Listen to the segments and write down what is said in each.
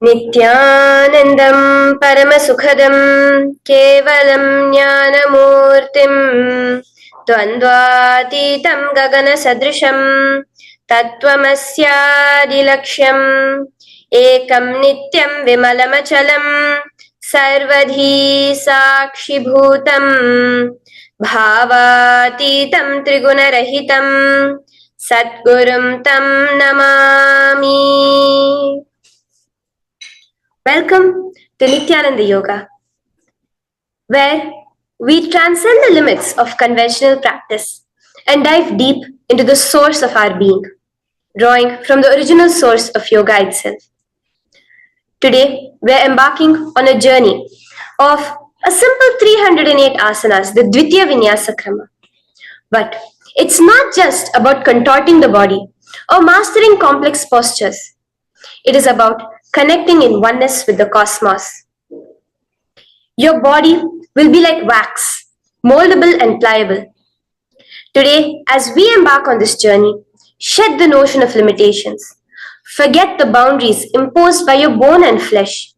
Nityanandam Paramasukhadam Kevalam Jnanamurtim Dvandvatitam Gagana Sadrisham Tattvamasyaadilaksham Ekam Nityam Vimalamachalam Sarvadhi Sakshibhutam Bhavatitam Trigunarahitam Satgurum Tam Namami. Welcome to Nityananda Yoga, where we transcend the limits of conventional practice and dive deep into the source of our being, drawing from the original source of yoga itself. Today, we're embarking on a journey of a simple 308 asanas, the Dvitiya Vinyasa Krama. But it's not just about contorting the body or mastering complex postures. It is about connecting in oneness with the cosmos. Your body will be like wax, moldable and pliable. Today, as we embark on this journey, shed the notion of limitations. Forget the boundaries imposed by your bone and flesh.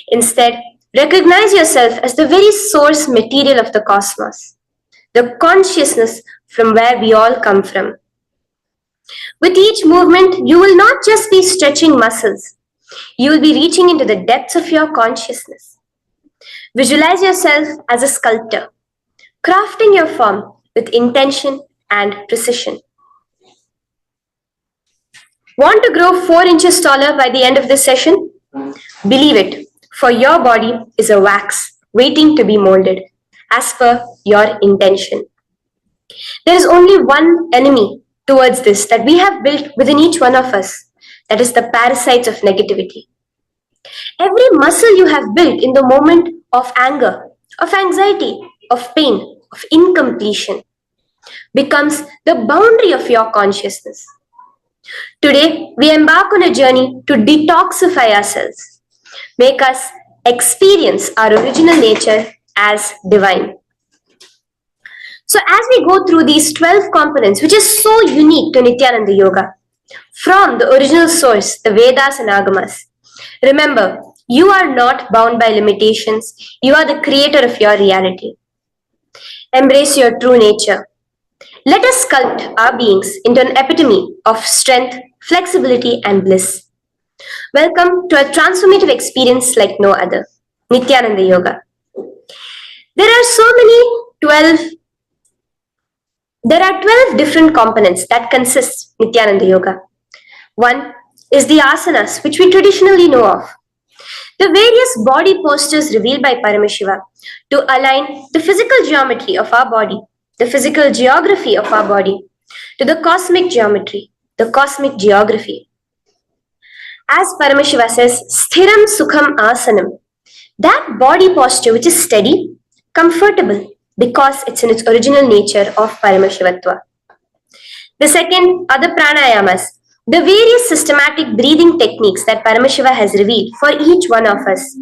Instead, recognize yourself as the very source material of the cosmos, the consciousness from where we all come from. With each movement, you will not just be stretching muscles. You will be reaching into the depths of your consciousness. Visualize yourself as a sculptor, crafting your form with intention and precision. Want to grow 4 inches taller by the end of this session? Believe it, for your body is a wax waiting to be molded as per your intention. There is only one enemy towards this that we have built within each one of us. That is the parasites of negativity. Every muscle you have built in the moment of anger, of anxiety, of pain, of incompletion becomes the boundary of your consciousness. Today, we embark on a journey to detoxify ourselves, make us experience our original nature as divine. So as we go through these 12 components, which is so unique to Nityananda Yoga, from the original source, the Vedas and Agamas. Remember, you are not bound by limitations. You are the creator of your reality. Embrace your true nature. Let us sculpt our beings into an epitome of strength, flexibility, and bliss. Welcome to a transformative experience like no other, Nityananda Yoga. There are 12 different components that consist Nityananda Yoga. One is the asanas, which we traditionally know of. The various body postures revealed by Paramashiva to align the physical geometry of our body, the physical geography of our body, to the cosmic geometry, the cosmic geography. As Paramashiva says, Sthiram Sukham Asanam, that body posture which is steady, comfortable, because it's in its original nature of Paramashivatva. The second are the pranayamas, the various systematic breathing techniques that Paramashiva has revealed for each one of us,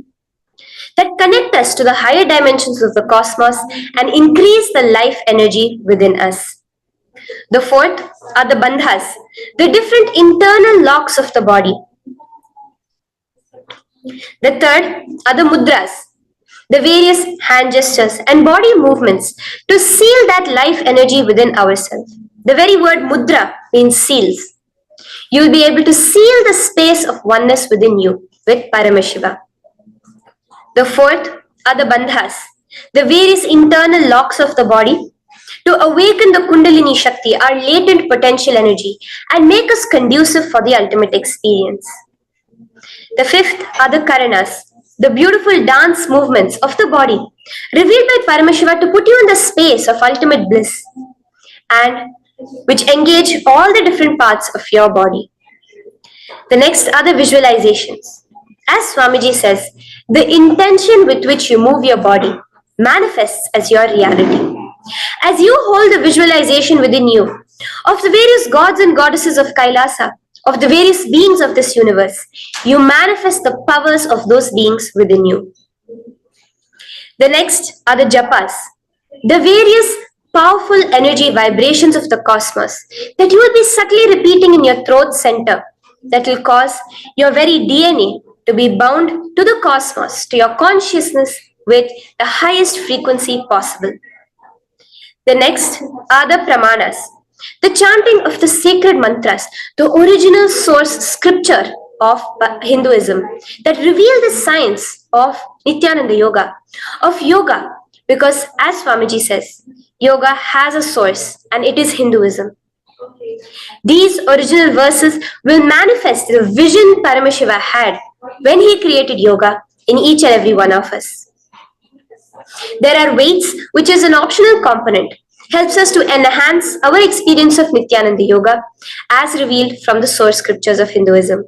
that connect us to the higher dimensions of the cosmos and increase the life energy within us. The fourth are the bandhas, the different internal locks of the body. The third are the mudras, the various hand gestures and body movements to seal that life energy within ourselves. The very word mudra means seals. You will be able to seal the space of oneness within you with Paramashiva. The fourth are the bandhas, the various internal locks of the body to awaken the Kundalini Shakti, our latent potential energy, and make us conducive for the ultimate experience. The fifth are the karanas, the beautiful dance movements of the body, revealed by Paramashiva to put you in the space of ultimate bliss, and which engage all the different parts of your body. The next are the visualizations. As Swamiji says, the intention with which you move your body manifests as your reality. As you hold the visualization within you of the various gods and goddesses of Kailasa, of the various beings of this universe, you manifest the powers of those beings within you. The next are the japas, the various powerful energy vibrations of the cosmos that you will be subtly repeating in your throat center that will cause your very DNA to be bound to the cosmos, to your consciousness with the highest frequency possible. The next are the pramanas, the chanting of the sacred mantras, the original source scripture of Hinduism that reveal the science of Nityananda Yoga, of yoga, because as Swamiji says, yoga has a source and it is Hinduism. These original verses will manifest the vision Paramashiva had when he created yoga in each and every one of us. There are weights, which is an optional component, helps us to enhance our experience of Nityananda Yoga as revealed from the source scriptures of Hinduism.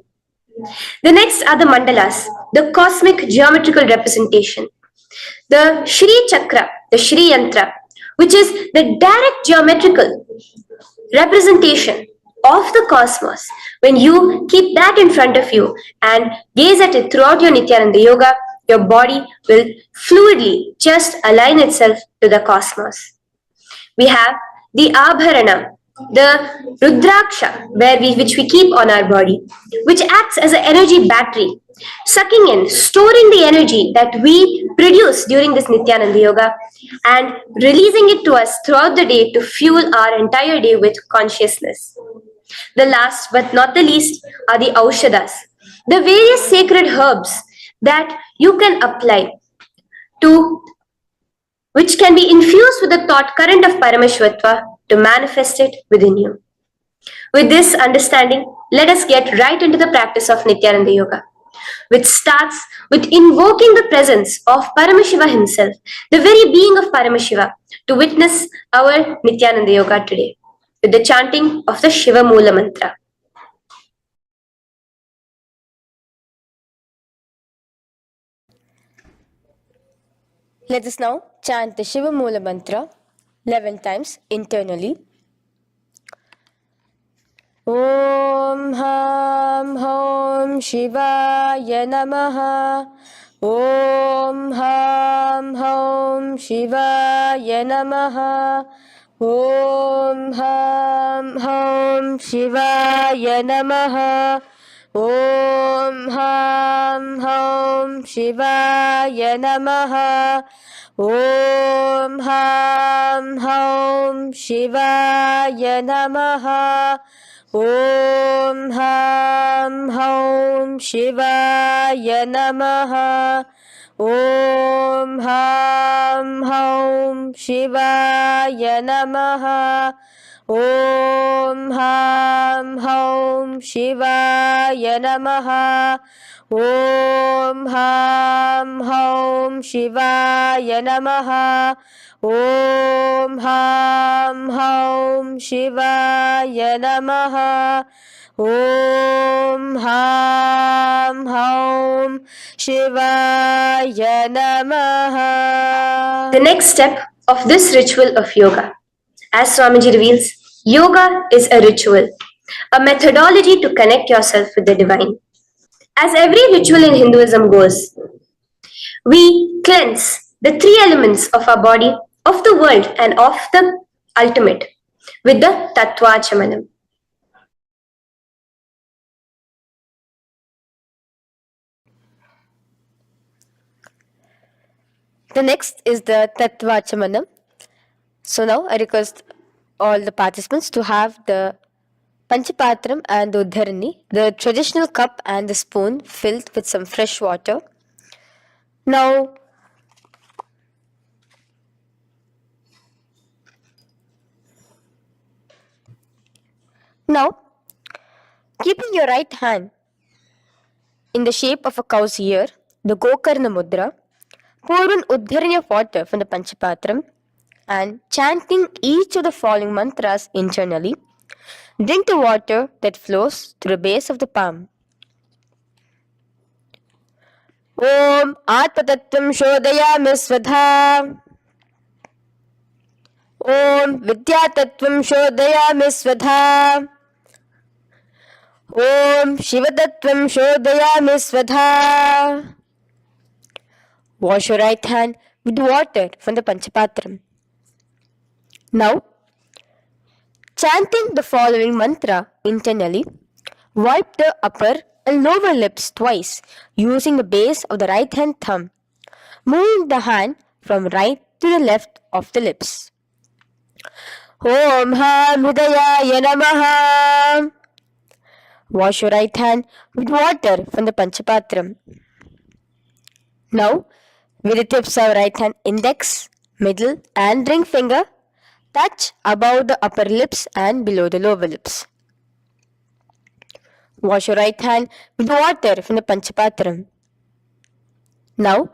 The next are the mandalas, the cosmic geometrical representation. The Shri Chakra, the Shri Yantra, which is the direct geometrical representation of the cosmos. When you keep that in front of you and gaze at it throughout your Nityananda Yoga, your body will fluidly just align itself to the cosmos. We have the Abharana, the Rudraksha, which we keep on our body, which acts as an energy battery, sucking in, storing the energy that we produce during this Nityananda Yoga and releasing it to us throughout the day to fuel our entire day with consciousness. The last but not the least are the Aushadas, the various sacred herbs that you can apply to, which can be infused with the thought current of Paramashivatva to manifest it within you. With this understanding, let us get right into the practice of Nityananda Yoga, which starts with invoking the presence of Paramashiva himself, the very being of Paramashiva, to witness our Nityananda Yoga today, with the chanting of the Shiva Mula Mantra. Let us now chant the Shiva Mula Mantra 11 times internally. Om Ham Hom Shivaya Namaha. Om Ham Hom Shivaya Namaha. Om Ham Hom Shivaya Namaha. Om Ham Hom Shivaya Namaha. Om Ham Hom Shivaya Namaha. Om Ham Hom Shivaya Namaha. Om Ham Hom Shivaya Namaha. Om Ham Hom Shivaya Namaha. Om Ham Hom Shivaya Namaha. Om Ham Hom Shivaya Namaha. Om Ham Hom Shivaya Namaha. The next step of this ritual of yoga, as Swamiji reveals, yoga is a ritual, a methodology to connect yourself with the divine. As every ritual in Hinduism goes, we cleanse the three elements of our body, of the world, and of the ultimate with the Tattvachamanam. The next is the Tattvachamanam. So now I request all the participants to have the Panchapatram and the Uddharani, the traditional cup and the spoon filled with some fresh water. Now, keeping your right hand in the shape of a cow's ear, the Gokarna Mudra, pour an Uddharani of water from the Panchapatram and chanting each of the following mantras internally, drink the water that flows through the base of the palm. Om Atmatattvam Shodayami Svadha. Om Vidyatattvam Shodayami Svadha. Om Shivatattvam Shodayami Svadha. Wash your right hand with water from the Panchapatram. Now, chanting the following mantra internally, wipe the upper and lower lips twice using the base of the right hand thumb, moving the hand from right to the left of the lips. Om Ham Hridayaya Namaha. Wash your right hand with water from the Panchapatram. Now, with the tips of right hand index, middle and ring finger, touch above the upper lips and below the lower lips. Wash your right hand with water from the Panchapatram. Now,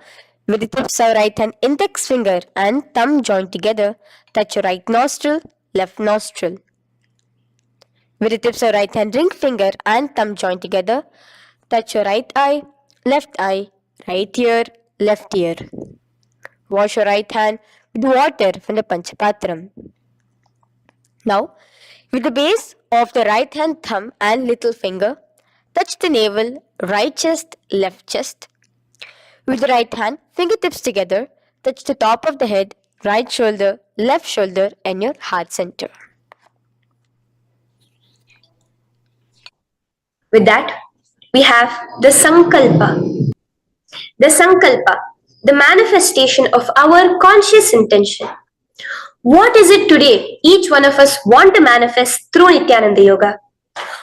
with the tips of right hand index finger and thumb joined together, touch your right nostril, left nostril. With the tips of right hand ring finger and thumb joined together, touch your right eye, right ear, left ear. Wash your right hand with water from the Panchapatram. Now, with the base of the right hand thumb and little finger, touch the navel, right chest, left chest. With the right hand, fingertips together, touch the top of the head, right shoulder, left shoulder, and your heart center. With that, we have the Sankalpa. The Sankalpa, the manifestation of our conscious intention. What is it today each one of us want to manifest through Nityananda Yoga?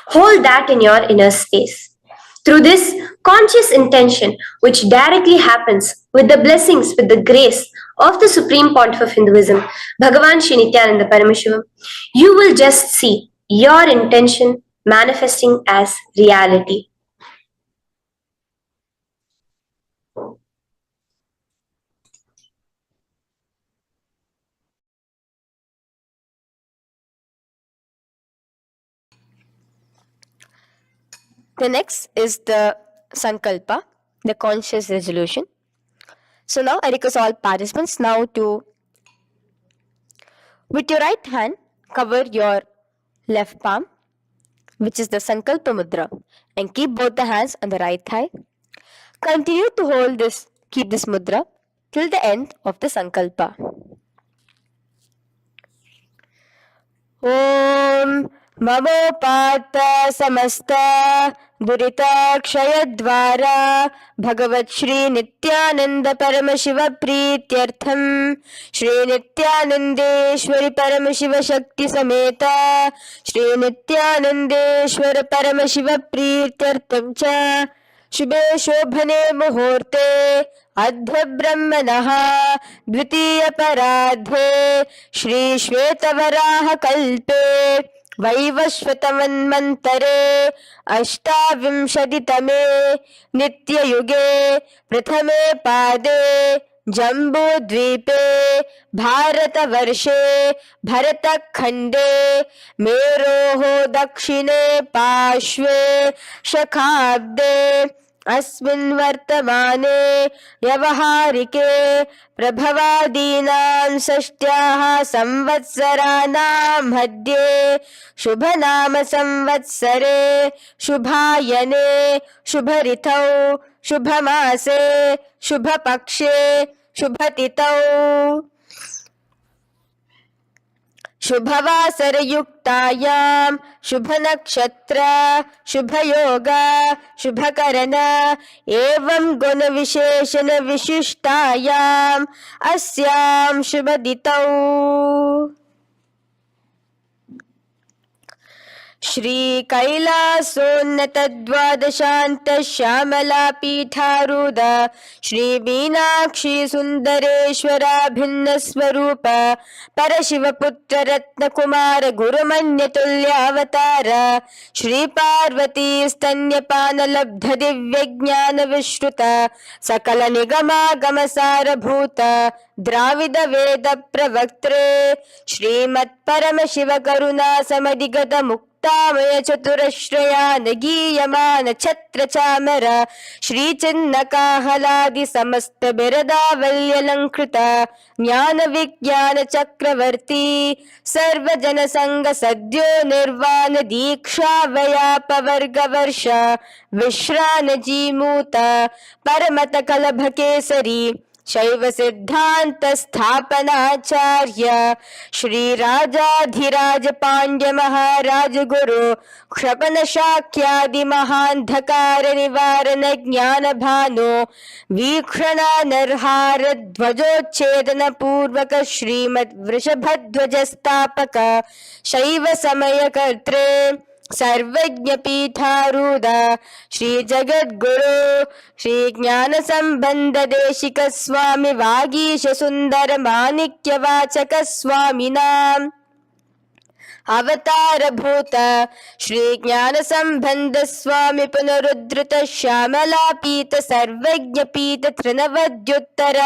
Hold that in your inner space. Through this conscious intention, which directly happens with the blessings, with the grace of the Supreme Pontiff of Hinduism, Bhagavan Shri Nityananda Paramashivoham, you will just see your intention manifesting as reality. The next is the Sankalpa, the conscious resolution. So now I request all participants now to, with your right hand, cover your left palm, which is the Sankalpa Mudra, and keep both the hands on the right thigh. Continue to keep this mudra till the end of the Sankalpa. Om ममोपात समस्त दुरिताक्षयद्वारा भगवत् श्री नित्यानंद परमशिव प्रीत्यर्थम श्री नित्यानंदेश्वरी परमशिव शक्ति समेत श्री नित्यानंदेश्वर परमशिव प्रीत्यर्थम च शुभे शोभने मुहूर्ते अद्य ब्रह्मणः द्वितीय परार्धे श्री श्वेतवराह कल्पे वैवस्वतमन्वन्तरे अष्टाविंशतितमे नित्ययुगे प्रथमे पादे जम्बूद्वीपे भारतवर्षे भरतखण्डे मेरोः दक्षिणे पार्श्वे शखाब्दे अस्मिन् वर्तमाने व्यवहारिके प्रभवादीनां षष्ट्याः संवत्सराणां मध्ये शुभनाम संवत्सरे शुभायने शुभऋतौ शुभमासे शुभपक्षे शुभतिथौ शुभवासरयुक्तायां शुभनक्षत्र शुभयोग शुभकरण एवं गुणविशेषण विशिष्टायाम् अस्यां शुभदितौ श्री कैलासोन्नत द्वादशान्त श्यामला पीठारूढ़ श्री मीनाक्षी सुंदरेश्वरा भिन्न स्वरूप परशिव पुत्र रत्न कुमार गुरुमन्य तुल्यावतार श्री पार्वती स्तन्यपान लब्ध दिव्य ज्ञान विश्रुत सकल निगमागम सारभूत द्राविड वेद प्रवक्त्रे श्रीमत् परमशिव करुणा समधिगत मुक्तामय चतुरश्रयान गीयमान छत्र चामर श्री चिन्ह काहलादि समस्त बिरदावल्यलंकृत ज्ञान विज्ञान चक्रवर्ती सर्वजन संग सद्यो निर्वाण दीक्षा व्याप वर्ग वर्ष विश्रान जीमूत परमत कलभ केसरी शैव सिद्धांत स्थापनाचार्य श्री राजाधिराज पांड्य महाराज गुरु क्षपन शाक्यादि महांधकार निवारण ज्ञान भानु वीक्षणा नरहार ध्वजोच्छेदन पूर्वक श्रीमद वृषभध्वज स्थापक शैव समय कर्त्रे सर्वज्ञ पीठारूढ़ श्री जगद्गुरु श्री ज्ञान संबंध देशिक स्वामी वागीश सुंदर माणिक्य वाचक स्वामिनां अवतार भूत श्री ज्ञान संबंध स्वामी पुनरुद्धृत श्यामला पीत सर्वज्ञ पीत तृणवद्युत्तर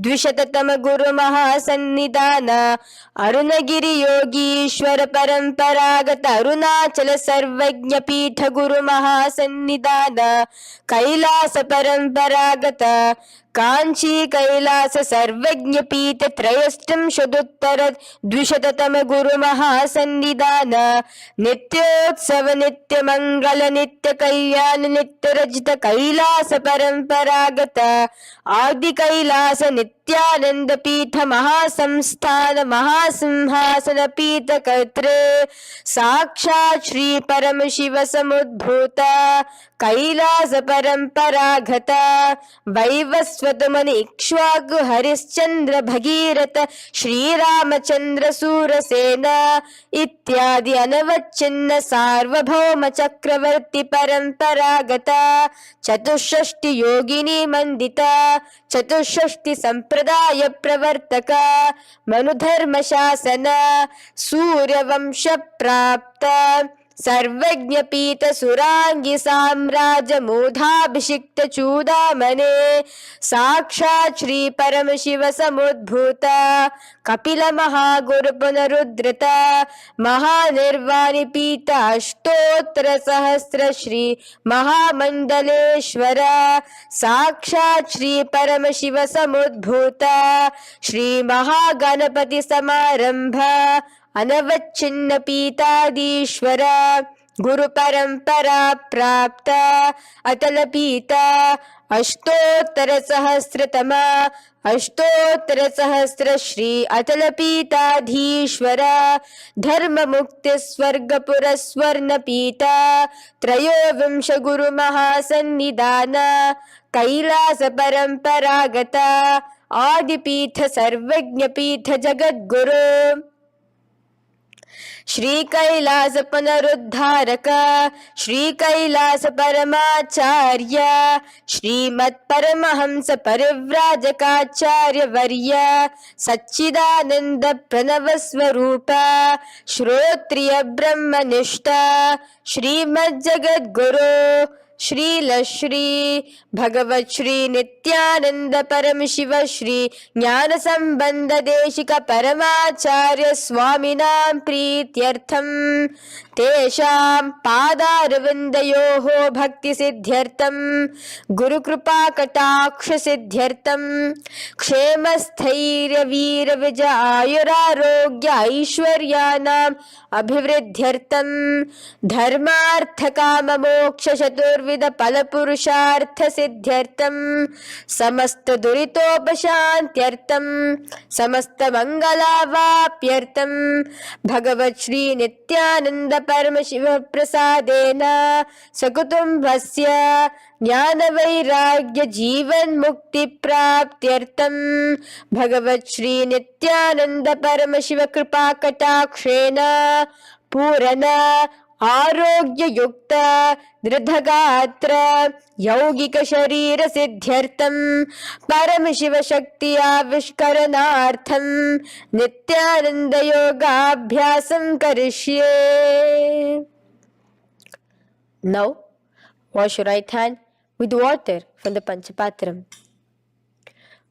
द्विशततम गुरु महासन्निधान अरुणगिरि योगीश्वर परंपरागत अरुणाचल सर्वज्ञ पीठ गुरु महासन्निधान कैलास परंपरागत कांची कैलास सर्वज्ञ पीठ त्रयस्त्रिंशदुत्तर द्विशततम गुरु महासन्निधान नित्योत्सव नित्य मंगल नित्य कल्याण नित्य रजित कैलास परंपरागत आदि कैलास नित्यानंद पीठ महासंस्थान महासिंहासन पीठ कर्त्रे साक्षात् श्री परम शिव समुद्भूत कैलास परंपरागत वैवस्वत मनि इक्ष्वाकु हरिश्चंद्र भगीरथ श्रीरामचंद्र सूरसेन इत्यादि अनवच्छिन्न सार्वभौम चक्रवर्ती परंपरागत चतुष्षष्टि योगिनी मंडित चतुष्षष्टि संप्रदाय प्रवर्तक मनुधर्म शासन सूर्यवंश प्राप्त सर्वज्ञ पीठ सुरांगी साम्राज्य मूधाभिषिक्त चूडामणे साक्षात् श्री परम शिव समुद्भूत कपिल महागुरु पुनरुद्धृत महानिर्वाणि पीठ अष्टोत्तर सहस्र श्री महामंडलेश्वर साक्षात् श्री परम शिव समुद्भूत श्री महागणपति समारंभ अनवच्छिन्न पीताधीश्वर गुरु परंपरा प्राप्त अतल पीठ अष्टोत्तर सहस्र श्री अतल पीठाधीश्वर धर्म मुक्ति स्वर्गपुर स्वर्ण पीठ त्रयोविंश गुरु महासन्निधान कैलास परंपरागत आदिपीठ सर्वज्ञ पीठ जगद्गुरु श्री कैलास पुनरुद्धारक श्री कैलास परमाचार्य श्रीमत् परमहंस परिव्राजकाचार्य वर्य सच्चिदानंद प्रणव स्वरूप श्रोत्रिय ब्रह्मनिष्ठ श्रीमद् जगद्गुरु श्रील श्री भगवत श्री नित्यानंद परम शिव श्री ज्ञान संबंध देशिक परमाचार्य स्वामिनां प्रीत्यर्थम तेषां पादारविन्दयोः भक्ति सिद्ध्यर्थम गुरु कृपा कटाक्ष सिद्ध्यर्थम क्षेम स्थैर्य वीर विजय आयुरारोग्य ऐश्वर्यानां अभिवृद्ध्यर्थम धर्मार्थ काम मोक्ष चतुर्विध फल पुरुषार्थ सिद्ध्यर्थम समस्त दुरितोपशांत्यर्थम समस्त मंगलावाप्यर्थम भगवत श्री नित्यानंद परम शिव प्रसादेन सकुटुंबस्य ज्ञान वैराग्य जीवन मुक्ति प्राप्त्यर्थम भगवत श्री नित्यानंद परम शिव कृपा कटाक्षेण पूर्ण आरोग्य युक्त दृढ़गात्र यौगिक शरीर सिद्ध्यर्थम परम शिव शक्ति आविष्करणार्थम नित्यानंद योगाभ्यासं करिष्ये. Now wash your right hand with water from the Panchapatram.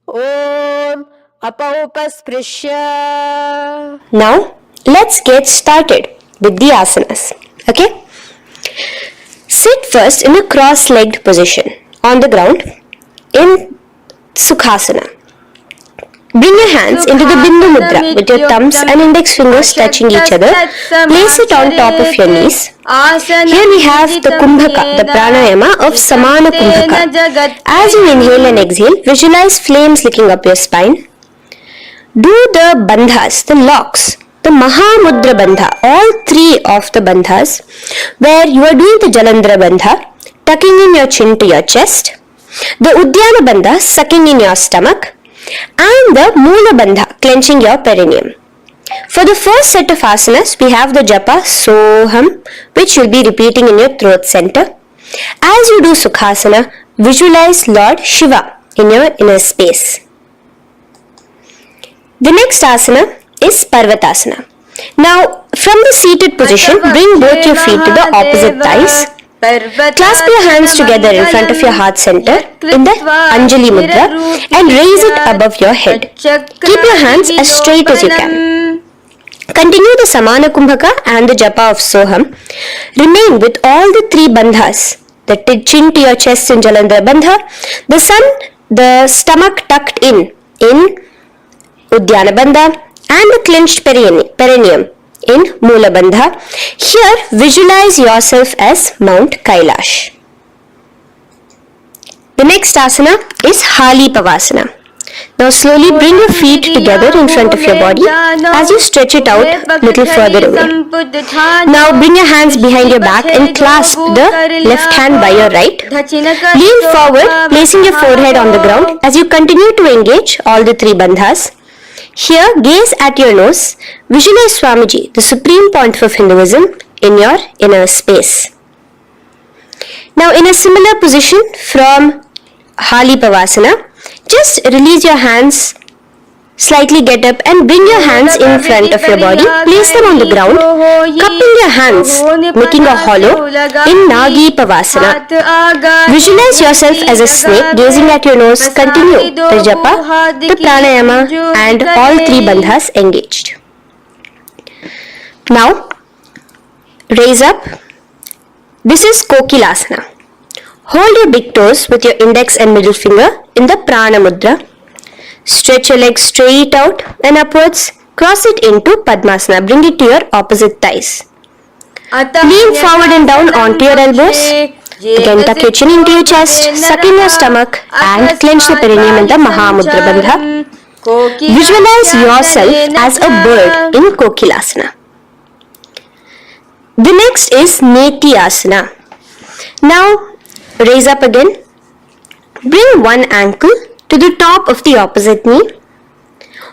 Om Apaupasprisya. Now, let's get started with the asanas. Okay? Sit first in a cross-legged position on the ground in Sukhasana. Bring your hands into the Bindu Mudra with your thumbs and index fingers touching each other. Place it on top of your knees. Here we have the Kumbhaka, the pranayama of Samana Kumbhaka. As you inhale and exhale, visualize flames licking up your spine. Do the bandhas, the locks, the Mahamudra Bandha, all three of the bandhas, where you are doing the Jalandhara Bandha, tucking in your chin to your chest, the Udyana Bandha, sucking in your stomach, and the Moola Bandha, clenching your perineum. For the first set of asanas, we have the japa Soham, which you'll be repeating in your throat center. As you do Sukhasana, visualize Lord Shiva in your inner space. The next asana is Parvatasana. Now, from the seated position, bring both your feet to the opposite thighs. Clasp your hands together in front of your heart center in the Anjali Mudra and raise it above your head. Keep your hands as straight as you can. Continue the Samana Kumbhaka and the Japa of Soham. Remain with all the three bandhas, the chin to your chest in Jalandhara Bandha, the stomach tucked in Udyana Bandha, and the clenched perineum in Moola Bandha. Here, visualize yourself as Mount Kailash. The next asana is Hali Pavasana. Now slowly bring your feet together in front of your body as you stretch it out a little further away. Now bring your hands behind your back and clasp the left hand by your right. Lean forward, placing your forehead on the ground as you continue to engage all the three bandhas. Here, gaze at your nose. Visualize Swamiji, the supreme point of Hinduism, in your inner space. Now, in a similar position from Hali Pavasana, just release your hands, slightly get up and bring your hands in front of your body. Place them on the ground, cupping your hands, making a hollow in Nagi Pavasana. Visualize yourself as a snake, gazing at your nose. Continue the japa, the pranayama and all three bandhas engaged. Now, raise up. This is Kokilasana. Hold your big toes with your index and middle finger in the Prana Mudra. Stretch your legs straight out and upwards. Cross it into Padmasana. Bring it to your opposite thighs. Lean forward and down onto your elbows. Again, tuck your chin into your chest, suck in your stomach and clench the perineum in the Mahamudra Bandha. Visualize yourself as a bird in Kokilasana. The next is Neti Asana. Now, raise up again. Bring one ankle to the top of the opposite knee.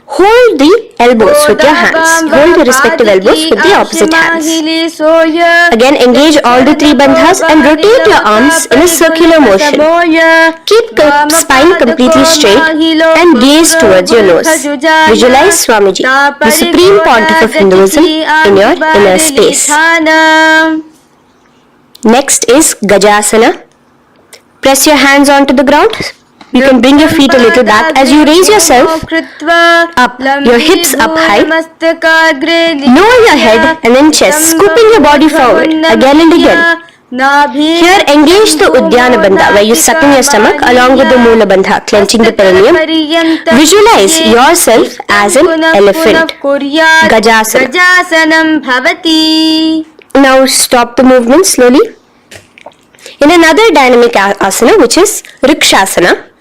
Hold the elbows with your hands. Hold the respective elbows with the opposite hands. Again, engage all the three bandhas and rotate your arms in a circular motion. Keep the spine completely straight and gaze towards your nose. Visualize Swamiji, the supreme pontiff of Hinduism, in your inner space. Next is Gajasana. Press your hands onto the ground. You can bring your feet a little back as you raise yourself up, your hips up high. Lower your head and then chest, scooping your body forward again and again. Here, engage the Udyana Bandha, where you suck in your stomach along with the Moola Bandha, clenching the perineum. Visualize yourself as an elephant. Gajasana. Now stop the movement slowly. In another dynamic asana, which is Rikshasana,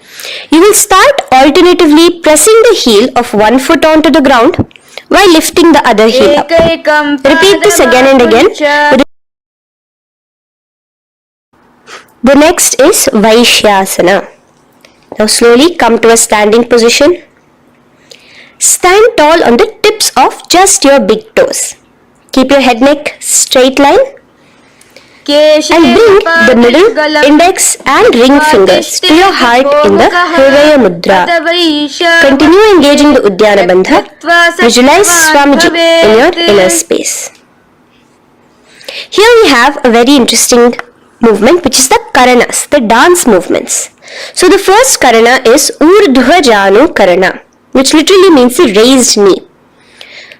you will start alternatively pressing the heel of one foot onto the ground while lifting the other heel up. Repeat this again and again. The next is Vaishyasana. Now slowly come to a standing position. Stand tall on the tips of just your big toes. Keep your head neck straight line. And bring the middle, index and ring fingers to your heart in the Hridaya Mudra. Continue engaging the Udyana Bandha. Visualize Swamiji in your inner space. Here we have a very interesting movement, which is the Karanas, the dance movements. So the first Karana is Urdhva Janu Karana, which literally means the raised knee.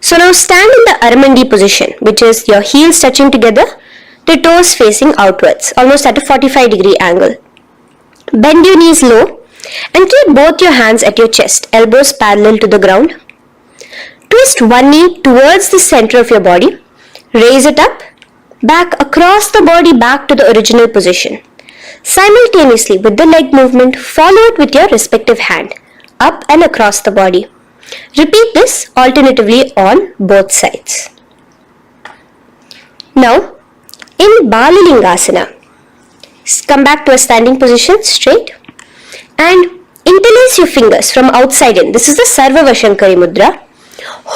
So now stand in the Armandi position, which is your heels touching together, the toes facing outwards, almost at a 45-degree angle. Bend your knees low And keep both your hands at your chest, elbows parallel to the ground. Twist one knee towards the center of your body. Raise it up, back across the body back to the original position. Simultaneously with the leg movement, follow it with your respective hand, up and across the body. Repeat this alternatively on both sides. Now, in Balalingasana, come back to a standing position, straight, and interlace your fingers from outside in. This is the Sarva Vashankari Mudra.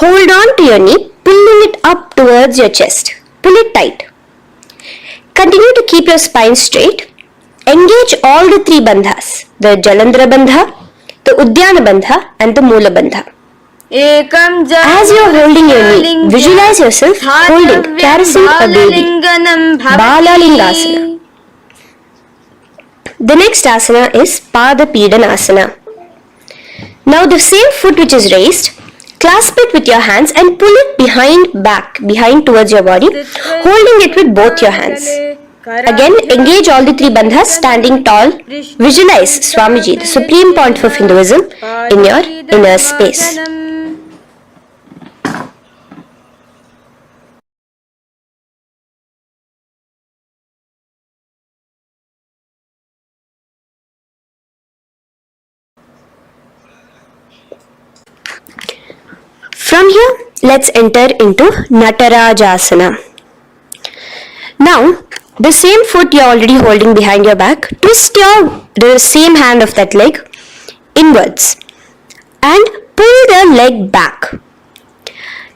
Hold on to your knee, pulling it up towards your chest. Pull it tight. Continue to keep your spine straight. Engage all the three bandhas, the Jalandhara Bandha, the Udyana Bandha and the Moola Bandha. As you are holding your knee, visualize yourself holding, caressing a baby. Balalingasana. The next asana is Pada Pidanasana. Now the same foot which is raised, clasp it with your hands and pull it behind towards your body, holding it with both your hands. Again, engage all the three bandhas, standing tall. Visualize Swamiji, the supreme point of Hinduism, in your inner space. From here, let's enter into Natarajasana. Now, the same foot you are already holding behind your back, twist the same hand of that leg inwards and pull the leg back.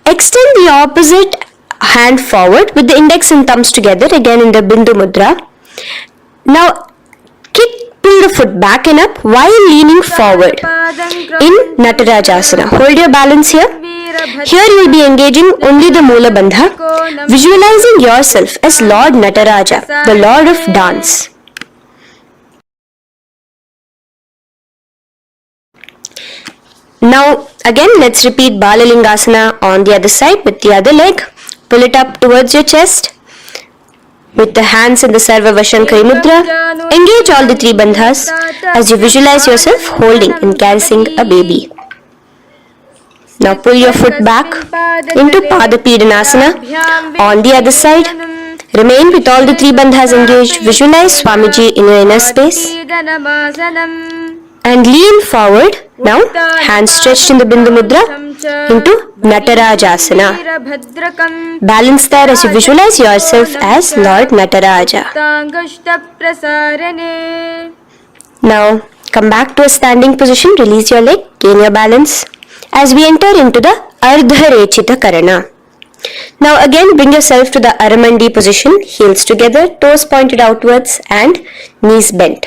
Extend the opposite hand forward with the index and thumbs together, again in the Bindu Mudra. Now, pull the foot back and up while leaning forward in Natarajasana. Hold your balance here. Here you will be engaging only the Moola Bandha, visualizing yourself as Lord Nataraja, the Lord of Dance. Now again let's repeat Balalingasana on the other side with the other leg. Pull it up towards your chest. With the hands in the Sarva Vashankari Mudra, engage all the three bandhas as you visualize yourself holding and caressing a baby. Now pull your foot back into Pada Pidanasana on the other side. Remain with all the three bandhas engaged. Visualize Swamiji in your inner space. And lean forward. Now, hands stretched in the Bindu Mudra into Natarajasana. Balance there as you visualize yourself as Lord Nataraja. Now, come back to a standing position. Release your leg. Gain your balance. As we enter into the Ardharechita Karana. Now again bring yourself to the Aramandi position, heels together, toes pointed outwards and knees bent.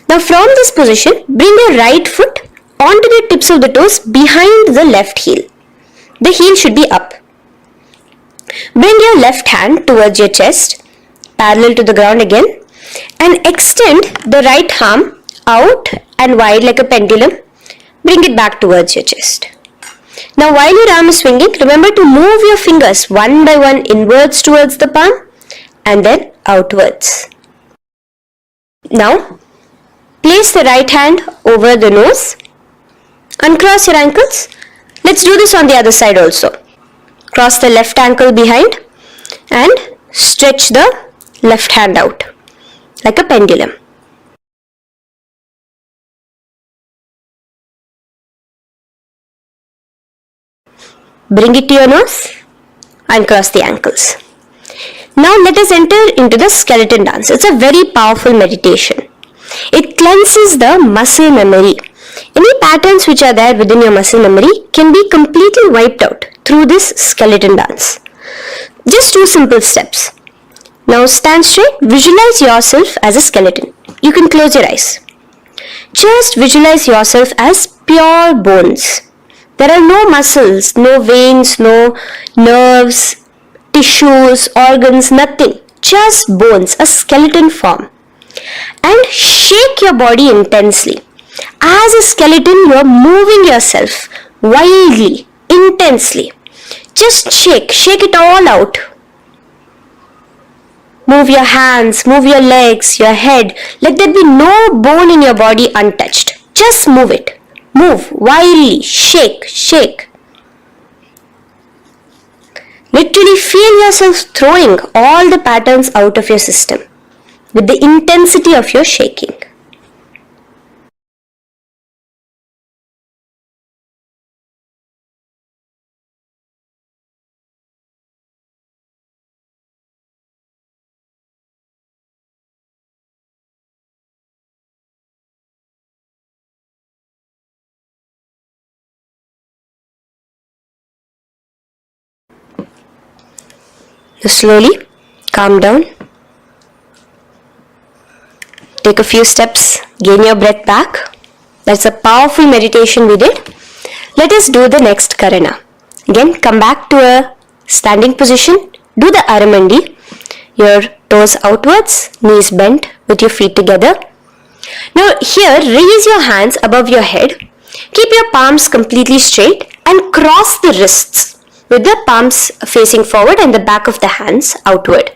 Now from this position, bring your right foot onto the tips of the toes behind the left heel. The heel should be up. Bring your left hand towards your chest, parallel to the ground again, and extend the right arm out and wide like a pendulum. Bring it back towards your chest. Now while your arm is swinging, remember to move your fingers one by one inwards towards the palm and then outwards. Now place the right hand over the nose. Uncross your ankles. Let's do this on the other side also. Cross the left ankle behind and stretch the left hand out like a pendulum. Bring it to your nose and cross the ankles. Now let us enter into the skeleton dance. It's a very powerful meditation. It cleanses the muscle memory. Any patterns which are there within your muscle memory can be completely wiped out through this skeleton dance. Just 2 simple steps. Now stand straight, visualize yourself as a skeleton. You can close your eyes. Just visualize yourself as pure bones. There are no muscles, no veins, no nerves, tissues, organs, nothing. Just bones, a skeleton form. And shake your body intensely. As a skeleton, you are moving yourself wildly, intensely. Just shake it all out. Move your hands, move your legs, your head. Let there be no bone in your body untouched. Just move it. Move wildly. Shake, shake. Literally feel yourself throwing all the patterns out of your system with the intensity of your shaking. Now slowly calm down. Take a few steps, gain your breath back. That's a powerful meditation we did. Let us do the next karana. Again, come back to a standing position. Do the Aramandi. Your toes outwards, knees bent with your feet together. Now here, raise your hands above your head. Keep your palms completely straight and cross the wrists with the palms facing forward and the back of the hands outward.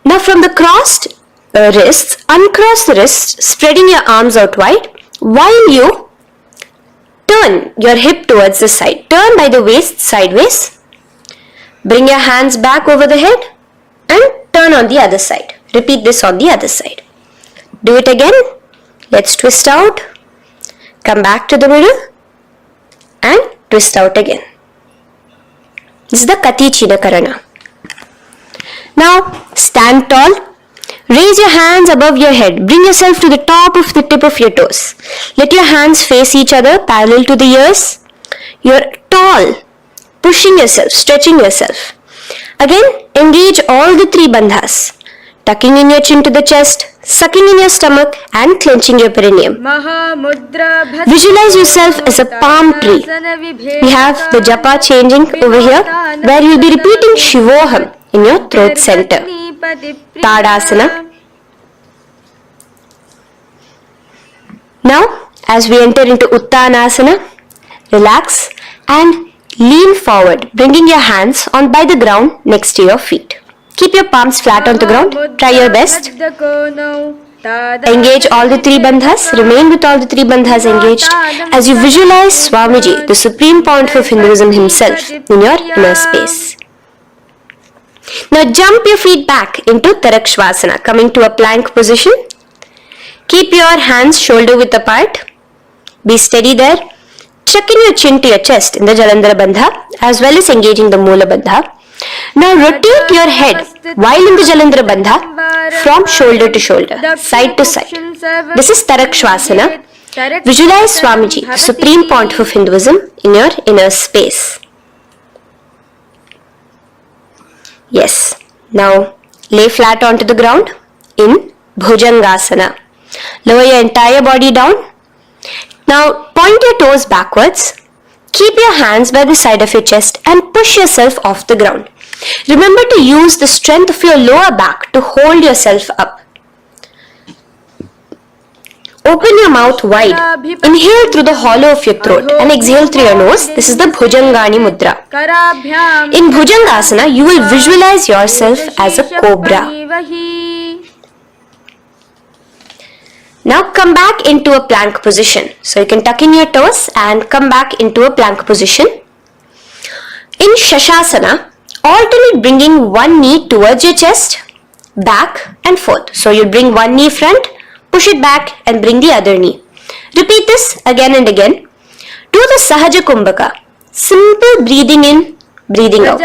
Now from the crossed wrists, uncross the wrists, spreading your arms out wide while you turn your hip towards the side. Turn by the waist sideways. Bring your hands back over the head and turn on the other side. Repeat this on the other side. Do it again. Let's twist out. Come back to the middle and twist out again. This is the Kati China Karana. Now stand tall. Raise your hands above your head. Bring yourself to the top of the tip of your toes. Let your hands face each other parallel to the ears. You're tall. Pushing yourself, stretching yourself. Again, engage all the three bandhas. Tucking in your chin to the chest, sucking in your stomach and clenching your perineum. Visualize yourself as a palm tree. We have the japa changing over here where you'll be repeating Shivoham in your throat center. Tadasana. Now, as we enter into Uttanasana, relax and lean forward, bringing your hands on by the ground next to your feet. Keep your palms flat on the ground. Try your best. Engage all the three bandhas. Remain with all the three bandhas engaged as you visualize Swamiji, the supreme point of Hinduism himself, in your inner space. Now jump your feet back into Tarakshvasana, coming to a plank position. Keep your hands shoulder width apart. Be steady there. Chuck in your chin to your chest in the Jalandhara Bandha as well as engaging the Moola Bandha. Now rotate your head while in the Jalandhara Bandha from shoulder to shoulder, side to side. This is Tarakshvasana. Visualize Swamiji, the supreme point of Hinduism, in your inner space. Yes. Now lay flat onto the ground in Bhujangasana. Lower your entire body down. Now point your toes backwards. Keep your hands by the side of your chest and push yourself off the ground. Remember to use the strength of your lower back to hold yourself up. Open your mouth wide. Inhale through the hollow of your throat and exhale through your nose. This is the Bhujangani Mudra. In Bhujangasana, you will visualize yourself as a cobra. Now come back into a plank position. So you can tuck in your toes and come back into a plank position. In Shashasana, alternate bringing one knee towards your chest, back and forth. So you bring one knee front, push it back and bring the other knee. Repeat this again and again. Do the Sahaja Kumbhaka. Simple breathing in, breathing out.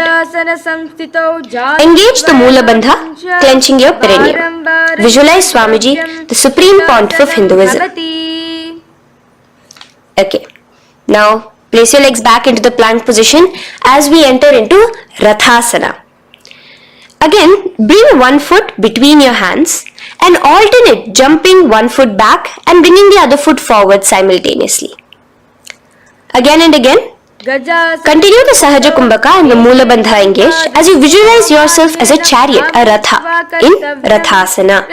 Engage the Moola Bandha, clenching your perineum. Visualize Swamiji, the supreme point of Hinduism. Okay. Now place your legs back into the plank position as we enter into Rathasana. Again, bring one foot between your hands and alternate jumping one foot back and bringing the other foot forward simultaneously. Again and again. Continue the Sahaja Kumbhaka and the Moola Bandha engaged as you visualize yourself as a chariot, a Ratha, in Rathasana.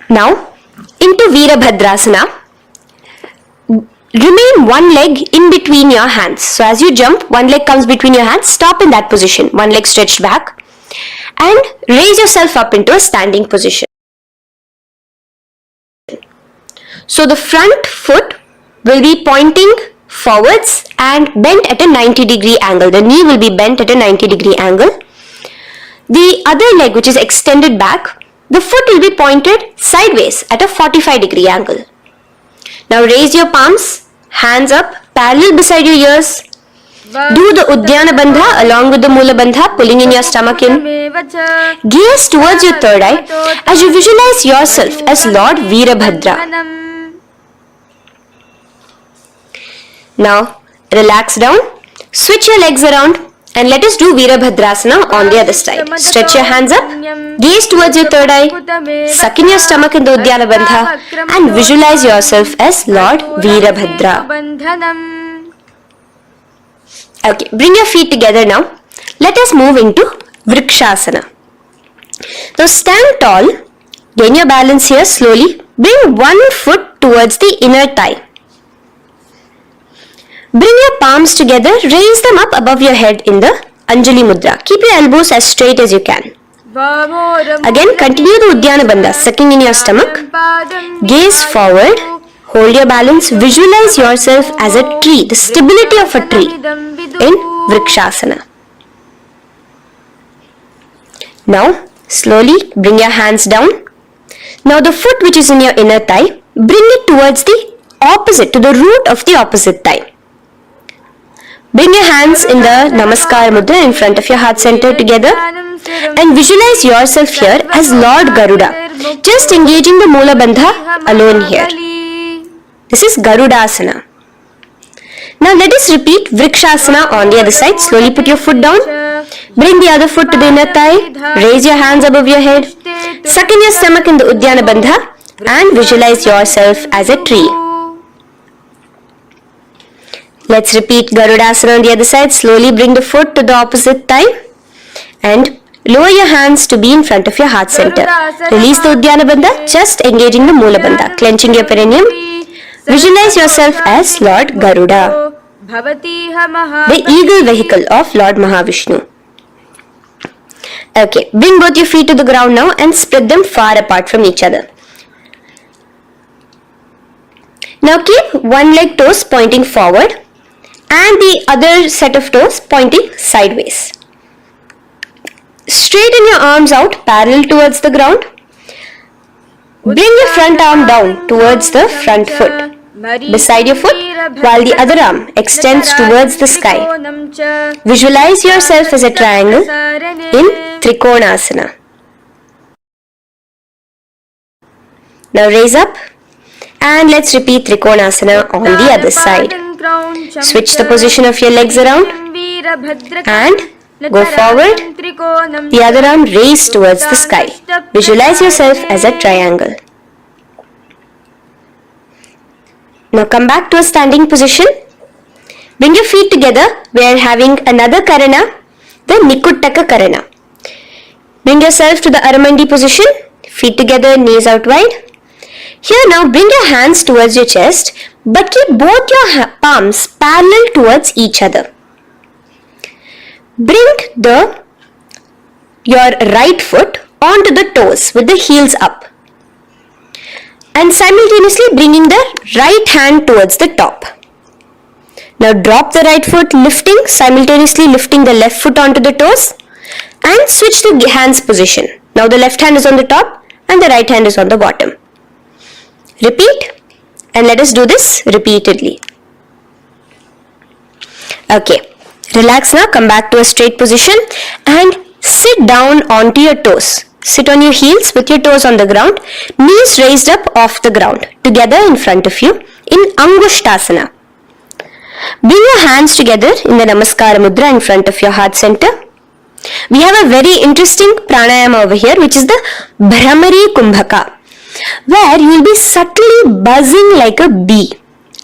Now, into Veerabhadrasana. Remain one leg in between your hands. So as you jump, one leg comes between your hands, stop in that position, one leg stretched back, and raise yourself up into a standing position. So the front foot will be pointing forwards and bent at a 90-degree angle. The knee will be bent at a 90-degree angle. The other leg, which is extended back, the foot will be pointed sideways at a 45-degree angle. Now raise your palms, hands up, parallel beside your ears. Do the Uddiyana Bandha along with the Mula Bandha, pulling in your stomach in. Gaze towards your third eye as you visualize yourself as Lord Veerabhadra. Now relax down, switch your legs around, and let us do Veerabhadrasana on the other side. Stretch your hands up, gaze towards your third eye, suck in your stomach in the Uddiyana Bandha, and visualize yourself as Lord Veerabhadra. Okay, bring your feet together now. Let us move into Vrikshasana. Now stand tall, gain your balance here slowly. Bring one foot towards the inner thigh. Bring your palms together, raise them up above your head in the Anjali Mudra. Keep your elbows as straight as you can. Again, continue the Uddiyana Bandha, sucking in your stomach. Gaze forward, hold your balance, visualize yourself as a tree, the stability of a tree in Vrikshasana. Now, slowly bring your hands down. Now the foot which is in your inner thigh, bring it towards the opposite, to the root of the opposite thigh. Bring your hands in the Namaskar Mudra in front of your heart center together and visualize yourself here as Lord Garuda, just engaging the Mula Bandha alone here. This is Garudasana. Now let us repeat Vrikshasana on the other side. Slowly put your foot down, bring the other foot to the inner thigh, raise your hands above your head, suck in your stomach in the Uddiyana Bandha and visualize yourself as a tree. Let's repeat Garudasana on the other side. Slowly bring the foot to the opposite thigh and lower your hands to be in front of your heart center. Release the Uddiyana Bandha, just engaging the Mula Bandha, clenching your perineum. Visualize yourself as Lord Garuda, the eagle vehicle of Lord Mahavishnu. Okay, bring both your feet to the ground now and spread them far apart from each other. Now keep one leg toes pointing forward and the other set of toes pointing sideways. Straighten your arms out parallel towards the ground. Bring your front arm down towards the front foot, beside your foot, while the other arm extends towards the sky. Visualize yourself as a triangle in Trikonasana. Now raise up and let's repeat Trikonasana on the other side. Switch the position of your legs around and go forward. The other arm raised towards the sky. Visualize yourself as a triangle. Now come back to a standing position. Bring your feet together. We are having another Karana, the Nikuttaka Karana. Bring yourself to the Aramandi position. Feet together, knees out wide. Here now bring your hands towards your chest, but keep both your palms parallel towards each other. Bring your right foot onto the toes with the heels up. And simultaneously bringing the right hand towards the top. Now drop the right foot, simultaneously lifting the left foot onto the toes and switch the hands position. Now the left hand is on the top and the right hand is on the bottom. Repeat and let us do this repeatedly. Okay, relax now, come back to a straight position and sit down onto your toes. Sit on your heels with your toes on the ground, knees raised up off the ground, together in front of you in Angushtasana. Bring your hands together in the Namaskara Mudra in front of your heart center. We have a very interesting pranayama over here, which is the Bhramari Kumbhaka, where you will be subtly buzzing like a bee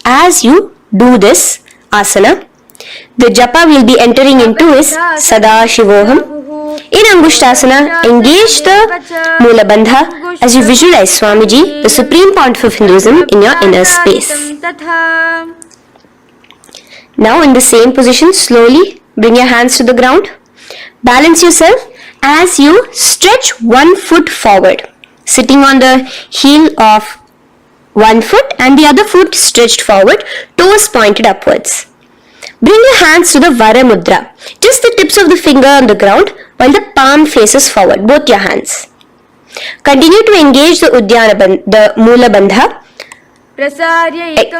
as you do this asana. The japa we will be entering into is Sadashivoham. In Angushtasana, engage the Mula Bandha as you visualize Swamiji, the Supreme Pontiff of Hinduism, in your inner space. Now in the same position, slowly bring your hands to the ground. Balance yourself as you stretch one foot forward, sitting on the heel of one foot and the other foot stretched forward, toes pointed upwards. Bring your hands to the Vara Mudra, just the tips of the finger on the ground while the palm faces forward, both your hands. Continue to engage the Mula Bandha,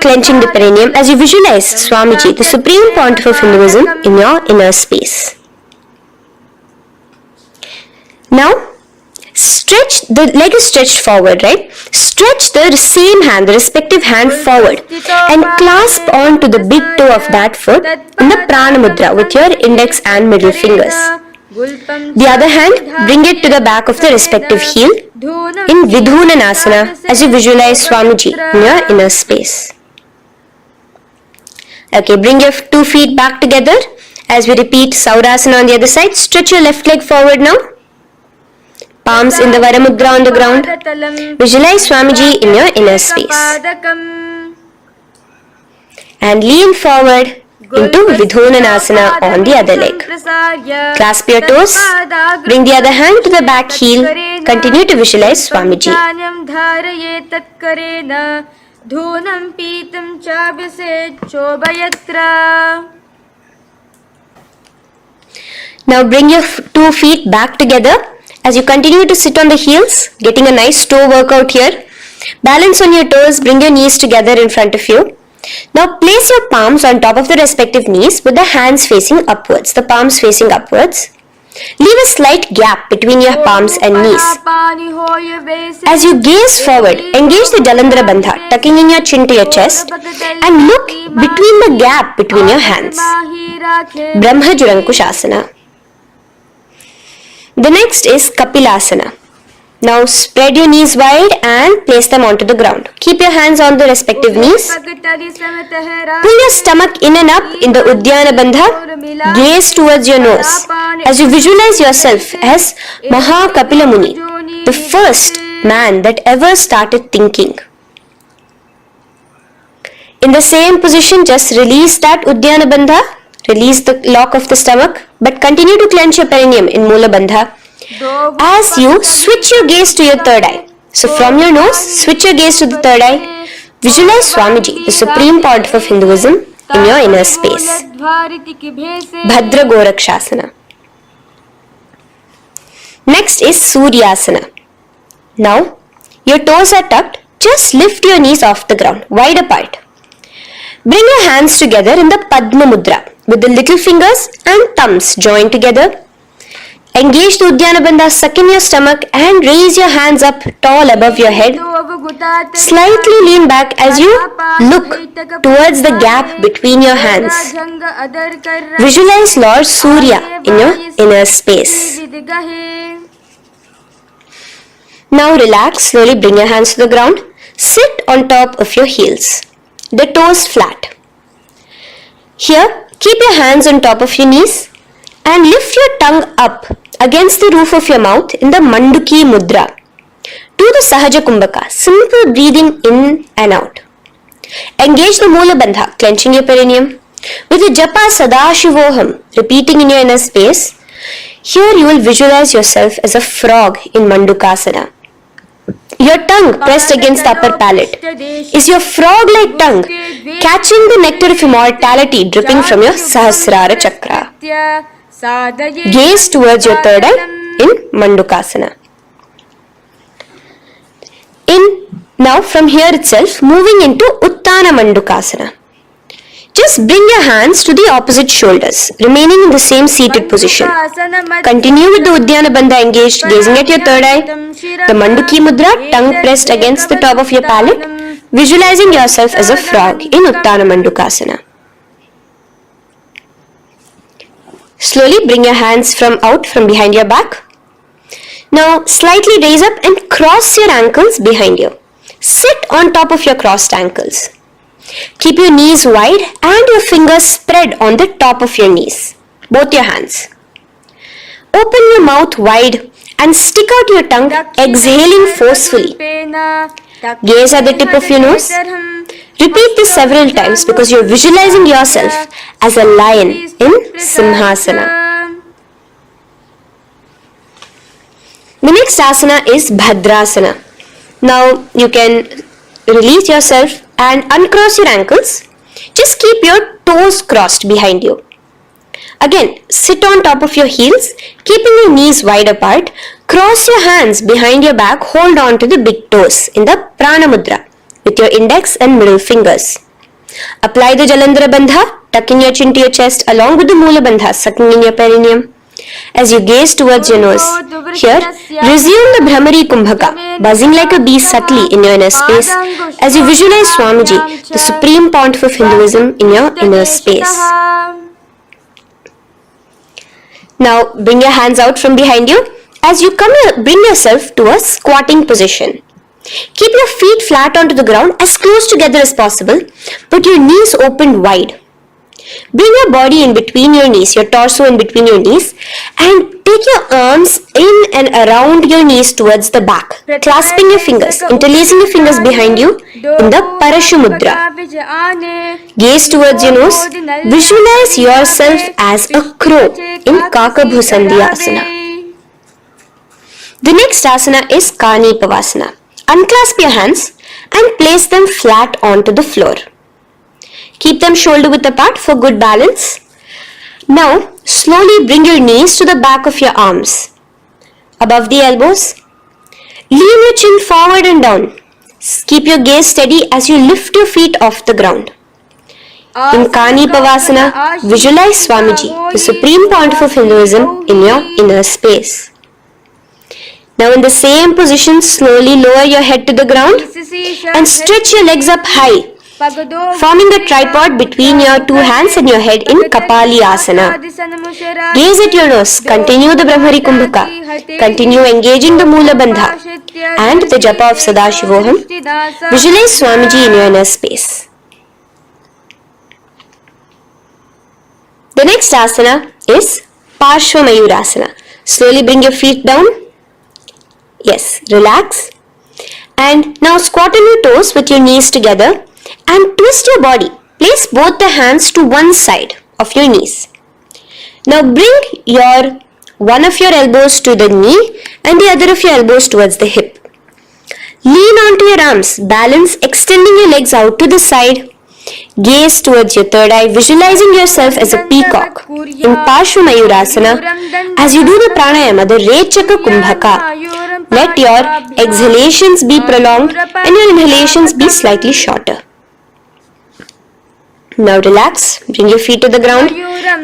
clenching the perineum as you visualize Swamiji, the Supreme Pontiff of Hinduism, in your inner space. Now, stretch, the leg is stretched forward, right? Stretch the same hand, the respective hand forward and clasp onto the big toe of that foot in the Prana Mudra with your index and middle fingers. The other hand, bring it to the back of the respective heel in Vidhunanasana as you visualize Swamiji in your inner space. Okay, bring your 2 feet back together as we repeat Saurasana on the other side. Stretch your left leg forward now. Palms in the Vara Mudra on the ground. Visualize Swamiji in your inner space. And lean forward into Vidhunanasana on the other leg. Clasp your toes. Bring the other hand to the back heel. Continue to visualize Swamiji. Now bring your 2 feet back together as you continue to sit on the heels, getting a nice toe workout here. Balance on your toes, bring your knees together in front of you. Now place your palms on top of the respective knees with the hands facing upwards, the palms facing upwards. Leave a slight gap between your palms and knees. As you gaze forward, engage the Jalandhara Bandha, tucking in your chin to your chest and look between the gap between your hands. Brahma Jurankushasana. The next is Kapilasana. Now spread your knees wide and place them onto the ground. Keep your hands on the respective knees. Pull your stomach in and up in the Uddiyana Bandha. Gaze towards your nose as you visualize yourself as Maha Kapila Muni, the first man that ever started thinking. In the same position, just release that Uddiyana Bandha. Release the lock of the stomach, but continue to clench your perineum in Mula Bandha as you switch your gaze to your third eye. So from your nose, switch your gaze to the third eye. Visualize Swamiji, the Supreme Pontiff of Hinduism, in your inner space. Bhadra Gorakshasana. Next is Suryasana. Now, your toes are tucked. Just lift your knees off the ground, wide apart. Bring your hands together in the Padma Mudra with the little fingers and thumbs joined together. Engage the Uddiyana Bandha, suck in your stomach and raise your hands up tall above your head. Slightly lean back as you look towards the gap between your hands. Visualize Lord Surya in your inner space. Now relax, slowly bring your hands to the ground. Sit on top of your heels, the toes flat. Here, keep your hands on top of your knees and lift your tongue up against the roof of your mouth in the Manduki Mudra. Do the Sahaja Kumbhaka, simple breathing in and out. Engage the Mula Bandha, clenching your perineum. With the Japa Sadashivoham, repeating in your inner space, here you will visualize yourself as a frog in Mandukasana. Your tongue pressed against the upper palate. Is your frog-like tongue catching the nectar of immortality dripping from your Sahasrara Chakra? Gaze towards your third eye in Mandukasana. Now from here itself, moving into Uttana Mandukasana. Just bring your hands to the opposite shoulders, remaining in the same seated position. Continue with the Uddiyana Bandha engaged, gazing at your third eye. The Manduki Mudra, tongue pressed against the top of your palate, visualizing yourself as a frog in Uttana Mandukasana. Slowly bring your hands out from behind your back. Now slightly raise up and cross your ankles behind you. Sit on top of your crossed ankles. Keep your knees wide and your fingers spread on the top of your knees, both your hands. Open your mouth wide and stick out your tongue, exhaling forcefully. Gaze at the tip of your nose. Repeat this several times because you're visualizing yourself as a lion in Simhasana. The next asana is Bhadrasana. Now you can release yourself and uncross your ankles. Just keep your toes crossed behind you. Again, sit on top of your heels, keeping your knees wide apart. Cross your hands behind your back, hold on to the big toes in the Prana Mudra with your index and middle fingers. Apply the Jalandhara Bandha, tucking your chin to your chest along with the Mula Bandha, sucking in your perineum. As you gaze towards your nose, here, resume the Brahmari Kumbhaka, buzzing like a bee subtly in your inner space as you visualize Swamiji, the supreme pontiff of Hinduism, in your inner space. Now bring your hands out from behind you. As you bring yourself to a squatting position. Keep your feet flat onto the ground as close together as possible, but your knees opened wide. Bring your body in between your knees, your torso in between your knees, and take your arms in and around your knees towards the back, clasping your fingers, interlacing your fingers behind you in the Parashu Mudra. Gaze towards your nose. Visualize yourself as a crow in Kakabhusandhi Asana. The next asana is Kani Pavasana. Unclasp your hands and place them flat onto the floor. Keep them shoulder width apart for good balance. Now, slowly bring your knees to the back of your arms, above the elbows. Lean your chin forward and down. Keep your gaze steady as you lift your feet off the ground. In Kani Pavasana, visualize Swamiji, the supreme pontiff of Hinduism, in your inner space. Now in the same position, slowly lower your head to the ground and stretch your legs up high, forming a tripod between your two hands and your head in Kapali Asana. Gaze at your nose, continue the Brahmari Kumbhaka, continue engaging the Mula Bandha and the Japa of Sadashivoham. Visualize Swamiji in your inner space. The next asana is Parshva Mayurasana. Slowly bring your feet down. Yes, relax. And now squat on your toes with your knees together and twist your body. Place both the hands to one side of your knees. Now bring one of your elbows to the knee and the other of your elbows towards the hip. Lean onto your arms, balance, extending your legs out to the side. Gaze towards your third eye, visualizing yourself as a peacock in Parshva Mayurasana. As you do the pranayama, the Rechaka Kumbhaka, let your exhalations be prolonged and your inhalations be slightly shorter. Now relax, bring your feet to the ground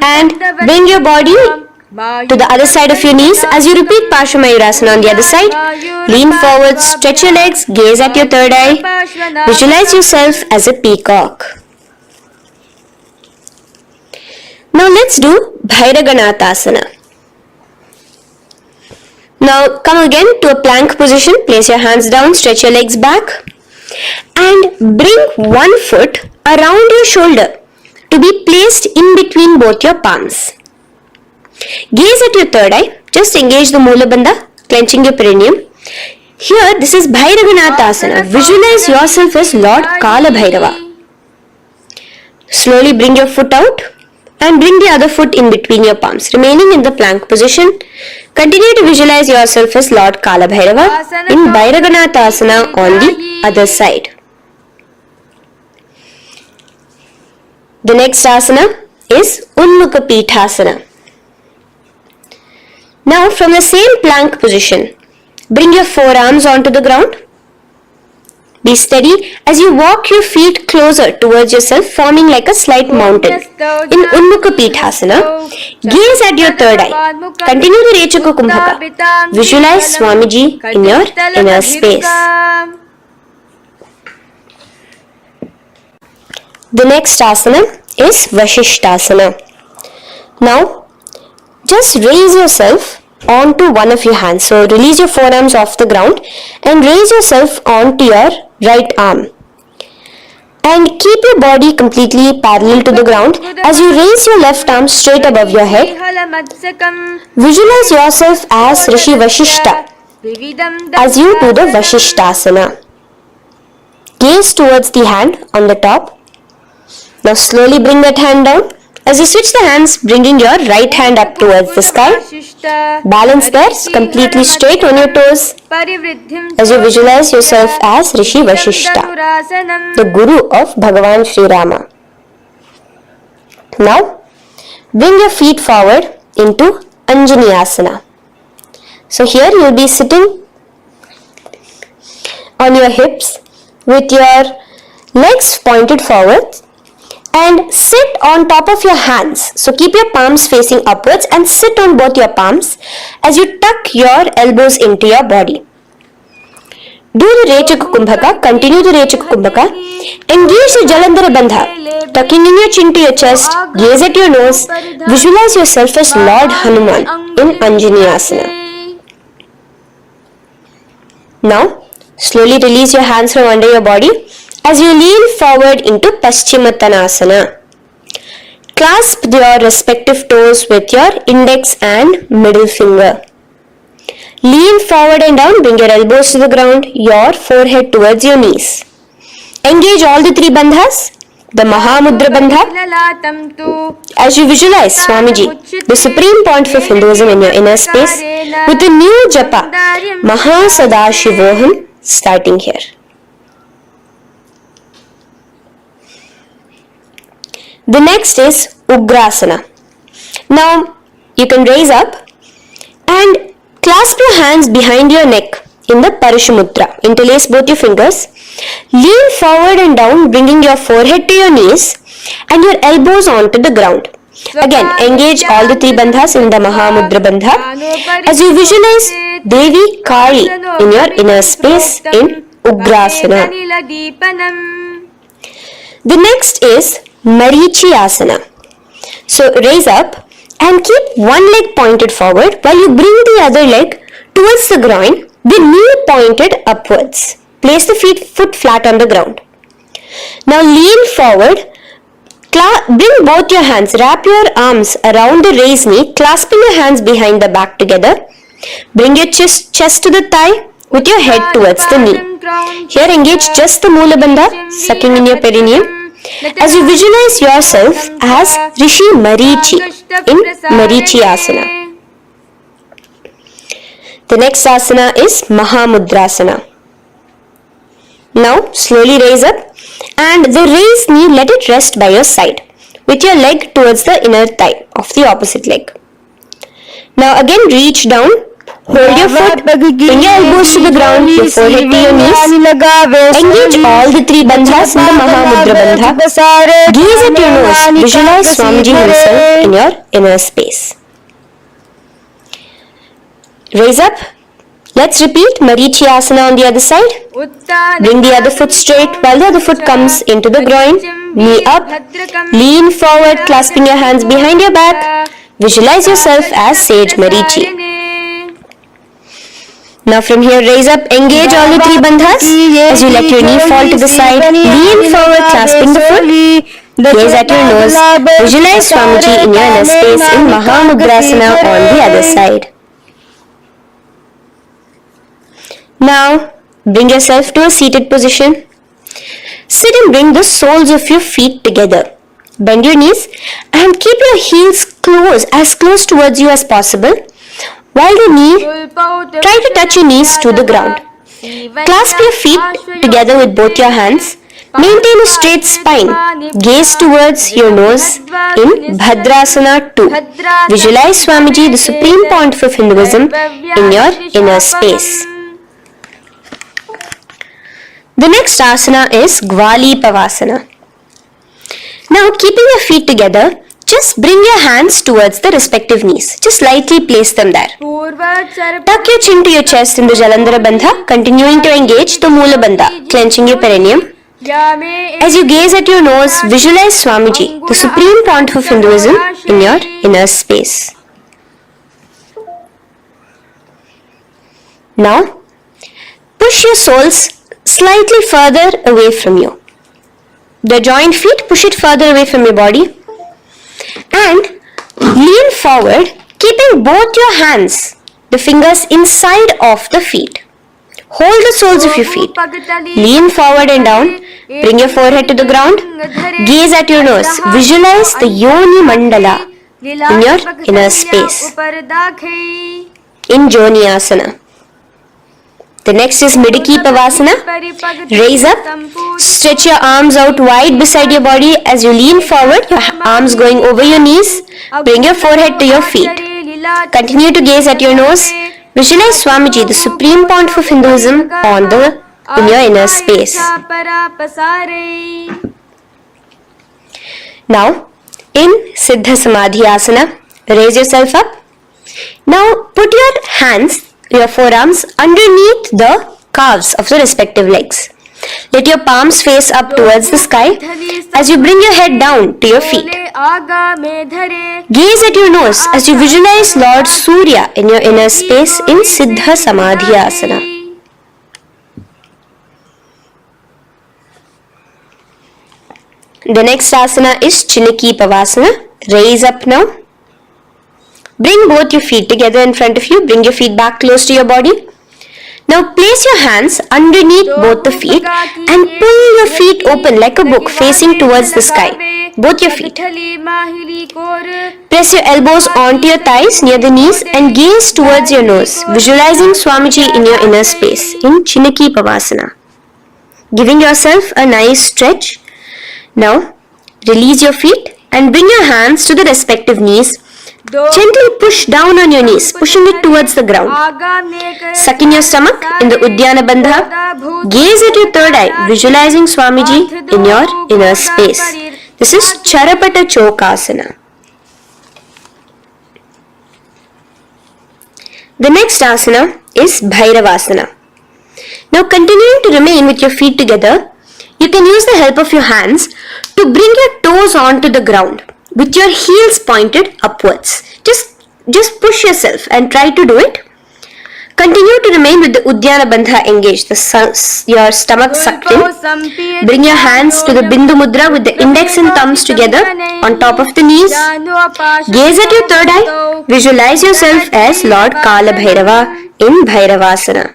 and bring your body to the other side of your knees as you repeat Parshva Mayurasana on the other side. Lean forward, stretch your legs, gaze at your third eye. Visualize yourself as a peacock. Now let's do Bhairaganathasana. Now come again to a plank position. Place your hands down, stretch your legs back and bring one foot around your shoulder to be placed in between both your palms. Gaze at your third eye. Just engage the Mula Bandha, clenching your perineum. Here, this is Bhairaganathasana. Visualize yourself as Lord Kala Bhairava. Slowly bring your foot out and bring the other foot in between your palms, remaining in the plank position. Continue to visualize yourself as Lord Kala Bhairava in Bhairaganathasana on the other side. The next asana is Unmukha Pithasana. Now from the same plank position, bring your forearms onto the ground. Be steady as you walk your feet closer towards yourself, forming like a slight mountain. In Unmukha Pithasana, gaze at your third eye. Continue the Rechaka Kumbhaka. Visualize Swamiji in your inner space. The next asana is Vashishthasana. Now, just raise yourself onto one of your hands. So release your forearms off the ground and raise yourself onto your right arm. And keep your body completely parallel to the ground as you raise your left arm straight above your head. Visualize yourself as Rishi Vashishta as you do the Vashishthasana. Gaze towards the hand on the top. Now slowly bring that hand down. As you switch the hands, bringing your right hand up towards the sky. Balance there, completely straight on your toes. As you visualize yourself as Rishi Vashishta, the Guru of Bhagavan Sri Rama. Now, bring your feet forward into Anjani Asana. So here you will be sitting on your hips with your legs pointed forward and sit on top of your hands. So keep your palms facing upwards and sit on both your palms as you tuck your elbows into your body. Do the Rechaka Kumbhaka, continue the Rechaka Kumbhaka. Engage the Jalandhara Bandha, tucking in your chin to your chest, gaze at your nose, visualize yourself as Lord Hanuman in Anjani Asana. Now, slowly release your hands from under your body as you lean forward into Paschimottanasana. Clasp your respective toes with your index and middle finger. Lean forward and down, bring your elbows to the ground, your forehead towards your knees. Engage all the three bandhas, the Mahamudra Bandha. As you visualize Swamiji, the supreme point of Hinduism in your inner space, with a new japa, Mahasadashivoham, starting here. The next is Ugrasana. Now, you can raise up and clasp your hands behind your neck in the Parashumudra. Interlace both your fingers. Lean forward and down, bringing your forehead to your knees and your elbows onto the ground. Again, engage all the three bandhas in the Mahamudra Bandha as you visualize Devi Kali in your inner space in Ugrasana. The next is Marichi Asana. So raise up and keep one leg pointed forward while you bring the other leg towards the groin, the knee pointed upwards. Place the foot flat on the ground. Now lean forward, bring both your hands, wrap your arms around the raised knee, clasping your hands behind the back together. Bring your chest to the thigh with your head towards the knee. Here engage just the Moola Bandha, sucking in your perineum. As you visualize yourself as Rishi Marichi in Marichi Asana. The next asana is Mahamudrasana. Now slowly raise up and the raised knee, let it rest by your side with your leg towards the inner thigh of the opposite leg. Now again reach down. Hold your foot, bring your elbows to the ground, your forehead to your knees. Engage all the three bandhas in the Mahamudra Bandha. Gaze at your nose, visualize Swamiji himself in your inner space. Raise up. Let's repeat Marichi Asana on the other side. Bring the other foot straight while the other foot comes into the groin. Knee up. Lean forward, clasping your hands behind your back. Visualize yourself as Sage Marichi. Now from here, raise up, engage all the three bandhas as you let your knee fall to the side. Lean forward, clasping the foot. Gaze at your nose. Visualize Swamiji in your inner space in Mahamudrasana on the other side. Now, bring yourself to a seated position. Sit and bring the soles of your feet together. Bend your knees and keep your heels as close towards you as possible. While the knee, try to touch your knees to the ground. Clasp your feet together with both your hands. Maintain a straight spine. Gaze towards your nose in Bhadrasana 2. Visualize Swamiji, the supreme point of Hinduism, in your inner space. The next asana is Gwali Pavasana. Now, keeping your feet together, just bring your hands towards the respective knees. Just lightly place them there. Tuck your chin to your chest in the Jalandhara Bandha, continuing to engage the Moola Bandha, clenching your perineum. As you gaze at your nose, visualize Swamiji, the supreme point of Hinduism, in your inner space. Now, push your soles slightly further away from you. The joined feet, push it further away from your body. And lean forward, keeping both your hands, the fingers inside of the feet. Hold the soles of your feet. Lean forward and down. Bring your forehead to the ground. Gaze at your nose. Visualize the Yoni Mandala in your inner space. In Joni Asana. The next is Midiki Pavasana. Raise up. Stretch your arms out wide beside your body as you lean forward, your arms going over your knees. Bring your forehead to your feet. Continue to gaze at your nose. Visualize Swamiji, the supreme point of Hinduism, in your inner space. Now, in Siddha Samadhi Asana, raise yourself up. Now, put your hands, your forearms, underneath the calves of the respective legs. Let your palms face up towards the sky as you bring your head down to your feet. Gaze at your nose as you visualize Lord Surya in your inner space in Siddha Samadhi Asana. The next asana is Chiniki Pavasana. Raise up now. Bring both your feet together in front of you. Bring your feet back close to your body. Now place your hands underneath both the feet and pull your feet open like a book facing towards the sky. Both your feet. Press your elbows onto your thighs near the knees and gaze towards your nose, visualizing Swamiji in your inner space in Chiniki Pavasana. Giving yourself a nice stretch. Now release your feet and bring your hands to the respective knees. Gently push down on your knees, pushing it towards the ground. Suck in your stomach in the Uddiyana Bandha. Gaze at your third eye, visualizing Swamiji in your inner space. This is Charapata Chokasana. The next asana is Bhairavasana. Now continuing to remain with your feet together, you can use the help of your hands to bring your toes onto the ground with your heels pointed upwards. Just push yourself and try to do it. Continue to remain with the Uddiyana Bandha engaged, your stomach sucked in. Bring your hands to the Bindu Mudra with the index and thumbs together on top of the knees. Gaze at your third eye. Visualize yourself as Lord Kala Bhairava in Bhairavasana.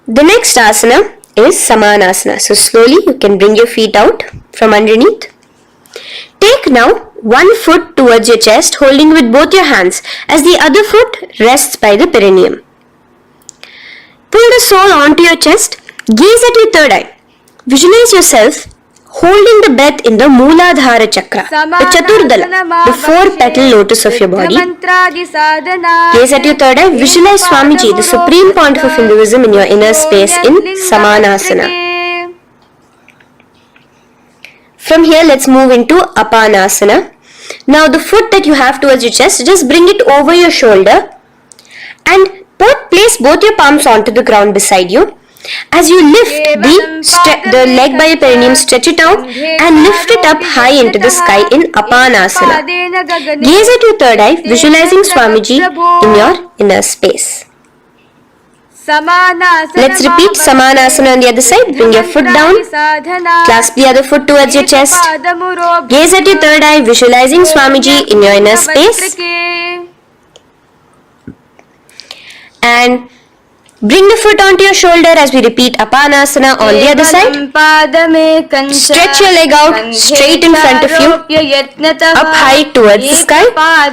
The next asana is Samanasana. So slowly you can bring your feet out from underneath. Take now one foot towards your chest, holding with both your hands as the other foot rests by the perineum. Pull the sole onto your chest. Gaze at your third eye. Visualize yourself holding the breath in the Mooladhara Chakra, the Chaturdala, the 4-petal lotus of your body. Gaze at your third eye. Visualize Swamiji, the supreme point of Hinduism, in your inner space in Samanasana. From here, let's move into Apanasana. Now, the foot that you have towards your chest, just bring it over your shoulder and place both your palms onto the ground beside you. As you lift the leg by your perineum, stretch it out and lift it up high into the sky in Apanasana. Gaze at your third eye, visualizing Swamiji in your inner space. Let's repeat Samanasana on the other side. Bring your foot down. Clasp the other foot towards your chest. Gaze at your third eye, visualizing Swamiji in your inner space. And bring the foot onto your shoulder as we repeat Apanasana on the other side. Stretch your leg out straight in front of you, up high towards the sky,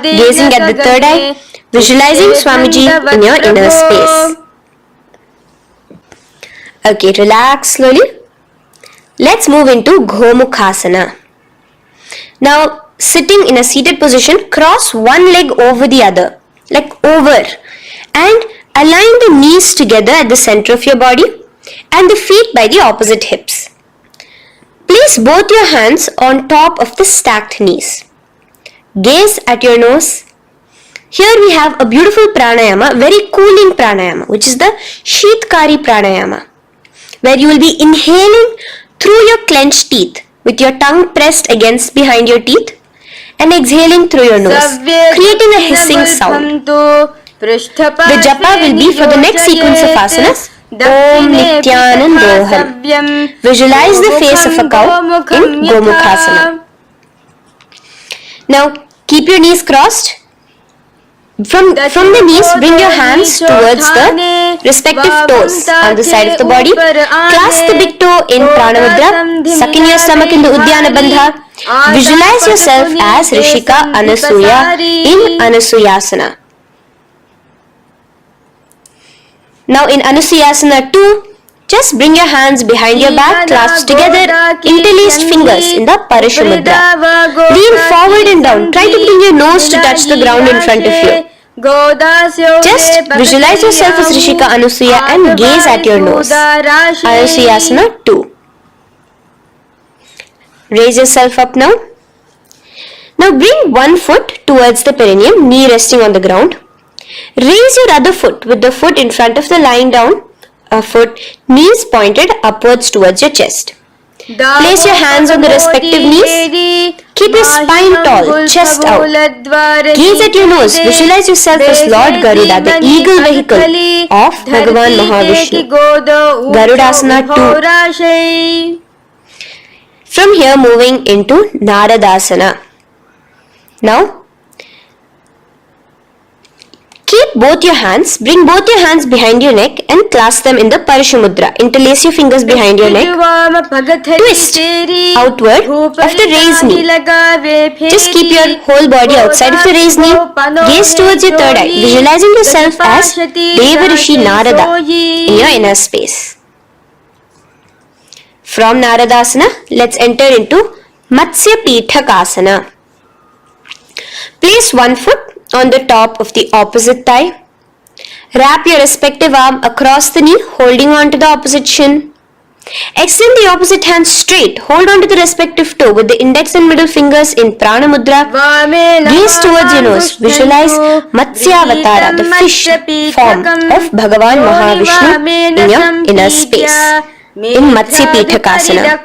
gazing at the third eye, visualizing Swamiji in your inner space. Okay, relax slowly. Let's move into Gomukhasana. Now, sitting in a seated position, cross one leg over the other, like over, and align the knees together at the center of your body and the feet by the opposite hips. Place both your hands on top of the stacked knees. Gaze at your nose. Here we have a beautiful pranayama, very cooling pranayama, which is the Sheetkari pranayama, where you will be inhaling through your clenched teeth with your tongue pressed against behind your teeth and exhaling through your nose, creating a hissing sound. The japa will be for the next sequence of asanas. Om Nityanandoham. Visualize the face of a cow in Gomukhasana. Now keep your knees crossed. From the knees, bring your hands towards the respective toes on the side of the body. Clasp the big toe in Prana Mudra. Suck in your stomach in the Uddiyana Bandha. Visualize yourself as Rishika Anasuya in Anasuyasana. Now in Anasuyasana 2, just bring your hands behind your back, clasped together, interlaced fingers in the Parashamudra. Lean forward and down. Try to bring your nose to touch the ground in front of you. Just visualize yourself as Rishika Anasuya and gaze at your nose. Anasuyasana 2. Raise yourself up now. Now bring one foot towards the perineum, knee resting on the ground. Raise your other foot with the foot in front of the lying down foot, knees pointed upwards towards your chest. Place your hands on the respective knees. Keep your spine tall, chest out. Gaze at your nose. Visualize yourself as Lord Garuda, the eagle vehicle of Bhagavan Mahavishnu. Garudasana 2. From here moving into Naradasana. Now, keep both your hands, bring both your hands behind your neck and clasp them in the Parashamudra. Interlace your fingers behind your neck. Twist outward of the raised knee. Just keep your whole body outside of the raised knee. Gaze towards your third eye, visualizing yourself as Devarishi Narada in your inner space. From Naradasana, let's enter into Matsya Pithakasana. Place one foot on the top of the opposite thigh. Wrap your respective arm across the knee, holding on to the opposite shin. Extend the opposite hand straight. Hold on to the respective toe with the index and middle fingers in Prana Mudra. Gaze towards your nose. Visualize Matsyavatara, the fish form of Bhagavan Mahavishnu in your inner space. In Matsya Pithakasana.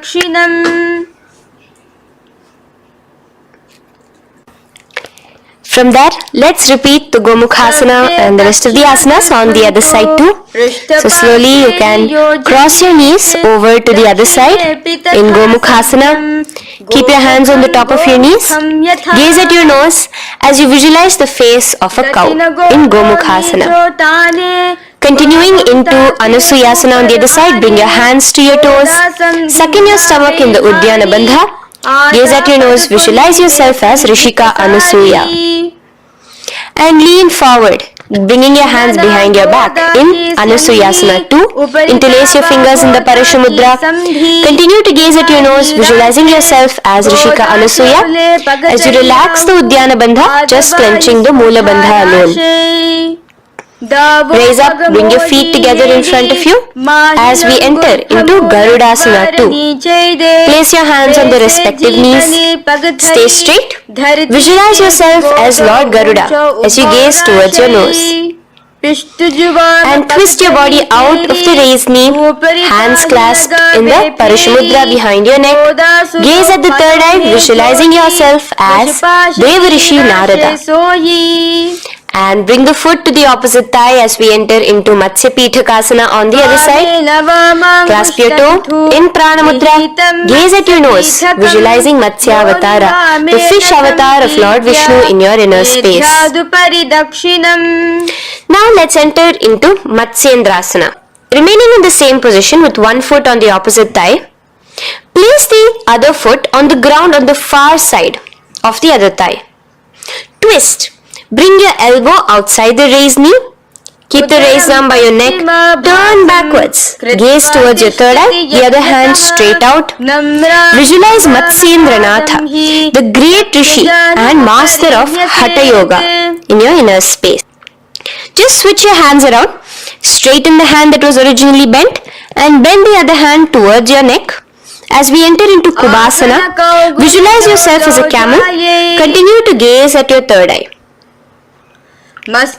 From that, let's repeat the Gomukhasana and the rest of the asanas on the other side too. So slowly you can cross your knees over to the other side in Gomukhasana. Keep your hands on the top of your knees. Gaze at your nose as you visualize the face of a cow in Gomukhasana. Continuing into Anasuyasana on the other side, bring your hands to your toes. Suck in your stomach in the Uddiyana Bandha. Gaze at your nose, visualize yourself as Rishika Anasuya. And lean forward, bringing your hands behind your back in Anasuyasana 2. Interlace your fingers in the Parashamudra. Continue to gaze at your nose, visualizing yourself as Rishika Anasuya. As you relax the Uddiyana Bandha, just clenching the Mula Bandha alone. Raise up, bring your feet together in front of you as we enter into Garudasana 2. Place your hands on the respective knees. Stay straight. Visualize yourself as Lord Garuda as you gaze towards your nose. And twist your body out of the raised knee, hands clasped in the Parashamudra behind your neck. Gaze at the third eye, visualizing yourself as Devarishi Narada. And bring the foot to the opposite thigh as we enter into Matsya Pithakasana on the other side. Clasp your toe in Prana Mudra. Gaze at your nose, visualizing Matsya Avatara, the fish avatar of Lord Vishnu in your inner space. Now let's enter into Matsyendrasana. Remaining in the same position with one foot on the opposite thigh, place the other foot on the ground on the far side of the other thigh. Twist. Bring your elbow outside the raised knee. Keep the raised arm by your neck. Turn backwards. Gaze towards your third eye. The other hand straight out. Visualize Matsyendranatha, the great Rishi and master of Hatha Yoga in your inner space. Just switch your hands around. Straighten the hand that was originally bent and bend the other hand towards your neck. As we enter into Kubhasana, visualize yourself as a camel. Continue to gaze at your third eye. Now,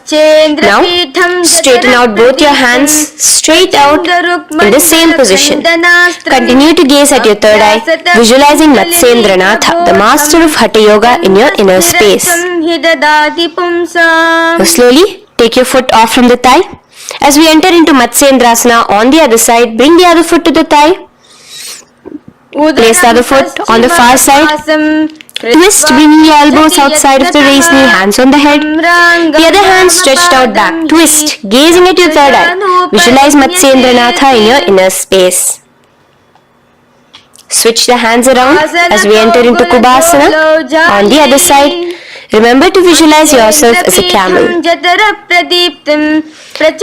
straighten out both your hands straight out in the same position. Continue to gaze at your third eye, visualizing Matsyendranatha, the master of Hatha Yoga in your inner space. Now, slowly take your foot off from the thigh. As we enter into Matsyendrasana on the other side, bring the other foot to the thigh. Place the other foot on the far side. Twist, bringing your elbows outside of the raised knee, hands on the head. The other hand stretched out back. Twist, gazing at your third eye. Visualize Matsyendranatha in your inner space. Switch the hands around as we enter into Kubhasana. On the other side, remember to visualize yourself as a camel.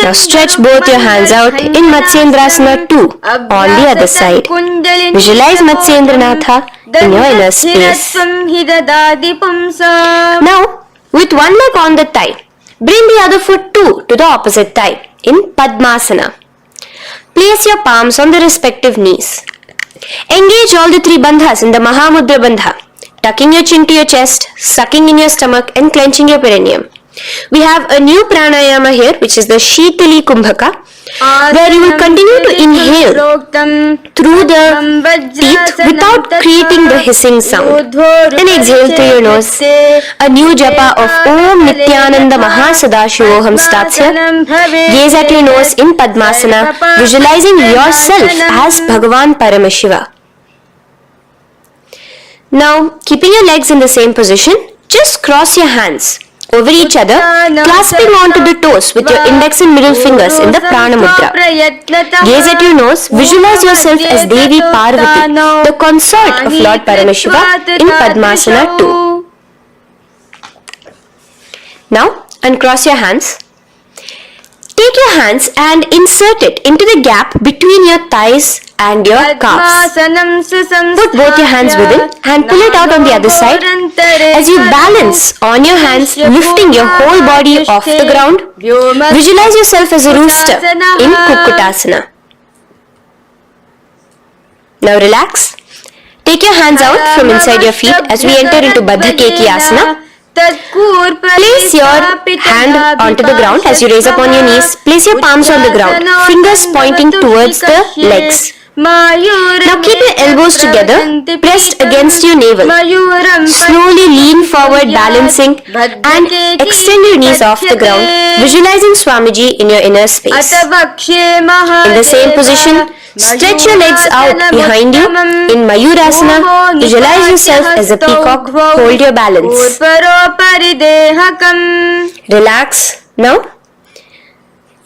Now stretch both your hands out in Matsyendrasana 2 on the other side. Visualize Matsyendranatha in your inner space. Now, with one leg on the thigh, bring the other foot too to the opposite thigh in Padmasana. Place your palms on the respective knees. Engage all the three bandhas in the Mahamudra Bandha, tucking your chin to your chest, sucking in your stomach and clenching your perineum. We have a new pranayama here, which is the Shitali Kumbhaka, where you will continue to inhale through the teeth without creating the hissing sound, and exhale through your nose. A new japa of Om Nityananda Mahasadashivoham starts here. Gaze at your nose in Padmasana, visualizing yourself as Bhagavan Paramashiva. Now, keeping your legs in the same position, just cross your hands over each other, clasping onto the toes with your index and middle fingers in the Prana Mudra. Gaze at your nose, visualize yourself as Devi Parvati, the consort of Lord Paramashiva in Padmasana 2. Now, uncross your hands. Take your hands and insert it into the gap between your thighs and your calves. Put both your hands within and pull it out on the other side. As you balance on your hands, lifting your whole body off the ground, visualize yourself as a rooster in Kukkutasana. Now relax. Take your hands out from inside your feet as we enter into Baddha Keki Asana. Place your hand onto the ground as you raise up on your knees. Place your palms on the ground, fingers pointing towards the legs. Now keep your elbows together, pressed against your navel. Slowly lean forward, balancing, and extend your knees off the ground, visualizing Swamiji in your inner space. In the same position, stretch your legs out behind you in Mayurasana. Visualize yourself as a peacock. Hold your balance. Relax now.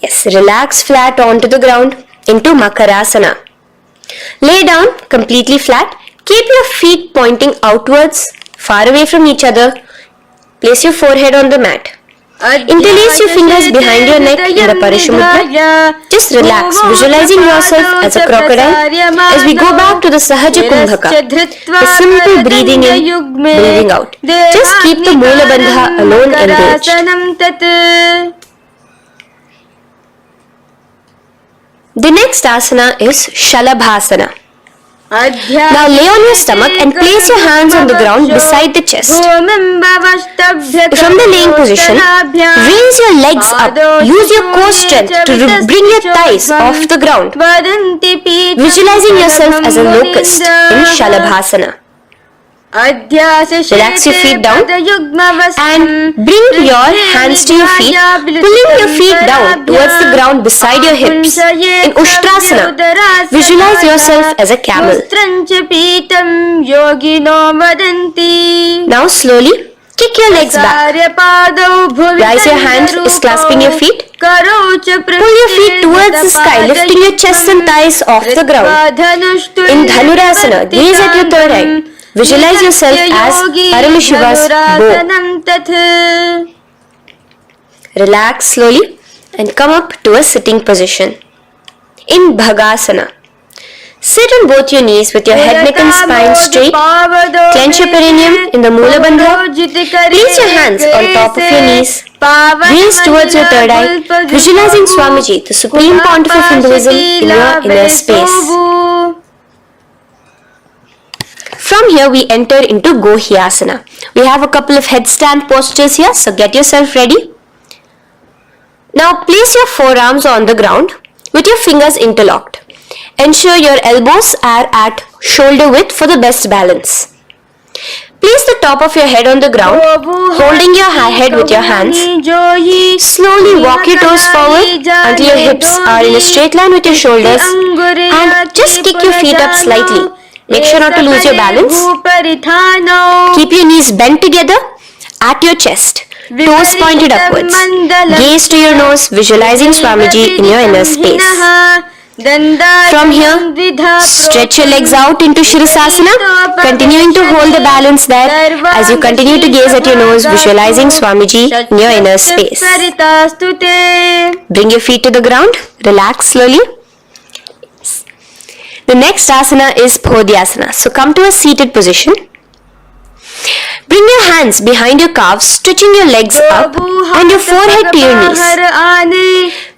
Yes, relax flat onto the ground into Makarasana. Lay down completely flat. Keep your feet pointing outwards, far away from each other. Place your forehead on the mat. Interlace your fingers behind your neck in the Parishamudra. Just relax, visualizing yourself as a crocodile as we go back to the Sahaja Kumbhaka, the simple breathing in, breathing out. Just keep the Mula Bandha alone engaged. The next asana is Shalabhasana. Now lay on your stomach and place your hands on the ground beside the chest. From the laying position, raise your legs up. Use your core strength to bring your thighs off the ground. Visualizing yourself as a locust in Shalabhasana. Relax your feet down and bring your hands to your feet, pulling your feet down towards the ground beside your hips. In Ushtrasana, visualize yourself as a camel. Now slowly kick your legs back. Raise your hand is clasping your feet. Pull your feet towards the sky, lifting your chest and thighs off the ground. In Dhanurasana, gaze at your third eye. Visualize yourself as Paramashiva's bow. Relax slowly and come up to a sitting position. In Bhagasana, sit on both your knees with your head, neck and spine straight. Clench your perineum in the Mula Bandha. Place your hands on top of your knees. Gaze towards your third eye, visualizing Swamiji, the Supreme Pontiff of Hinduism, in your inner space. From here we enter into Gohyasana. We have a couple of headstand postures here, so get yourself ready. Now place your forearms on the ground with your fingers interlocked. Ensure your elbows are at shoulder width for the best balance. Place the top of your head on the ground, holding your head with your hands. Slowly walk your toes forward until your hips are in a straight line with your shoulders, and just kick your feet up slightly. Make sure not to lose your balance. Keep your knees bent together at your chest. Toes pointed upwards. Gaze to your nose, visualizing Swamiji in your inner space. From here, stretch your legs out into Shirasasana, continuing to hold the balance there as you continue to gaze at your nose, visualizing Swamiji in your inner space. Bring your feet to the ground, relax slowly. The next asana is Podhyasana. So come to a seated position. Bring your hands behind your calves, stretching your legs up and your forehead to your knees.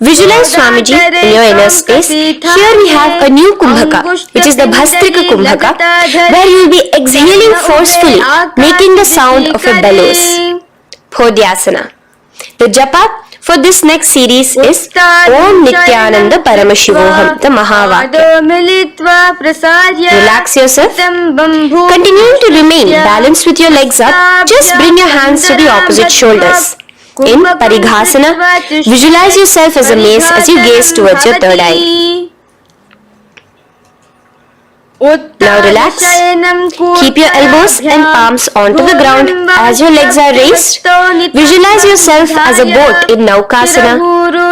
Visualize Swamiji in your inner space. Here we have a new Kumbhaka, which is the Bhastrika Kumbhaka, where you will be exhaling forcefully, making the sound of a bellows. Podhyasana. The japa for this next series is Om Nityananda Paramashivoham, the Mahavakya. Relax yourself. Continuing to remain balanced with your legs up, just bring your hands to the opposite shoulders. In Parighasana, visualize yourself as a mace as you gaze towards your third eye. Now relax. Keep your elbows and palms onto the ground as your legs are raised. Visualize yourself as a boat in Naukasana.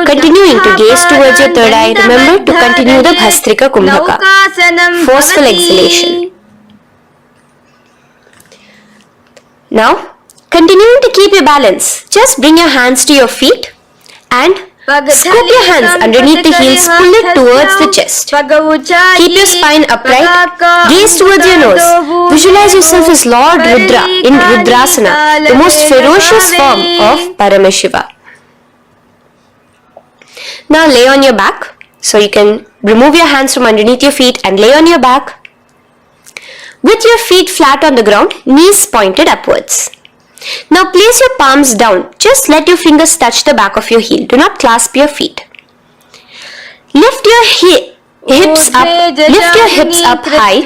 Continuing to gaze towards your third eye, remember to continue the Bhastrika Kumbhaka. Forceful exhalation. Now, continuing to keep your balance, just bring your hands to your feet and scoop your hands underneath the heels, pull it towards the chest. Keep your spine upright, gaze towards your nose. Visualize yourself as Lord Rudra in Rudrasana, the most ferocious form of Paramashiva. Now lay on your back, so you can remove your hands from underneath your feet and lay on your back. With your feet flat on the ground, knees pointed upwards. Now place your palms down. Just let your fingers touch the back of your heel. Do not clasp your feet. Lift your hips up. Lift your hips up high,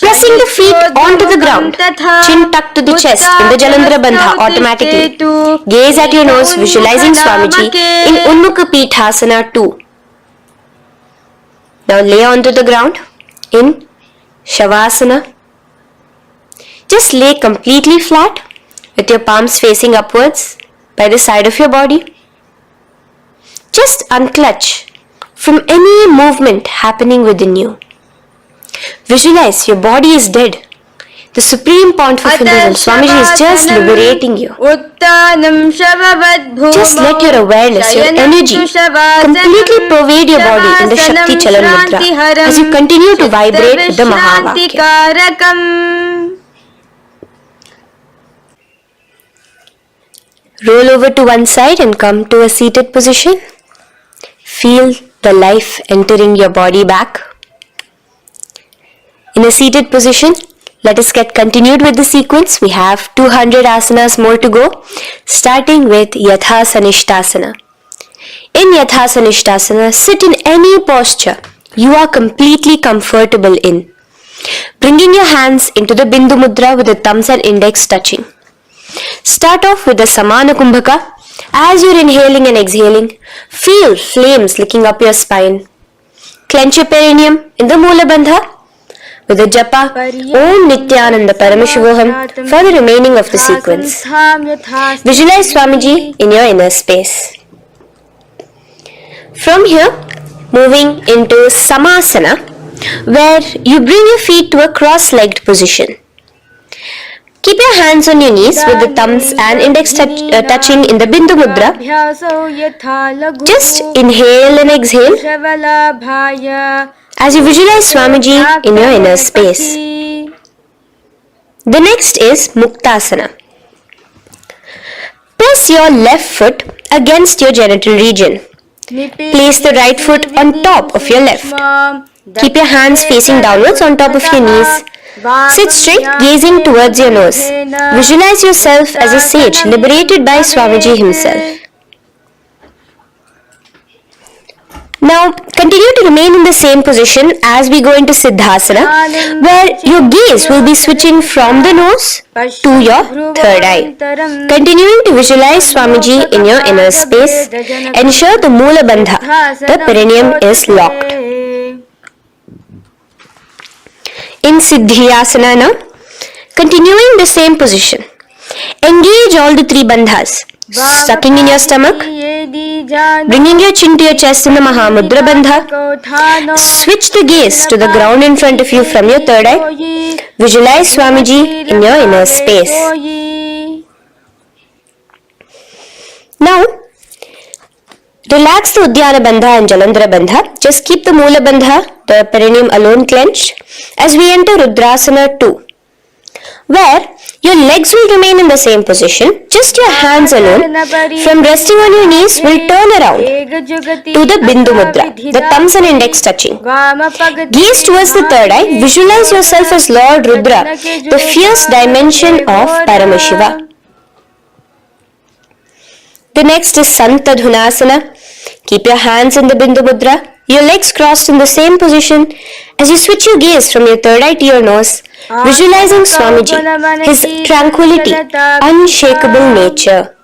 pressing the feet onto the ground. Chin tucked to the chest in the Jalandhara Bandha automatically. Gaze at your nose, visualizing Swamiji in Unmukha Pithasana 2. Now lay onto the ground in Shavasana. Just lay completely flat with your palms facing upwards by the side of your body. Just unclutch from any movement happening within you. Visualize your body is dead. The supreme point for Hinduism, Swamiji is just liberating you. Just let your awareness, your energy completely pervade your body in the Shakti Chalan Mudra as you continue to vibrate with the Mahavakya. Roll over to one side and come to a seated position. Feel the life entering your body back. In a seated position, let us get continued with the sequence. We have 200 asanas more to go, starting with Yatha Sanishtasana. In Yatha Sanishtasana, sit in any posture you are completely comfortable in, bringing your hands into the Bindu Mudra with the thumbs and index touching. Start off with the Samana Kumbhaka. As you're inhaling and exhaling, feel flames licking up your spine. Clench your perineum in the Moola Bandha with the japa Om Nityananda Paramashivoham for the remaining of the sequence. Visualize Swamiji in your inner space. From here, moving into Samasana, where you bring your feet to a cross-legged position. Keep your hands on your knees with the thumbs and index touching in the Bindu Mudra. Just inhale and exhale as you visualize Swamiji in your inner space. The next is Muktasana. Press your left foot against your genital region. Place the right foot on top of your left. Keep your hands facing downwards on top of your knees. Sit straight, gazing towards your nose. Visualize yourself as a sage liberated by Swamiji himself. Now, continue to remain in the same position as we go into Siddhasana, where your gaze will be switching from the nose to your third eye. Continuing to visualize Swamiji in your inner space, ensure the Moola Bandha, the perineum, is locked. in Siddhyasana now. Continuing the same position. Engage all the three bandhas. Sucking in your stomach, bringing your chin to your chest in the Mahamudra Bandha. Switch the gaze to the ground in front of you from your third eye. Visualize Swamiji in your inner space. Now, relax the Uddiyana Bandha and Jalandhara Bandha. Just keep the Moola Bandha, the perineum alone clenched, as we enter Rudrasana 2, where your legs will remain in the same position, just your hands alone. From resting on your knees, will turn around to the Bindu Mudra, the thumbs and index touching. Gaze towards the third eye, visualize yourself as Lord Rudra, the fierce dimension of Paramashiva. The next is Santadhunasana. Keep your hands in the Bindu Mudra, your legs crossed in the same position. As you switch your gaze from your third eye to your nose, visualizing Swamiji, his tranquility, unshakable nature.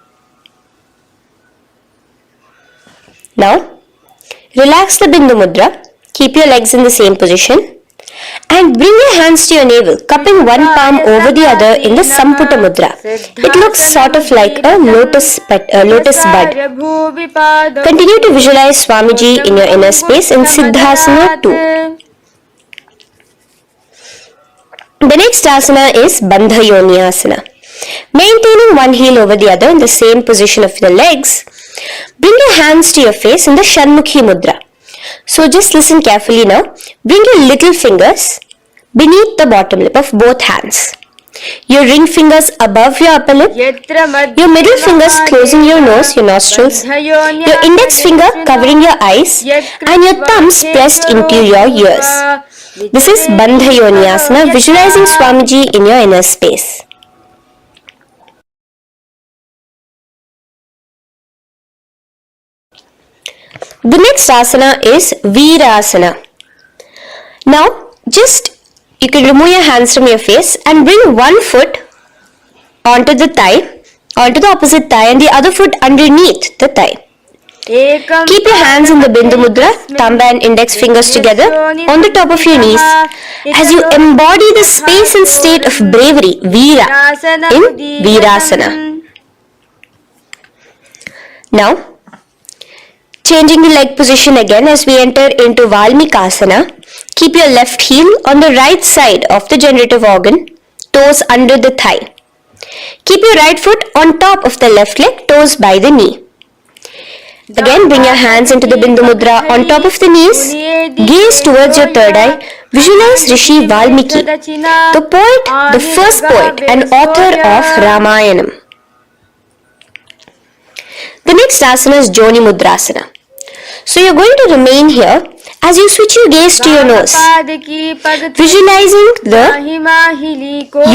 Now, relax the Bindu Mudra, keep your legs in the same position, and bring your hands to your navel, cupping one palm over the other in the Samputa Mudra. It looks sort of like a lotus bud. Continue to visualize Swamiji in your inner space in Siddhasana 2. The next asana is Bandha Yoni Asana. Maintaining one heel over the other in the same position of the legs, bring your hands to your face in the Shanmukhi Mudra. So just listen carefully now. Bring your little fingers beneath the bottom lip of both hands. Your ring fingers above your upper lip. Your middle fingers closing your nose, your nostrils. Your index finger covering your eyes. And your thumbs pressed into your ears. This is Bandha Yoni Asana, visualizing Swamiji in your inner space. The next asana is Virasana. Now, you can remove your hands from your face and bring one foot onto the thigh, onto the opposite thigh, and the other foot underneath the thigh. Keep your hands in the Bindu Mudra, thumb and index fingers together on the top of your knees as you embody the space and state of bravery, Veera, in Virasana. Now, changing the leg position again as we enter into Valmikasana. Keep your left heel on the right side of the generative organ, toes under the thigh. Keep your right foot on top of the left leg, toes by the knee. Again, bring your hands into the Bindu Mudra on top of the knees. Gaze towards your third eye. Visualize Rishi Valmiki, the poet, the first poet and author of Ramayanam. The next asana is Joni Mudrasana. So you're going to remain here as you switch your gaze to your nose, visualizing the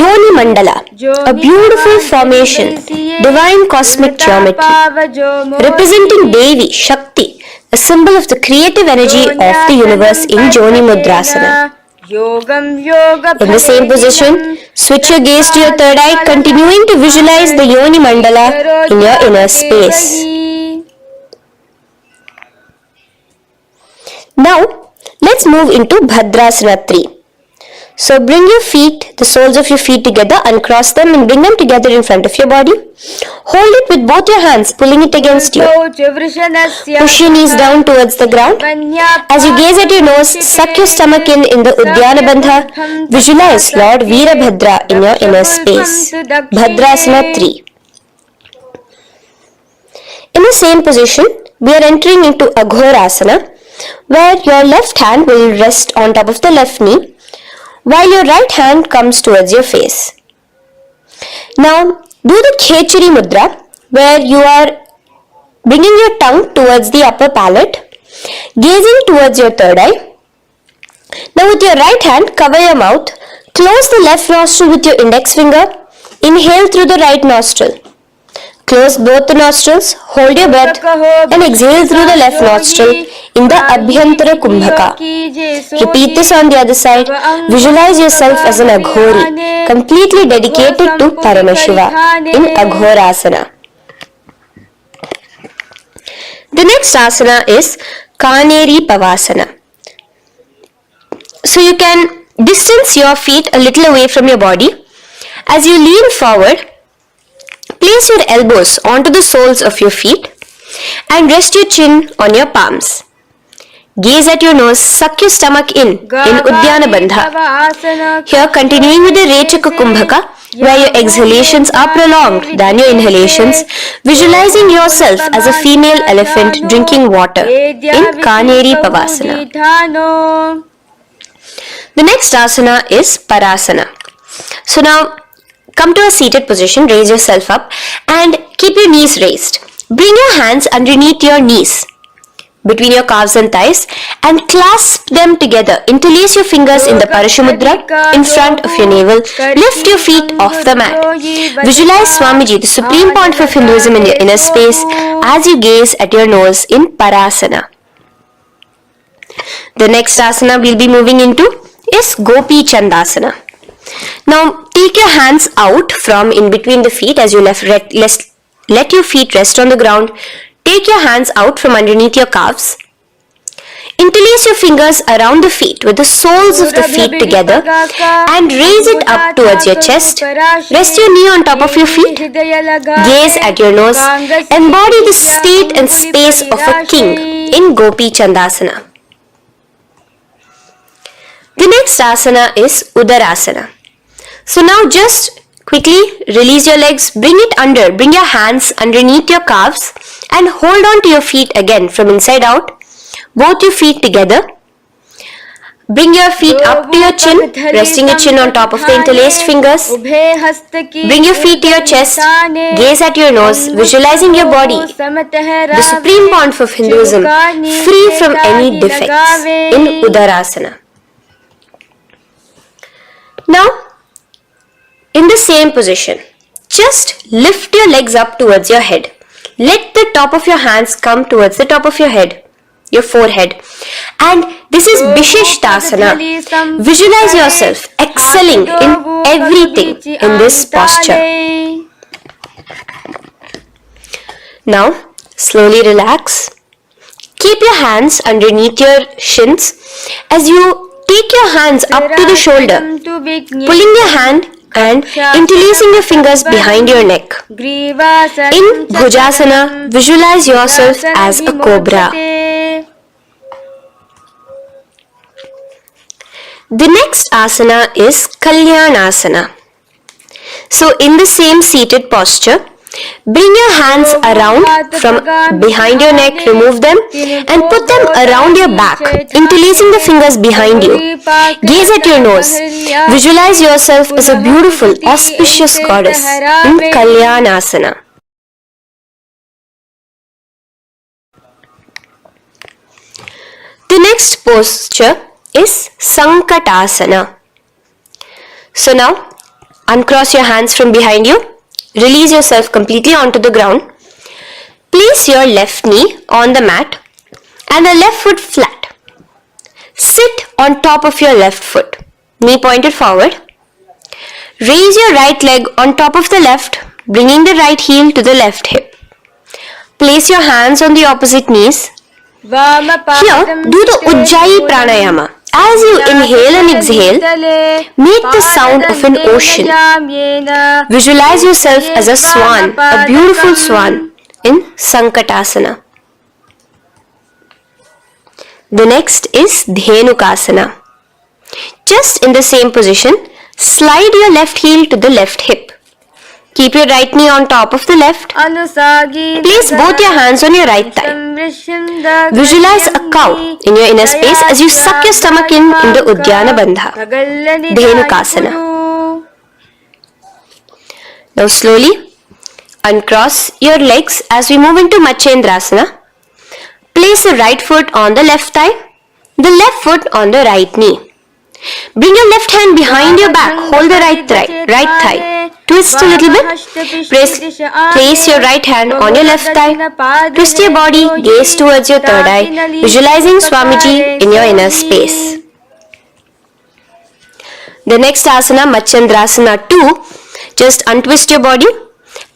Yoni Mandala, a beautiful formation, divine cosmic geometry, representing Devi, Shakti, a symbol of the creative energy of the universe in Joni Mudrasana. In the same position, switch your gaze to your third eye, continuing to visualize the Yoni Mandala in your inner space. Now, let's move into Bhadrasana 3. So bring your feet, the soles of your feet together, uncross them and bring them together in front of your body. Hold it with both your hands, pulling it against you. Push your knees down towards the ground. As you gaze at your nose, suck your stomach in the Uddiyana Bandha. Visualize Lord Veerabhadra in your inner space. Bhadrasana 3. In the same position, we are entering into Aghorasana, where your left hand will rest on top of the left knee, while your right hand comes towards your face. Now, do the Khechari Mudra, where you are bringing your tongue towards the upper palate, gazing towards your third eye. Now, with your right hand, cover your mouth, close the left nostril with your index finger, inhale through the right nostril. Close both the nostrils, hold your breath and exhale through the left nostril in the Abhyantara Kumbhaka. Repeat this on the other side. Visualize yourself as an Aghori, completely dedicated to Paramashiva in Aghorasana. The next asana is Kaneri Pavasana. So you can Distance your feet a little away from your body. As you lean forward, place your elbows onto the soles of your feet and rest your chin on your palms. Gaze at your nose, suck your stomach in Uddiyana Bandha. Here, continuing with the Rechaka Kumbhaka, where your exhalations are prolonged than your inhalations, visualizing yourself as a female elephant drinking water in Kaneri Pavasana. The next asana is Parasana. So now, come to a seated position, raise yourself up and keep your knees raised. Bring your hands underneath your knees, between your calves and thighs, and clasp them together. Interlace your fingers in the Parashamudra in front of your navel. Lift your feet off the mat. Visualize Swamiji, the supreme point of Hinduism, in your inner space as you gaze at your nose in Parasana. The next asana we'll be moving into is Gopi Chandasana. Now take your hands out from in between the feet as you let your feet rest on the ground. Take your hands out from underneath your calves. Interlace your fingers around the feet with the soles of the feet together and raise it up towards your chest. Rest your knee on top of your feet. Gaze at your nose. Embody the state and space of a king in Gopi Chandasana. The next asana is Udarasana. So now just quickly release your legs, bring your hands underneath your calves and hold on to your feet again from inside out. Both your feet together. Bring your feet up to your chin, resting your chin on top of the interlaced fingers. Bring your feet to your chest, gaze at your nose, visualizing your body, the supreme point of Hinduism, free from any defects in Udarasana. Now, in the same position, just lift your legs up towards your head. Let the top of your hands come towards the top of your head, your forehead. And this is Vishishtasana. Visualize yourself excelling in everything in this posture. Now, slowly relax. Keep your hands underneath your shins as you take your hands up to the shoulder, pulling your hand and interlacing your fingers behind your neck. In Bhujasana, visualize yourself as a cobra. The next asana is Kalyanasana. So in the same seated posture, bring your hands around from behind your neck, remove them and put them around your back, interlacing the fingers behind you. Gaze at your nose. Visualize yourself as a beautiful, auspicious goddess in Kalyanasana. The next posture is Sankatasana. So now, uncross your hands from behind you. Release yourself completely onto the ground. Place your left knee on the mat and the left foot flat. Sit on top of your left foot, knee pointed forward. Raise your right leg on top of the left, bringing the right heel to the left hip. Place your hands on the opposite knees. Here, do the Ujjayi Pranayama. As you inhale and exhale, make the sound of an ocean. Visualize yourself as a swan, a beautiful swan in Sankatasana. The next is Dhenukasana. Just in the same position, slide your left heel to the left hip. Keep your right knee on top of the left. Place both your hands on your right thigh. Visualize a cow in your inner space as you suck your stomach in the Uddiyana Bandha, Dhenukasana. Now slowly uncross your legs as we move into Matsyendrasana. Place the right foot on the left thigh, the left foot on the right knee. Bring your left hand behind your back, hold the right thigh. Twist a little bit. Place your right hand on your left thigh. Twist your body, gaze towards your third eye, visualizing Swamiji in your inner space. The next asana, Matsyendrasana 2, just untwist your body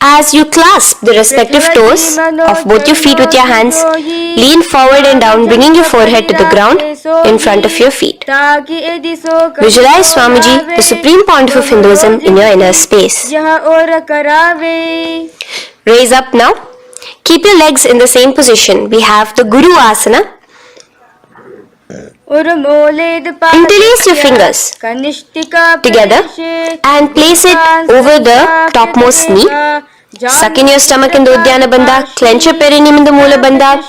As you clasp the respective toes of both your feet with your hands, lean forward and down, bringing your forehead to the ground in front of your feet. Visualize Swamiji, the supreme pontiff of Hinduism, in your inner space. Raise up now. Keep your legs in the same position. We have the Guru Asana. Interlace your fingers together and place it over the topmost knee. Suck in your stomach in the Uddiyana Bandha, clench your perineum in the Mula Bandha,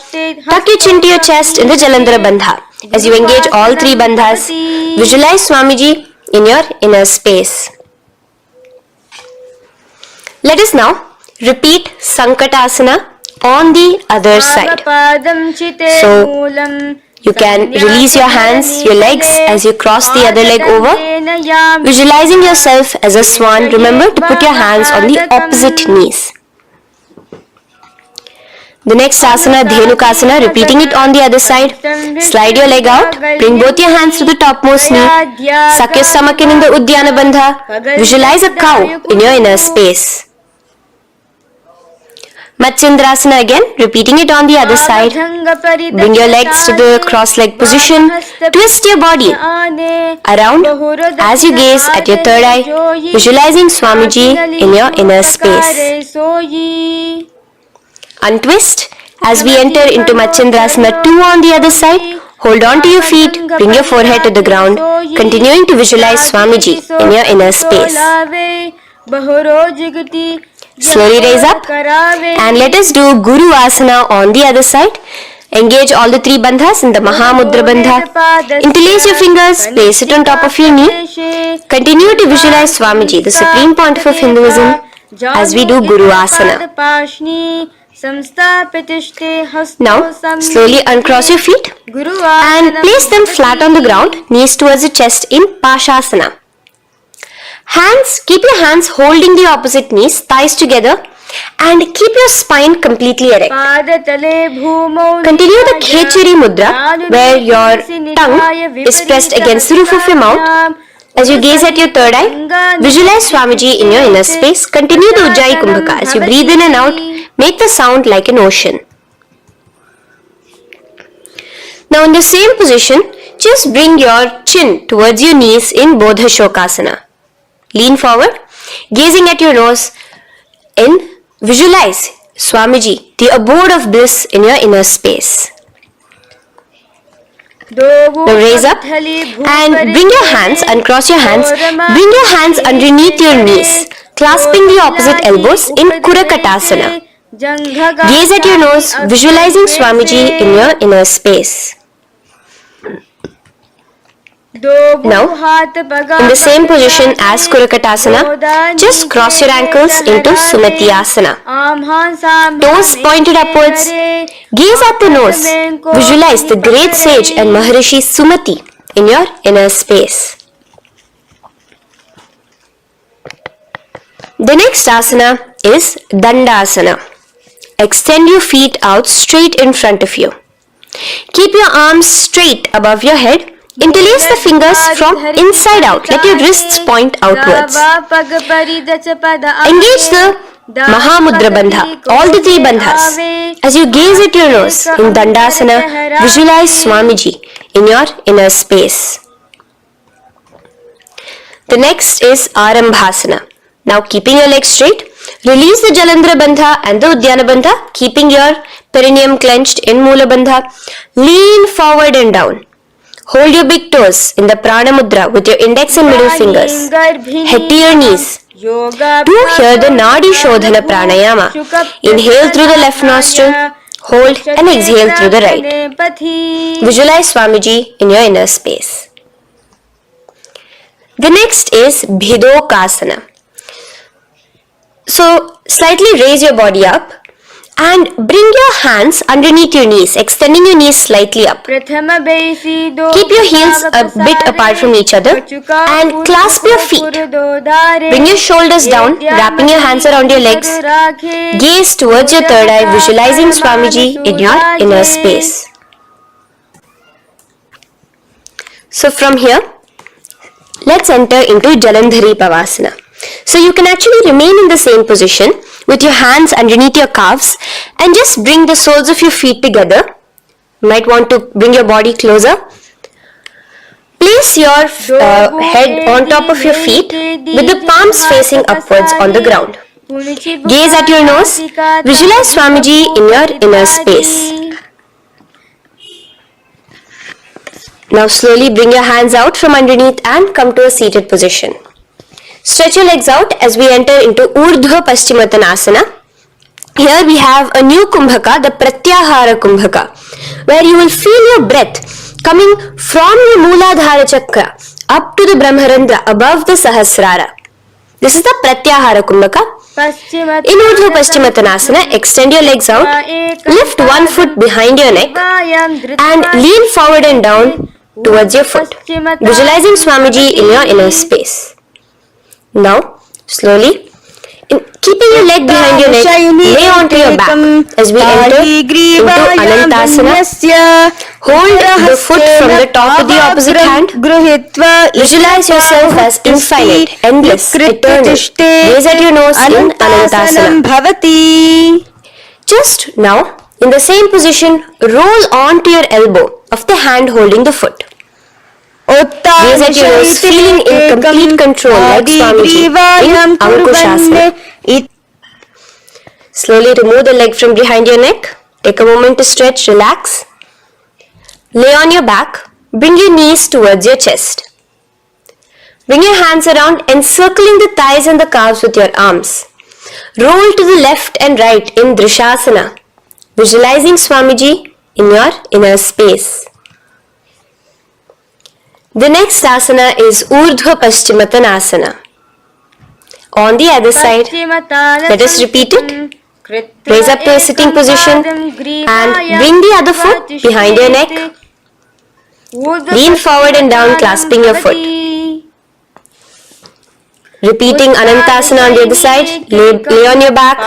tuck your chin to your chest in the Jalandhara Bandha. As you engage all three bandhas, visualize Swamiji in your inner space. Let us now repeat Sankatasana on the other side. So, you can release your hands, your legs as you cross the other leg over. Visualizing yourself as a swan, remember to put your hands on the opposite knees. The next asana, Dhenukasana, repeating it on the other side. Slide your leg out, bring both your hands to the topmost knee. Suck your stomach in the Uddiyana Bandha. Visualize a cow in your inner space. Matsyendrasana again, repeating it on the other side. Bring your legs to the cross-leg position. Twist your body around as you gaze at your third eye, visualizing Swamiji in your inner space. Untwist as we enter into Matsyendrasana 2 on the other side. Hold on to your feet, bring your forehead to the ground, continuing to visualize Swamiji in your inner space. Slowly raise up and let us do Guru Asana on the other side. Engage all the three bandhas in the Mahamudra Bandha. Interlace your fingers, place it on top of your knee. Continue to visualize Swamiji, the supreme pontiff of Hinduism, as we do Guru Asana. Now, slowly uncross your feet and place them flat on the ground, knees towards the chest in Pashasana. Keep your hands holding the opposite knees, thighs together, and keep your spine completely erect. Continue the Khechari Mudra, where your tongue is pressed against the roof of your mouth. As you gaze at your third eye, visualize Swamiji in your inner space. Continue the Ujjayi Kumbhaka. As you breathe in and out, make the sound like an ocean. Now in the same position, just bring your chin towards your knees in Bodha Shokasana. Lean forward, gazing at your nose, and visualize Swamiji, the abode of bliss in your inner space. Now raise up and bring your hands, uncross your hands, bring your hands underneath your knees, clasping the opposite elbows in Kurakatasana. Gaze at your nose, visualizing Swamiji in your inner space. Now, in the same position as Kurakatasana, just cross your ankles into Sumati Asana. Toes pointed upwards. Gaze at the nose. Visualize the great sage and Maharishi Sumati in your inner space. The next asana is Dandasana. Extend your feet out straight in front of you. Keep your arms straight above your head. Interlace the fingers from inside out. Let your wrists point outwards. Engage the Mahamudra Bandha, all the three bandhas. As you gaze at your nose in Dandasana, visualize Swamiji in your inner space. The next is Arambhasana. Now keeping your legs straight, release the Jalandhara Bandha and the Uddiyana Bandha, keeping your perineum clenched in Mula Bandha. Lean forward and down. Hold your big toes in the Prana Mudra with your index and middle fingers. Head to your knees. Do here the Nadi Shodhana Pranayama. Inhale through the left nostril, hold and exhale through the right. Visualize Swamiji in your inner space. The next is Bhidokasana. So, slightly raise your body up and bring your hands underneath your knees, extending your knees slightly up. Keep your heels a bit apart from each other and clasp your feet. Bring your shoulders down, wrapping your hands around your legs. Gaze towards your third eye, visualizing Swamiji in your inner space. So from here, let's enter into Jalandhari Pavasana. So you can actually remain in the same position with your hands underneath your calves and just bring the soles of your feet together. You might want to bring your body closer. Place your head on top of your feet with the palms facing upwards on the ground. Gaze at your nose. Visualize Swamiji in your inner space. Now slowly bring your hands out from underneath and come to a seated position. Stretch your legs out as we enter into Urdhva Paschimottanasana. Here we have a new Kumbhaka, the Pratyahara Kumbhaka, where you will feel your breath coming from your Mooladhara Chakra up to the Brahmarandra above the Sahasrara. This is the Pratyahara Kumbhaka. In Urdhva Paschimottanasana, extend your legs out, lift one foot behind your neck and lean forward and down towards your foot, visualizing Swamiji in your inner space. Now, slowly, keeping your leg behind your neck, lay onto your back as we enter into Anantasana. Hold the foot from the top of the opposite hand. Visualize yourself as infinite, endless, eternal. Gaze at your nose in Anantasana. Just now, in the same position, roll onto your elbow of the hand holding the foot. Gaze at your nose, feeling in complete control like Swamiji in Ankushasana. Slowly remove the leg from behind your neck. Take a moment to stretch, relax. Lay on your back. Bring your knees towards your chest. Bring your hands around, encircling the thighs and the calves with your arms. Roll to the left and right in Drishasana, visualizing Swamiji in your inner space. The next asana is Urdhva Paschimottanasana. On the other side, let us repeat it. Raise up to a sitting position and bring the other foot behind your neck. Lean forward and down, clasping your foot. Repeating Anantasana on the other side, lay on your back,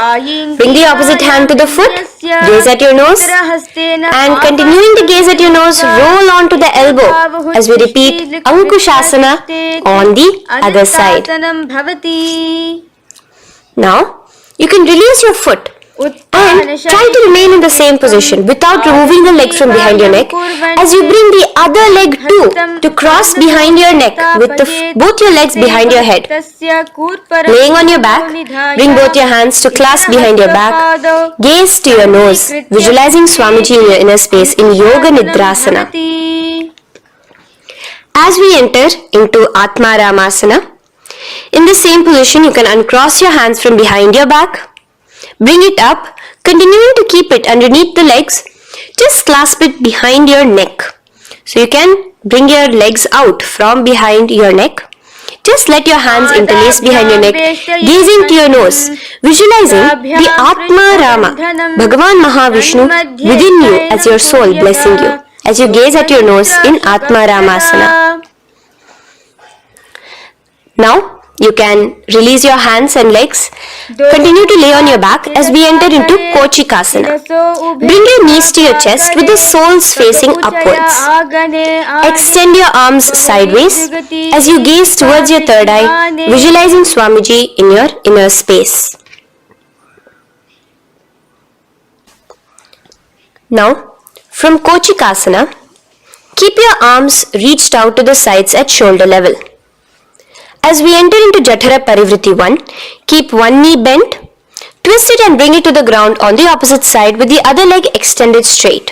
bring the opposite hand to the foot, gaze at your nose, and continuing to gaze at your nose, roll onto the elbow as we repeat Ankushasana on the other side. Now, you can release your foot and try to remain in the same position without removing the leg from behind your neck as you bring the other leg too to cross behind your neck with both your legs behind your head. Laying on your back, bring both your hands to clasp behind your back. Gaze to your nose, visualizing Swamiji in your inner space in Yoga Nidrasana. As we enter into Atma Ramasana, in the same position you can uncross your hands from behind your back. Bring it up, continuing to keep it underneath the legs, just clasp it behind your neck. So you can bring your legs out from behind your neck. Just let your hands interlace behind your neck, gazing to your nose, visualizing the Atma Rama, Bhagavan Mahavishnu within you as your soul blessing you, as you gaze at your nose in Atma Ramasana. Now, you can release your hands and legs. Continue to lay on your back as we enter into Kochikasana. Bring your knees to your chest with the soles facing upwards. Extend your arms sideways as you gaze towards your third eye, visualizing Swamiji in your inner space. Now, from Kochikasana, keep your arms reached out to the sides at shoulder level. As we enter into Jatara Parivriti 1, keep one knee bent, twist it and bring it to the ground on the opposite side with the other leg extended straight.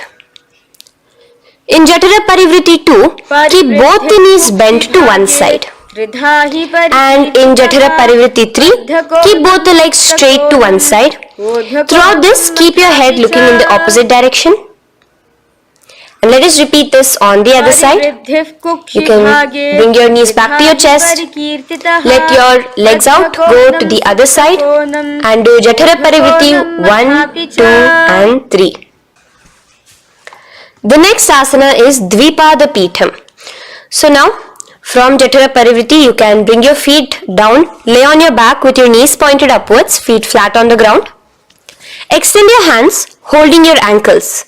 In Jatara Parivriti 2, keep both the knees bent to one side. And in Jatara Parivriti 3, keep both the legs straight to one side. Throughout this, keep your head looking in the opposite direction. And let us repeat this on the other side. You can bring your knees back to your chest. Let your legs out, go to the other side and do Jatara Parivriti 1, 2 and 3. The next asana is Dvipada Pitham. So now, from Jatara Parivriti, you can bring your feet down, lay on your back with your knees pointed upwards, feet flat on the ground. Extend your hands, holding your ankles.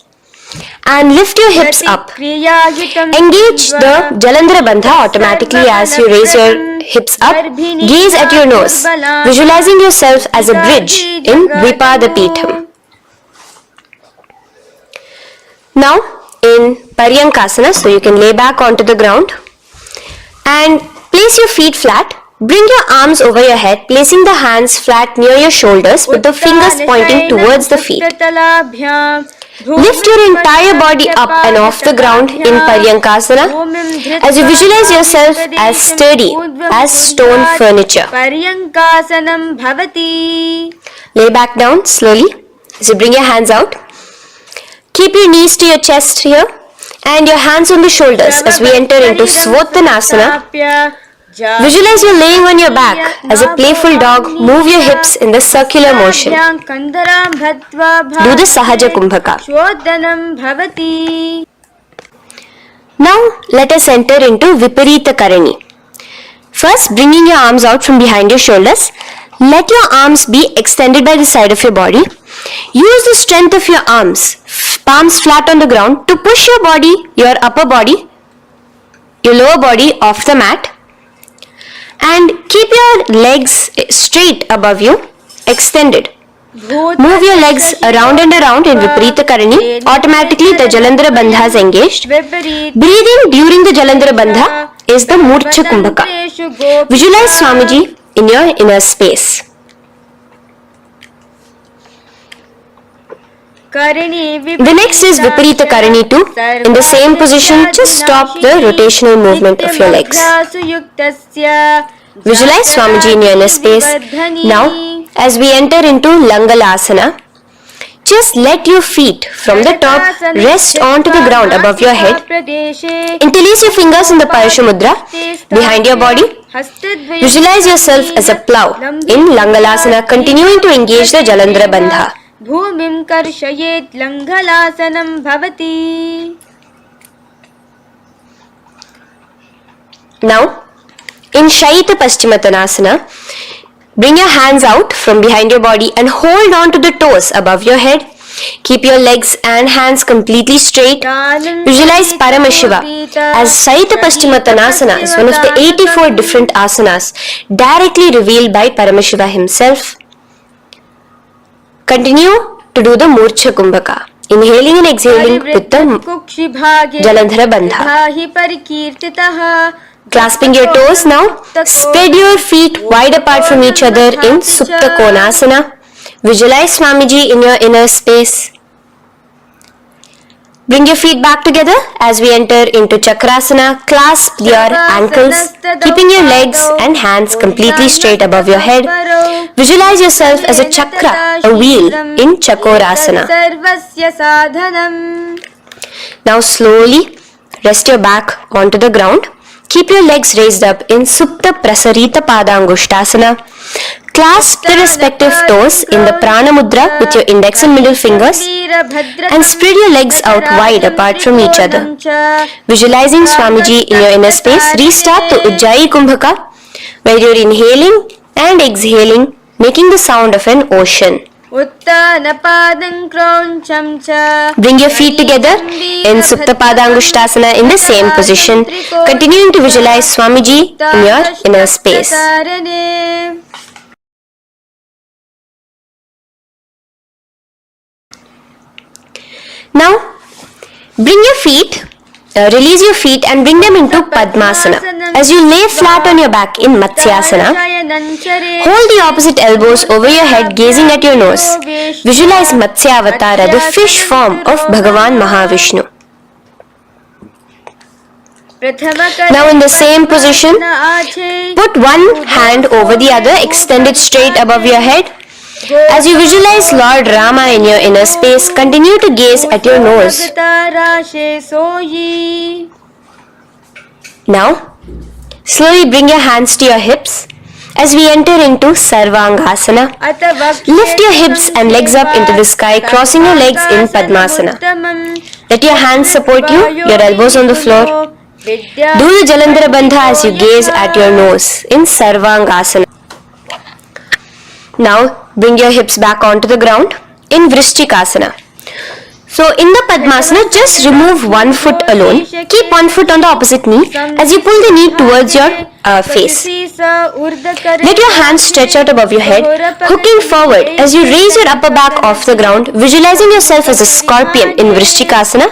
and lift your hips up. Engage the Jalandhara Bandha automatically as you raise your hips up. Gaze at your nose, visualizing yourself as a bridge in Dvipadapitham. Now in Paryankasana, so you can lay back onto the ground and place your feet flat. Bring your arms over your head, placing the hands flat near your shoulders with the fingers pointing towards the feet. Lift your entire body up and off the ground in Paryankasana as you visualize yourself as sturdy as stone furniture. Lay back down slowly as you bring your hands out. Keep your knees to your chest here and your hands on the shoulders as we enter into Svottanasana. Visualize you laying on your back as a playful dog. Move your hips in the circular motion. Do the Sahaja Kumbhaka. Now let us enter into Viparita Karani. First, bringing your arms out from behind your shoulders. Let your arms be extended by the side of your body. Use the strength of your arms, palms flat on the ground, to push your body, your upper body, your lower body off the mat. And keep your legs straight above you, extended. Move your legs around and around in Viparita Karani. Automatically the Jalandhara Bandha is engaged. Breathing during the Jalandhara Bandha is the Murcha Kumbhaka. Visualize Swamiji in your inner space. The next is Viparita Karani 2. In the same position, just stop the rotational movement of your legs. Visualize Swamiji in your inner space. Now, as we enter into Langalasana, just let your feet from the top rest onto the ground above your head. Interlace your fingers in the Parasha Mudra behind your body. Visualize yourself as a plow in Langalasana, continuing to engage the Jalandhara Bandha. भूमिं कर्षयेत् लङ्घलासनं भवति. Now, in Shaita Paschimottanasana, bring your hands out from behind your body and hold on to the toes above your head. Keep your legs and hands completely straight. Visualize Paramashiva as Shaita Paschimottanasana is one of the 84 different asanas directly revealed by Paramashiva himself. Continue to do the Murcha Kumbhaka, inhaling and exhaling with the Jalandhara Bandha. Clasping your toes now, spread your feet wide apart from each other in Supta Konasana. Visualize Swamiji in your inner space. Bring your feet back together as we enter into Chakrasana. Clasp your ankles, keeping your legs and hands completely straight above your head. Visualize yourself as a chakra, a wheel in Chakorasana. Now slowly rest your back onto the ground. Keep your legs raised up in Supta Prasarita Padangushtasana. Clasp the respective toes in the Prana Mudra with your index and middle fingers and spread your legs out wide apart from each other. Visualizing Swamiji in your inner space, restart the Ujjayi Kumbhaka where you are inhaling and exhaling, making the sound of an ocean. Bring your feet together in Supta Padangushtasana in the same position, continuing to visualize Swamiji in your inner space. Now, bring your feet, release your feet and bring them into Padmasana. As you lay flat on your back in Matsyasana, hold the opposite elbows over your head, gazing at your nose. Visualize Matsya Avatara, the fish form of Bhagavan Mahavishnu. Now in the same position, put one hand over the other, extended straight above your head. As you visualize Lord Rama in your inner space, continue to gaze at your nose. Now, slowly bring your hands to your hips as we enter into Sarvangasana. Lift your hips and legs up into the sky, crossing your legs in Padmasana. Let your hands support you, your elbows on the floor. Do the Jalandhara Bandha as you gaze at your nose in Sarvangasana. Now, bring your hips back onto the ground in Vrishchikasana. So in the Padmasana, just remove one foot alone. Keep one foot on the opposite knee as you pull the knee towards your face. Let your hands stretch out above your head, hooking forward as you raise your upper back off the ground, visualizing yourself as a scorpion in Vrishtikasana,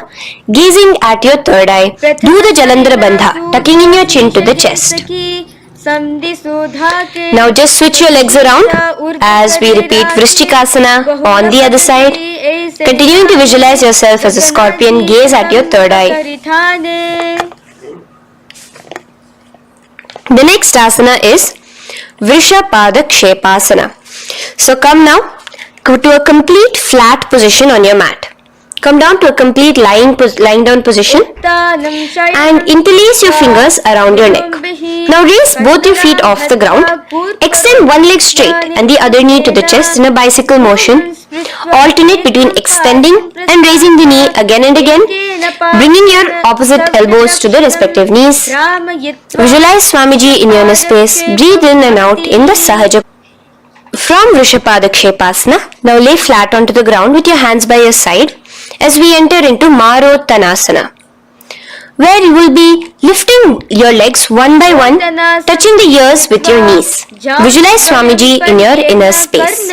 gazing at your third eye. Do the Jalandhara Bandha, tucking in your chin to the chest. Now just switch your legs around as we repeat Vrishtikasana on the other side. Continuing to visualize yourself as a scorpion, gaze at your third eye. The next asana is Vrishapada Kshepasana. So come now to a complete flat position on your mat. Come down to a complete lying down position and interlace your fingers around your neck. Now raise both your feet off the ground. Extend one leg straight and the other knee to the chest in a bicycle motion. Alternate between extending and raising the knee again and again, bringing your opposite elbows to the respective knees. Visualize Swamiji in your inner space. Breathe in and out in the Sahaja. From Vrishapada Kshepasana, now lay flat onto the ground with your hands by your side as we enter into Marottanasana, where you will be lifting your legs one by one, touching the ears with your knees. Visualize Swamiji in your inner space.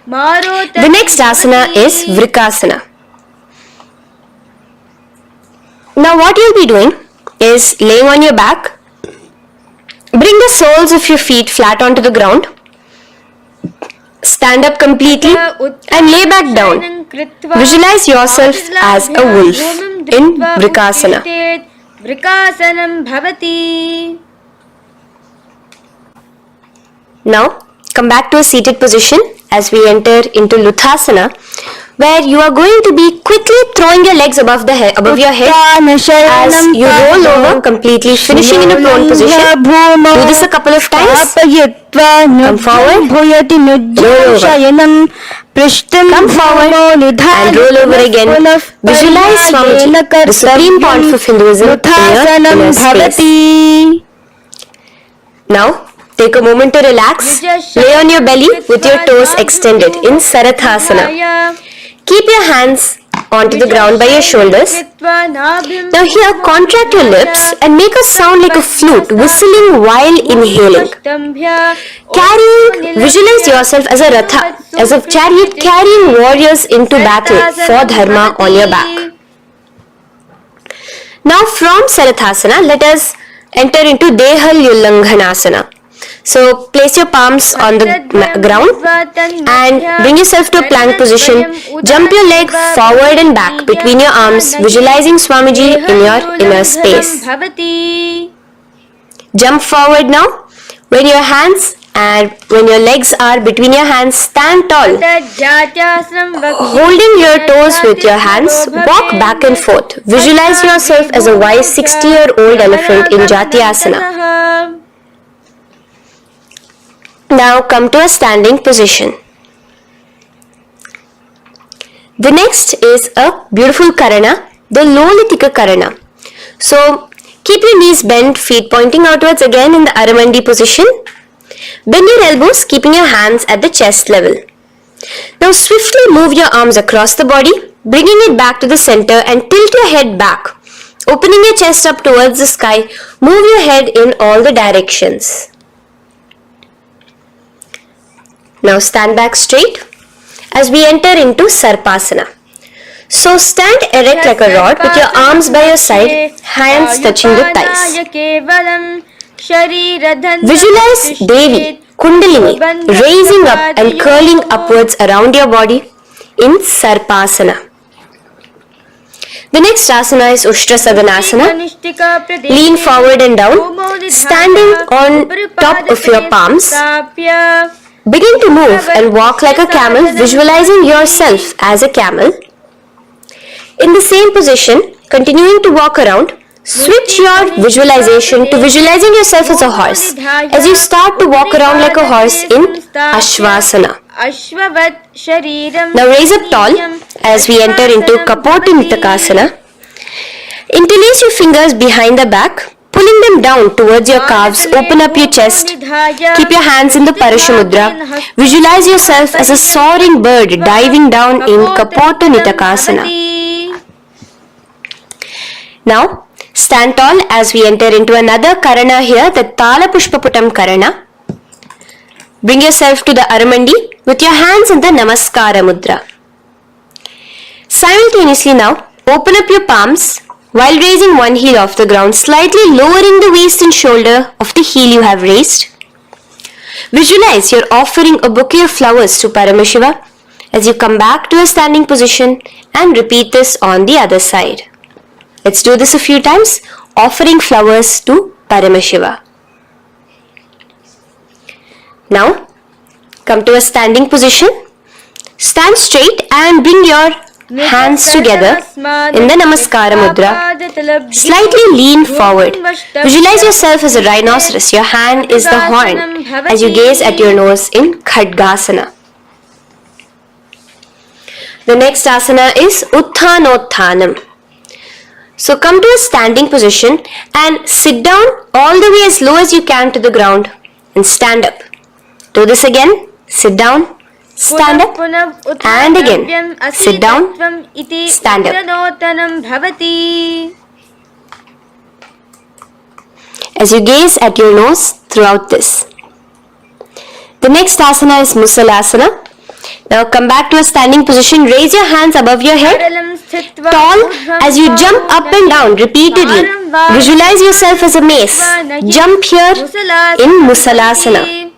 The next asana is Vrikasana. Now what you'll be doing is laying on your back. Bring the soles of your feet flat onto the ground. Stand up completely and lay back down. Visualize yourself as a wolf in Vrikasana. Now come back to a seated position as we enter into Luthasana, where you are going to be quickly throwing your legs above your head as you roll over completely, finishing in a prone position. Do this a couple of times. Come forward, roll over. Come forward and roll over again. Visualize Swamiji, the supreme point of Hinduism, in your inner space. Now take a moment to relax. Lay on your belly with your toes extended in Sarathasana. Keep your hands onto the ground by your shoulders. Now here, contract your lips and make a sound like a flute, whistling while inhaling. Visualize yourself as a ratha, as a chariot carrying warriors into battle for dharma on your back. Now from Sarathasana, let us enter into Dehal Ullanghanasana. So place your palms on the ground and bring yourself to a plank position. Jump your leg forward and back between your arms, visualizing Swamiji in your inner space. Jump forward now. When your legs are between your hands, stand tall. Holding your toes with your hands, walk back and forth. Visualize yourself as a wise 60-year-old elephant in Jatyasana. Now come to a standing position. The next is a beautiful Karana, the Lolitika Karana. So keep your knees bent, feet pointing outwards again in the Aramandi position. Bend your elbows, keeping your hands at the chest level. Now swiftly move your arms across the body, bringing it back to the center and tilt your head back. Opening your chest up towards the sky, move your head in all the directions. Now stand back straight as we enter into Sarpasana. So stand erect like a rod with your arms by your side, hands touching the thighs. Visualize Devi, Kundalini, raising up and curling upwards around your body in Sarpasana. The next asana is Ushtrasadanasana. Lean forward and down, standing on top of your palms. Begin to move and walk like a camel, visualizing yourself as a camel. In the same position, continuing to walk around, switch your visualization to visualizing yourself as a horse as you start to walk around like a horse in Ashvasana. Now raise up tall as we enter into Kapoti Mitakasana. Interlace your fingers behind the back. Pulling them down towards your calves, open up your chest. Keep your hands in the Parashamudra. Visualize yourself as a soaring bird diving down in Kapota Nitakasana. Now, stand tall as we enter into another Karana here, the Tala Pushpaputam Karana. Bring yourself to the Aramandi with your hands in the Namaskara Mudra. Simultaneously now, open up your palms while raising one heel off the ground, slightly lowering the waist and shoulder of the heel you have raised. Visualize you're offering a bouquet of flowers to Paramashiva as you come back to a standing position, and repeat this on the other side. Let's do this a few times, offering flowers to Paramashiva. Now, come to a standing position. Stand straight and bring your hands together in the Namaskara Mudra. Slightly lean forward. Visualize yourself as a rhinoceros. Your hand is the horn as you gaze at your nose in Khadgasana. The next asana is Utthanotthanam. So come to a standing position and sit down all the way as low as you can to the ground and stand up. Do this again. Sit down. Stand up, and again, sit down, stand up. As you gaze at your nose throughout this. The next asana is Musalasana. Now come back to a standing position, raise your hands above your head, tall as you jump up and down repeatedly. Visualize yourself as a mace. Jump here in Musalasana.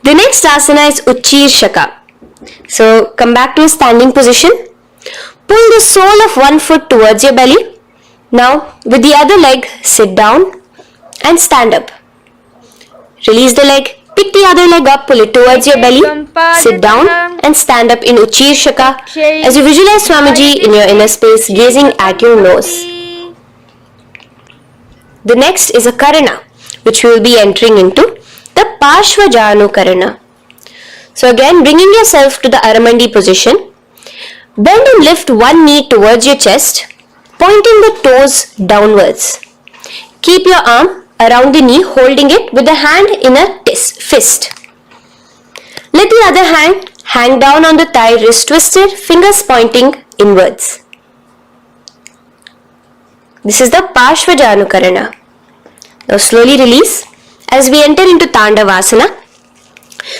The next asana is Uchirshaka. So come back to a standing position. Pull the sole of one foot towards your belly. Now with the other leg, sit down and stand up. Release the leg, pick the other leg up, pull it towards your belly, sit down and stand up in Uchirshaka as you visualize Swamiji in your inner space gazing at your nose. The next is a Karana, which we will be entering into. The Parshvajanu Karana. So again, bringing yourself to the Aramandi position, bend and lift one knee towards your chest, pointing the toes downwards. Keep your arm around the knee, holding it with the hand in a fist. Let the other hand hang down on the thigh, wrist twisted, fingers pointing inwards. This is the Parshvajanu Karana. Now slowly release. As we enter into Tandavasana,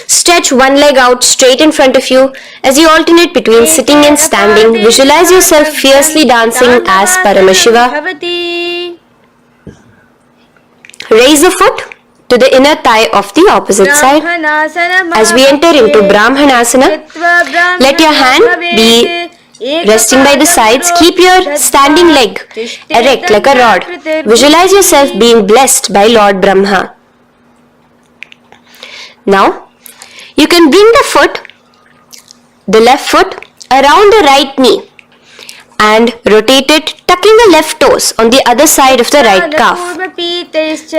stretch one leg out straight in front of you as you alternate between sitting and standing. Visualize yourself fiercely dancing as Paramashiva. Raise the foot to the inner thigh of the opposite side. As we enter into Brahmanasana, let your hand be resting by the sides. Keep your standing leg erect like a rod. Visualize yourself being blessed by Lord Brahma. Now, you can bring the left foot around the right knee and rotate it, tucking the left toes on the other side of the right calf.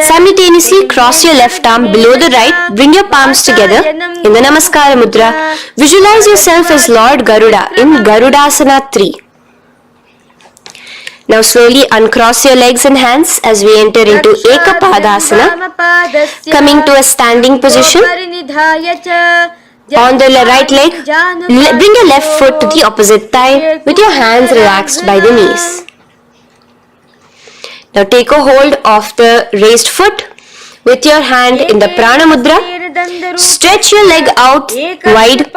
Simultaneously, cross your left arm below the right, bring your palms together in the Namaskara Mudra. Visualize yourself as Lord Garuda in Garudasana 3. Now slowly uncross your legs and hands as we enter into Ekapadasana, coming to a standing position. On the right leg, bring your left foot to the opposite thigh with your hands relaxed by the knees. Now take a hold of the raised foot with your hand in the Prana Mudra. Stretch your leg out wide,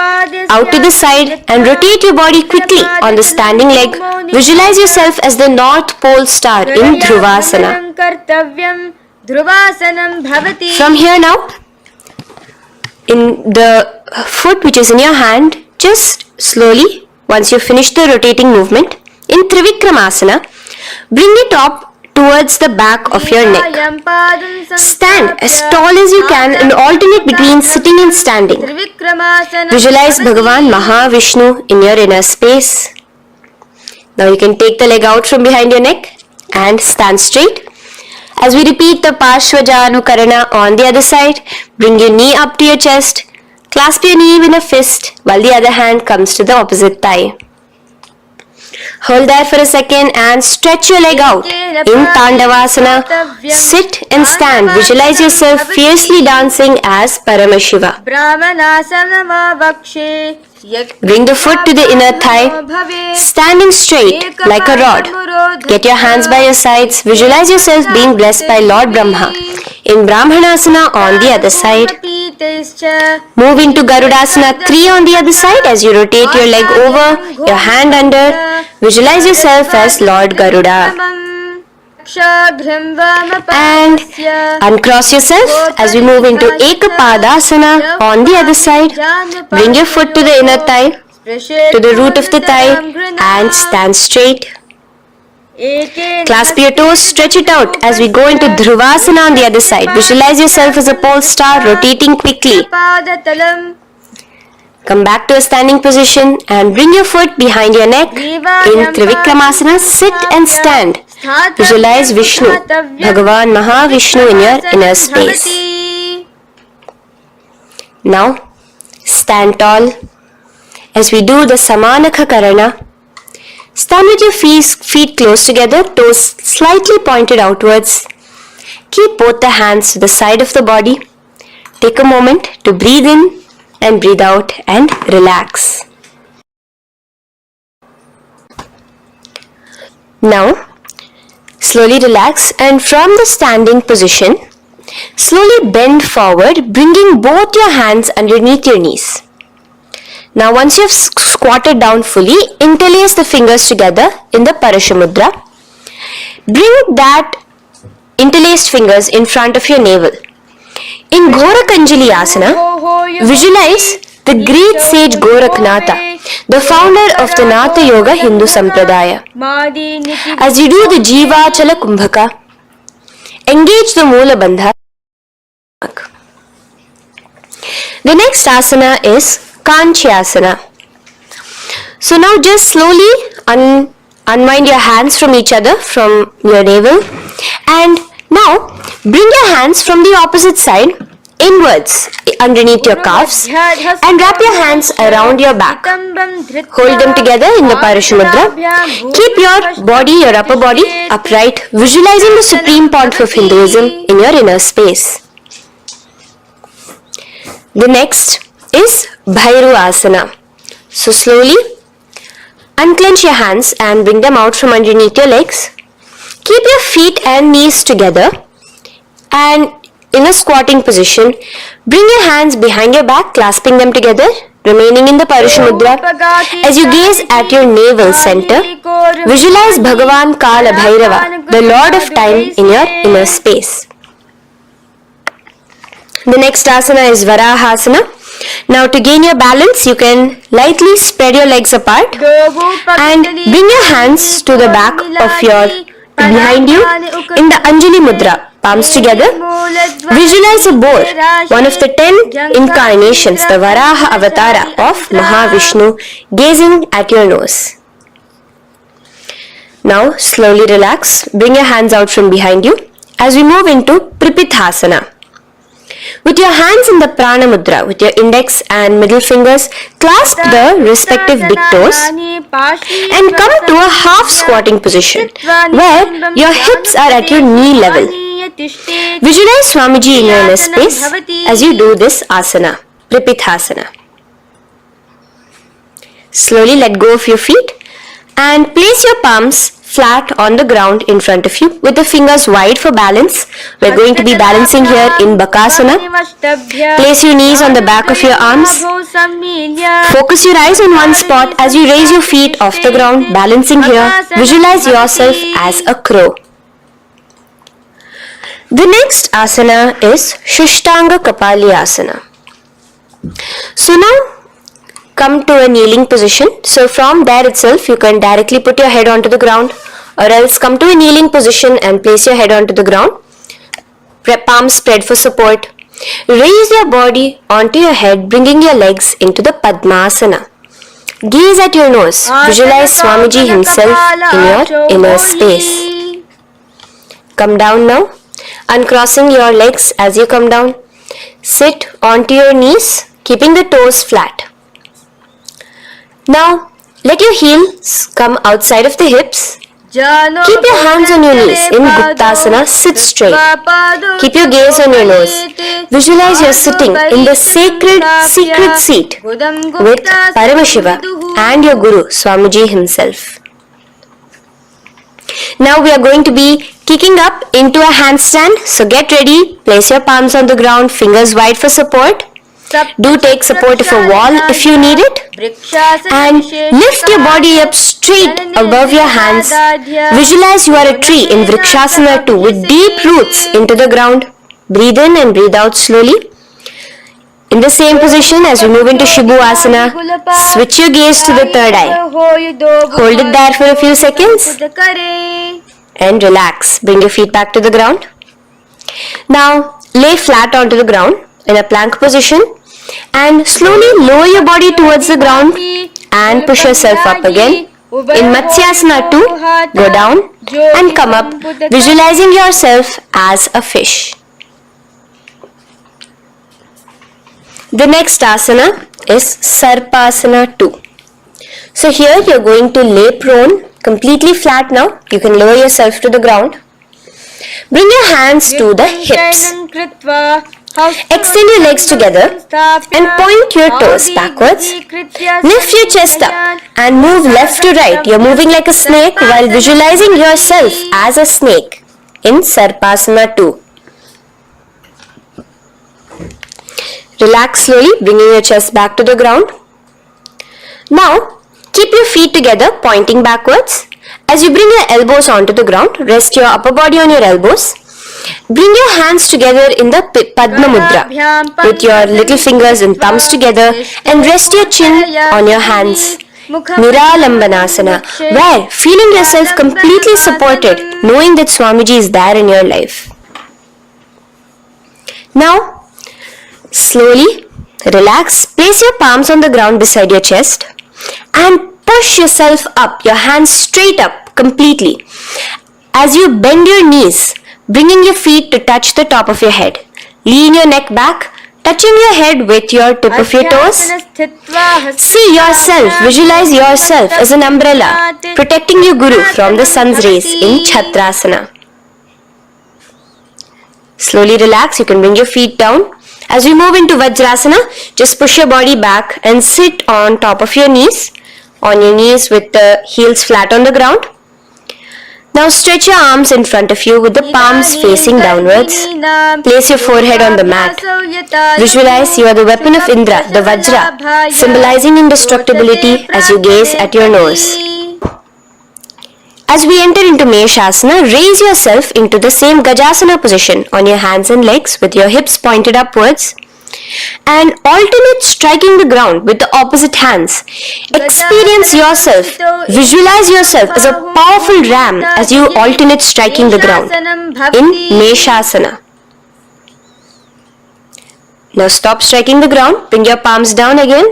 out to the side and rotate your body quickly on the standing leg. Visualize yourself as the North Pole star in Dhruvasana. From here now, in the foot which is in your hand, just slowly, once you finish the rotating movement, in Trivikramasana, bring it up towards the back of your neck. Stand as tall as you can and alternate between sitting and standing. Visualize Bhagavan Mahavishnu in your inner space. Now you can take the leg out from behind your neck and stand straight. As we repeat the Parshvajanu Karana on the other side, bring your knee up to your chest, clasp your knee in a fist while the other hand comes to the opposite thigh. Hold there for a second and stretch your leg out In Tandavasana, sit and stand. Visualize yourself fiercely dancing as Paramashiva. Bring the foot to the inner thigh, standing straight like a rod. Get your hands by your sides. Visualize yourself being blessed by Lord Brahma. In Brahmanasana on the other side. Move into Garudasana 3 on the other side as you rotate your leg over, your hand under. Visualize yourself as Lord Garuda. And uncross yourself as we move into Ekapadasana on the other side. Bring your foot to the inner thigh, to the root of the thigh, and stand straight. Clasp your toes, stretch it out as we go into Dhruvasana on the other side. Visualize yourself as a pole star rotating quickly. Come back to a standing position and bring your foot behind your neck. In Trivikramasana, sit and stand. Visualize Vishnu, Bhagavan Mahavishnu in your inner space. Now, stand tall as we do the Samanakha Karana. Stand with your feet close together, toes slightly pointed outwards. Keep both the hands to the side of the body. Take a moment to breathe in and breathe out and relax. Now, slowly relax and from the standing position, slowly bend forward, bringing both your hands underneath your knees. Now once you have squatted down fully, interlace the fingers together in the Parashamudra. Bring that interlaced fingers in front of your navel. In Gorakanjali Asana, visualize the great sage Goraknatha, the founder of the Natha Yoga Hindu Sampradaya. As you do the Jiva Chala Kumbhaka, engage the Moola Bandha. The next asana is Kanchyasana. So now just slowly unwind your hands from each other, from your navel, and now bring your hands from the opposite side inwards underneath your calves and wrap your hands around your back. Hold them together in the Parashamudra. Keep your body, your upper body upright, visualizing the supreme point of Hinduism in your inner space. The next is Bhairu Asana. So slowly unclench your hands and bring them out from underneath your legs. Keep your feet and knees together and in a squatting position, bring your hands behind your back, clasping them together, remaining in the Parashamudra. As you gaze at your navel center, visualize Bhagavan Kala Bhairava, the Lord of Time, in your inner space. The next asana is Varahasana. Now to gain your balance, you can lightly spread your legs apart and bring your hands to the back of your behind you in the Anjali Mudra, palms together. Visualize a boar, one of the 10 incarnations, the Varaha Avatara of Mahavishnu, gazing at your nose. Now slowly relax, bring your hands out from behind you as we move into Pripithasana. With your hands in the Prana Mudra, with your index and middle fingers, clasp the respective big toes and come to a half squatting position where your hips are at your knee level. Visualize Swamiji in your inner space as you do this asana, Pripithasana. Slowly let go of your feet and place your palms flat on the ground in front of you with the fingers wide for balance. We're going to be balancing here in Bakasana. Place your knees on the back of your arms. Focus your eyes on one spot as you raise your feet off the ground, balancing here. Visualize yourself as a crow. The next asana is Shushtanga Kapali Asana. So now come to a kneeling position. So from there itself you can directly put your head onto the ground, or else come to a kneeling position and place your head onto the ground. Palms spread for support. Raise your body onto your head, bringing your legs into the Padmasana. Gaze at your nose. Visualize Swamiji himself in your inner space. Come down now, uncrossing your legs as you come down. Sit onto your knees, keeping the toes flat. Now, let your heels come outside of the hips. Keep your hands on your knees in Guptasana. Sit straight. Keep your gaze on your nose. Visualize you're sitting in the sacred secret seat with Paramashiva and your Guru, Swamiji himself. Now we are going to be kicking up into a handstand. So get ready. Place your palms on the ground, fingers wide for support. Do take support of a wall if you need it. And lift your body up straight above your hands. Visualize you are a tree in Vrikshasana 2 with deep roots into the ground. Breathe in and breathe out slowly. In the same position as we move into Shibhu Asana, switch your gaze to the third eye. Hold it there for a few seconds and relax. Bring your feet back to the ground. Now lay flat onto the ground in a plank position and slowly lower your body towards the ground and push yourself up again. In Matsyasana 2, go down and come up, visualizing yourself as a fish. The next asana is Sarpasana 2. So here you are going to lay prone, completely flat now. You can lower yourself to the ground. Bring your hands to the hips. Extend your legs together and point your toes backwards. Lift your chest up and move left to right. You're moving like a snake while visualizing yourself as a snake in Sarpasana 2. Relax slowly, bringing your chest back to the ground. Now, keep your feet together, pointing backwards. As you bring your elbows onto the ground, rest your upper body on your elbows. Bring your hands together in the Padma Mudra with your little fingers and thumbs together and rest your chin on your hands. Niralambanasana, where feeling yourself completely supported, knowing that Swamiji is there in your life. Now, slowly relax, place your palms on the ground beside your chest and push yourself up, your hands straight up completely. As you bend your knees, bringing your feet to touch the top of your head. Lean your neck back, touching your head with your tip of your toes. See yourself, visualize yourself as an umbrella, protecting your Guru from the sun's rays in Chhatrasana. Slowly relax, you can bring your feet down. As we move into Vajrasana, just push your body back and sit on top of your knees, with the heels flat on the ground. Now stretch your arms in front of you with the palms facing downwards. Place your forehead on the mat. Visualize you are the weapon of Indra, the Vajra, symbolizing indestructibility as you gaze at your nose. As we enter into Meshasana, raise yourself into the same Gajasana position on your hands and legs with your hips pointed upwards and alternate striking the ground with the opposite hands. Experience yourself, visualize yourself as a powerful ram as you alternate striking the ground in Meshasana. Now stop striking the ground, bring your palms down again.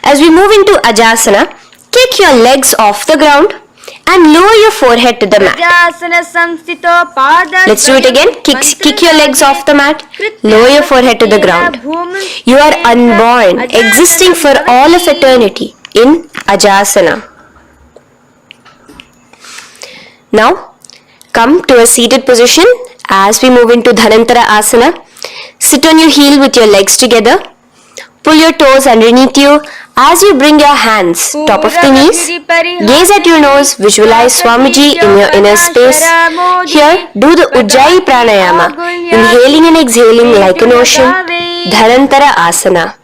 As we move into Ajasana, kick your legs off the ground and lower your forehead to the mat. Let's do it again. Kick your legs off the mat. Lower your forehead to the ground. You are unborn, existing for all of eternity in Ajasana. Now, come to a seated position as we move into Dhanantara Asana. Sit on your heel with your legs together. Pull your toes underneath you as you bring your hands top of the knees. Gaze at your nose, visualize Swamiji in your inner space. Here, do the Ujjayi Pranayama, inhaling and exhaling like an ocean. Dhanantara Asana.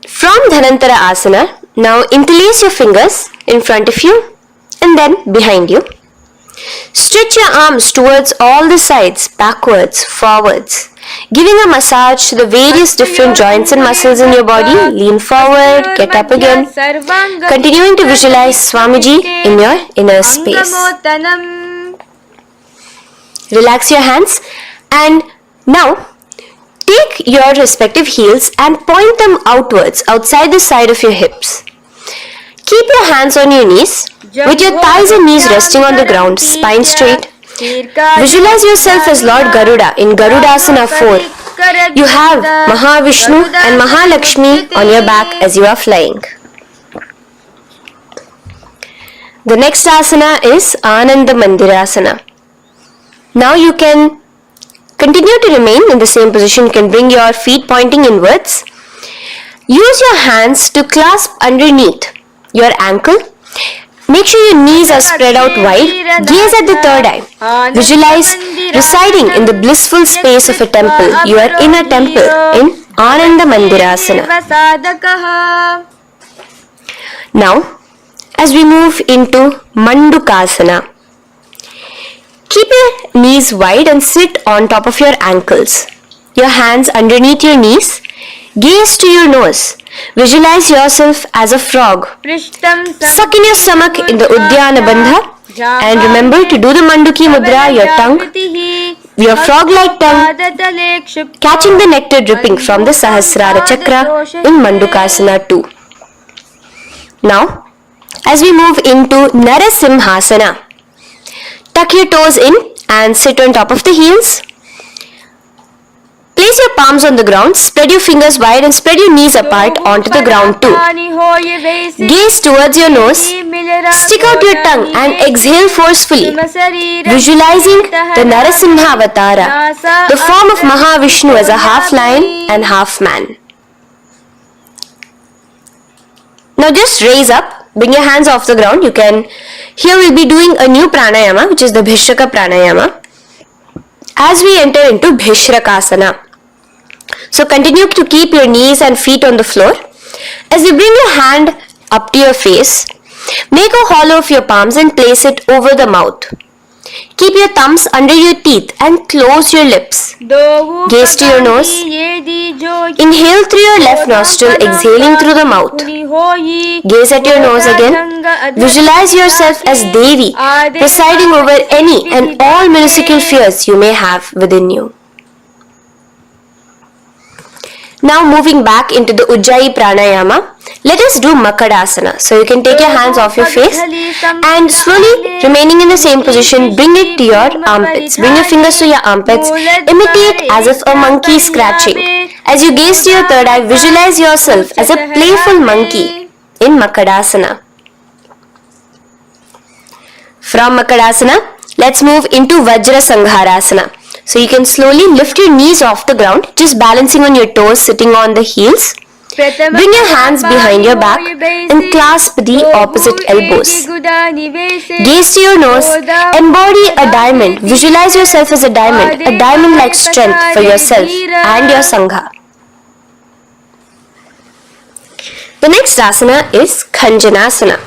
From Dhanantara Asana, now interlace your fingers in front of you and then behind you. Stretch your arms towards all the sides, backwards, forwards, giving a massage to the various different joints and muscles in your body. Lean forward, get up again, continuing to visualize Swamiji in your inner space. Relax your hands and now take your respective heels and point them outwards, outside the side of your hips. Keep your hands on your knees, with your thighs and knees resting on the ground, spine straight. Visualize yourself as Lord Garuda in Garudasana 4. You have Mahavishnu and Mahalakshmi on your back as you are flying. The next asana is Ananda Mandirasana. Now you can continue to remain in the same position. You can bring your feet pointing inwards. Use your hands to clasp underneath your ankle. Make sure your knees are spread out wide. Gaze at the third eye. Visualize residing in the blissful space of a temple. You are in a temple in Ananda Mandirasana. Now, as we move into Mandukasana, keep your knees wide and sit on top of your ankles. Your hands underneath your knees. Gaze to your nose. Visualize yourself as a frog. Suck in your stomach in the Uddiyana Bandha. And remember to do the Manduki Mudra, your tongue, your frog-like tongue, catching the nectar dripping from the Sahasrara Chakra in Mandukasana 2. Now, as we move into Narasimhasana, tuck your toes in and sit on top of the heels. Place your palms on the ground, spread your fingers wide and spread your knees apart onto the ground too. Gaze towards your nose, stick out your tongue and exhale forcefully, visualizing the Narasimha Avatara, the form of Mahavishnu as a half lion and half man. Now just raise up, bring your hands off the ground. Here we'll be doing a new pranayama, which is the Bhishraka pranayama, as we enter into Bhishrakasana. So continue to keep your knees and feet on the floor. As you bring your hand up to your face, make a hollow of your palms and place it over the mouth. Keep your thumbs under your teeth and close your lips. Gaze to your nose. Inhale through your left nostril, exhaling through the mouth. Gaze at your nose again. Visualize yourself as Devi, presiding over any and all minuscule fears you may have within you. Now moving back into the Ujjayi Pranayama, let us do Makadasana. So you can take your hands off your face and slowly remaining in the same position, bring it to your armpits. Bring your fingers to your armpits. Imitate as if a monkey is scratching. As you gaze to your third eye, visualize yourself as a playful monkey in Makadasana. From Makadasana, let's move into Vajra Sangharasana. So you can slowly lift your knees off the ground, just balancing on your toes, sitting on the heels. Bring your hands behind your back and clasp the opposite elbows. Gaze to your nose, embody a diamond. Visualize yourself as a diamond-like strength for yourself and your Sangha. The next asana is Khanjanasana.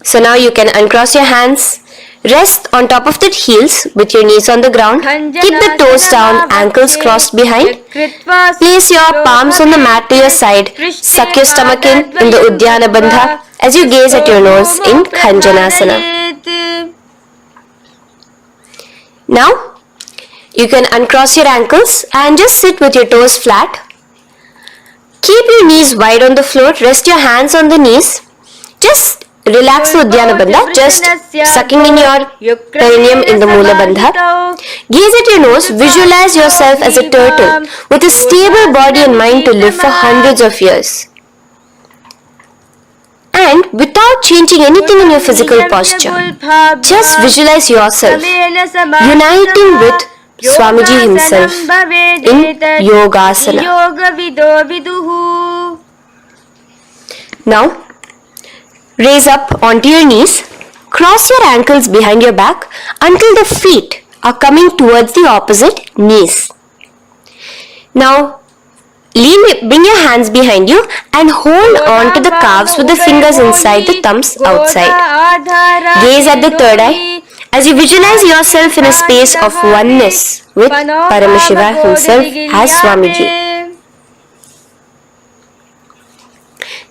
So now you can uncross your hands. Rest on top of the heels with your knees on the ground. Keep the toes down, ankles crossed behind. Place your palms on the mat to your side. Suck your stomach in the Uddiyana Bandha as you gaze at your nose in Khanjanasana. Now, you can uncross your ankles and just sit with your toes flat. Keep your knees wide on the floor. Rest your hands on the knees. Just relax the Uddiyana Bandha, just sucking in your perineum in the Mula Bandha. Gaze at your nose, visualize yourself as a turtle with a stable body and mind to live for hundreds of years. And without changing anything in your physical posture, just visualize yourself uniting with Swamiji himself in Yogasana. Now, raise up onto your knees, cross your ankles behind your back until the feet are coming towards the opposite knees. Now, bring your hands behind you and hold on to the calves with the fingers inside, the thumbs outside. Gaze at the third eye as you visualize yourself in a space of oneness with Paramashiva himself as Swamiji.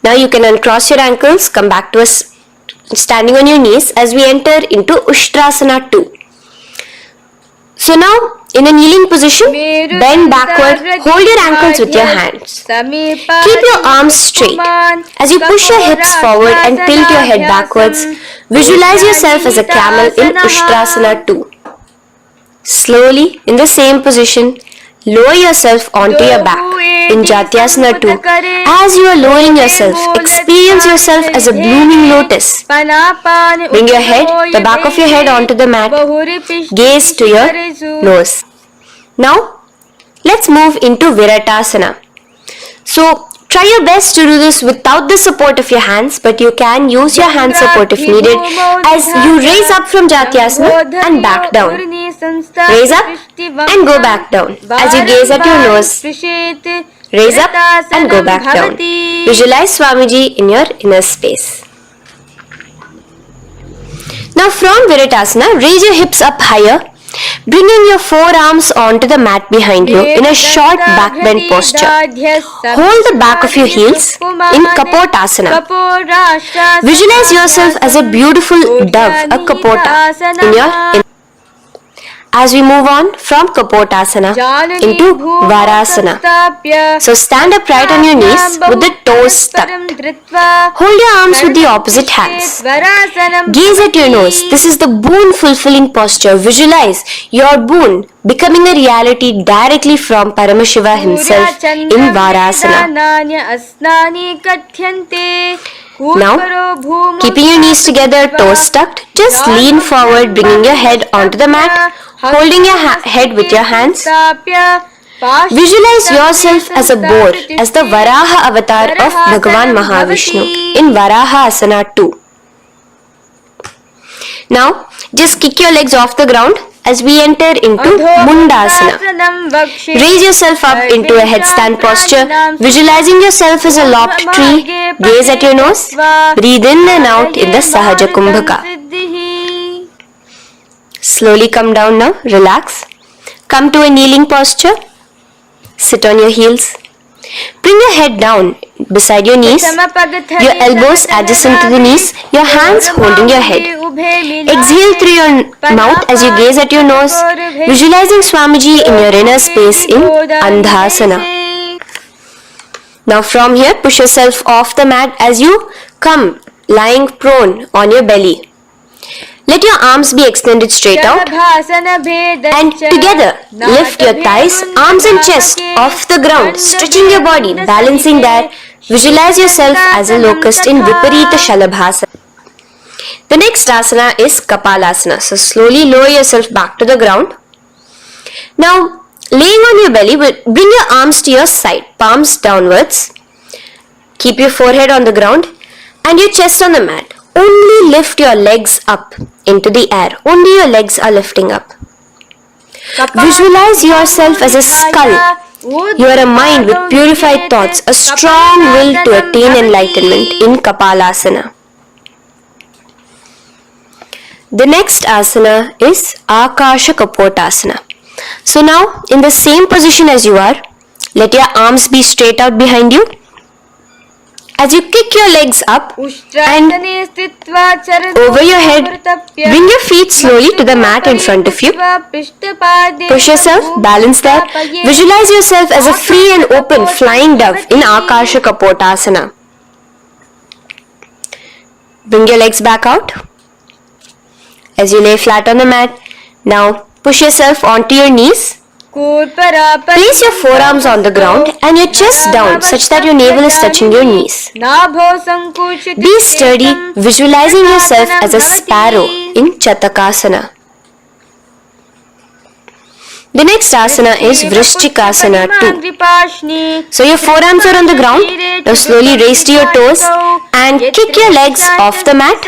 Now you can uncross your ankles, come back to us standing on your knees as we enter into Ushtrasana 2. So now, in a kneeling position, bend backward, hold your ankles with your hands. Keep your arms straight. As you push your hips forward and tilt your head backwards, visualize yourself as a camel in Ushtrasana 2. Slowly, in the same position, lower yourself onto your back. In Jatyasana 2, as you are lowering yourself, experience yourself as a blooming lotus. Bring your head, the back of your head onto the mat. Gaze to your nose. Now, let's move into Viratasana. So, try your best to do this without the support of your hands, but you can use your hand support if needed as you raise up from Jatyasana and back down. Raise up and go back down as you gaze at your nose. Raise up and go back down. Visualize Swamiji in your inner space. Now from Viratasana, raise your hips up higher, bringing your forearms onto the mat behind you in a short back bend posture. Hold the back of your heels in Kapotasana. Visualize yourself as a beautiful dove, a Kapota, in your as we move on from Kapotasana into Varasana. So stand upright on your knees with the toes tucked. Hold your arms with the opposite hands. Gaze at your nose. This is the boon fulfilling posture. Visualize your boon becoming a reality directly from Paramashiva himself in Varasana. Now, keeping your knees together, toes tucked, just lean forward, bringing your head onto the mat, holding your head with your hands. Visualize yourself as a boar, as the Varaha avatar of Bhagavan Mahavishnu in Varaha Asana 2. Now, just kick your legs off the ground as we enter into Mundasana. Raise yourself up into a headstand posture, visualizing yourself as a lopped tree. Gaze at your nose. Breathe in and out in the Sahaja Kumbhaka. Slowly come down now. Relax. Come to a kneeling posture. Sit on your heels. Bring your head down beside your knees, your elbows adjacent to the knees, your hands holding your head. Exhale through your mouth as you gaze at your nose, visualizing Swamiji in your inner space in Andhasana. Now from here, push yourself off the mat as you come lying prone on your belly. Let your arms be extended straight out and together lift your thighs, arms and chest off the ground, stretching your body, balancing there. Visualize yourself as a locust in Viparita Shalabhasana. The next asana is Kapalasana. So slowly lower yourself back to the ground. Now laying on your belly, bring your arms to your side, palms downwards. Keep your forehead on the ground and your chest on the mat. Only lift your legs up into the air. Only your legs are lifting up. Visualize yourself as a skull. You are a mind with purified thoughts, a strong will to attain enlightenment in Kapalasana. The next asana is Akasha Kapotasana. So now, in the same position as you are, let your arms be straight out behind you. As you kick your legs up and over your head, bring your feet slowly to the mat in front of you. Push yourself, balance there. Visualize yourself as a free and open flying dove in Akasha Kapotasana. Bring your legs back out as you lay flat on the mat. Now push yourself onto your knees. Place your forearms on the ground and your chest down such that your navel is touching your knees. Be sturdy, visualizing yourself as a sparrow in Chatakasana. The next asana is Vrishchikasana 2. So your forearms are on the ground. Now slowly raise to your toes and kick your legs off the mat.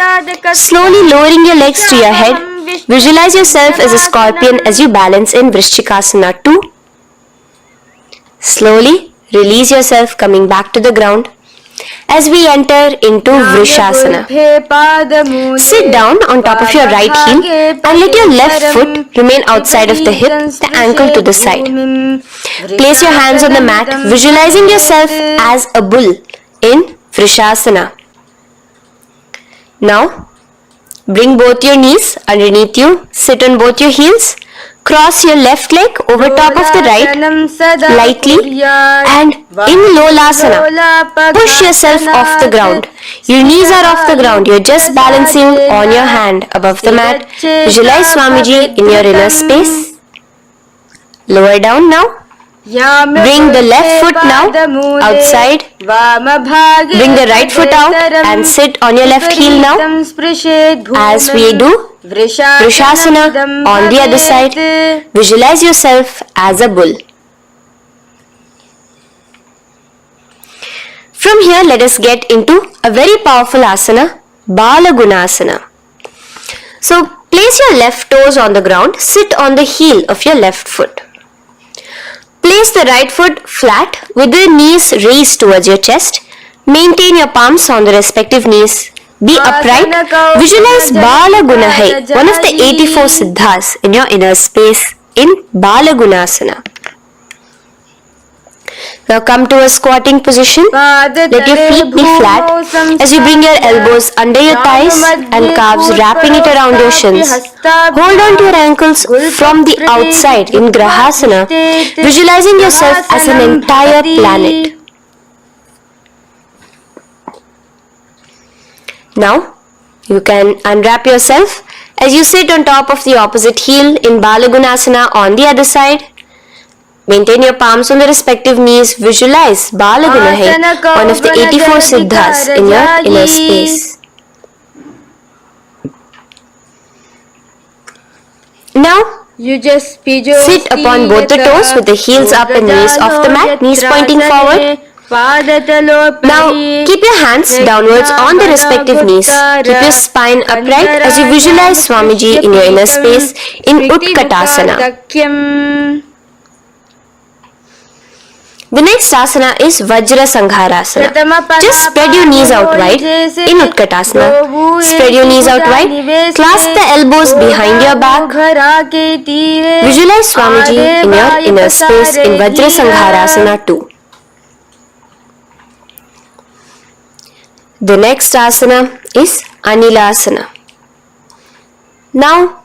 Slowly lowering your legs to your head. Visualize yourself as a scorpion as you balance in Vrishchikasana 2. Slowly release yourself, coming back to the ground as we enter into Vrishasana. Sit down on top of your right heel and let your left foot remain outside of the hip, the ankle to the side. Place your hands on the mat, visualizing yourself as a bull in Vrishasana. Now, bring both your knees underneath you, sit on both your heels, cross your left leg over top of the right lightly and in Lolasana, push yourself off the ground. Your knees are off the ground, you're just balancing on your hand above the mat. Visualize Swamiji in your inner space. Lower down now. Bring the left foot now outside. Bring the right foot out and sit on your left heel now. As we do Vrishasana on the other side, visualize yourself as a bull. From here, let us get into a very powerful asana, Balagunasana. So, place your left toes on the ground, sit on the heel of your left foot. Place the right foot flat with the knees raised towards your chest. Maintain your palms on the respective knees. Be upright. Visualize Balagunahai, one of the 84 siddhas in your inner space in Balagunasana. Now come to a squatting position. Let your feet be flat as you bring your elbows under your thighs and calves, wrapping it around your shins. Hold on to your ankles from the outside in Grahasana, visualizing yourself as an entire planet. Now you can unwrap yourself as you sit on top of the opposite heel in Balagunasana on the other side. Maintain your palms on the respective knees. Visualize Balagunahai, one of the 84 siddhas in your inner space. Now, sit upon both the toes with the heels up and knees off the mat, knees pointing forward. Now, keep your hands downwards on the respective knees. Keep your spine upright as you visualize Swamiji in your inner space in Utkatasana. The next asana is Vajra Sangharasana. Just spread your knees out wide in Utkatasana. Spread your knees out wide. Clasp the elbows behind your back. Visualize Swamiji in your inner space in Vajra Sangharasana too. The next asana is Anilasana. Now,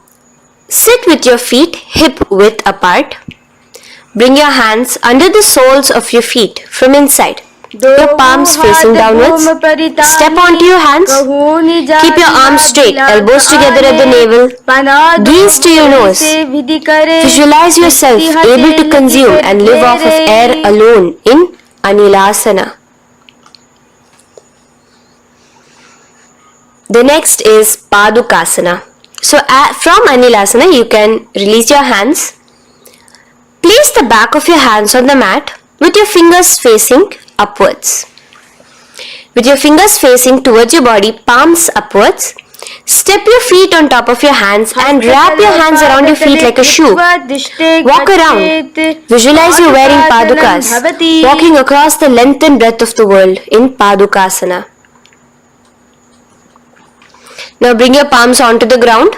sit with your feet hip width apart. Bring your hands under the soles of your feet from inside. Your palms facing downwards. Step onto your hands. Keep your arms straight, elbows together at the navel. Gaze to your nose. Visualize yourself able to consume and live off of air alone in Anilasana. The next is Padukasana. So from Anilasana, you can release your hands. Place the back of your hands on the mat with your fingers facing upwards. With your fingers facing towards your body, palms upwards. Step your feet on top of your hands and wrap your hands around your feet like a shoe. Walk around. Visualize you wearing padukas, walking across the length and breadth of the world in Padukasana. Now bring your palms onto the ground.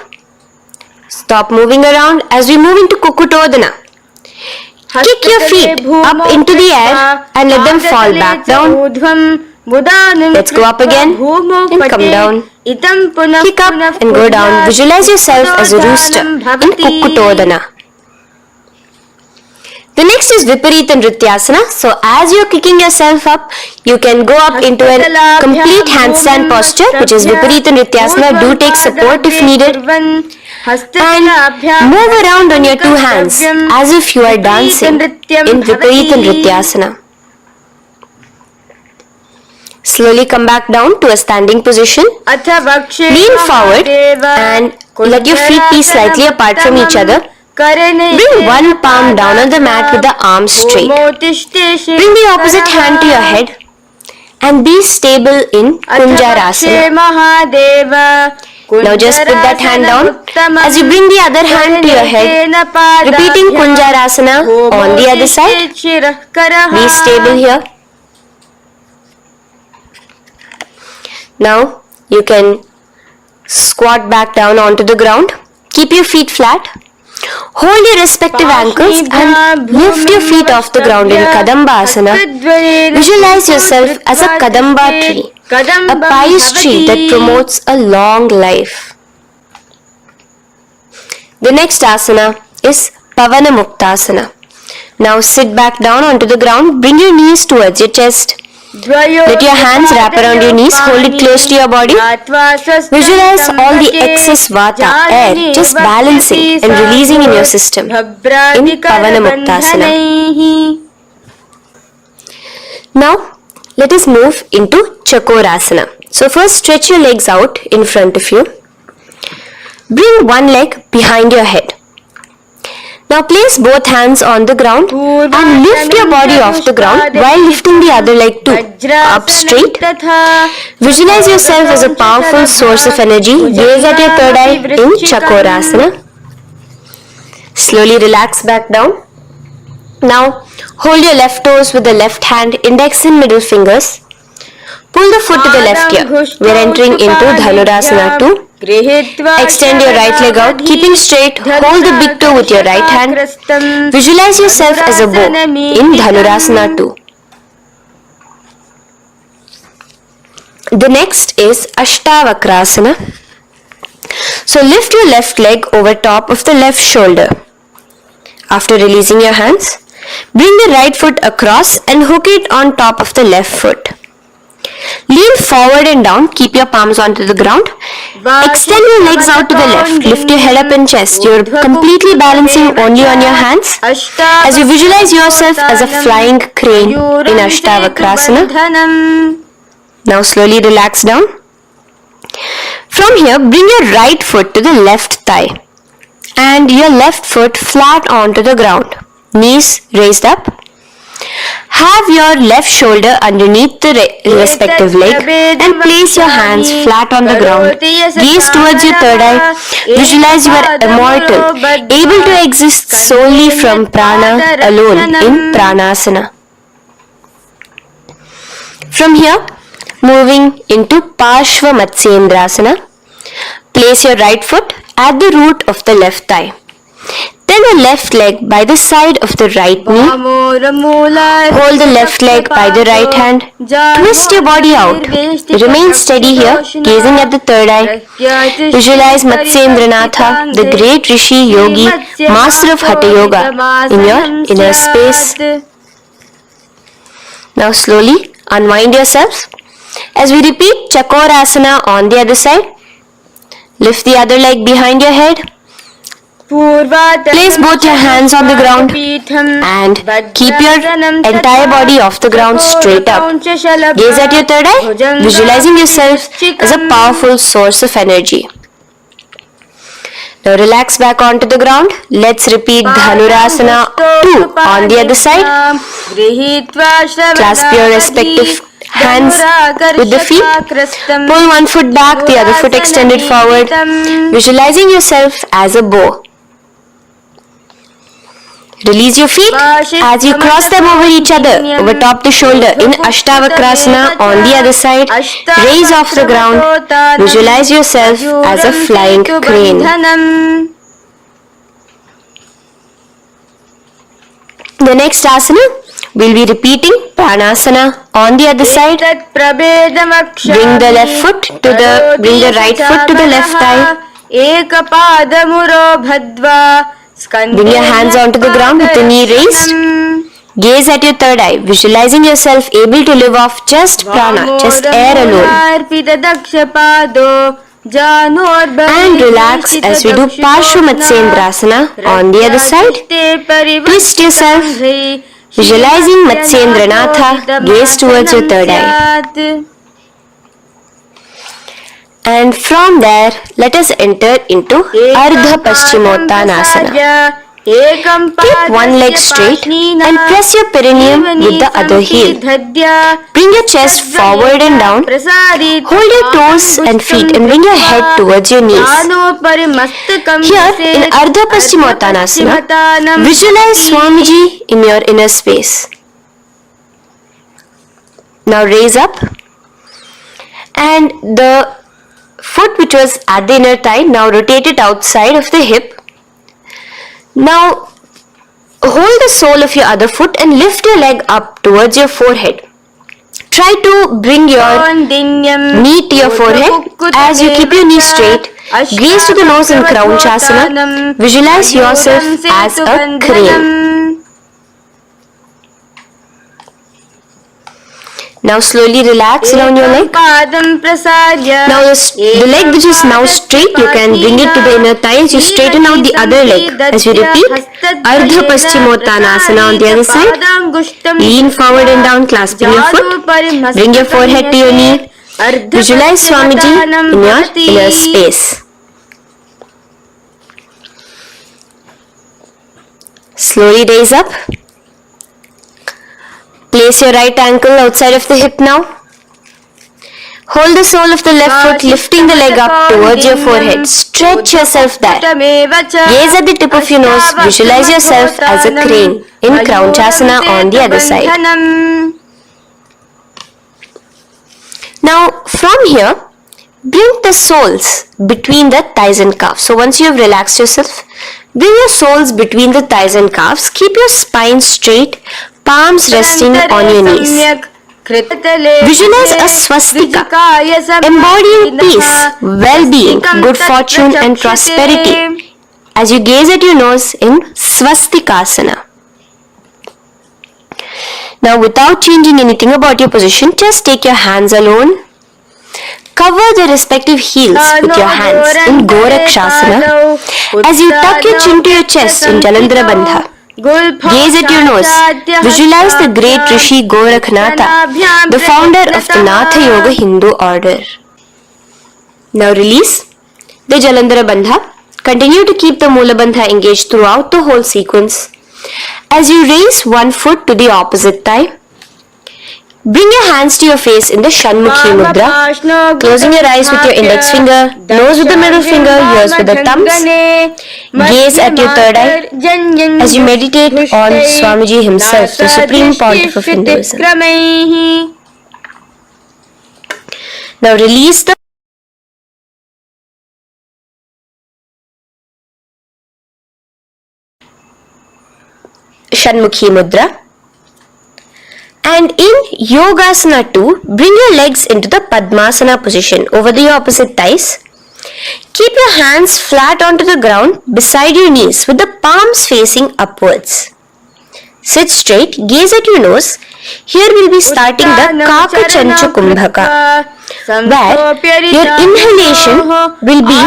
Stop moving around as we move into Kukutodana. Kick your feet up into the air and let them fall back down. Let's go up again and come down. Kick up and go down. Visualize yourself as a rooster in Kukutodana. The next is Viparita Nrityasana. So as you're kicking yourself up, you can go up into a complete handstand posture, which is Viparita Nrityasana. Do take support if needed. And move around on your two hands as if you are dancing in Viparita Nrityasana. Slowly come back down to a standing position. Lean forward and let your feet be slightly apart from each other. Bring one palm down on the mat with the arms straight. Bring the opposite hand to your head and be stable in Kunjarasana. Now just put that hand down as you bring the other hand to your head, repeating Kunjarasana on the other side. Be stable here. Now you can squat back down onto the ground. Keep your feet flat. Hold your respective ankles and lift your feet off the ground in Kadamba Asana. Visualize yourself as a Kadamba tree, a pious tree that promotes a long life. The next asana is Pavana Muktasana. Now sit back down onto the ground, bring your knees towards your chest. Let your hands wrap around your knees, hold it close to your body. Visualize all the excess vata, air, just balancing and releasing in your system in Pavana Muktasana. Now, let us move into Chakorasana. So first stretch your legs out in front of you. Bring one leg behind your head. Now place both hands on the ground and lift your body off the ground while lifting the other leg too. Up straight. Visualize yourself as a powerful source of energy. Gaze at your third eye in Chakorasana. Slowly relax back down. Now hold your left toes with the left hand, index and middle fingers. Pull the foot to the left ear. We are entering into Dhanurasana 2. Extend your right leg out, keeping straight. Hold the big toe with your right hand. Visualize yourself as a bow in Dhanurasana 2. The next is Ashtavakrasana. So lift your left leg over top of the left shoulder. After releasing your hands, bring the right foot across and hook it on top of the left foot. Lean forward and down, keep your palms onto the ground. Extend your legs out to the left, lift your head up and chest. You're completely balancing only on your hands as you visualize yourself as a flying crane in Ashtavakrasana. Now slowly relax down. From here, bring your right foot to the left thigh and your left foot flat onto the ground. Knees raised up. Have your left shoulder underneath the respective leg and place your hands flat on the ground. Gaze towards your third eye. Visualize you are immortal, able to exist solely from prana alone in Pranasana. From here, moving into Parshva Matsyendrasana. Place your right foot at the root of the left thigh. Then the left leg by the side of the right knee. Hold the left leg by the right hand. Twist your body out. Remain steady here, gazing at the third eye. Visualize Matsyendranatha, the great Rishi, Yogi, master of Hatha Yoga, in your inner space. Now slowly unwind yourselves. As we repeat Chakorasana on the other side, lift the other leg behind your head. Place both your hands on the ground and keep your entire body off the ground straight up. Gaze at your third eye, visualizing yourself as a powerful source of energy. Now relax back onto the ground. Let's repeat Dhanurasana 2 on the other side. Clasp your respective hands with the feet. Pull one foot back, the other foot extended forward. Visualizing yourself as a bow. Release your feet as you cross them over each other, over top the shoulder in Ashtavakrasana on the other side. Raise off the ground. Visualize yourself as a flying crane. The next asana, we'll be repeating Pranasana on the other side. Bring the right foot to the left thigh. Bring your hands onto the ground with the knee raised. Gaze at your third eye, visualizing yourself able to live off just prana, just air alone. And relax as we do Parshva Matsyendrasana on the other side. Twist yourself, visualizing Matsyendranatha, gaze towards your third eye. And from there, let us enter into Ardha Paschimottanasana. Keep one leg straight and press your perineum with the other heel. Bring your chest forward and down. Hold your toes and feet and bring your head towards your knees. Here in Ardha Paschimottanasana, visualize Swamiji in your inner space. Now raise up and the foot which was at the inner thigh, now rotate it outside of the hip. Now hold the sole of your other foot and lift your leg up towards your forehead. Try to bring your knee to your forehead as you keep your knee straight. Gaze to the nose in Kraunchasana. Visualize yourself as a crane. Now slowly relax down your leg. Now the leg which is now straight, you can bring it to the inner thighs. You straighten out the other leg. As we repeat, Ardha Paschimottanasana on the other side. Lean forward and down, clasping your foot. Bring your forehead to your knee. Visualize Swamiji in your inner space. Slowly raise up. Place your right ankle outside of the hip now. Hold the sole of the left foot, lifting the leg up towards your forehead. Stretch yourself there. Gaze at the tip of your nose. Visualize yourself as a crane in Kraunchasana on the other side. Now from here, bring the soles between the thighs and calves. So once you have relaxed yourself, bring your soles between the thighs and calves. Keep your spine straight, palms resting on your knees. Visualize a swastika, embodying peace, well-being, good fortune and prosperity as you gaze at your nose in swastikasana. Now without changing anything about your position, just take your hands alone. Cover the respective heels with your hands in Gorakshasana as you tuck your chin to your chest in Jalandhara Bandha. Gaze at your nose. Visualize the great Rishi Gorakhnatha, the founder of the Natha Yoga Hindu order. Now release the Jalandhara Bandha. Continue to keep the Mula Bandha engaged throughout the whole sequence. As you raise one foot to the opposite thigh, bring your hands to your face in the Shanmukhi Mudra, closing your eyes with your index finger, nose with the middle finger, ears with the thumbs. Gaze at your third eye as you meditate on Swamiji himself, the Supreme Pontiff of Hinduism. Now release the Shanmukhi Mudra. And in Yogasana 2, bring your legs into the Padmasana position over the opposite thighs. Keep your hands flat onto the ground beside your knees with the palms facing upwards. Sit straight, gaze at your nose. Here we'll be starting the Kaka Chanchu Kumbhaka, where your inhalation will be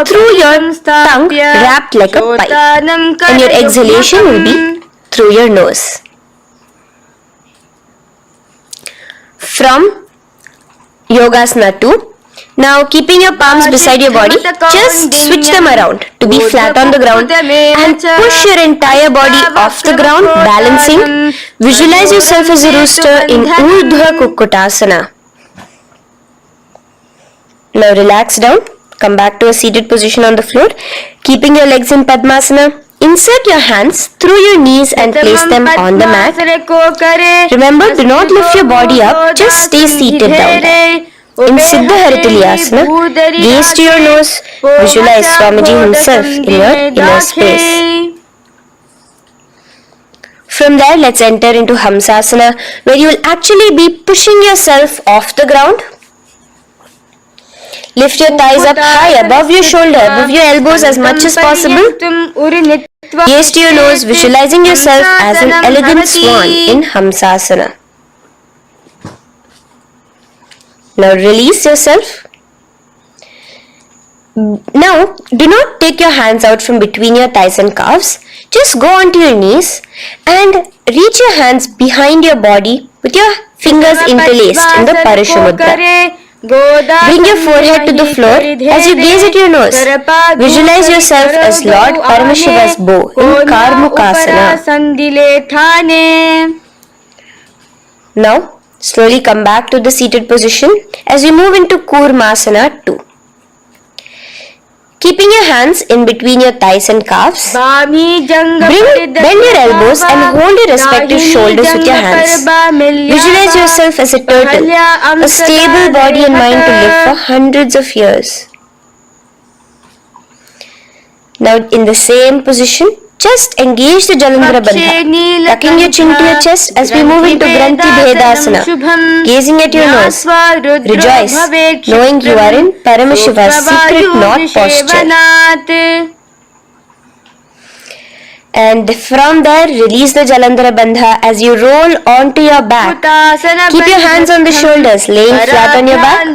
through your tongue wrapped like a pipe, and your exhalation will be through your nose. From Yogasana 2, now keeping your palms beside your body, just switch them around to be flat on the ground and push your entire body off the ground, balancing. Visualize yourself as a rooster in Urdhva Kukkutasana. Now relax down, come back to a seated position on the floor, keeping your legs in Padmasana. Insert your hands through your knees and place them on the mat. Remember, do not lift your body up, just stay seated down there. In Siddha Harituliyasana, gaze to your nose, visualize Swamiji himself in your inner space. From there, let's enter into Hamsasana, where you will actually be pushing yourself off the ground. Lift your thighs up high above your shoulder, above your elbows as much as possible. Gaze to your nose, visualizing yourself as an elegant swan in Hamsasana. Now release yourself. Now, do not take your hands out from between your thighs and calves. Just go onto your knees and reach your hands behind your body with your fingers interlaced in the Parashamudra. Bring your forehead to the floor as you gaze at your nose. Visualize yourself as Lord Paramashiva's bow in Karmukasana. Now, slowly come back to the seated position as we move into Kurmasana 2. Keeping your hands in between your thighs and calves, bend your elbows and hold your respective shoulders with your hands. Visualize yourself as a turtle, a stable body and mind to live for hundreds of years. Now in the same position, just engage the Jalandhara Bandha, tucking your chin to your chest as we move into Granthi Bhedasana, gazing at your nose. Rejoice, knowing you are in Paramashiva's secret knot posture. And from there, release the Jalandhara Bandha as you roll onto your back. Keep your hands on the shoulders, laying flat on your back.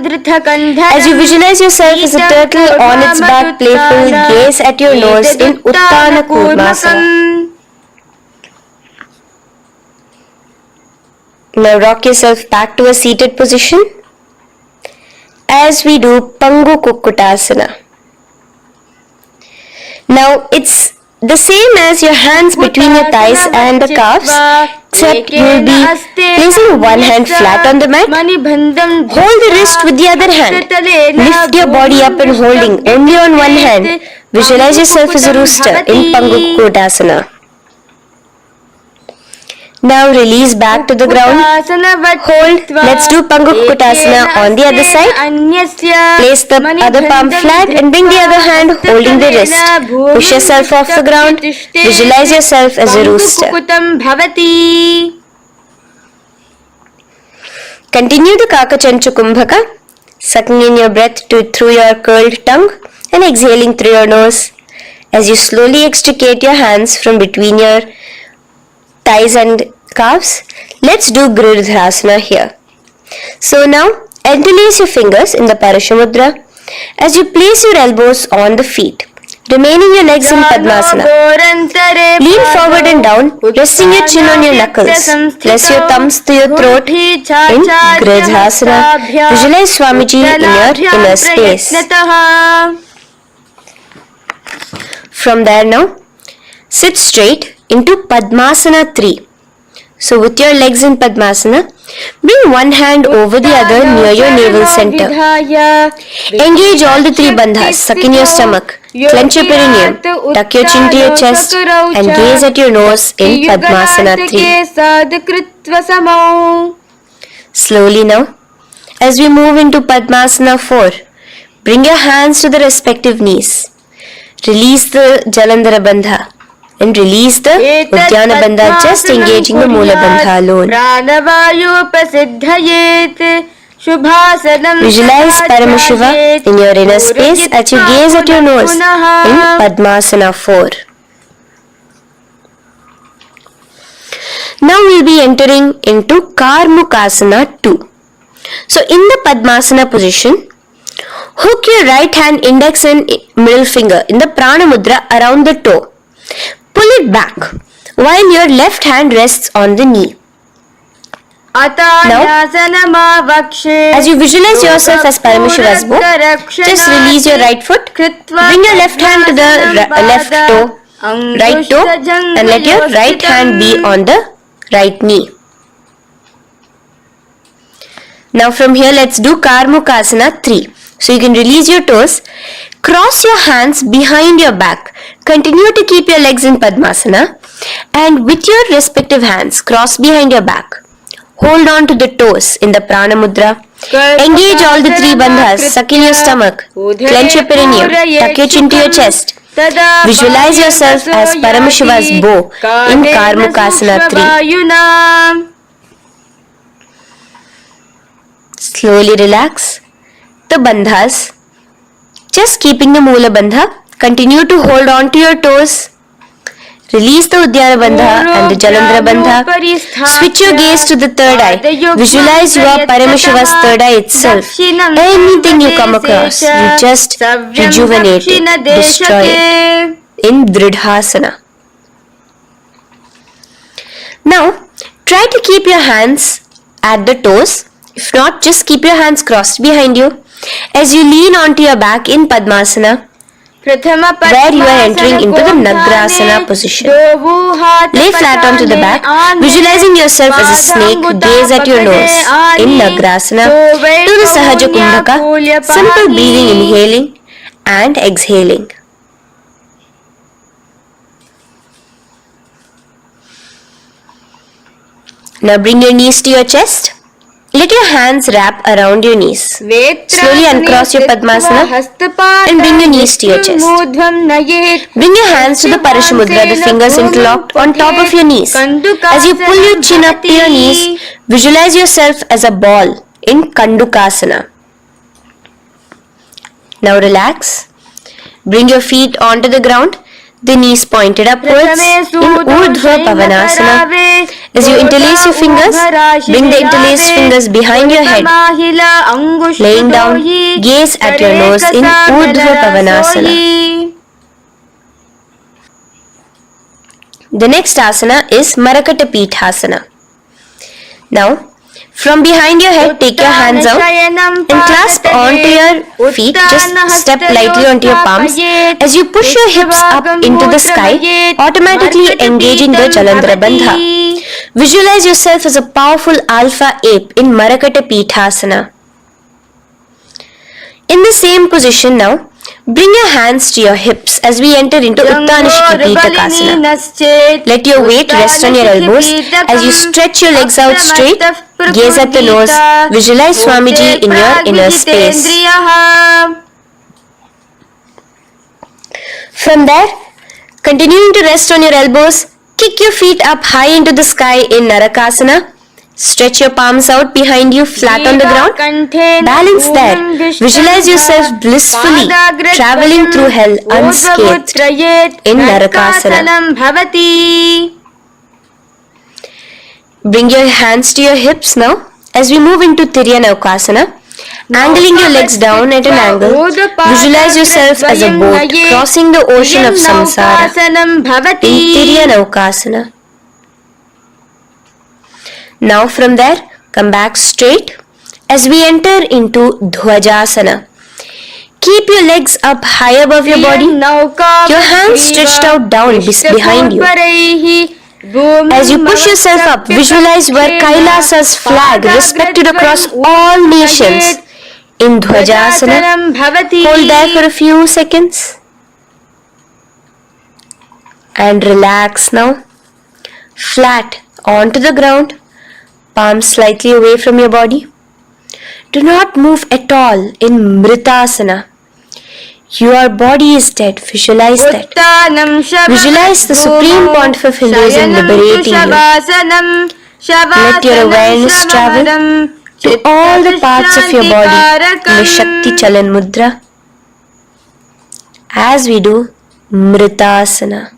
As you visualize yourself as a turtle on its back, playful, gaze at your nose in Uttana Kurmasana. Now rock yourself back to a seated position as we do Pangu Kukkutasana. Now it's the same as your hands between your thighs and the calves, except you will be placing one hand flat on the mat. Hold the wrist with the other hand. Lift your body up and holding only on one hand. Visualize yourself as a rooster in Pangu Kukkutasana. Now release back to the ground. Hold. Let's do Pangu Kukkutasana on the other side. Place the other palm flat and bring the other hand holding the wrist. Push yourself off the ground. Visualize yourself as a rooster. Continue the Kakachanchu Kumbhaka, sucking in your breath through your curled tongue and exhaling through your nose. As you slowly extricate your hands from between your thighs and calves, let's do Girdhrasana here. So now, interlace your fingers in the Parashamudra as you place your elbows on the feet, remaining your legs in Padmasana. Lean forward and down, resting your chin on your knuckles. Press your thumbs to your throat in Girdhrasana. Visualize Swamiji in your inner space. From there now, sit straight into Padmasana 3. So with your legs in Padmasana, bring one hand over the other near your navel center. Engage all the three bandhas, suck in your stomach, clench your perineum, tuck your chin to your chest and gaze at your nose in Padmasana 3. Slowly now, as we move into Padmasana 4, bring your hands to the respective knees. Release the Jalandhara Bandha and release the Uddiyana Bandha, just engaging the Moola Bandha alone. Visualize Paramashiva in your inner space as you gaze at your nose in Padmasana 4. Now we will be entering into Karmukasana 2. So in the Padmasana position, hook your right hand index and middle finger in the Prana Mudra around the toe. Pull it back while your left hand rests on the knee. Now, as you visualize yourself as Paramashiva's bow, just release your right foot, bring your left hand to the left toe, right toe, and let your right hand be on the right knee. Now from here, let's do Karmukasana 3. So you can release your toes, cross your hands behind your back, continue to keep your legs in Padmasana, and with your respective hands, cross behind your back. Hold on to the toes in the Prana Mudra. Engage all the three bandhas, suck in your stomach, clench your perineum, tuck your chin to your chest. Visualize yourself as Paramashiva's bow in Karmukasana 3. Slowly relax the bandhas, just keeping the Moola Bandha. Continue to hold on to your toes. Release the Uddiyana Bandha and the Jalandhara Bandha. Switch your gaze to the third eye. Visualize you are Paramashiva's third eye itself. Anything you come across, you just rejuvenate it, destroy it in Dridhasana. Now, try to keep your hands at the toes. If not, just keep your hands crossed behind you as you lean onto your back in Padmasana, where you are entering into the Nagrasana position. Lay flat onto the back, visualizing yourself as a snake, gaze at your nose in Nagrasana. Do the Sahaja Kumbhaka, simple breathing, inhaling and exhaling. Now bring your knees to your chest. Let your hands wrap around your knees. Slowly uncross your Padmasana and bring your knees to your chest. Bring your hands to the Parashamudra, the fingers interlocked on top of your knees. As you pull your chin up to your knees, visualize yourself as a ball in Kandukasana. Now relax. Bring your feet onto the ground. the knees pointed upwards in Urdhva Pavanasana. As you interlace your fingers, bring the interlaced fingers behind your head. Laying down, gaze at your nose in Urdhva Pavanasana. The next asana is Marakata Pithasana. Now, from behind your head, take your hands out and clasp onto your feet. Just step lightly onto your palms. As you push your hips up into the sky, automatically engaging the Jalandhara Bandha. Visualize yourself as a powerful alpha ape in Marakata Pithasana. In the same position now, bring your hands to your hips as we enter into Uttanashiki Pitakasana. Let your weight rest on your elbows as you stretch your legs out straight. Gaze at the nose. Visualize Swamiji in your inner space. From there, continuing to rest on your elbows, kick your feet up high into the sky in Narakasana. Stretch your palms out behind you, flat on the ground. Balance there. Visualize yourself blissfully traveling through hell unscathed in Narakasana. Bring your hands to your hips now as we move into Tiryanavkasana. Angling your legs down at an angle, visualize yourself as a boat crossing the ocean of samsara in Tiryanavkasana. Now from there, come back straight as we enter into Dhwajasana. Keep your legs up high above your body, your hands stretched out down behind you. As you push yourself up, visualize where Kailasa's flag respected across all nations in Dhwajasana. Hold there for a few seconds and relax now. Flat onto the ground, palms slightly away from your body. Do not move at all in Mritasana. Your body is dead. Visualize that. Visualize the Supreme Pontiff of Hinduism liberating you. Let your awareness travel to all the parts of your body in the Shakti Chalan Mudra as we do Mritasana.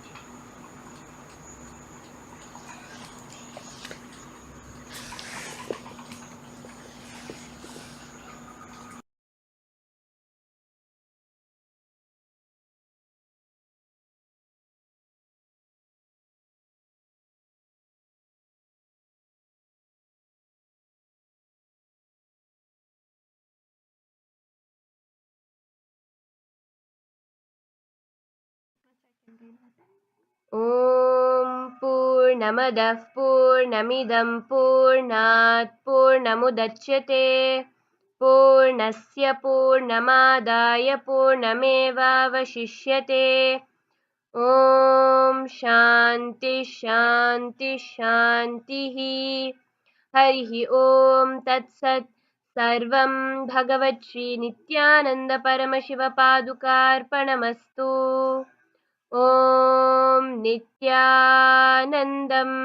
ॐ पूर्णमदः पूर्णमिदं पूर्णात् पूर्णमुदच्यते पूर्णस्य पूर्णमादाय पूर्णमेवावशिष्यते ॐ शान्ति शान्ति शान्तिः हरिः ॐ तत्सत् सर्वं भगवच्छ्रीनित्यानन्दपरमशिवपादुकार्पणमस्तु ॐ नित्यानन्दम्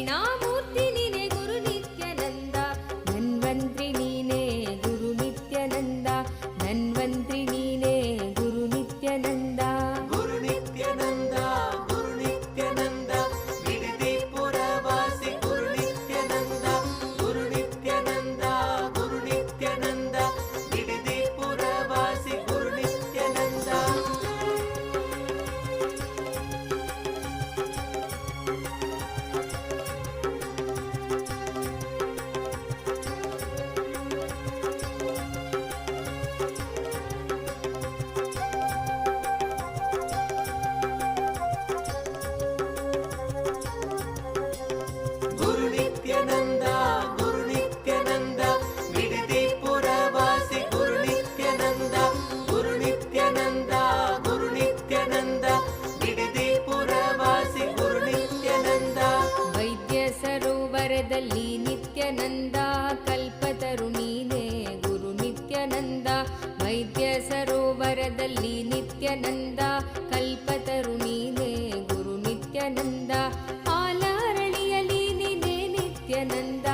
ದಕ್ಷಿಣಾಮೂರ್ತಿ ನೀನೆ ಗುರು ನಿತ್ಯಾನಂದ ಧನ್ವಂತ್ರಿ ನೀನೆ ಗುರು ನಿತ್ಯಾನಂದ ಧನ್ವಂತ್ರಿ ನೀನೆ ಗುರು ನಿತ್ಯಾನಂದ ಗುರು ನಿತ್ಯಾನಂದ ಗುರು ನಿತ್ಯಾನಂದ ಬಿಡದಿ ಪುರವಾಸಿ ಗುರು ನಿತ್ಯಾನಂದ ಗುರು ನಿತ್ಯಾನಂದ ಗುರು ನಿತ್ಯಾನಂದ ಬಿಡದಿ ಪುರವಾಸಿ ಗುರು ನಿತ್ಯಾನಂದ ಗುರು ನಿತ್ಯಾನಂದ ಗುರು ನಿತ್ಯಾನಂದ ಬಿಡದಿ ಪುರವಾಸಿ ಗುರು ನಿತ್ಯಾನಂದ ಗುರು ನಿತ್ಯಾನಂದ ಗುರು ನಿತ್ಯಾನಂದ ಬಿಡದಿ ಪುರವಾಸಿ ಗುರು ನಿತ್ಯಾನಂದ ವೈದ್ಯ ಸರೋವರದಲ್ಲಿ ನಿತ್ಯಾನಂದ ಕಲ್ಪತರು ನೀನೆ ಗುರು ನಿತ್ಯಾನಂದ ವೈದ್ಯ ಸರೋವರದಲ್ಲಿ ನಿತ್ಯಾನಂದ ಕಲ್ಪತರು ನೀನೆ ಗುರು ನಿತ್ಯಾನಂದ ಆಲರಳಿಯಲಿ ನೀನೆ ನಿತ್ಯಾನಂದ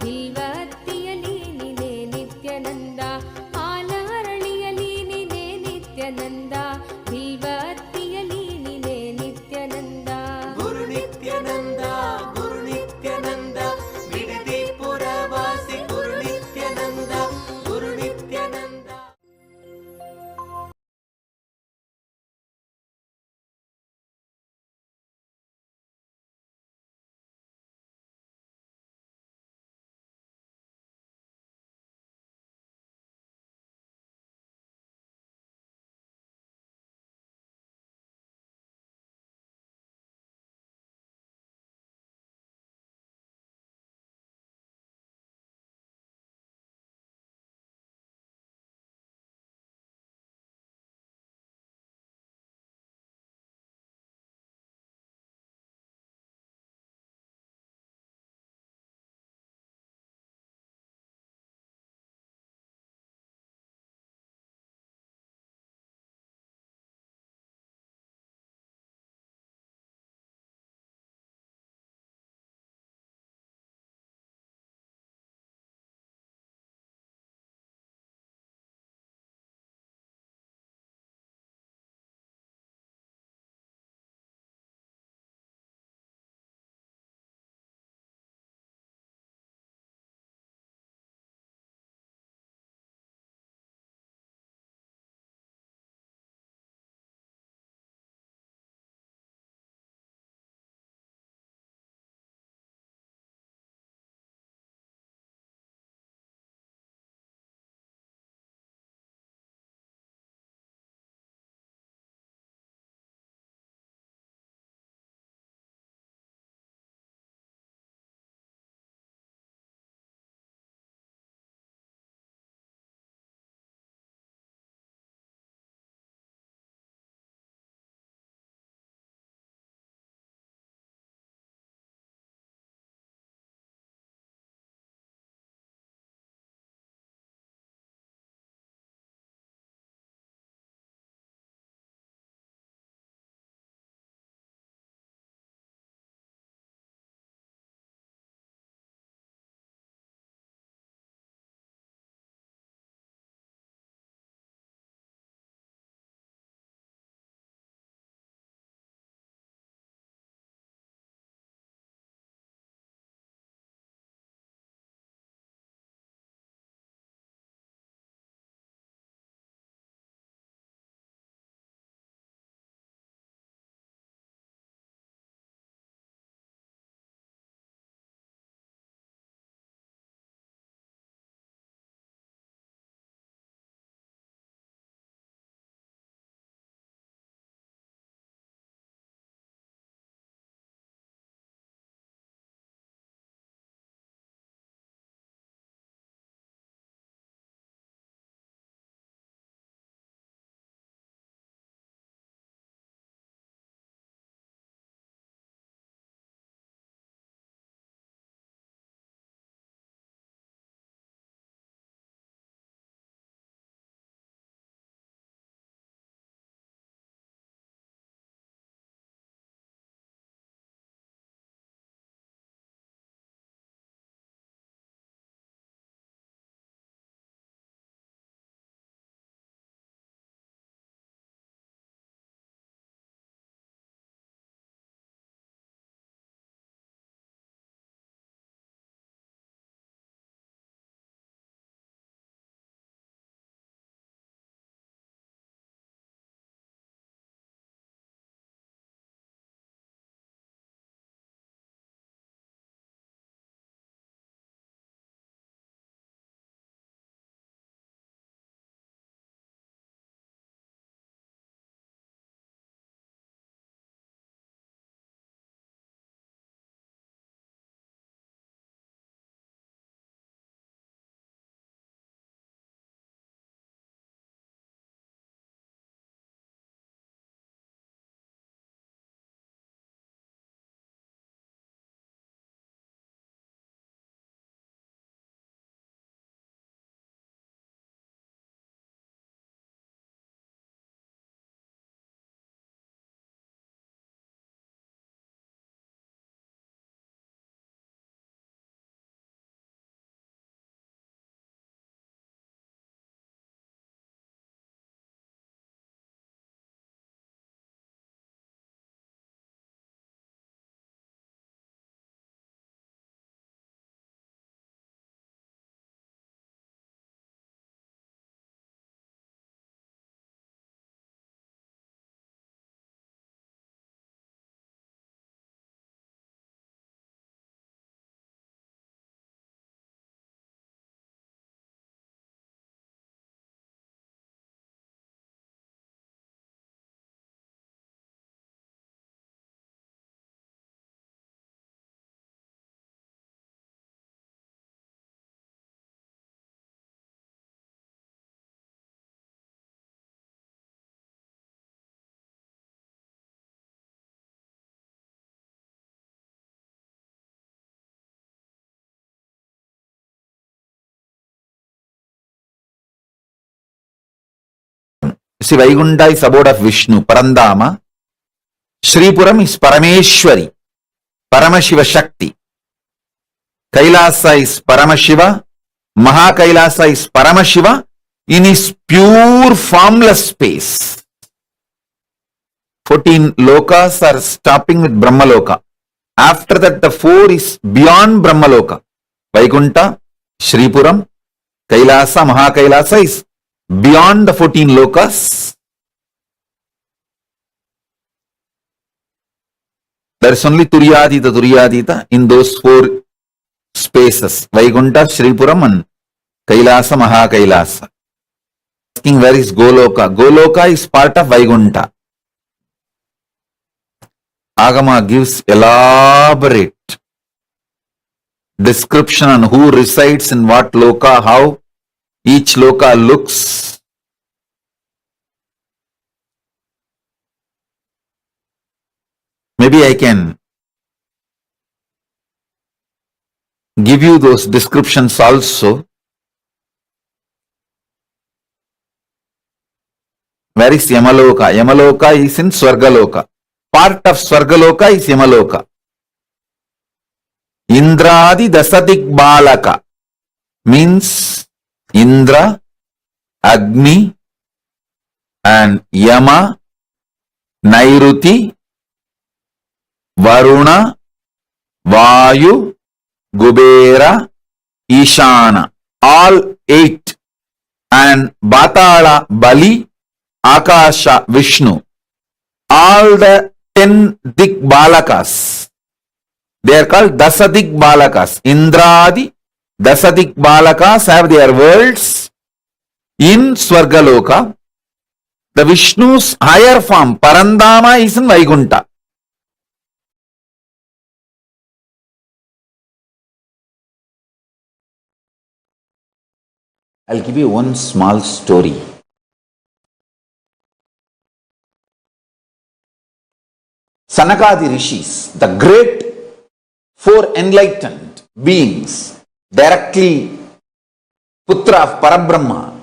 ಬಿಲ್ವತ್ತಿಯಲಿ ನೀನೆ ನಿತ್ಯಾನಂದ ಆಲರಳಿಯಲಿ ನೀನೆ ನಿತ್ಯಾನಂದ ಬಿಲ್ವತ್ತಿಯಲಿ ನೀನೆ ನಿತ್ಯಾನಂದ ಗುರು ನಿತ್ಯಾನಂದ ಗುರು ನಿತ್ಯಾನಂದ ಬಿಡದಿ ಪುರವಾಸಿ ಗುರು ನಿತ್ಯಾನಂದ ಗುರು Nithyananda See, Vaikunta is abode of Vishnu, Parandama. Shripuram is Parameshwari, Paramashiva Shakti. Kailasa is Paramashiva. Mahakailasa is Paramashiva in his pure formless space. 14 lokas are stopping with Brahmaloka. After that, the 4 is beyond Brahmaloka. Vaikunta, Shripuram, Kailasa, Mahakailasa is beyond the 14 lokas. There is only Turyadita in those 4 spaces. Vaikunta, Shripuram and Kailasa, Mahakailasa. Asking where is Goloka? Goloka is part of Vaikunta. Agama gives elaborate description on who resides in what loka, how each loka looks. Maybe I can give you those descriptions also. Where is Yamaloka? Yamaloka is in Swargaloka. Part of Swargaloka is Yamaloka. Indradi Dasadik Balaka means Indra, Agni and Yama, Nairuti, Varuna, Vayu, Gubera, Ishana. All 8. And Batala, Bali, Akasha, Vishnu. All the 10 Dik Balakas. They are called Dasadik Balakas. Indradi, Dasadik Balakas have their worlds in Swargaloka. The Vishnu's higher form, Parandama, is in Vaikunta. I'll give you one small story. Sanakadi Rishis, the great 4 enlightened beings, directly Putra of Parabrahma,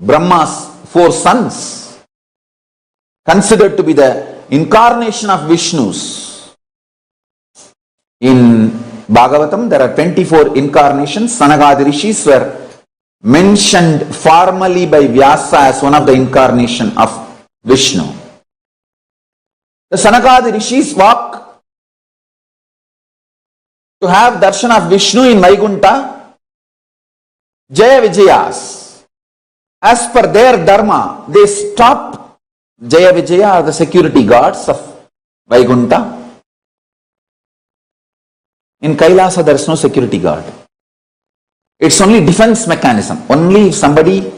Brahma's 4 sons, considered to be the incarnation of Vishnu's. In Bhagavatam, there are 24 incarnations. Sanakadi Rishis were mentioned formally by Vyasa as one of the incarnation of Vishnu. The Sanakadi Rishis walk to have darshan of Vishnu in Vaikunta. Jaya Vijayas, as per their dharma, they stop. Jaya Vijaya are the security guards of Vaikunta. In Kailasa, there is no security guard. It's only defense mechanism. Only if somebody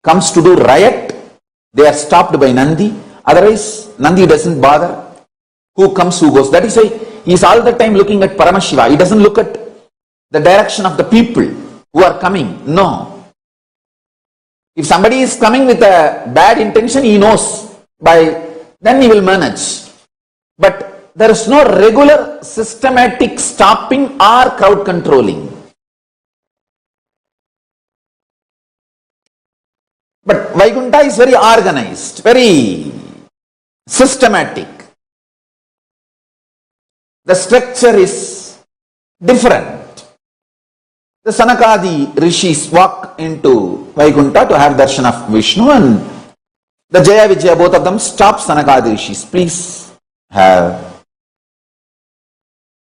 comes to do riot, they are stopped by Nandi. Otherwise, Nandi doesn't bother who comes, who goes. That is why he is all the time looking at Paramashiva. He doesn't look at the direction of the people who are coming. No. If somebody is coming with a bad intention, he knows then he will manage. But there is no regular systematic stopping or crowd controlling. But Vaikunta is very organized, very systematic. The structure is different. The Sanakadi Rishis walk into Vaikunta to have darshan of Vishnu, and the Jaya Vijaya, both of them, stop Sanakadi Rishis. Please have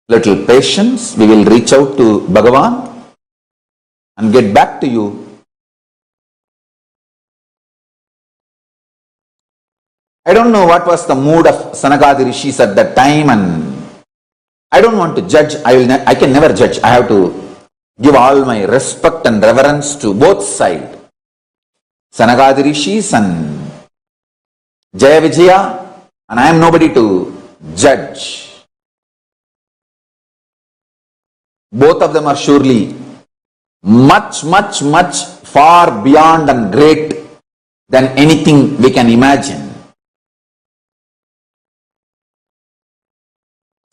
little patience. We will reach out to Bhagavan and get back to you. I don't know what was the mood of Sanakadi Rishis at that time, and I don't want to judge. I can never judge. I have to give all my respect and reverence to both sides. Sanakadi Rishis and Jaya Vijaya, and I am nobody to judge. Both of them are surely much, much, much far beyond and great than anything we can imagine.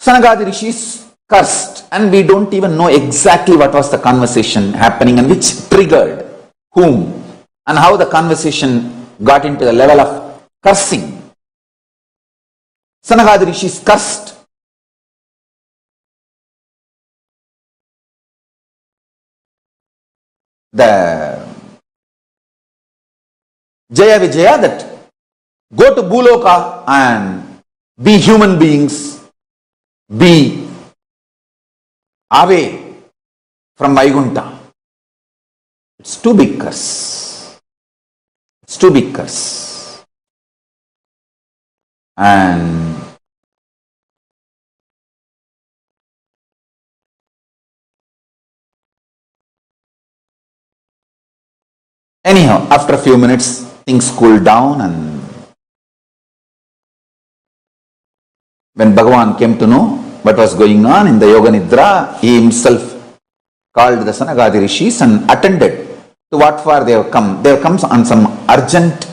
Sanakadi Rishis cursed, and we don't even know exactly what was the conversation happening and which triggered whom and how the conversation got into the level of cursing. Sanagadi Rishis cursed. The Jaya Vijaya, that go to Bhuloka and be human beings, be away from Vaikuntha. It's too big curse. It's too big curse. And anyhow, after a few minutes, things cooled down, and when Bhagavan came to know what was going on in the Yoga Nidra, he himself called the Sanagadi Rishis and attended to what for they have come. They have come on some urgent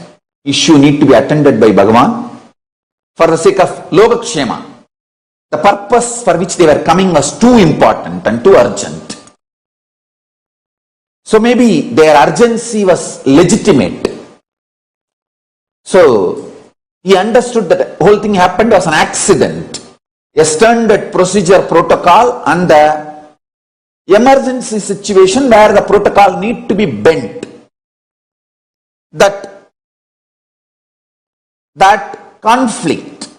issue need to be attended by Bhagavan for the sake of Lokakshema. The purpose for which they were coming was too important and too urgent. So maybe their urgency was legitimate. So he understood that the whole thing happened was an accident, a standard procedure protocol, and the emergency situation where the protocol need to be bent. That conflict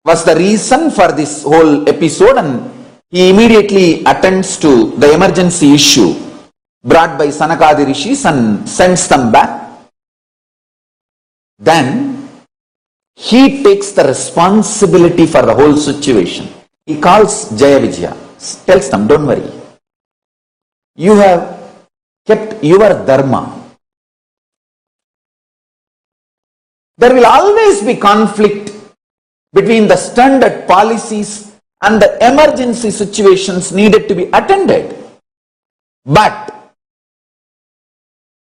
was the reason for this whole episode, and he immediately attends to the emergency issue brought by Sanakadi Rishis and sends them back. Then he takes the responsibility for the whole situation. He calls Jaya Vijaya, tells them, don't worry, you have kept your dharma. There will always be conflict between the standard policies and the emergency situations needed to be attended. But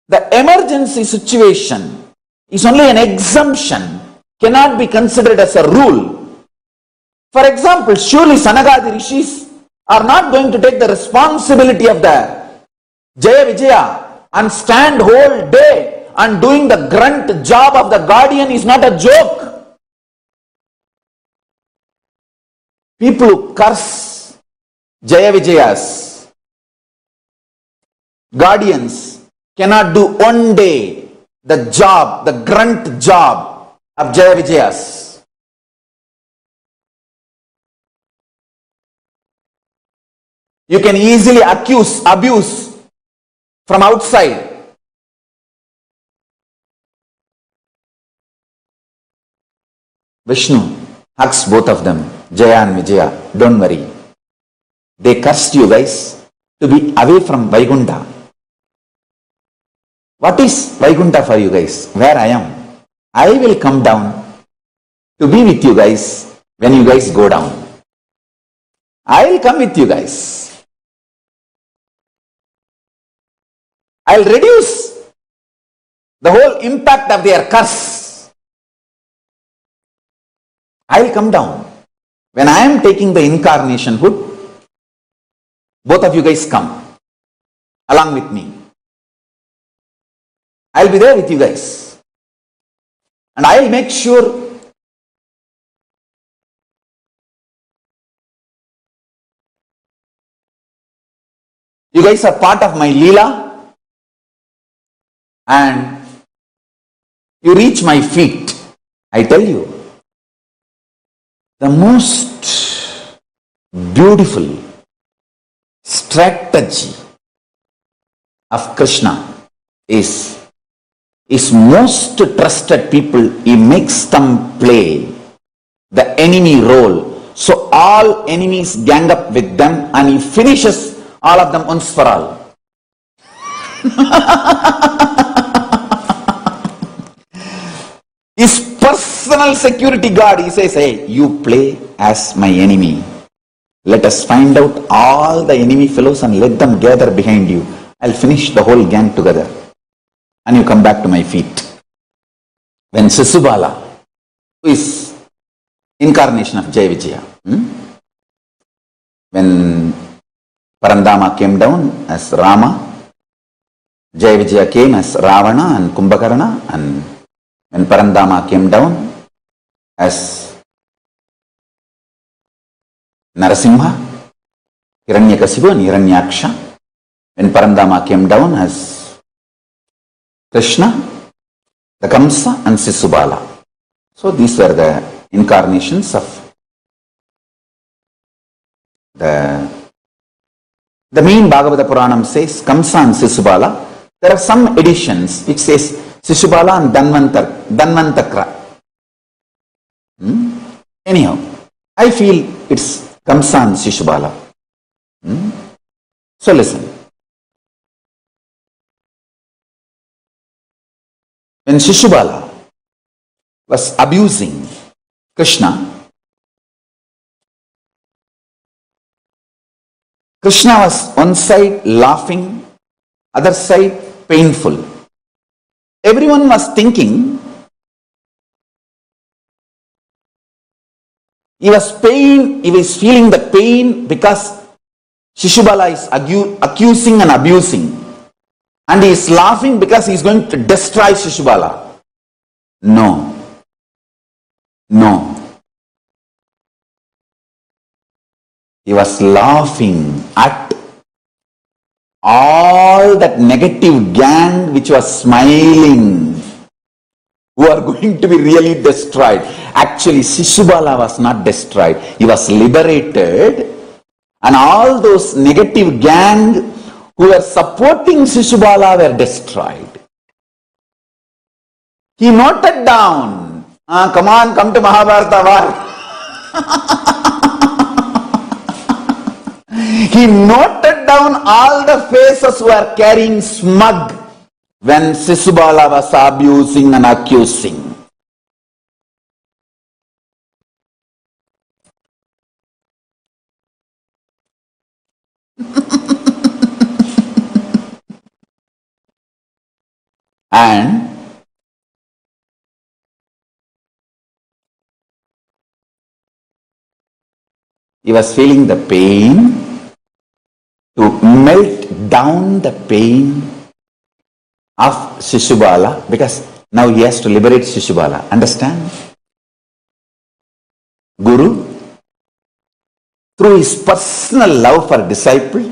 the emergency situation is only an exemption, cannot be considered as a rule. For example, surely Sanagadi Rishis are not going to take the responsibility of the Jaya Vijaya and stand whole day and doing the grunt job of the guardian is not a joke. People who curse Jaya Vijaya's guardians cannot do one day the job, the grunt job of Jaya Vijaya's. You can easily abuse from outside. Vishnu hugs both of them, Jaya and Vijaya. Don't worry. They cursed you guys to be away from Vaikuntha. What is Vaikuntha for you guys? Where I am. I will come down to be with you guys when you guys go down. I will come with you guys. I will reduce the whole impact of their curse. I will come down. When I am taking the incarnation hood, both of you guys come along with me. I will be there with you guys. And I will make sure you guys are part of my Leela and you reach my feet. I tell you, the most beautiful strategy of Krishna is most trusted people, he makes them play the enemy role. So all enemies gang up with them and he finishes all of them once for all. His personal security guard, he says, hey, you play as my enemy. Let us find out all the enemy fellows and let them gather behind you. I'll finish the whole gang together. And you come back to my feet. When Sisubala, who is incarnation of Jaya Vijaya, when Parandama came down as Rama, Jaya Vijaya came as Ravana and Kumbhakarna, and when Parandama came down as Narasimha, Hiranyakasipu and Hiranyaksha, when Parandama came down as Krishna, the Kamsa and Sisubala. So these were the incarnations of the main Bhagavata Puranam says Kamsa and Sisubala. There are some editions which says Sisubala and Dhanvantakra. Anyhow, I feel it's Kamsa and Sisubala. So listen. When Sisubala was abusing Krishna, Krishna was one side laughing, other side painful. Everyone was thinking he was feeling the pain because Shishubala is accusing and abusing, and he is laughing because he is going to destroy Shishubala. No. He was laughing at all that negative gang which was smiling, who are going to be really destroyed. Actually, Shishubala was not destroyed. He was liberated, and all those negative gang who were supporting Shishubala were destroyed. He noted down, come on, come to Mahabharata war. He noted down all the faces who were carrying smug when Sisubala was abusing and accusing. And he was feeling the pain. To melt down the pain of Shishubala, because now he has to liberate Shishubala. Understand? Guru, through his personal love for disciple,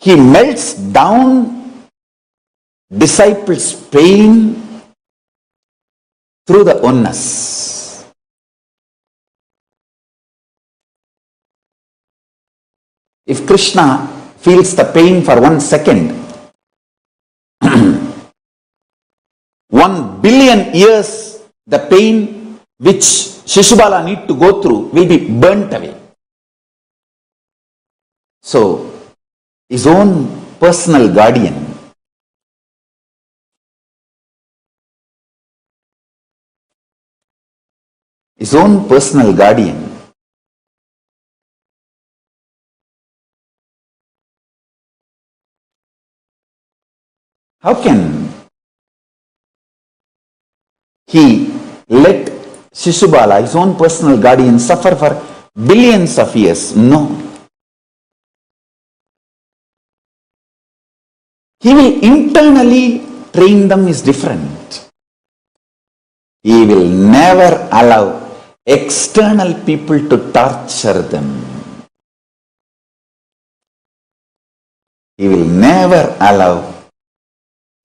he melts down disciples' pain through the oneness. If Krishna feels the pain for 1 second, 1 billion years, the pain which Shishubala need to go through will be burnt away. So, his own personal guardian, how can he let Shishubala, his own personal guardian, suffer for billions of years? No. He will internally train them is different. He will never allow external people to torture them. He will never allow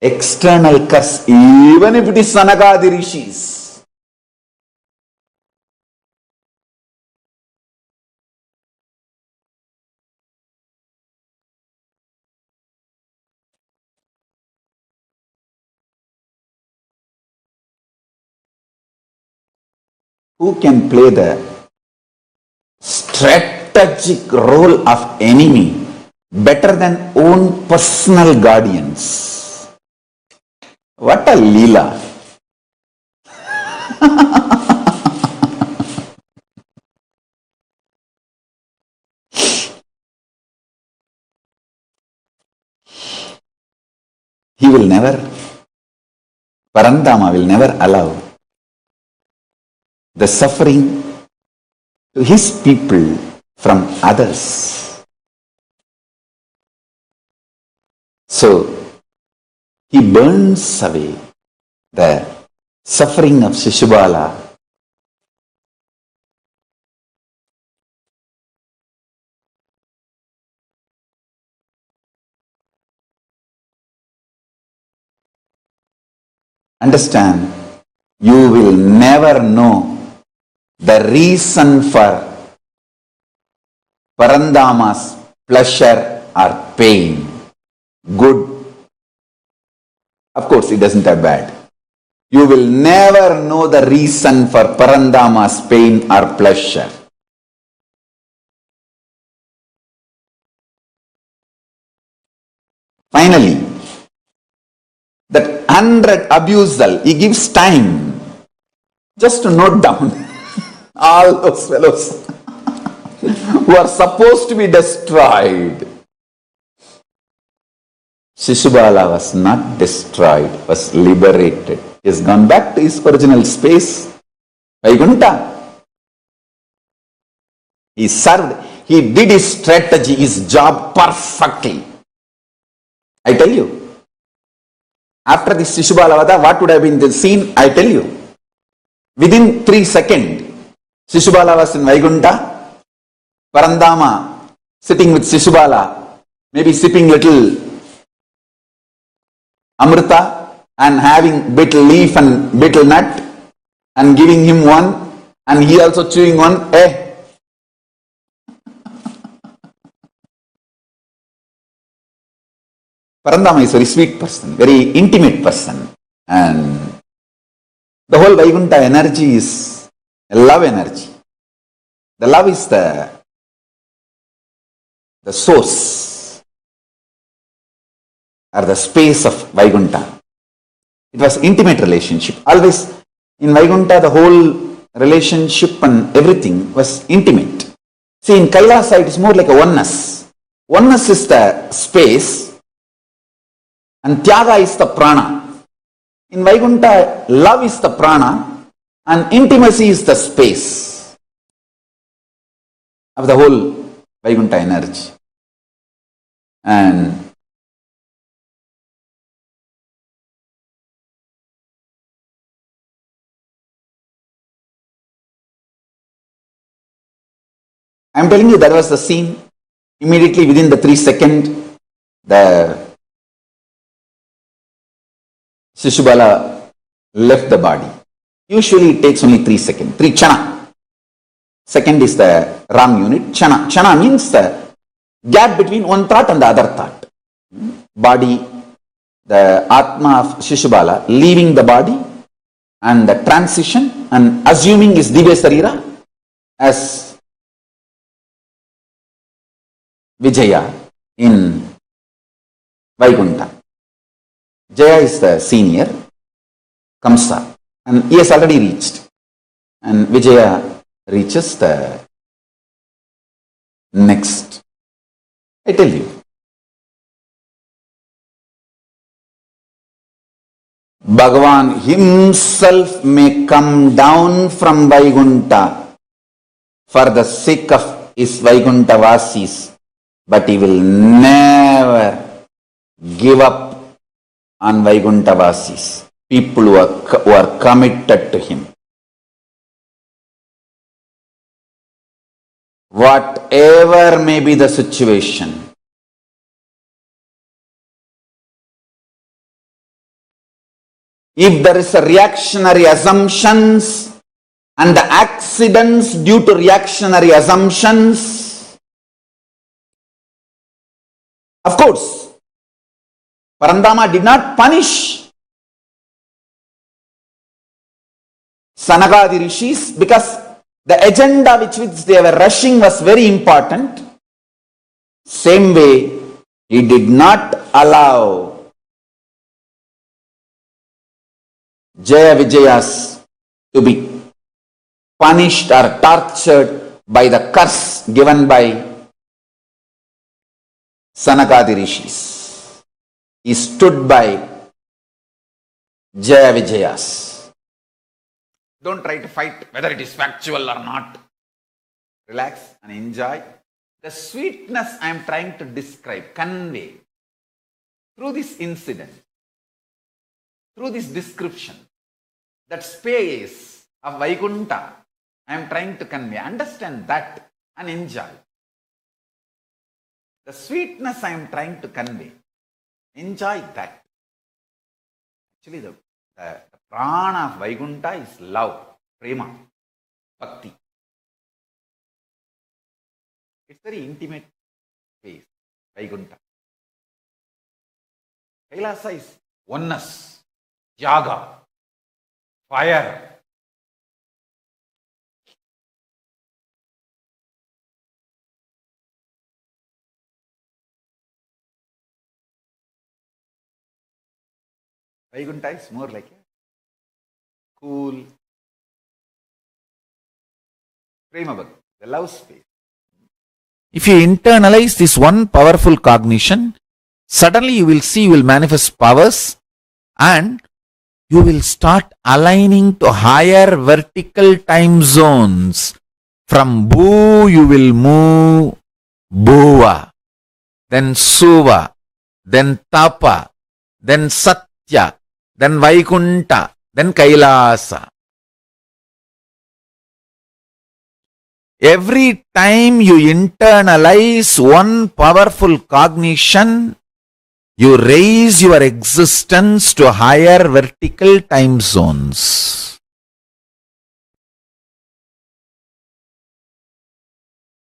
external curse, even if it is Sanagadi Rishis. Who can play the strategic role of enemy better than own personal guardians? What a Leela! He will never, Parandama will never allow the suffering to his people from others. So, he burns away the suffering of Shishubala. Understand, you will never know the reason for Parandama's pleasure or pain. Good. Of course, it doesn't have bad. You will never know the reason for Parandama's pain or pleasure. Finally, that 100 abusal, he gives time just to note down all those fellows who are supposed to be destroyed. Shishubala was not destroyed, was liberated. He has gone back to his original space, Vaikuntha. He served, he did his strategy, his job perfectly. I tell you, after this Shishubala Vada, what would have been the scene? I tell you. Within 3 seconds, Shishubala was in Vaikuntha, Parandama sitting with Shishubala, maybe sipping little Amrita and having bit leaf and bit nut and giving him one and he also chewing one. Parandama is a very sweet person, very intimate person, and the whole Vaikuntha energy is a love energy. The love is the source or the space of Vaikuntha. It was intimate relationship. Always in Vaikuntha, the whole relationship and everything was intimate. See, in Kailasa, it is more like a oneness. Oneness is the space and Tyaga is the prana. In Vaikuntha, love is the prana and intimacy is the space of the whole Vaikuntha energy. And I am telling you, that was the scene. Immediately within the 3 seconds, the Shishubala left the body. Usually it takes only 3 seconds, 3 chana. Second is the wrong unit. Chana. Chana means the gap between one thought and the other thought. Body, the Atma of Shishubala leaving the body and the transition and assuming his Divya Sarira as Vijaya in Vaikuntha. Jaya is the senior, Kamsa, and he has already reached. And Vijaya reaches the next. I tell you, Bhagavan himself may come down from Vaikuntha for the sake of his Vaikuntha Vasis, but he will never give up on Vaikuntha Vasis, people who are committed to him. Whatever may be the situation, if there is a reactionary assumptions and the accidents due to reactionary assumptions, of course, Parandama did not punish Sanagadi Rishis because the agenda which they were rushing was very important. Same way, he did not allow Jaya Vijayas to be punished or tortured by the curse given by Sanagadi Rishis. He stood by Jaya Vijayas. Don't try to fight whether it is factual or not. Relax and enjoy the sweetness I am trying to describe, convey through this incident. through this description, that space of Vaikuntha, I am trying to convey. Understand that and enjoy. The sweetness I am trying to convey. Enjoy that. Actually, the prana of Vaikuntha is love, prema, bhakti. It's very intimate space, Vaikuntha. Kailasa is oneness, yaga, fire. Vaikuntha is more like a cool, prema bhakti, the love space. If you internalize this one powerful cognition, suddenly you will see, you will manifest powers and you will start aligning to higher vertical time zones. From Bhu you will move Bhuva, then Suva, then Tapa, then Satya, then Vaikuntha, then Kailasa. Every time you internalize one powerful cognition, you raise your existence to higher vertical time zones.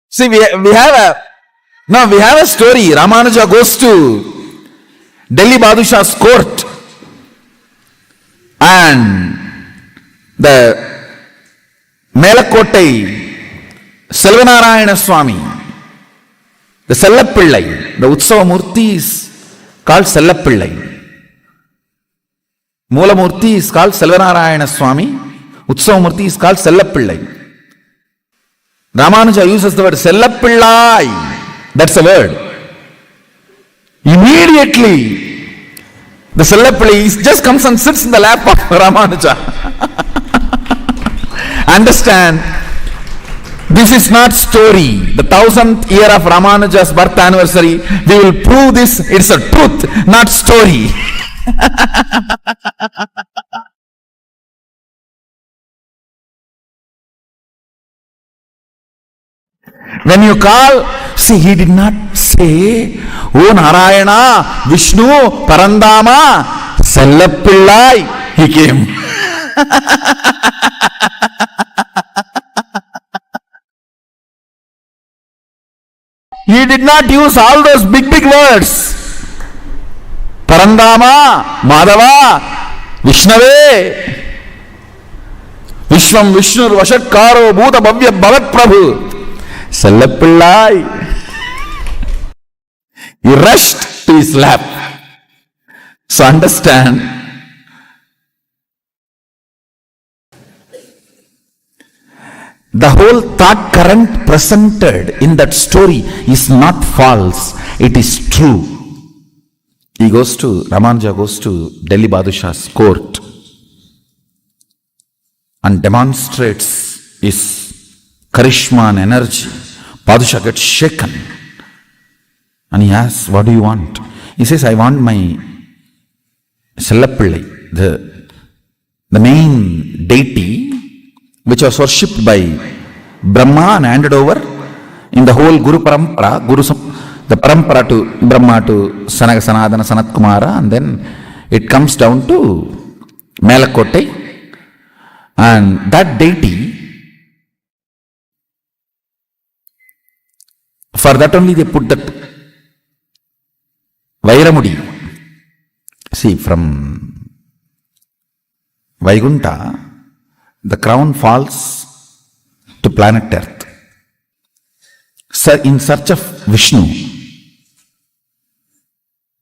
See, we have a story. Ramanuja goes to Delhi Badshah's court and the Melakottai Selvanarayana Swami, the Sellapillai, the Utsava Murti is called Sellapillai. Moola Murti is called Selvanarayana Swami, Utsava Murti is called Sellapillai. Ramanuja uses the word Sellapillai, that's a word. Immediately, the Sellapillai just comes and sits in the lap of Ramanuja. Understand, this is not story. The 1000th year of Ramanuja's birth anniversary, we will prove this. It's a truth, not story. When you call, see, he did not say, Oh Narayana, Vishnu, Parandama, Sellapillai. He came. He did not use all those big words. Parandama, Madhava, Vishnave, Vishwam Vishnur Vashatkaro Bhuta Bhavya Bhavat Prabhu. Sellapillai. He rushed to his lap. So understand, the whole thought current presented in that story is not false, it is true. Ramanuja goes to Delhi Badshah's court and demonstrates his charisma and energy. Badshah gets shaken and he asks, what do you want? He says, I want my Sellapillai, the main deity which was worshipped by Brahma and handed over in the whole Guru Parampara, the Parampara to Brahma to Sanaka Sanadana Sanat Kumara, and then it comes down to Melakottai, and that deity, for that only they put that Vairamudi. See, from Vaikuntha, the crown falls to planet Earth in search of Vishnu.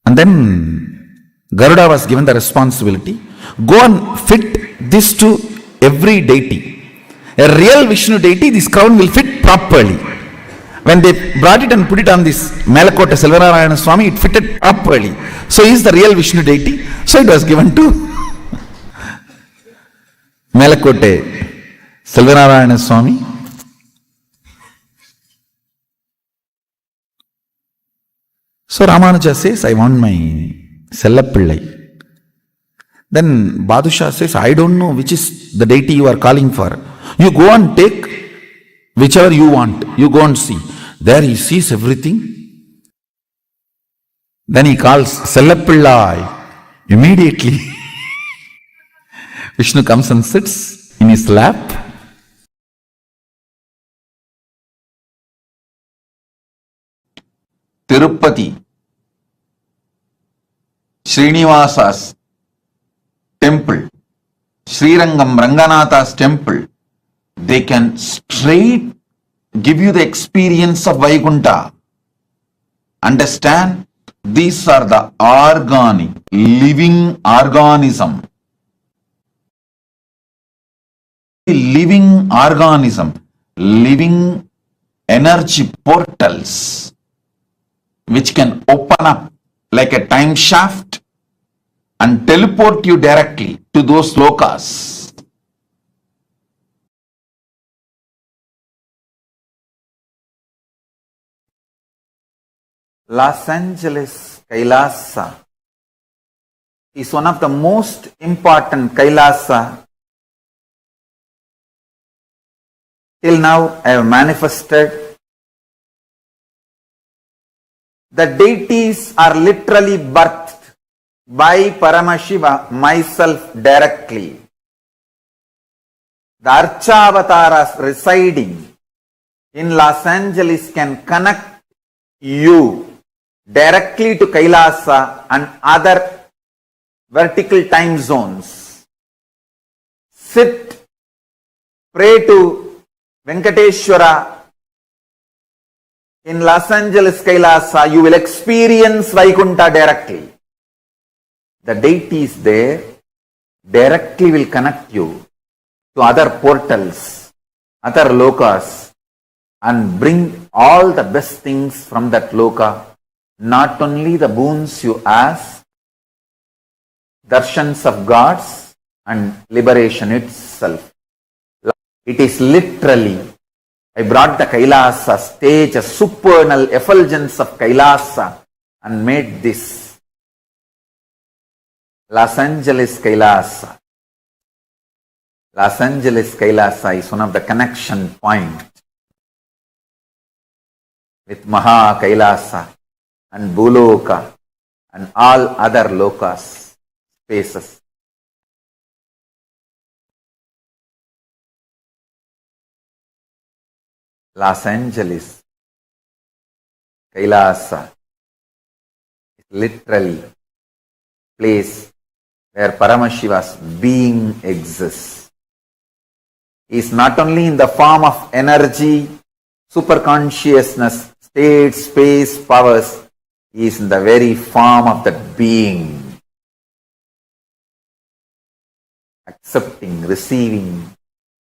And then Garuda was given the responsibility, go and fit this to every deity. A real Vishnu deity, this crown will fit properly. When they brought it and put it on this Melakottai Selvanarayana Swami, it fitted properly. So he is the real Vishnu deity. So it was given to Melakottai Selvanarayana Swami. So Ramanuja says, I want my Sellapillai. Then Badusha says, I don't know which is the deity you are calling for. You go and take whichever you want. You go and see. There he sees everything. Then he calls Sellapillai. Immediately, Vishnu comes and sits in his lap. Tirupati, Srinivasa's temple, Srirangam Ranganatha's temple, they can straight give you the experience of Vaikuntha. Understand? These are the organic, living organism. Living organism, living energy portals, which can open up like a time shaft and teleport you directly to those lokas. Los Angeles Kailasa is one of the most important Kailasa till now I have manifested. The deities are literally birthed by Paramashiva, myself directly. The Archavataras residing in Los Angeles can connect you directly to Kailasa and other vertical time zones. Sit, pray to Venkateshwara in Los Angeles Kailasa, you will experience Vaikuntha directly. The deities there directly will connect you to other portals, other lokas, and bring all the best things from that loka. Not only the boons you ask, darshans of gods and liberation itself. It is literally, I brought the Kailasa stage, a supernal effulgence of Kailasa and made this Los Angeles Kailasa. Los Angeles Kailasa is one of the connection points with Maha Kailasa and Buloka and all other lokas, spaces. Los Angeles Kailasa is literally place where Paramashiva's being exists. He is not only in the form of energy, superconsciousness, state, space, powers, he is in the very form of that being. Accepting, receiving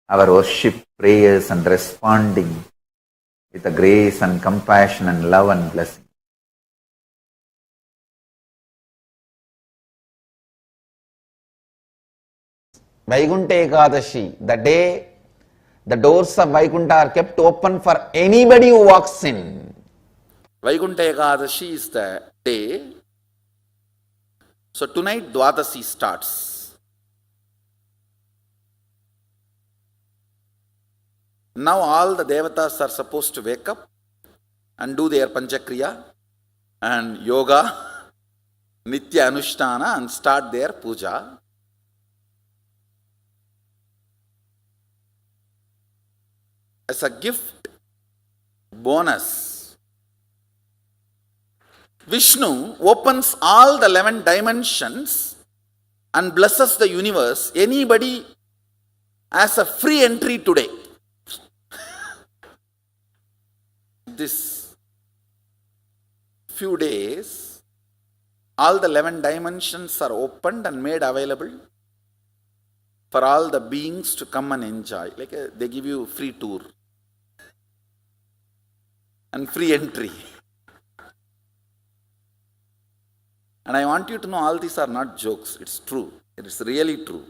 our worship, prayers and responding with the grace and compassion and love and blessing. Vaikuntha Ekadashi, the day the doors of Vaikuntha are kept open for anybody who walks in. Vaikuntha Ekadashi is the day. So tonight Dwadasi starts. Now all the devatas are supposed to wake up and do their Panchakriya and yoga, Nitya Anushtana and start their puja. As a gift, bonus, Vishnu opens all the 11 dimensions and blesses the universe. Anybody has a free entry today. This few days, all the 11 dimensions are opened and made available for all the beings to come and enjoy. They give you free tour and free entry. And I want you to know all these are not jokes. It's true. It is really true.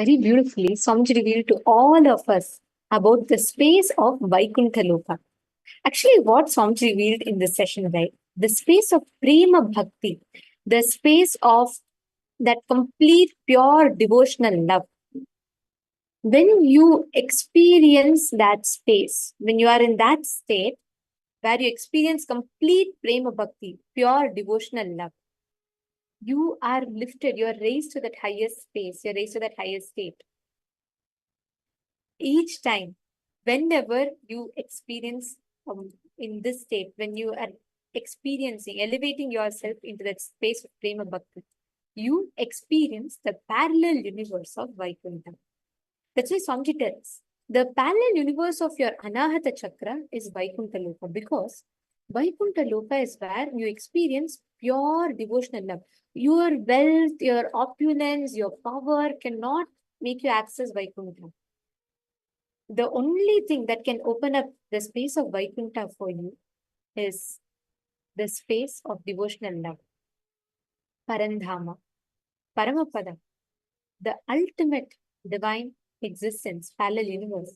Very beautifully, Swamiji revealed to all of us about the space of Vaikuntha Loka. Actually, what Swamiji revealed in this session, right? The space of Prema Bhakti, the space of that complete pure devotional love. When you experience that space, when you are in that state where you experience complete Prema Bhakti, pure devotional love, you are lifted, you are raised to that highest space, you're raised to that highest state. Each time, whenever you experience in this state, when you are experiencing, elevating yourself into that space of Prema Bhakti, you experience the parallel universe of Vaikuntha. That's why Swamiji tells the parallel universe of your Anahata Chakra is Vaikuntha Loka, because Vaikuntha Loka is where you experience pure devotional love. Your wealth, your opulence, your power cannot make you access Vaikuntha. The only thing that can open up the space of Vaikuntha for you is the space of devotional love. Parandhama, Paramapada, the ultimate divine existence, parallel universe,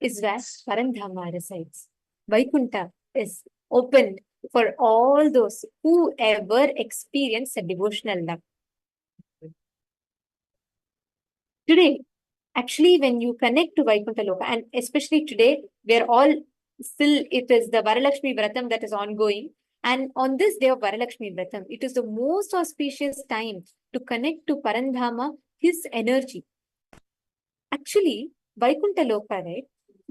is where Parandhama resides. Vaikuntha is opened for all those who ever experience a devotional love. Today, actually, when you connect to Vaikuntha Loka, and especially today, we're all still, it is the Varalakshmi Vratam that is ongoing. And on this day of Varalakshmi Vratam, it is the most auspicious time to connect to Parandhama, his energy. Actually, Vaikuntha Loka, right?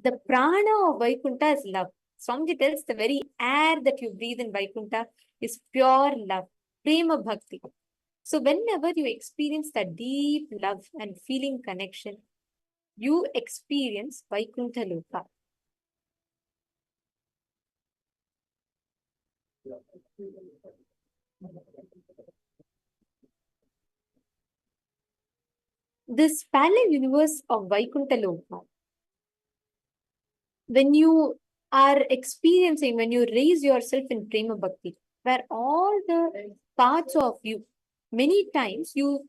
The prana of Vaikuntha is love. Swamiji tells the very air that you breathe in Vaikuntha is pure love, prema bhakti. So whenever you experience that deep love and feeling connection, you experience Vaikuntha Loka. This parallel universe of Vaikuntha Loka, when you are experiencing, when you raise yourself in Prema Bhakti, where all the parts of you, many times you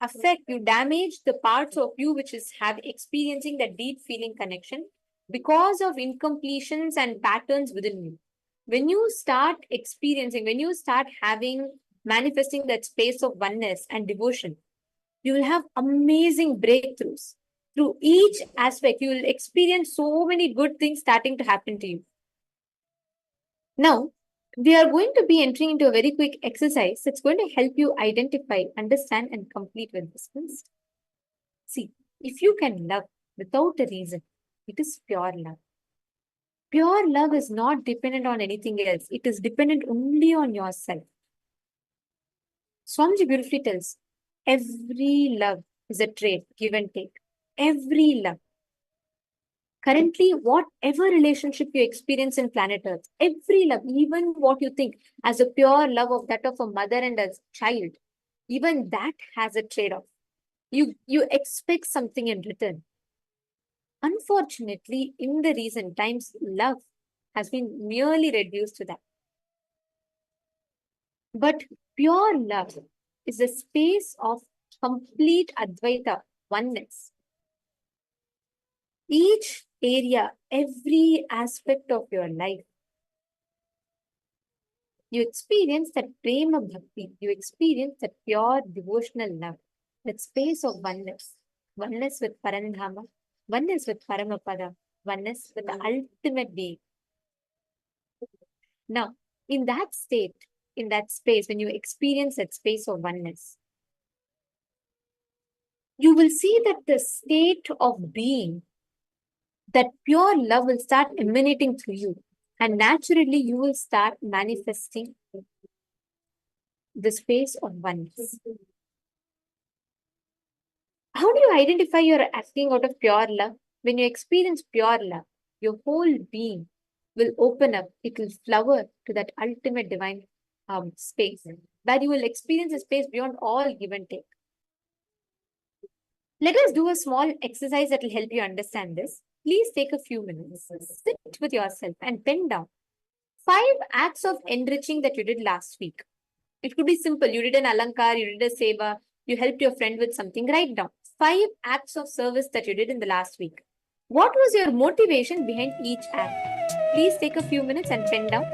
affect, you damage the parts of you which is have experiencing that deep feeling connection because of incompletions and patterns within you. When you start experiencing, when you start having, manifesting that space of oneness and devotion, you will have amazing breakthroughs. Through each aspect, you will experience so many good things starting to happen to you. Now, we are going to be entering into a very quick exercise that's going to help you identify, understand, and complete with this list. See, if you can love without a reason, it is pure love. Pure love is not dependent on anything else. It is dependent only on yourself. Swamiji beautifully tells, every love is a trade, give and take. Every love. Currently, whatever relationship you experience in planet Earth, every love, even what you think as a pure love of that of a mother and a child, even that has a trade-off. You expect something in return. Unfortunately, in the recent times, love has been merely reduced to that. But pure love is a space of complete Advaita, oneness. Each area, every aspect of your life, you experience that prema bhakti, you experience that pure devotional love, that space of oneness, oneness with Parandhama, oneness with Paramapada, oneness with the ultimate being. Now, in that state, in that space, when you experience that space of oneness, you will see that the state of being, that pure love will start emanating through you. And naturally, you will start manifesting the space of oneness. How do you identify you're acting out of pure love? When you experience pure love, your whole being will open up. It will flower to that ultimate divine space, where you will experience a space beyond all give and take. Let us do a small exercise that will help you understand this. Please take a few minutes, sit with yourself and pen down 5 acts of enriching that you did last week. It could be simple. You did an alankar, you did a seva, you helped your friend with something. Write down 5 acts of service that you did in the last week. What was your motivation behind each act? Please take a few minutes and pen down.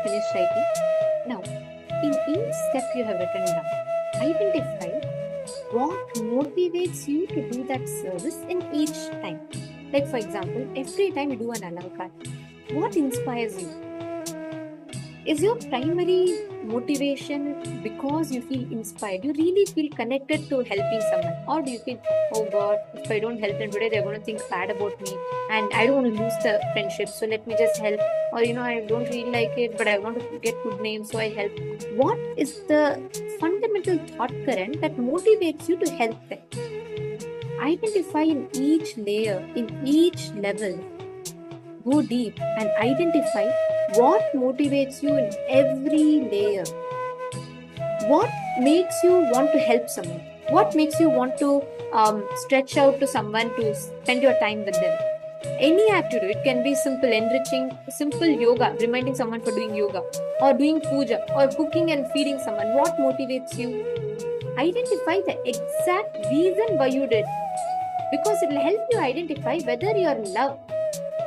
finished writing. Now, in each step you have written down, identify what motivates you to do that service in each time. Like, for example, every time you do an alankar, what inspires you? Is your primary motivation because you feel inspired? You really feel connected to helping someone? Or do you feel, oh God, if I don't help them today, they're going to think bad about me and I don't want to lose the friendship, so let me just help. Or, I don't really like it, but I want to get good name, so I help. What is the fundamental thought current that motivates you to help them? Identify in each layer, in each level. Go deep and identify what motivates you in every layer. What makes you want to help someone? What makes you want to stretch out to someone to spend your time with them? Any activity, it can be simple, enriching, simple yoga, reminding someone for doing yoga, or doing puja, or cooking and feeding someone. What motivates you? Identify the exact reason why you did, because it will help you identify whether you are loved,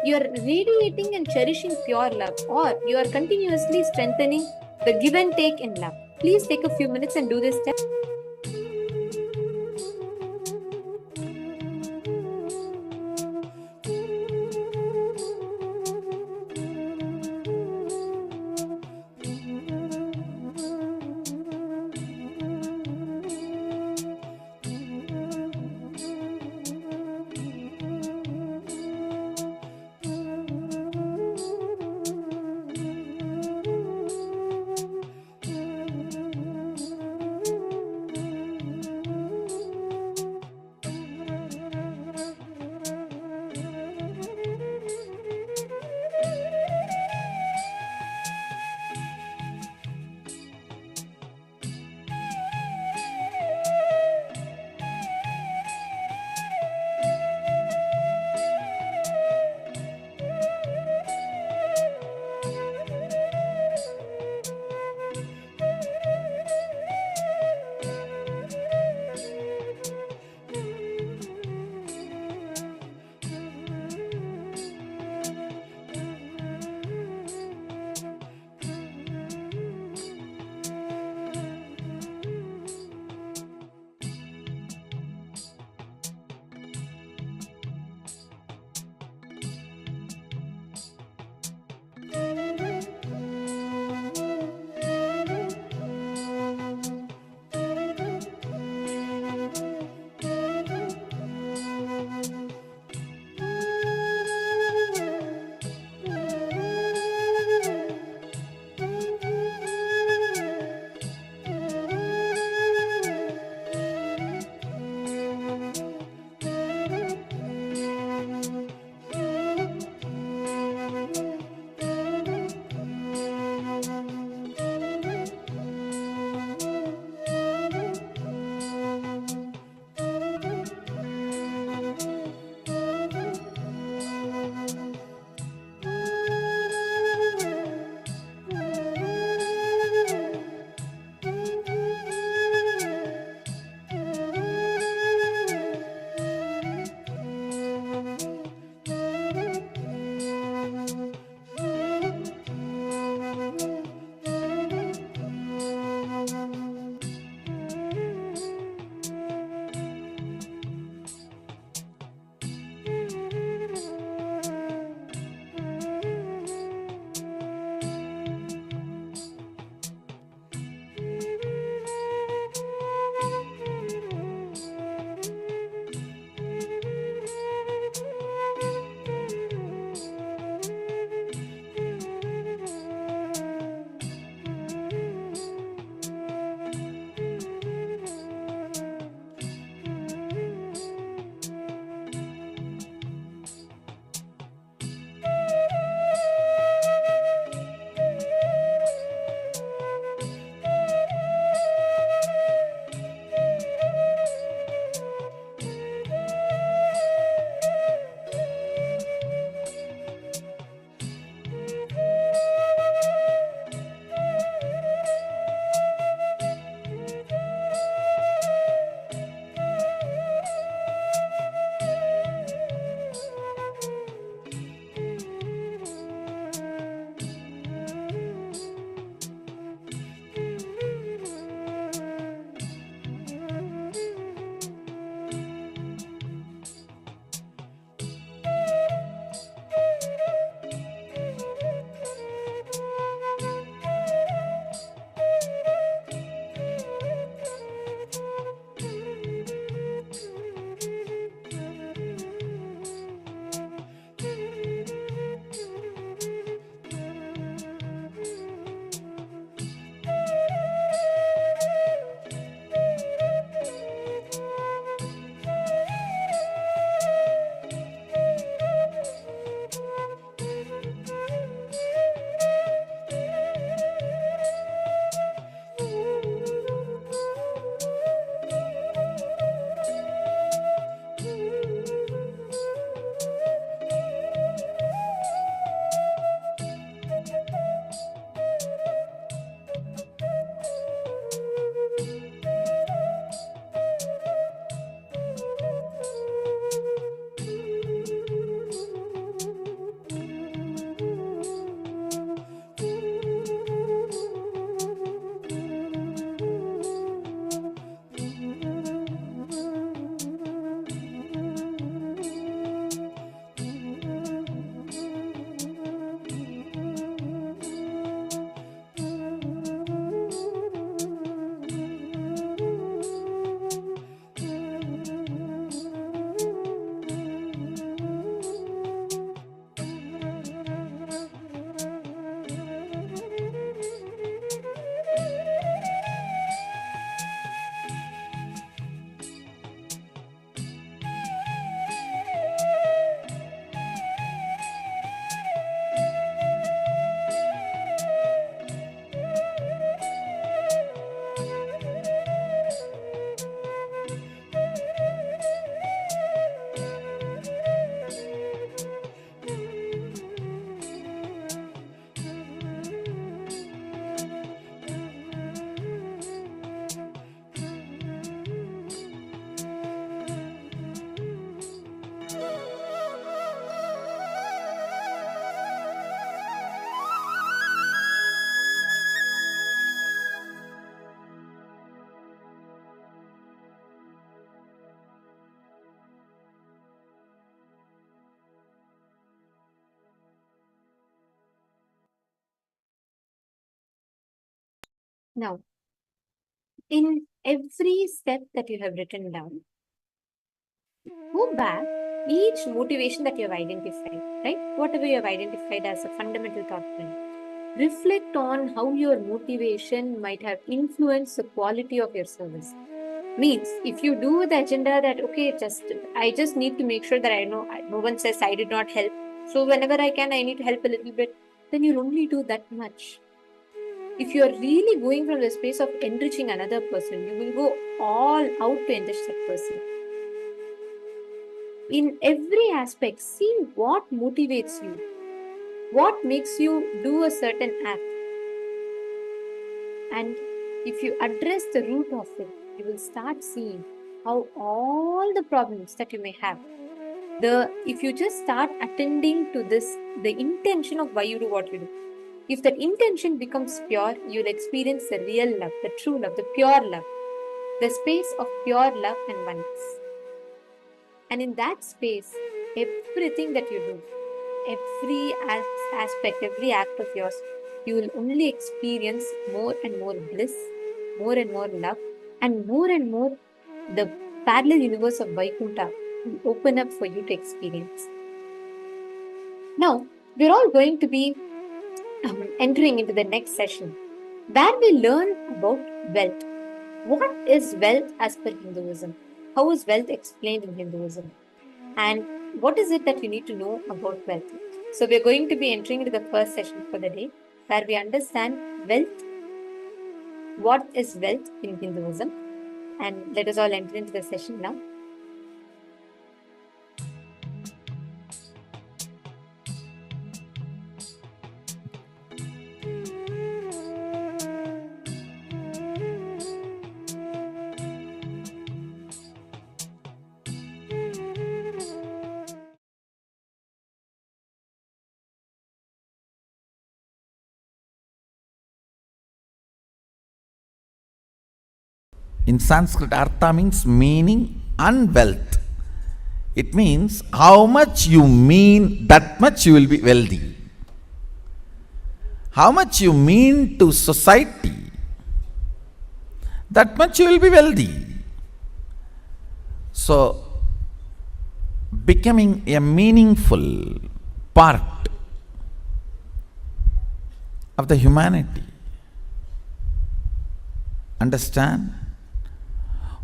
you are radiating and cherishing pure love, or you are continuously strengthening the give and take in love. Please take a few minutes and do this step. Now, in every step that you have written down, go back each motivation that you have identified, right? Whatever you have identified as a fundamental thought point. Reflect on how your motivation might have influenced the quality of your service. Means if you do the agenda that okay, I just need to make sure that I know no one says I did not help. So whenever I can, I need to help a little bit. Then you'll only do that much. If you are really going from the space of enriching another person, you will go all out to enrich that person. In every aspect, see what motivates you, what makes you do a certain act. And if you address the root of it, you will start seeing how all the problems that you may have, if you just start attending to this, the intention of why you do what you do, if that intention becomes pure, you'll experience the real love, the true love, the pure love, the space of pure love and oneness. And in that space, everything that you do, every aspect, every act of yours, you will only experience more and more bliss, more and more love, and more the parallel universe of Vaikuntha will open up for you to experience. Now, we're all going to be entering into the next session where we learn about wealth. What is wealth as per Hinduism? How is wealth explained in Hinduism? And what is it that you need to know about wealth? So we're going to be entering into the first session for the day where we understand wealth, what is wealth in Hinduism, and let us all enter into the session now. In Sanskrit, artha means meaning and wealth. It means how much you mean, that much you will be wealthy. How much you mean to society, that much you will be wealthy. So, becoming a meaningful part of the humanity. Understand?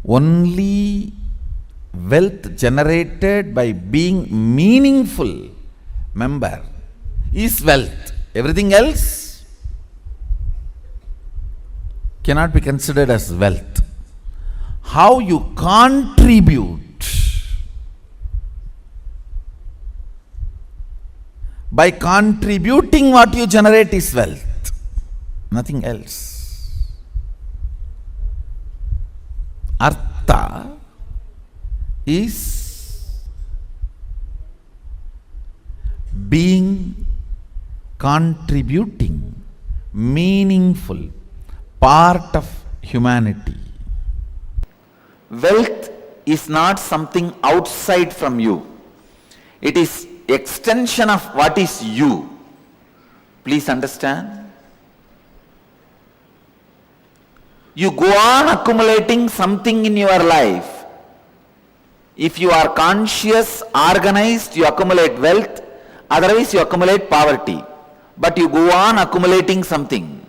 Only wealth generated by being meaningful member is wealth. Everything else cannot be considered as wealth. How you contribute by contributing what you generate is wealth, nothing else. Artha is being contributing, meaningful part of humanity. Wealth is not something outside from you. It is extension of what is you. Please understand. You go on accumulating something in your life. If you are conscious, organized, you accumulate wealth. Otherwise, you accumulate poverty. But you go on accumulating something.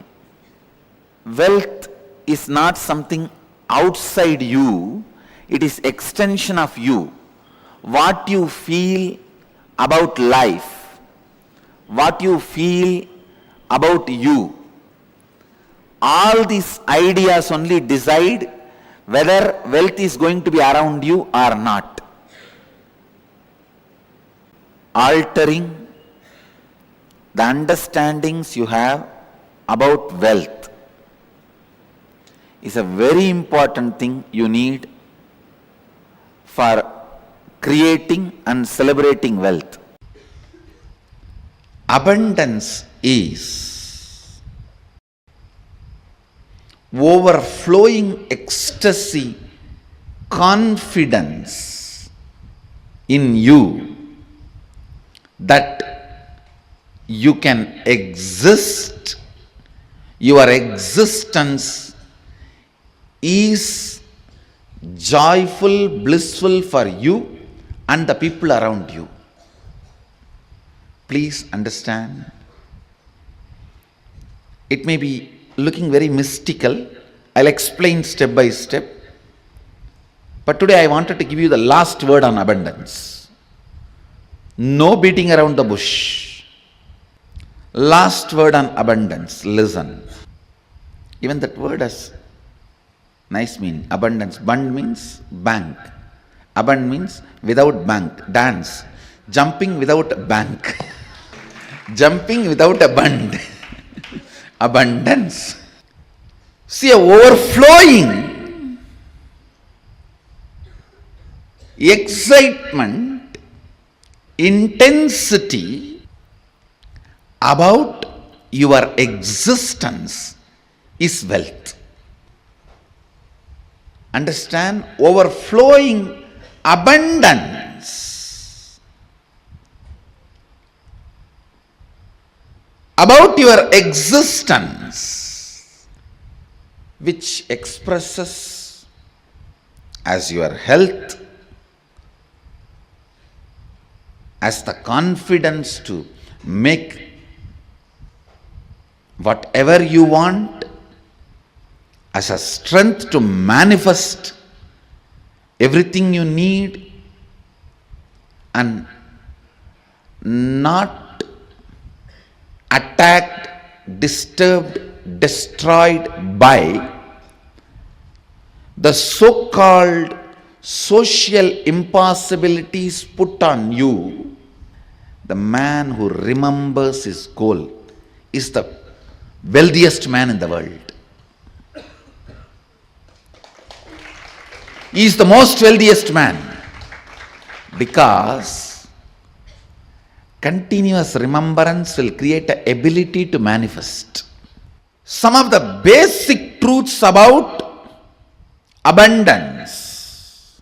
Wealth is not something outside you. It is extension of you. What you feel about life, what you feel about you. All these ideas only decide whether wealth is going to be around you or not. Altering the understandings you have about wealth is a very important thing you need for creating and celebrating wealth. Abundance is overflowing ecstasy, confidence in you that you can exist Your existence is joyful, blissful for you and the people around you. Please understand. It may be looking very mystical. I'll explain step by step. But today I wanted to give you the last word on abundance. No beating around the bush. Last word on abundance. Listen. Even that word has nice meaning. Abundance. Bund means bank. Abund means without bank. Dance. Jumping without a bank. Jumping without a bund. Abundance. See, a overflowing excitement, intensity about your existence is wealth. Understand? Overflowing abundance about your existence, which expresses as your health, as the confidence to make whatever you want, as a strength to manifest everything you need, and not attacked, disturbed, destroyed by the so-called social impossibilities put on you. The man who remembers his goal is the wealthiest man in the world. He is the most wealthiest man because continuous remembrance will create an ability to manifest. Some of the basic truths about abundance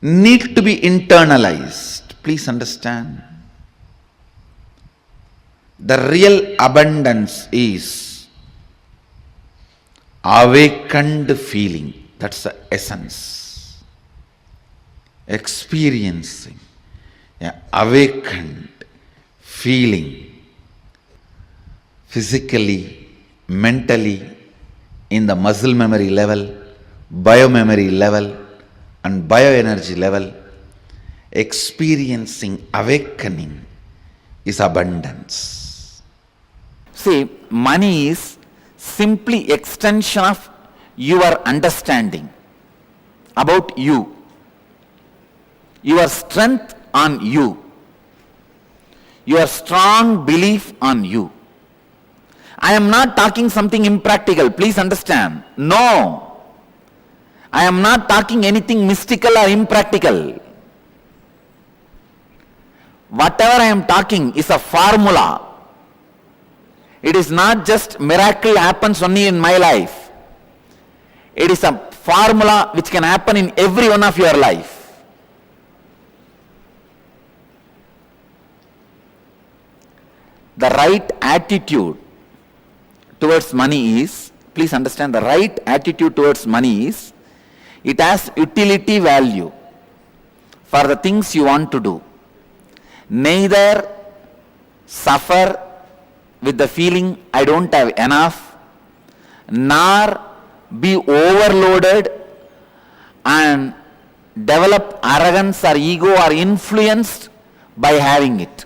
need to be internalized. Please understand. The real abundance is awakened feeling. That's the essence. Experiencing awakened feeling physically, mentally, in the muscle memory level, biomemory level, and bioenergy level. Experiencing awakening is abundance. See, money is simply extension of your understanding about you, your strength on you, your strong belief on you. I am not talking something impractical, please understand. No, I am not talking anything mystical or impractical. Whatever I am talking is a formula. It is not just miracle happens only in my life. It is a formula which can happen in every one of your life. The right attitude towards money is, please understand, the right attitude towards money is, it has utility value for the things you want to do. Neither suffer with the feeling I don't have enough, nor be overloaded and develop arrogance or ego or influenced by having it.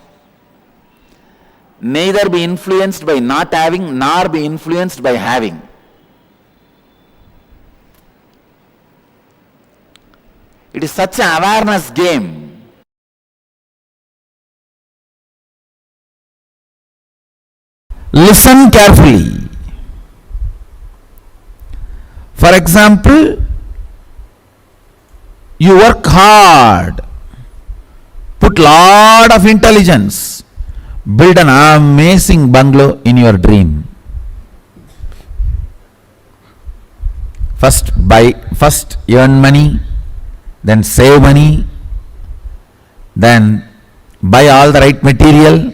Neither be influenced by not having, nor be influenced by having. It is such an awareness game. Listen carefully. For example, you work hard, put lot of intelligence, build an amazing bungalow in your dream. First earn money, then save money, then buy all the right material,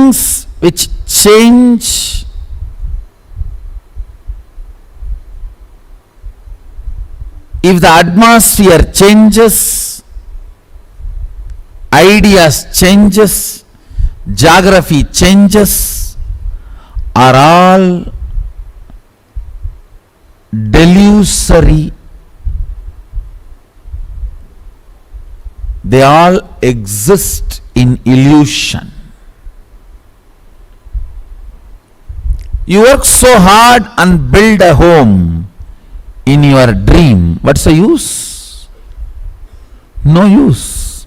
things which change if the atmosphere changes, ideas changes, geography changes, are all delusory. They all exist in illusion. You work so hard and build a home in your dream. What's the use? No use.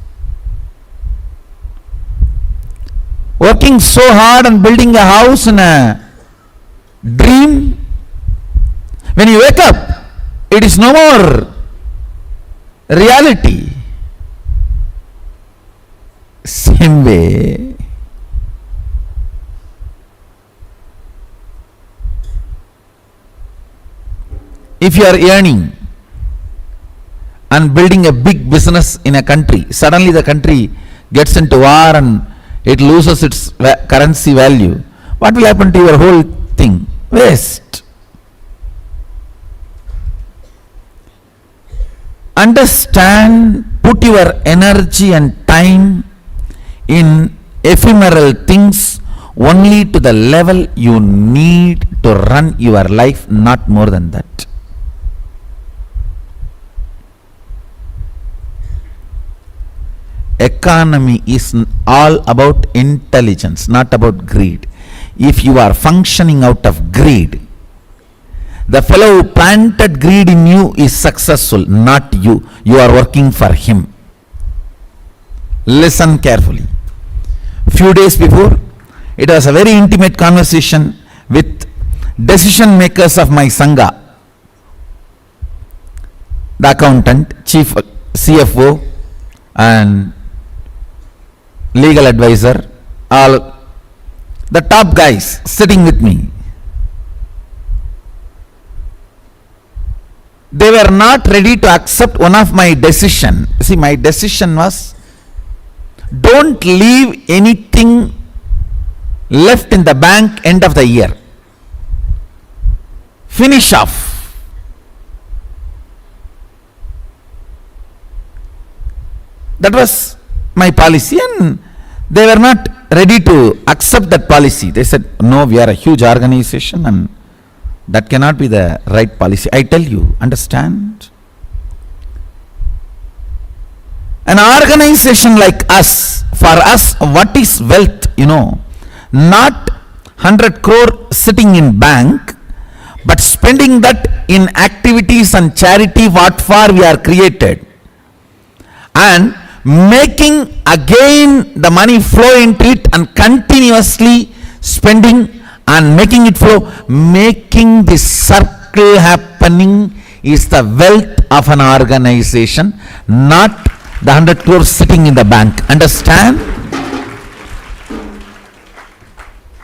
Working so hard and building a house in a dream, when you wake up, it is no more reality. Same way, if you are earning and building a big business in a country, suddenly the country gets into war and it loses its currency value, what will happen to your whole thing? Waste. Understand, put your energy and time in ephemeral things only to the level you need to run your life, not more than that. Economy is all about intelligence, not about greed. If you are functioning out of greed, the fellow who planted greed in you is successful, not you. You are working for him. Listen carefully. Few days before, it was a very intimate conversation with decision makers of my Sangha, the accountant, chief CFO and legal advisor, all the top guys sitting with me. They were not ready to accept one of my decision. See, my decision was, don't leave anything left in the bank end of the year. Finish off. That was my policy, and they were not ready to accept that policy. They said, no, we are a huge organization and that cannot be the right policy. I tell you, understand? An organization like us, for us, what is wealth? Not 100 crore sitting in bank, but spending that in activities and charity what for we are created, and making again the money flow into it and continuously spending and making it flow, making the circle happening is the wealth of an organization, not the 100 crores sitting in the bank. Understand?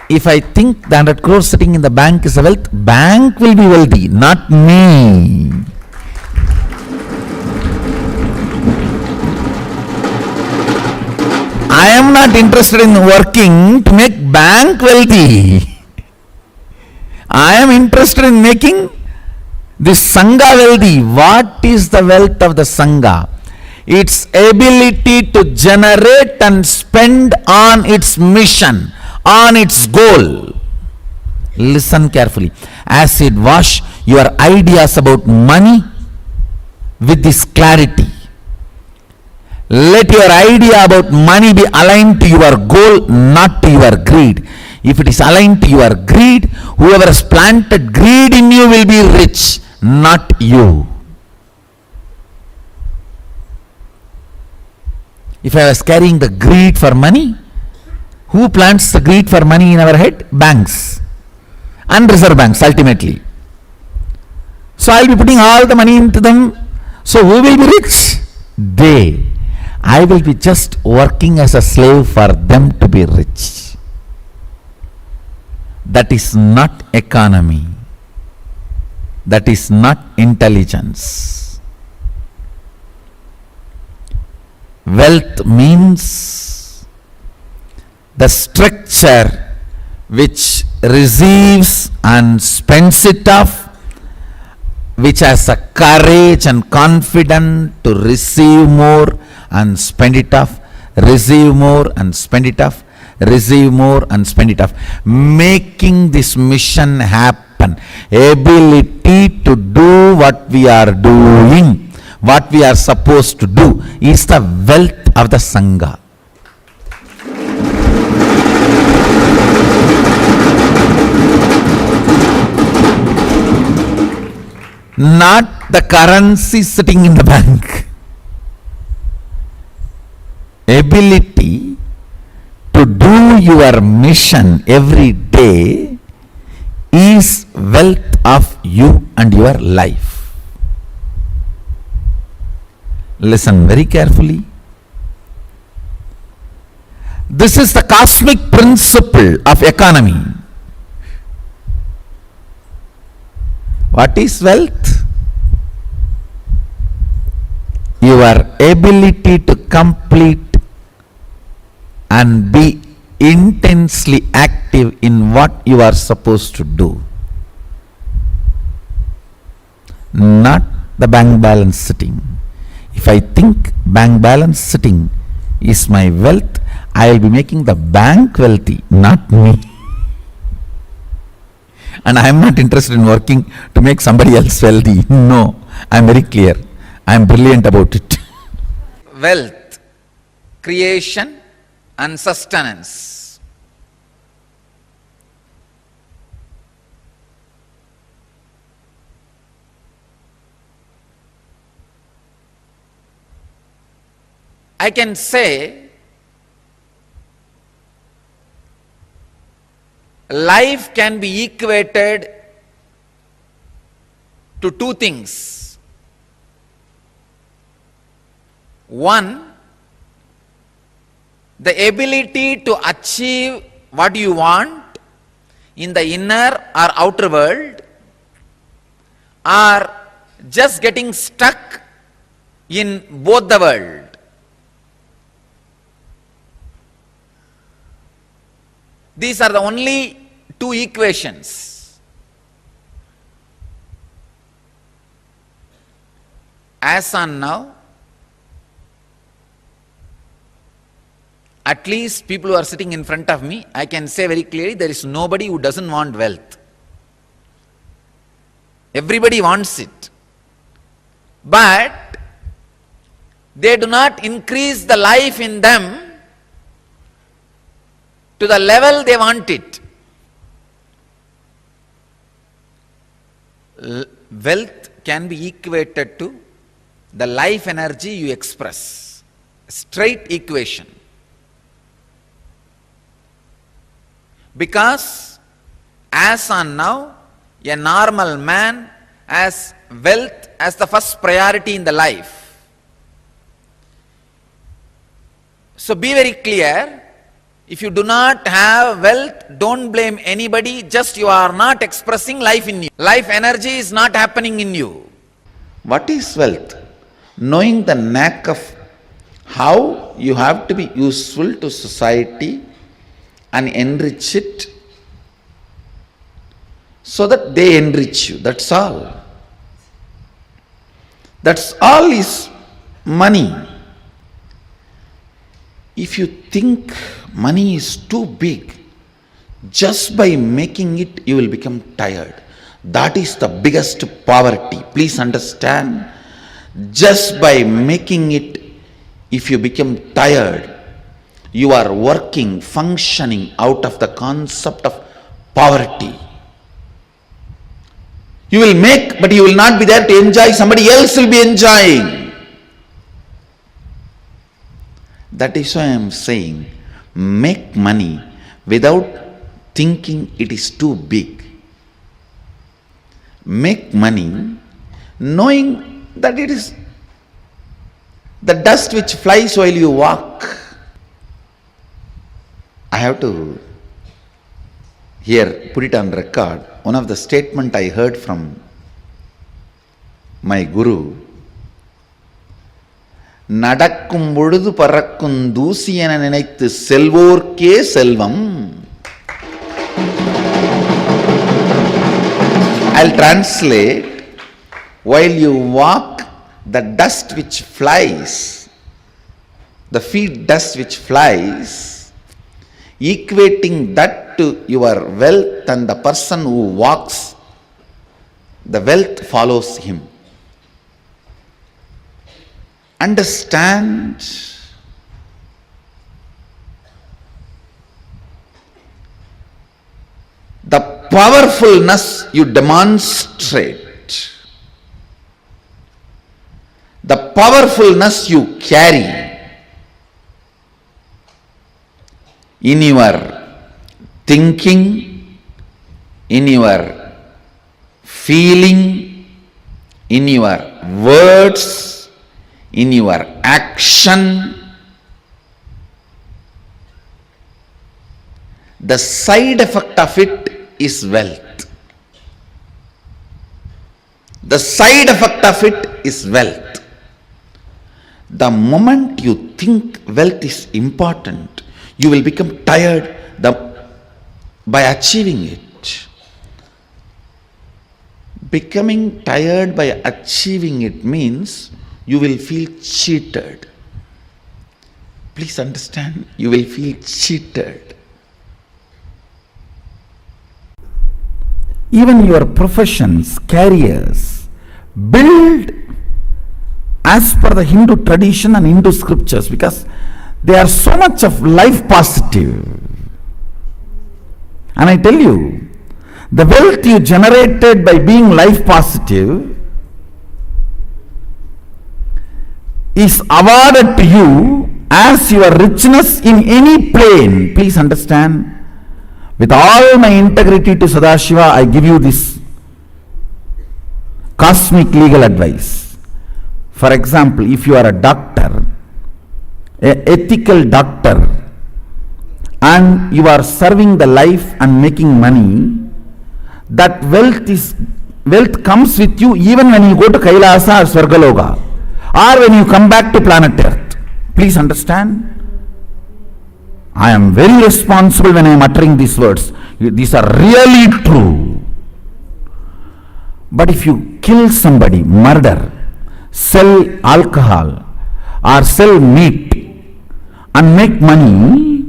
If I think the 100 crores sitting in the bank is a wealth, bank will be wealthy, not me. I am not interested in working to make bank wealthy. I am interested in making the Sangha wealthy. What is the wealth of the Sangha? Its ability to generate and spend on its mission, on its goal. Listen carefully. Acid wash your ideas about money with this clarity. Let your idea about money be aligned to your goal, not to your greed. If it is aligned to your greed, whoever has planted greed in you will be rich, not you. If I was carrying the greed for money, who plants the greed for money in our head? Banks and reserve banks ultimately. So I will be putting all the money into them. So who will be rich? They. I will be just working as a slave for them to be rich. That is not economy. That is not intelligence. Wealth means the structure which receives and spends it off, which has a courage and confidence to receive more and spend it off, receive more and spend it off, receive more and spend it off, making this mission happen. Ability to do what we are doing, what we are supposed to do, is the wealth of the Sangha. Not the currency sitting in the bank. Ability to do your mission every day is wealth of you and your life. Listen very carefully. This is the cosmic principle of economy. What is wealth? Your ability to complete and be intensely active in what you are supposed to do. Not the bank balance sitting. If I think bank balance sitting is my wealth, I will be making the bank wealthy, not me. And I am not interested in working to make somebody else wealthy. No, I am very clear. I am brilliant about it. Wealth, creation and sustenance. I can say life can be equated to two things. One, the ability to achieve what you want in the inner or outer world, or just getting stuck in both the world. These are the only two equations. As on now, at least people who are sitting in front of me, I can say very clearly, there is nobody who doesn't want wealth. Everybody wants it. But they do not increase the life in them to the level they want it. Wealth can be equated to the life energy you express. Straight equation. Because as on now, a normal man has wealth as the first priority in the life. So be very clear. If you do not have wealth, don't blame anybody, just you are not expressing life in you. Life energy is not happening in you. What is wealth? Knowing the knack of how you have to be useful to society and enrich it so that they enrich you. That's all. That's all is money. If you think money is too big, just by making it you will become tired. That is the biggest poverty. Please understand. Just by making it, if you become tired, you are working, functioning out of the concept of poverty. You will make, but you will not be there to enjoy. Somebody else will be enjoying. That is why I am saying, make money without thinking it is too big. Make money knowing that it is the dust which flies while you walk. I have to here put it on record. One of the statement I heard from my guru, நடக்கும் பொழுது பறக்கும் தூசி என நினைத்து செல்வோர்க்கே செல்வம். I'll translate. While you walk, the dust which flies, the feet dust which flies, equating that to your wealth, and the person who walks, the wealth follows him. Understand? The powerfulness you demonstrate, the powerfulness you carry in your thinking, in your feeling, in your words, in your action, the side effect of it is wealth. The side effect of it is wealth. The moment you think wealth is important, you will become tired by achieving it. Becoming tired by achieving it means you will feel cheated. Please understand, you will feel cheated. Even your professions, careers, build as per the Hindu tradition and Hindu scriptures, because they are so much of life positive. And I tell you, the wealth you generated by being life positive is awarded to you as your richness in any plane. Please understand. With all my integrity to Sadashiva, I give you this cosmic legal advice. For example, if you are a doctor, an ethical doctor, and you are serving the life and making money, that wealth comes with you even when you go to Kailasa or Swargaloka, or when you come back to planet Earth. Please understand. I am very responsible when I am uttering these words. These are really true. But if you kill somebody, murder, sell alcohol, or sell meat and make money,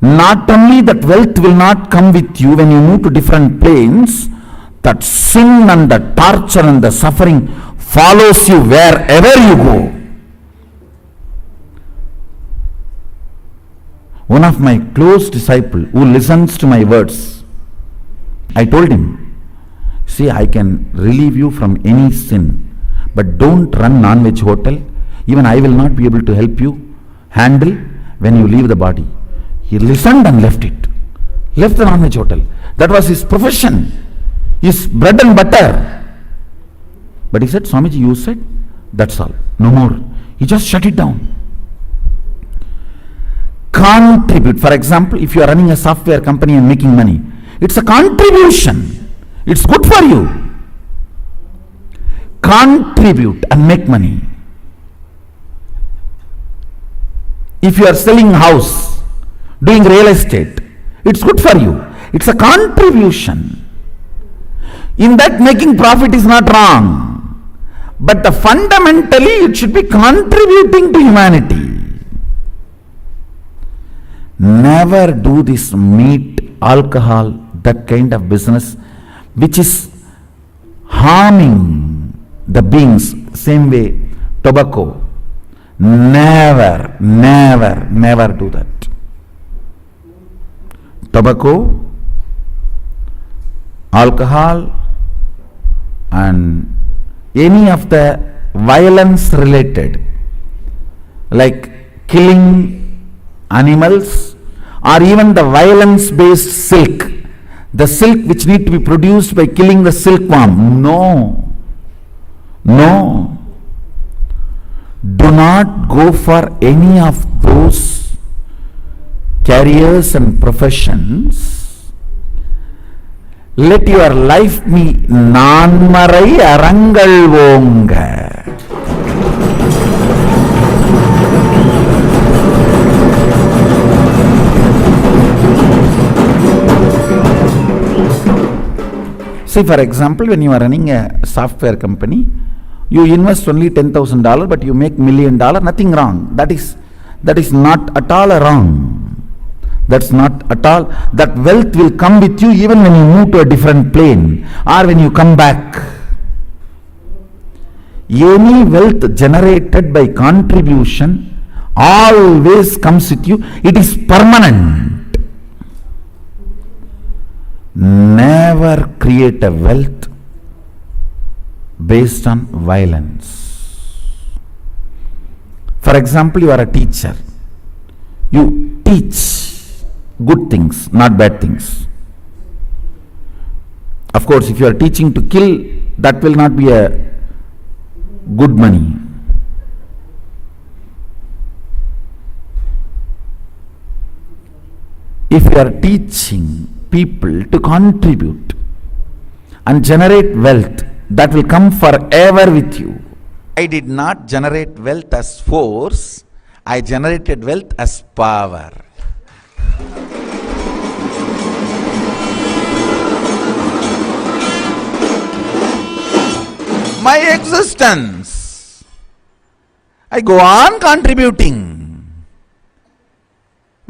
not only that wealth will not come with you when you move to different planes, that sin and the torture and the suffering follows you wherever you go. One of my close disciples who listens to my words, I told him, see, I can relieve you from any sin, but don't run non-veg hotel. Even I will not be able to help you handle when you leave the body. He listened and left it. Left the non-veg hotel. That was his profession, his bread and butter. But he said, Swamiji, you said, that's all. No more. He just shut it down. Contribute. For example, if you are running a software company and making money, it's a contribution. It's good for you. Contribute and make money. If you are selling a house, doing real estate, it's good for you. It's a contribution. In that, making profit is not wrong. But fundamentally, it should be contributing to humanity. Never do this meat, alcohol, that kind of business which is harming the beings. Same way, tobacco. Never, never, never do that. Tobacco, alcohol, and any of the violence related, like killing animals, or even the violence based silk, the silk which need to be produced by killing the silkworm. No, no, do not go for any of those careers and professions. Let your life be நான்மறை அறங்கள் ஓங்க. See, for example, when you are running a software company, you invest only $10,000, but you make $1 million, nothing wrong. That is not at all wrong. That's not at all. That wealth will come with you even when you move to a different plane or when you come back. Any wealth generated by contribution always comes with you. It is permanent. Never create a wealth based on violence. For example, you are a teacher. You teach good things, not bad things. Of course, if you are teaching to kill, that will not be a good money. If you are teaching people to contribute and generate wealth, that will come forever with you. I did not generate wealth as force, I generated wealth as power. My existence, I go on contributing.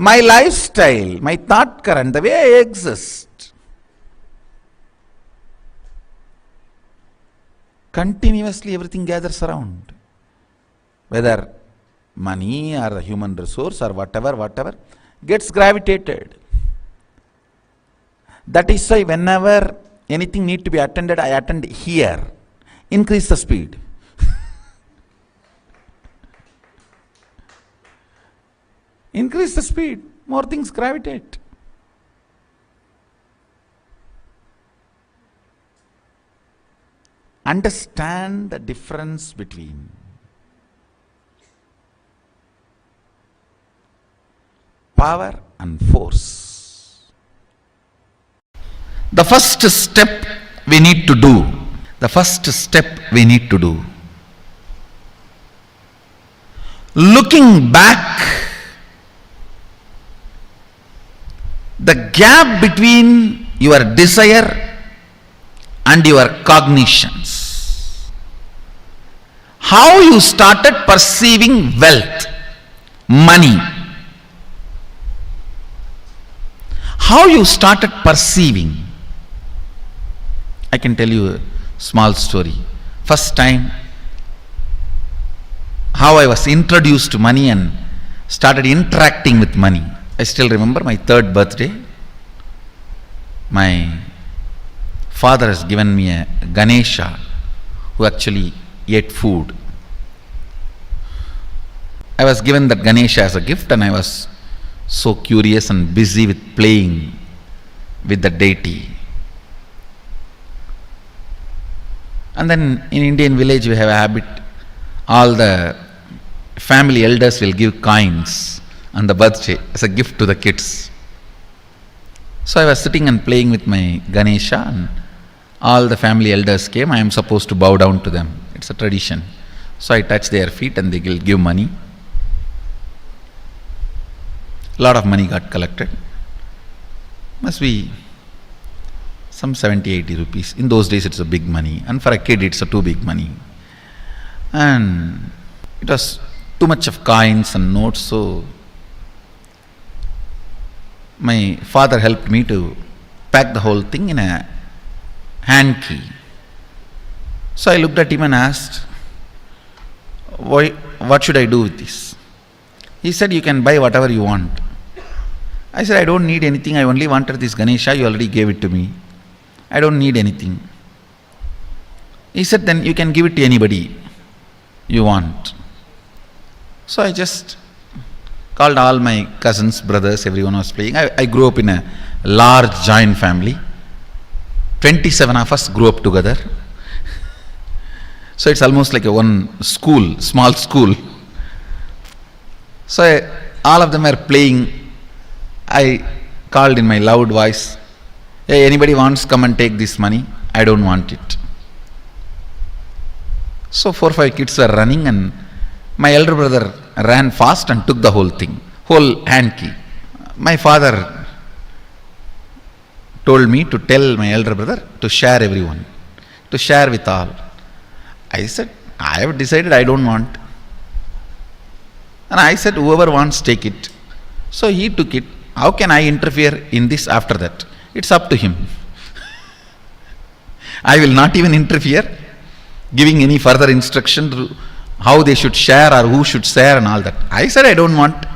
My lifestyle, my thought current, the way I exist, continuously everything gathers around. Whether money or the human resource or whatever, gets gravitated. That is why whenever anything need to be attended, I attend here. Increase the speed. Increase the speed, more things gravitate. Understand the difference between power and force. The first step we need to do, looking back, the gap between your desire and your cognitions. How you started perceiving wealth, money. How you started perceiving. I can tell you a small story. First time, how I was introduced to money and started interacting with money. I still remember my 3rd birthday. My father has given me a Ganesha who actually ate food. I was given that Ganesha as a gift and I was so curious and busy with playing with the deity. And then in Indian village we have a habit, all the family elders will give coins on the birthday as a gift to the kids. So I was sitting and playing with my Ganesha and all the family elders came. I am supposed to bow down to them. It's a tradition. So I touch their feet and they will give money. A lot of money got collected. Must be some 70-80 rupees. In those days it's a big money, and for a kid it's a too big money. And it was too much of coins and notes, so my father helped me to pack the whole thing in a hand key. So I looked at him and asked, what should I do with this? He said, you can buy whatever you want. I said, I don't need anything, I only wanted this Ganesha, you already gave it to me. I don't need anything. He said, then you can give it to anybody you want. So I just called all my cousins, brothers, everyone was playing. I grew up in a large joint family. 27 of us grew up together. So it's almost like a one school, small school. So all of them are playing. I called in my loud voice, hey, anybody wants, come and take this money? I don't want it. So 4 or 5 kids were running and my elder brother ran fast and took the whole thing, whole hand key. My father told me to tell my elder brother to share everyone, to share with all. I said, I have decided I don't want. And I said, whoever wants, take it. So he took it. How can I interfere in this after that? It's up to him. I will not even interfere, giving any further instruction to how they should share or who should share and all that. I said I don't want.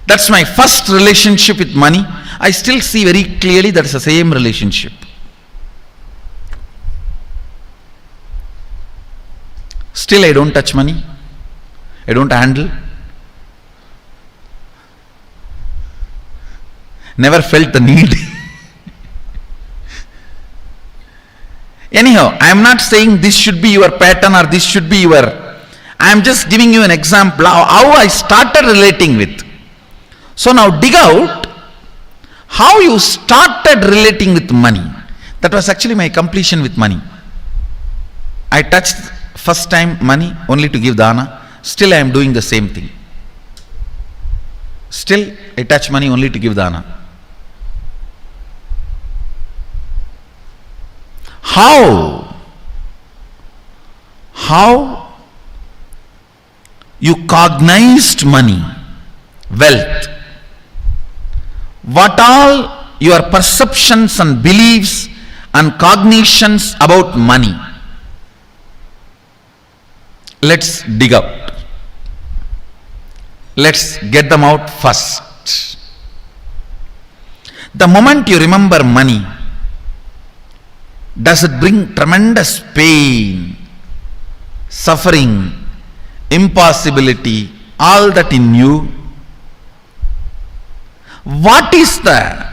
That's my first relationship with money. I still see very clearly that's the same relationship. Still I don't touch money. I don't handle. Never felt the need. Anyhow, I am not saying this should be your pattern or this should be your. I am just giving you an example how I started relating with. So now dig out how you started relating with money. That was actually my completion with money. I touched first time money only to give dana. Still I am doing the same thing. Still I touch money only to give dana. How you cognized money, wealth, what all your perceptions and beliefs and cognitions about money. Let's dig out. Let's get them out first. The moment you remember money, does it bring tremendous pain, suffering, impossibility, all that in you? What is the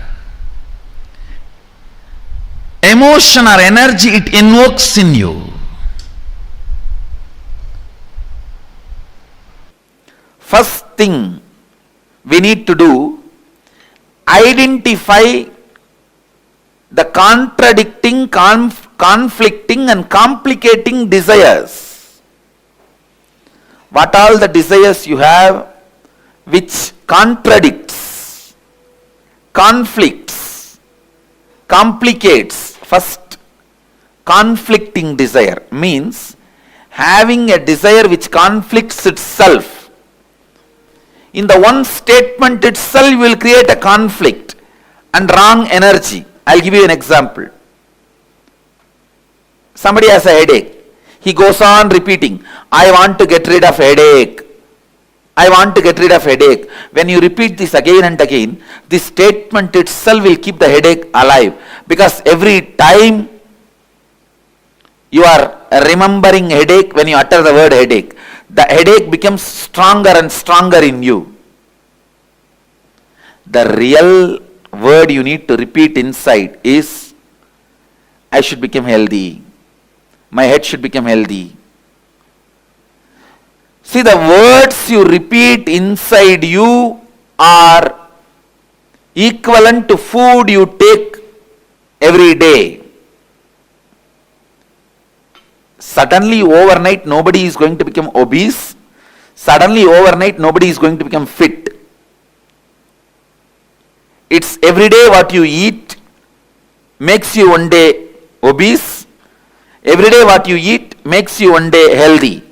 emotion or energy it invokes in you? First thing we need to do, identify the contradicting, conflicting and complicating desires. What all the desires you have which contradicts, conflicts, complicates. First, conflicting desire means having a desire which conflicts itself. In the one statement itself will create a conflict and wrong energy. I'll give you an example. Somebody has a headache. He goes on repeating, I want to get rid of headache. I want to get rid of headache. When you repeat this again and again, this statement itself will keep the headache alive. Because every time you are remembering headache, when you utter the word headache, the headache becomes stronger and stronger in you. The real word you need to repeat inside is, I should become healthy. My head should become healthy. See, the words you repeat inside you are equivalent to food you take every day. Suddenly overnight nobody is going to become obese. Suddenly overnight nobody is going to become fit. It's every day what you eat makes you one day obese. Every day what you eat makes you one day healthy.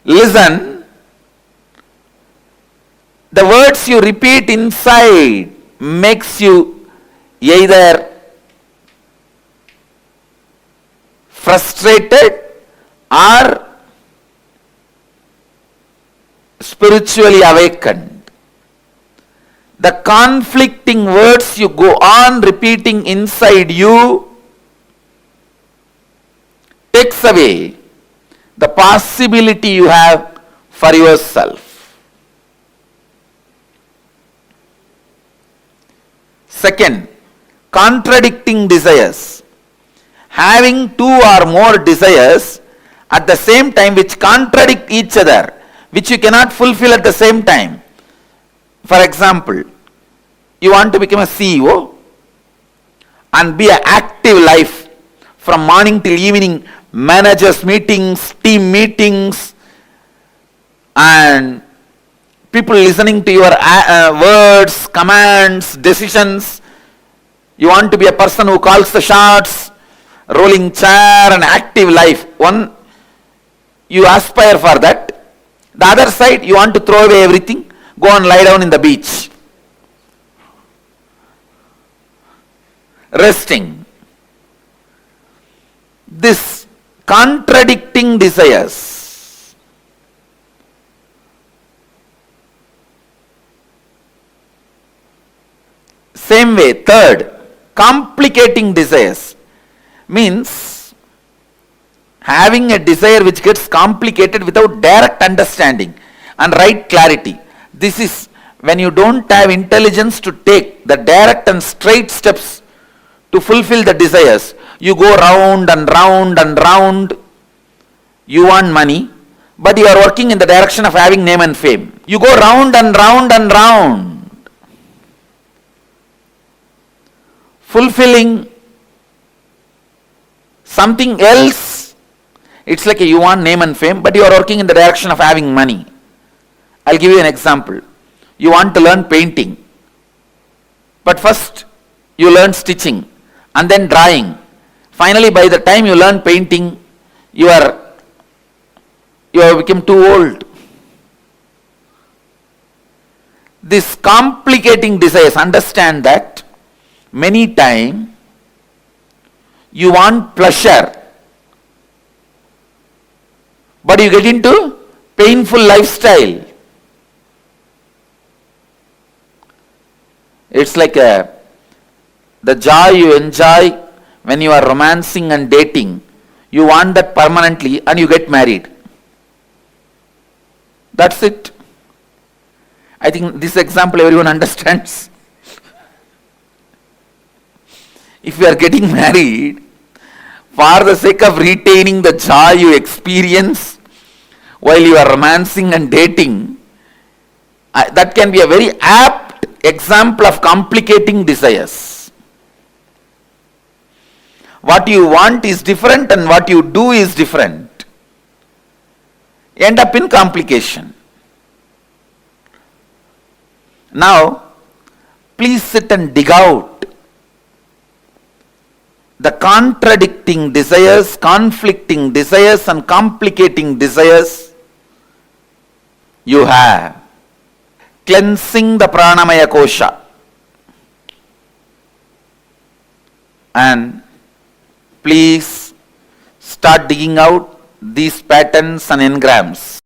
Listen, the words you repeat inside makes you either frustrated or spiritually awakened. The conflicting words you go on repeating inside you takes away the possibility you have for yourself. Second, contradicting desires. Having two or more desires at the same time which contradict each other, which you cannot fulfill at the same time. For example, you want to become a CEO and be an active life from morning till evening, managers meetings, team meetings, and people listening to your words, commands, decisions, You want to be a person who calls the shots, rolling chair and active life. One, you aspire for that. The other side, you want to throw away everything, go and lie down in the beach, resting. This contradicting desires. Same way, third, complicating desires means having a desire which gets complicated without direct understanding and right clarity. This is when you don't have intelligence to take the direct and straight steps to fulfill the desires. You go round and round and round. You want money, but you are working in the direction of having name and fame. You go round and round and round, fulfilling something else. It's like you want name and fame, but you are working in the direction of having money. I'll give you an example. You want to learn painting, but first you learn stitching and then drawing. Finally, by the time you learn painting, you have become too old. This complicating desires, understand that many times you want pleasure, but you get into painful lifestyle. It's like the joy you enjoy when you are romancing and dating, you want that permanently and you get married. That's it. I think this example everyone understands. If you are getting married, for the sake of retaining the joy you experience while you are romancing and dating, that can be a very apt example of complicating desires. What you want is different and what you do is different. End up in complication. Now, please sit and dig out the contradicting desires, conflicting desires and complicating desires you have. Cleansing the pranamaya kosha. And please start digging out these patterns and engrams.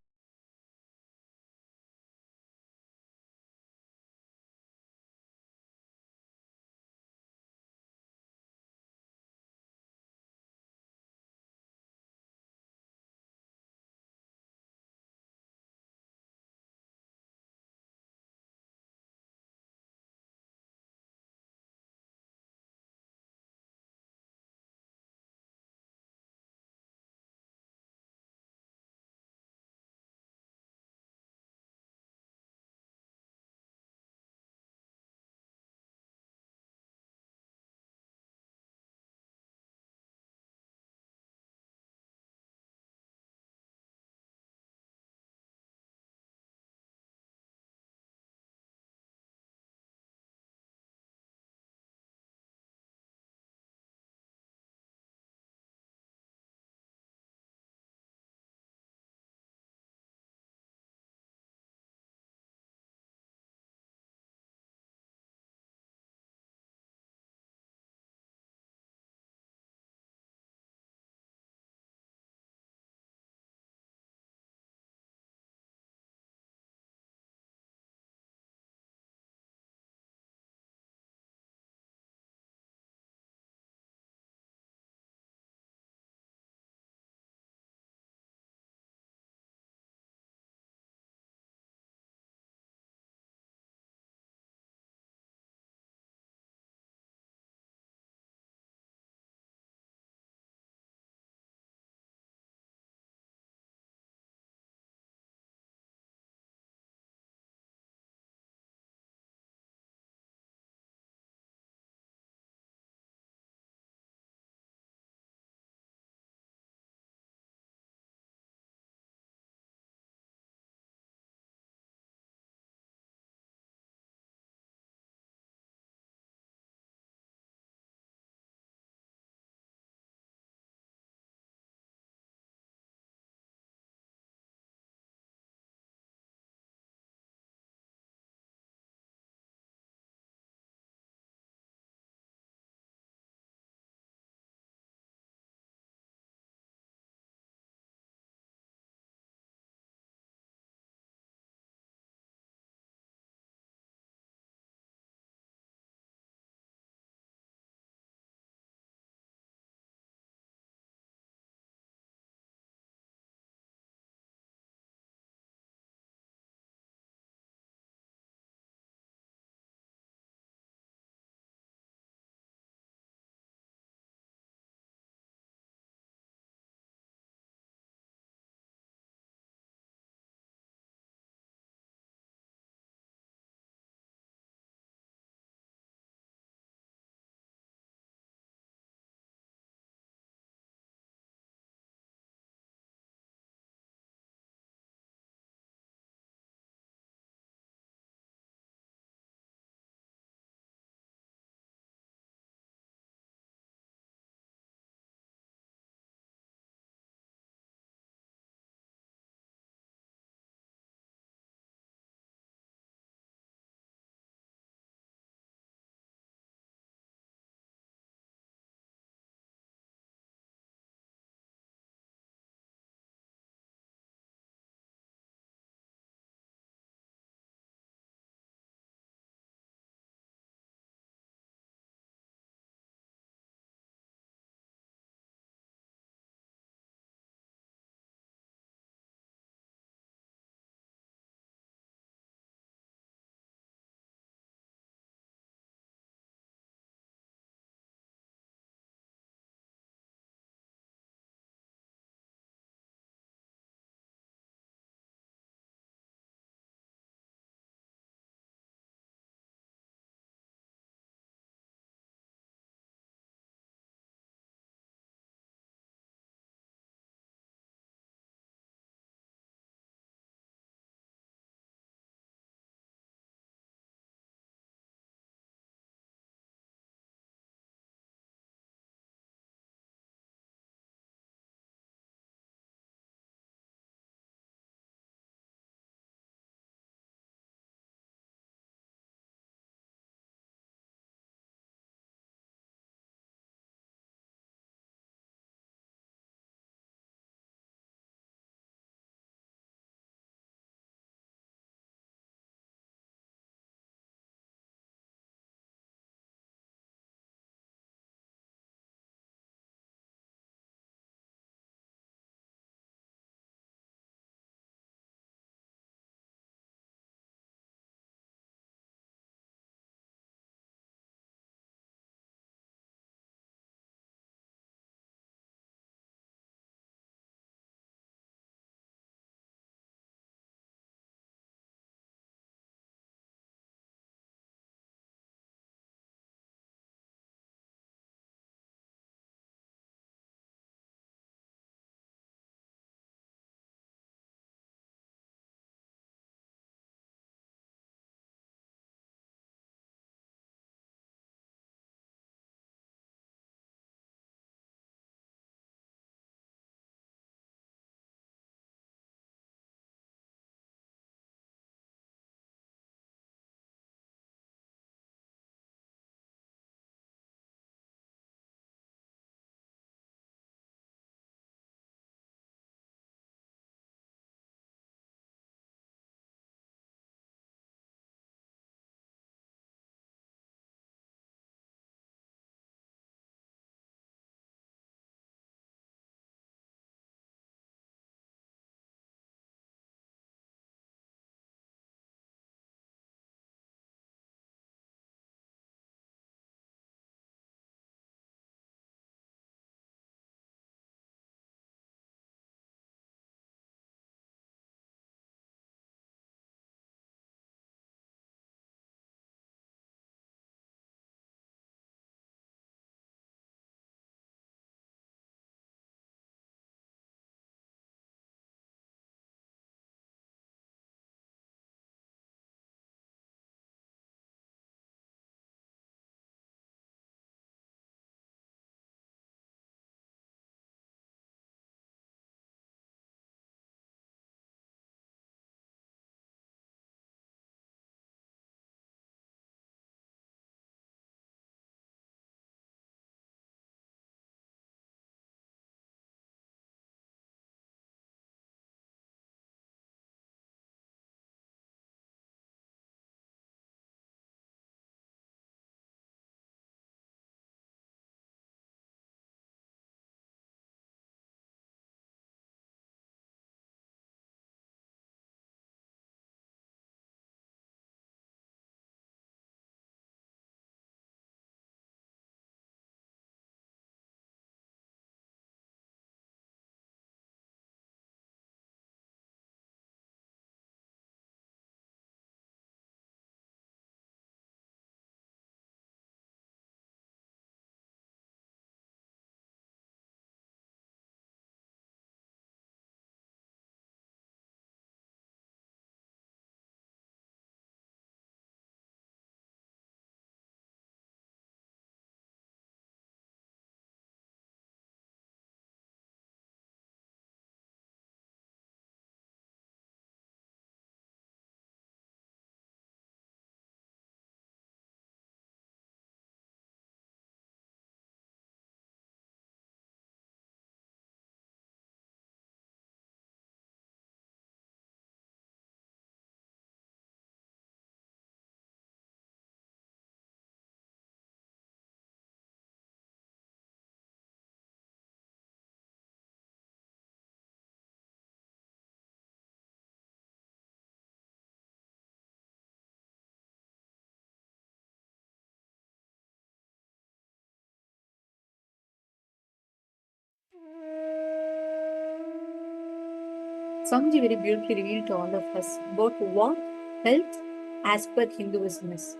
Swamiji very beautifully revealed to all of us about what wealth as per Hinduism is.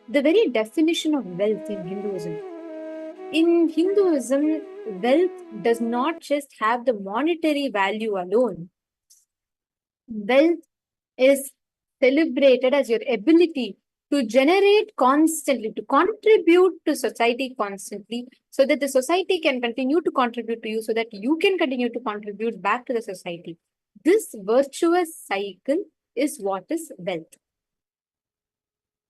The very definition of wealth in Hinduism. In Hinduism, wealth does not just have the monetary value alone. Wealth is celebrated as your ability to generate constantly, to contribute to society constantly, so that the society can continue to contribute to you, so that you can continue to contribute back to the society. This virtuous cycle is what is wealth.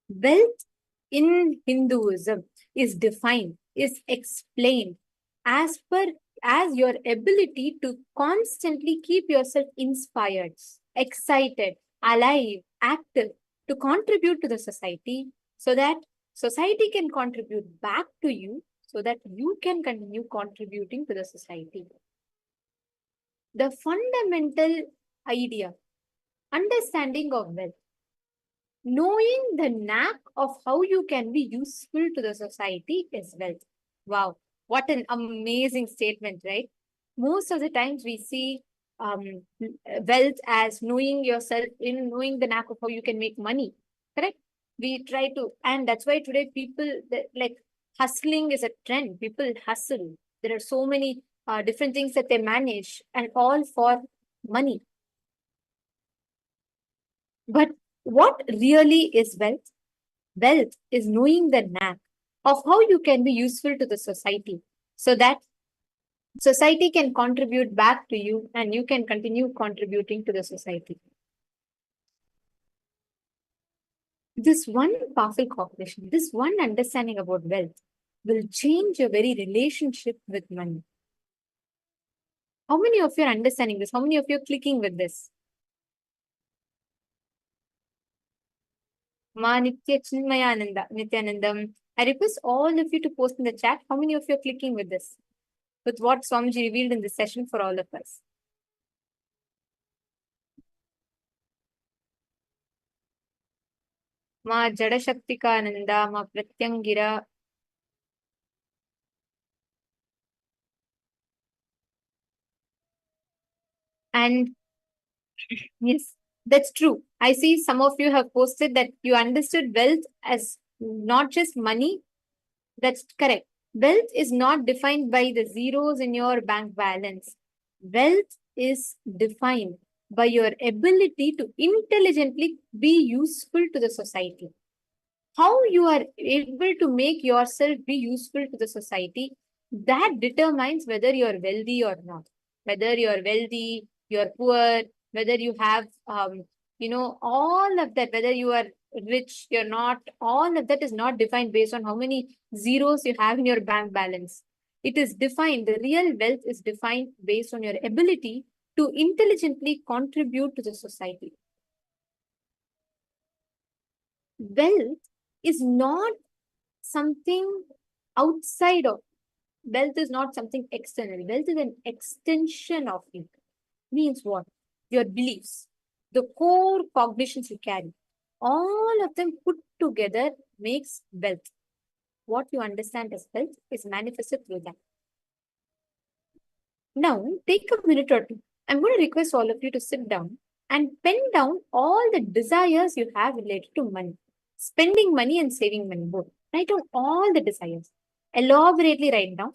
Wealth in Hinduism is defined, is explained as per as your ability to constantly keep yourself inspired, excited, alive, active, to contribute to the society, so that society can contribute back to you, so that you can continue contributing to the society. The fundamental idea, understanding of wealth, knowing the knack of how you can be useful to the society is wealth. Wow, what an amazing statement, right? Most of the times we see wealth as knowing yourself, in knowing the knack of how you can make money, correct? We try to, and that's why today people, like, hustling is a trend. People hustle. There are so many different things that they manage, and all for money. But what really is wealth? Wealth is knowing the knack of how you can be useful to the society, so that society can contribute back to you and you can continue contributing to the society. This one powerful cognition, this one understanding about wealth will change your very relationship with money. How many of you are understanding this? How many of you are clicking with this? Ma Nitya Chinmayananda, Nityanandam. I request all of you to post in the chat how many of you are clicking with this, with what Swamiji revealed in this session for all of us. Ma Jadashaktikananda, Ma Pratyangira. And yes, that's true. I see some of you have posted that you understood wealth as not just money. That's correct. Wealth is not defined by the zeros in your bank balance. Wealth is defined by your ability to intelligently be useful to the society. How you are able to make yourself be useful to the society, that determines whether you're wealthy or not. Whether you're wealthy, you're poor, whether you have, all of that, whether you are rich, you're not, all of that is not defined based on how many zeros you have in your bank balance. It is defined, the real wealth is defined based on your ability to intelligently contribute to the society. Wealth is not something outside of, wealth is not something external. Wealth is an extension of you. Means what? Your beliefs, the core cognitions you carry, all of them put together makes wealth. What you understand as wealth is manifested through that. Now, take a minute or two. I'm going to request all of you to sit down and pen down all the desires you have related to money. Spending money and saving money, both. Write down all the desires. Elaborately write down.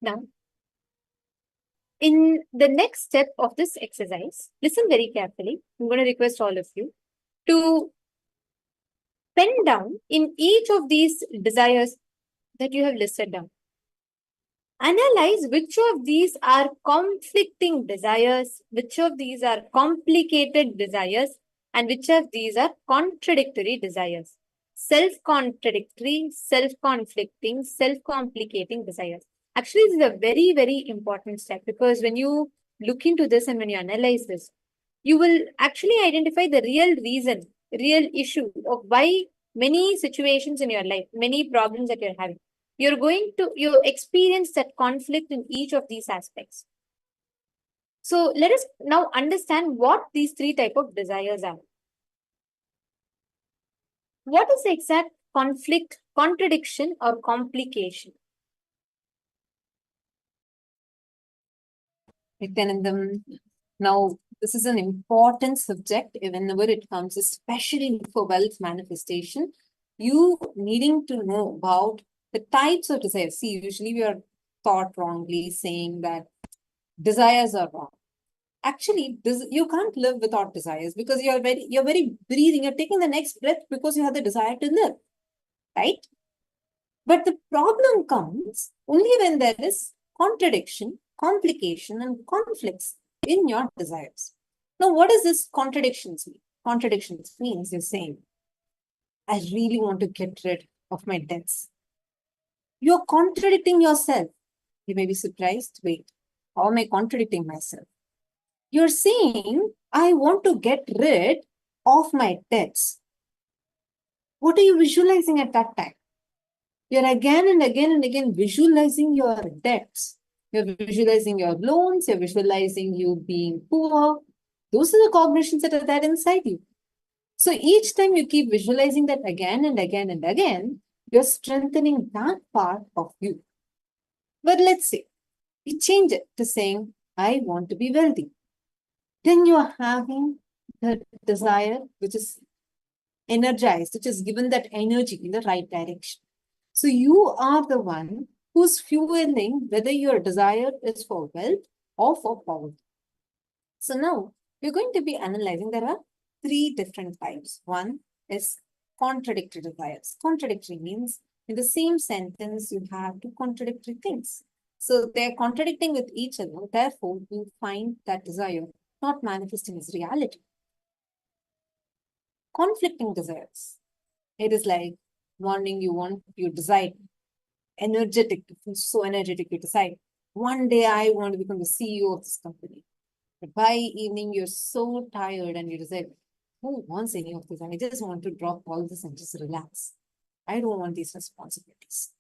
Now, in the next step of this exercise, listen very carefully. I'm going to request all of you to pen down in each of these desires that you have listed down. Analyze which of these are conflicting desires, which of these are complicated desires, and which of these are contradictory desires. Self-contradictory, self-conflicting, self-complicating desires. Actually, this is a very, very important step because when you look into this and when you analyze this, you will actually identify the real reason, real issue of why many situations in your life, many problems that you're having, you experience that conflict in each of these aspects. So let us now understand what these three type of desires are. What is the exact conflict, contradiction, or complication? Nityanandam, now this is an important subject whenever it comes, especially for wealth manifestation. You needing to know about the types of desires. See, usually we are taught wrongly saying that desires are wrong. Actually, you can't live without desires because you're very breathing. You're taking the next breath because you have the desire to live, right? But the problem comes only when there is contradiction, complication, and conflicts in your desires. Now, what does this contradictions mean? Contradictions means you're saying, I really want to get rid of my debts. You're contradicting yourself. You may be surprised. Wait, how am I contradicting myself? You're saying, I want to get rid of my debts. What are you visualizing at that time? You're again and again and again visualizing your debts. You're visualizing your loans. You're visualizing you being poor. Those are the cognitions that are there inside you. So each time you keep visualizing that again and again and again, you're strengthening that part of you. But let's say you change it to saying, I want to be wealthy. Then you're having the desire which is energized, which is given that energy in the right direction. So you are the one who's fueling whether your desire is for wealth or for poverty. So now we're going to be analyzing there are three different types. One is contradictory desires. Contradictory means in the same sentence you have two contradictory things. So they're contradicting with each other. Therefore, you find that desire not manifesting as reality. Conflicting desires. It is like morning you decide, energetic, you feel so energetic, you decide, one day I want to become the CEO of this company. But by evening, you're so tired and you decide, who wants any of this? I just want to drop all this and just relax. I don't want these responsibilities.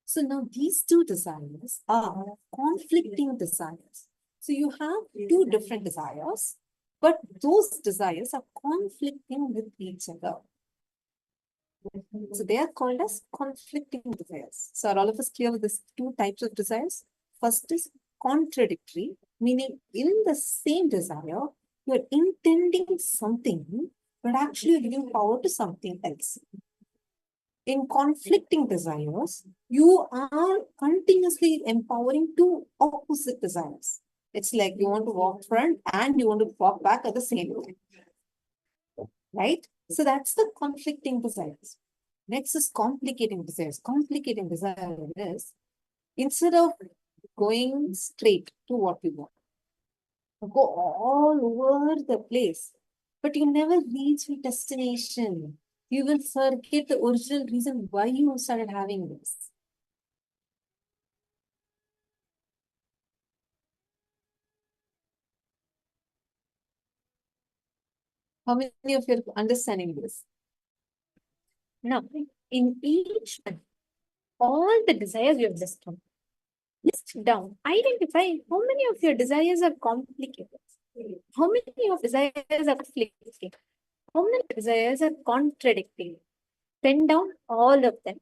So now these two desires are conflicting desires. So you have two different desires, but those desires are conflicting with each other. So they are called as conflicting desires. So are all of us clear with these two types of desires? First is contradictory, meaning in the same desire, you're intending something, but actually you're giving power to something else. In conflicting desires, you are continuously empowering two opposite desires. It's like you want to walk front and you want to walk back at the same time. Right? So that's the conflicting desires. Next is complicating desires. Complicating desire is instead of going straight to what you want, go all over the place, but you never reach your destination. You will forget the original reason why you started having this. How many of you are understanding this? Now, in each one, all the desires you have listed, list down, identify how many of your desires are complicated, how many of desires are conflicting, how many desires are contradicting. Pen down all of them.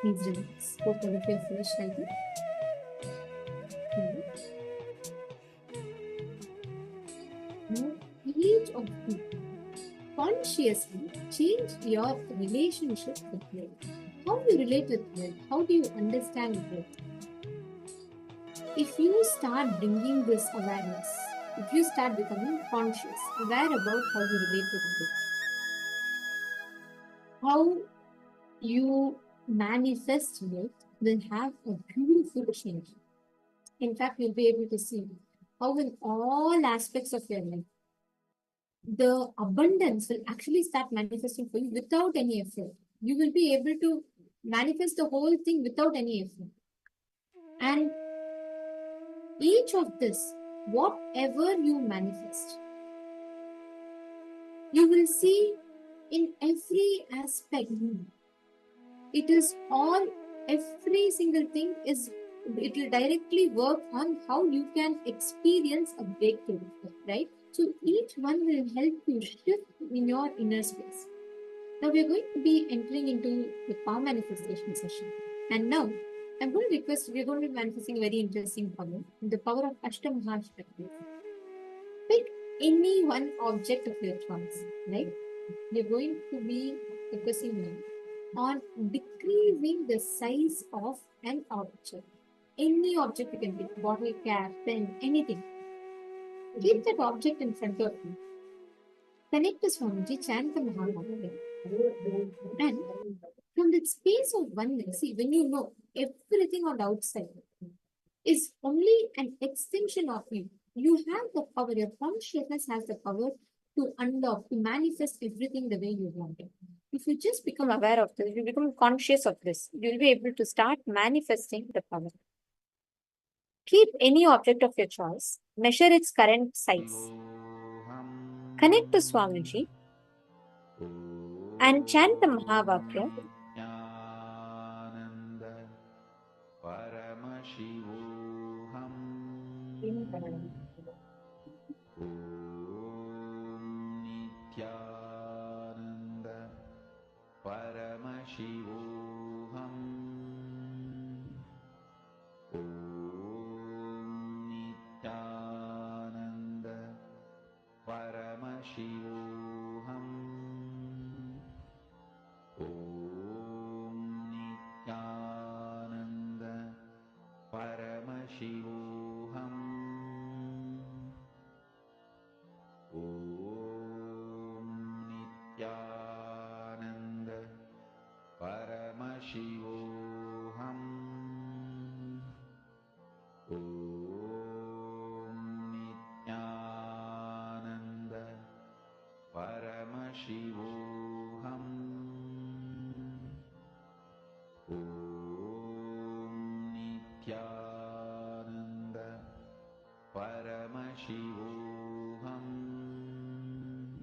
Please relax. Hope all of you are finished writing. Now, each of you consciously change your relationship with life. How do you relate with life? How do you understand life? If you start bringing this awareness, if you start becoming conscious, aware about how you relate with life, how you manifest life will have a beautiful change. In fact, you'll be able to see how in all aspects of your life, the abundance will actually start manifesting for you without any effort. You will be able to manifest the whole thing without any effort. And each of this, whatever you manifest, you will see in every aspect. It is all, every single thing is, it will directly work on how you can experience a breakthrough, right? So each one will help you shift in your inner space. Now we're going to be entering into the power manifestation session. And now I'm going to request, we're going to be manifesting a very interesting power, the power of Ashtamahashakti. Pick any one object of your choice, right? We're going to be focusing now on decreasing the size of an object. Any object you can pick, bottle cap, pen, anything. Keep that object in front of you. Connect to Swamiji, chant the Mahamantra. And from the space of oneness, see, when you know everything on the outside is only an extension of you, you have the power, your consciousness has the power to unlock, to manifest everything the way you want it. If you just become aware of this, you become conscious of this, you'll be able to start manifesting the power. Keep any object of your choice, measure its current size. Connect to Swamiji and chant the Mahavakya. Paramashivoham. Om Nityananda Paramashivoham. Om Nityananda Paramashivoham. Om Nityananda Paramashivoham. Om Nityananda Paramashivoham. Om Nityananda Paramashivoham. Om Nityananda Paramashivoham. Om Nityananda Paramashivoham.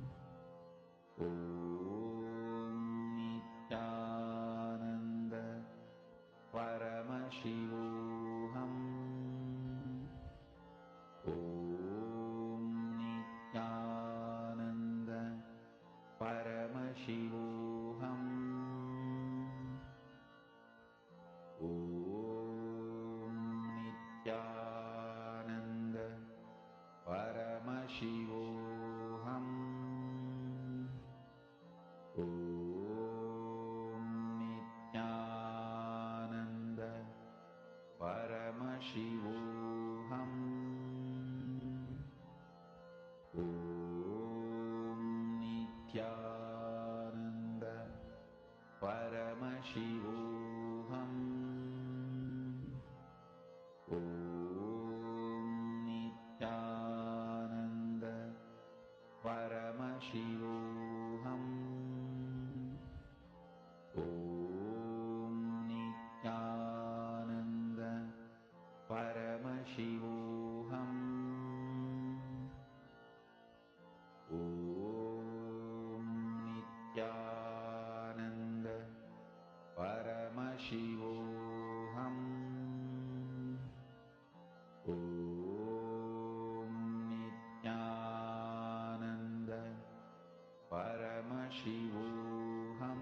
Om Nityananda Paramashivoham. Om Nityananda Paramashivoham. Om Nityananda Paramashivoham. Om Nityananda Paramashivoham. Om Nityananda Paramashivoham. Om Nityananda Paramashivoham. Om Nityananda Paramashivoham.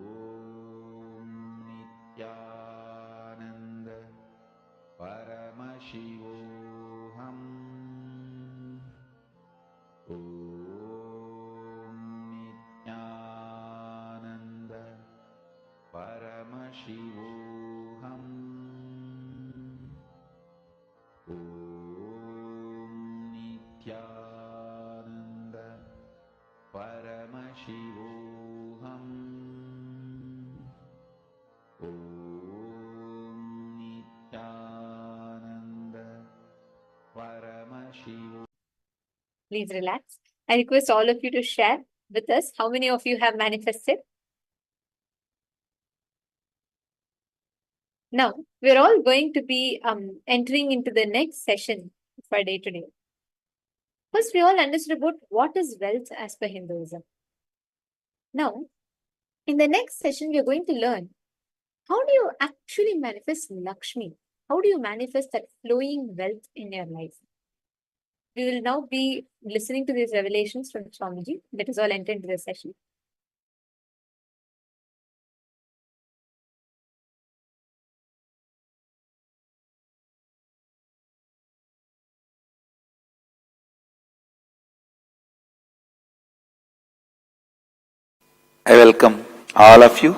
Nityananda Paramashivoham Om Nityananda Paramashivoham Om Nityananda Paramashivoham Om Nityananda Paramashivoham. Please relax. I request all of you to share with us how many of you have manifested. Now, we're all going to be entering into the next session of our day today. First, we all understood about what is wealth as per Hinduism. Now, in the next session, we are going to learn how do you actually manifest Lakshmi? How do you manifest that flowing wealth in your life? We will now be listening to these revelations from Swamiji. Let us all enter into the session. I welcome all of you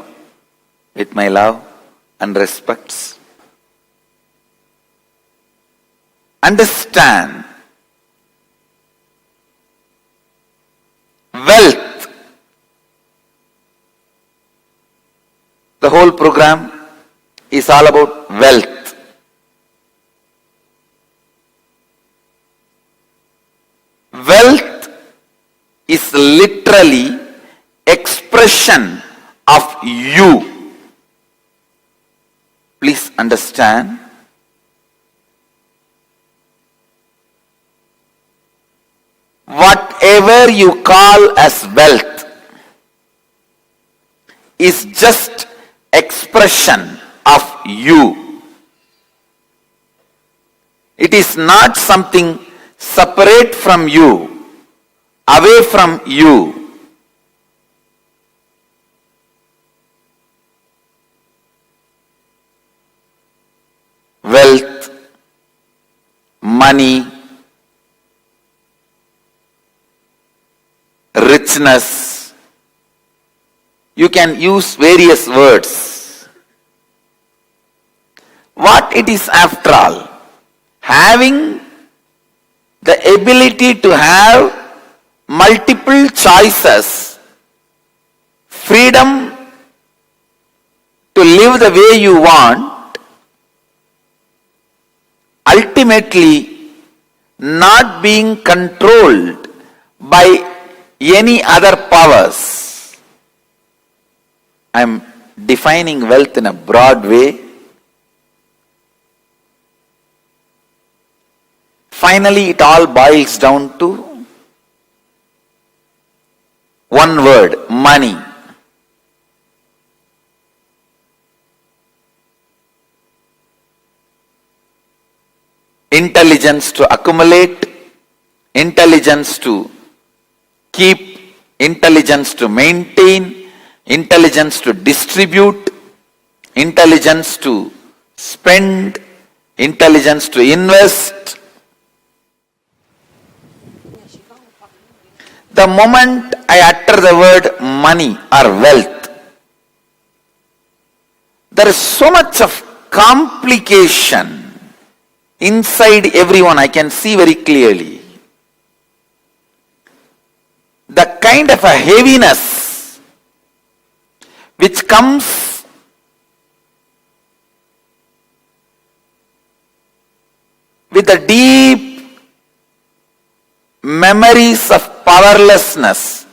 with my love and respects. Understand wealth. The whole program is all about wealth. Wealth is literally expression of you. Please understand. Whatever you call as wealth is just expression of you. It is not something separate from you, away from you. Wealth, money, richness. You can use various words. What it is after all? Having the ability to have multiple choices, freedom to live the way you want, ultimately not being controlled by any other powers. I am defining wealth in a broad way. Finally, it all boils down to one word: money. Intelligence to accumulate, intelligence to keep, intelligence to maintain, intelligence to distribute, intelligence to spend, intelligence to invest. The moment I utter the word money or wealth, there is so much of complication inside everyone. I can see very clearly the kind of a heaviness which comes with the deep memories of powerlessness,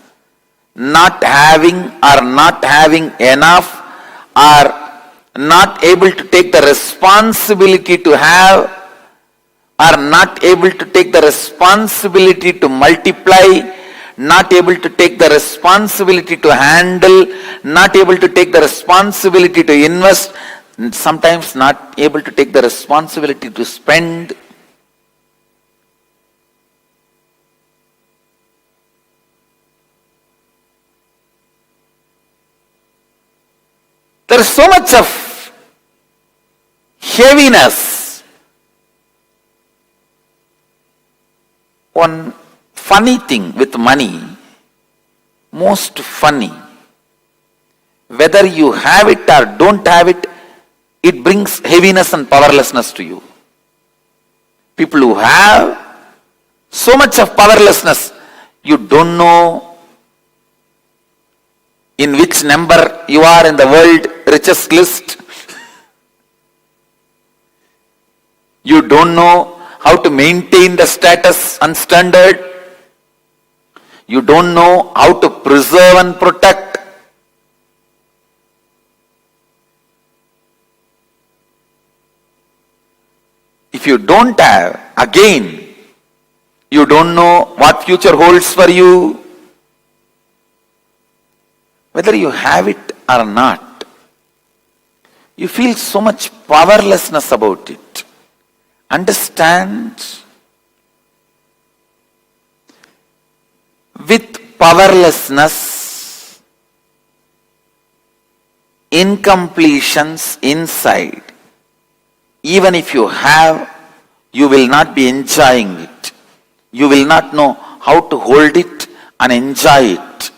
not having enough, or not able to take the responsibility to have, are not able to take the responsibility to multiply, not able to take the responsibility to handle, not able to take the responsibility to invest, sometimes not able to take the responsibility to spend. There is so much of heaviness. One funny thing with money, most funny, whether you have it or don't have it, it brings heaviness and powerlessness to you. People who have so much of powerlessness, you don't know in which number you are in the world richest list. You don't know how to maintain the status and standard. You don't know how to preserve and protect. If you don't have, again, you don't know what future holds for you. Whether you have it or not, you feel so much powerlessness about it. Understand? With powerlessness, incompletions inside, even if you have, you will not be enjoying it. You will not know how to hold it and enjoy it.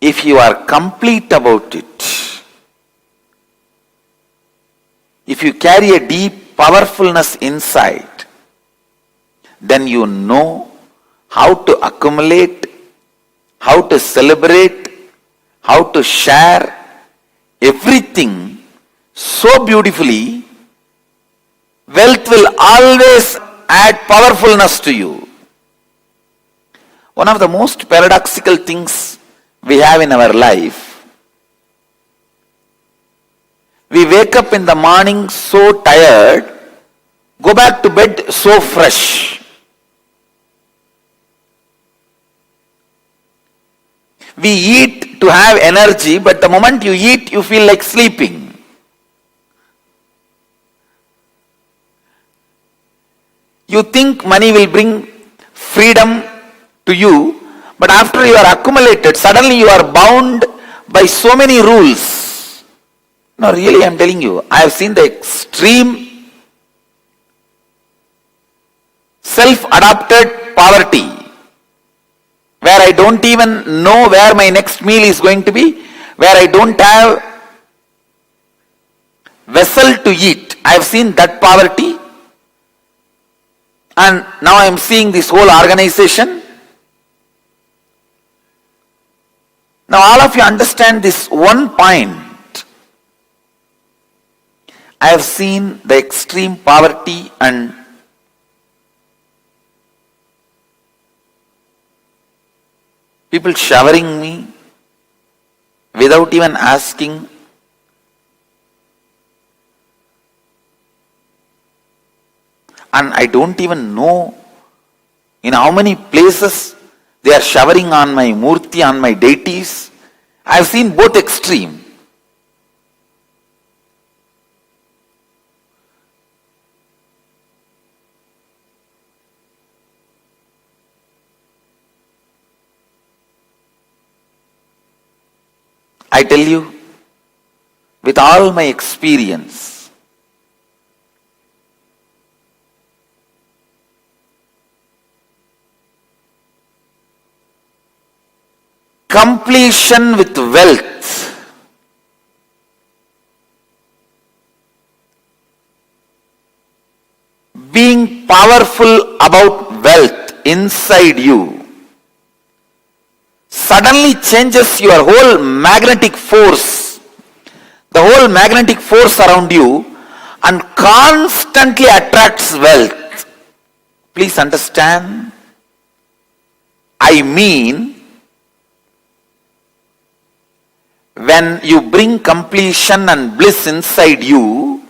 If you are complete about it, if you carry a deep powerfulness inside, then you know how to accumulate, how to celebrate, how to share everything so beautifully. Wealth will always add powerfulness to you. One of the most paradoxical things we have in our life, we wake up in the morning so tired, go back to bed so fresh. We eat to have energy, but the moment you eat, you feel like sleeping. You think money will bring freedom to you, but after you are accumulated, suddenly you are bound by so many rules. No, really, I am telling you, I have seen the extreme self-adopted poverty, where I don't even know where my next meal is going to be, where I don't have vessel to eat. I have seen that poverty, and now I am seeing this whole organization. Now all of you understand this one point. I have seen the extreme poverty and people showering me without even asking. And I don't even know in how many places they are showering on my murti, on my deities. I have seen both extreme. I tell you, with all my experience, completion with wealth, being powerful about wealth inside you, suddenly changes your whole magnetic force, the whole magnetic force around you, and constantly attracts wealth. Please understand. I mean, when you bring completion and bliss inside you,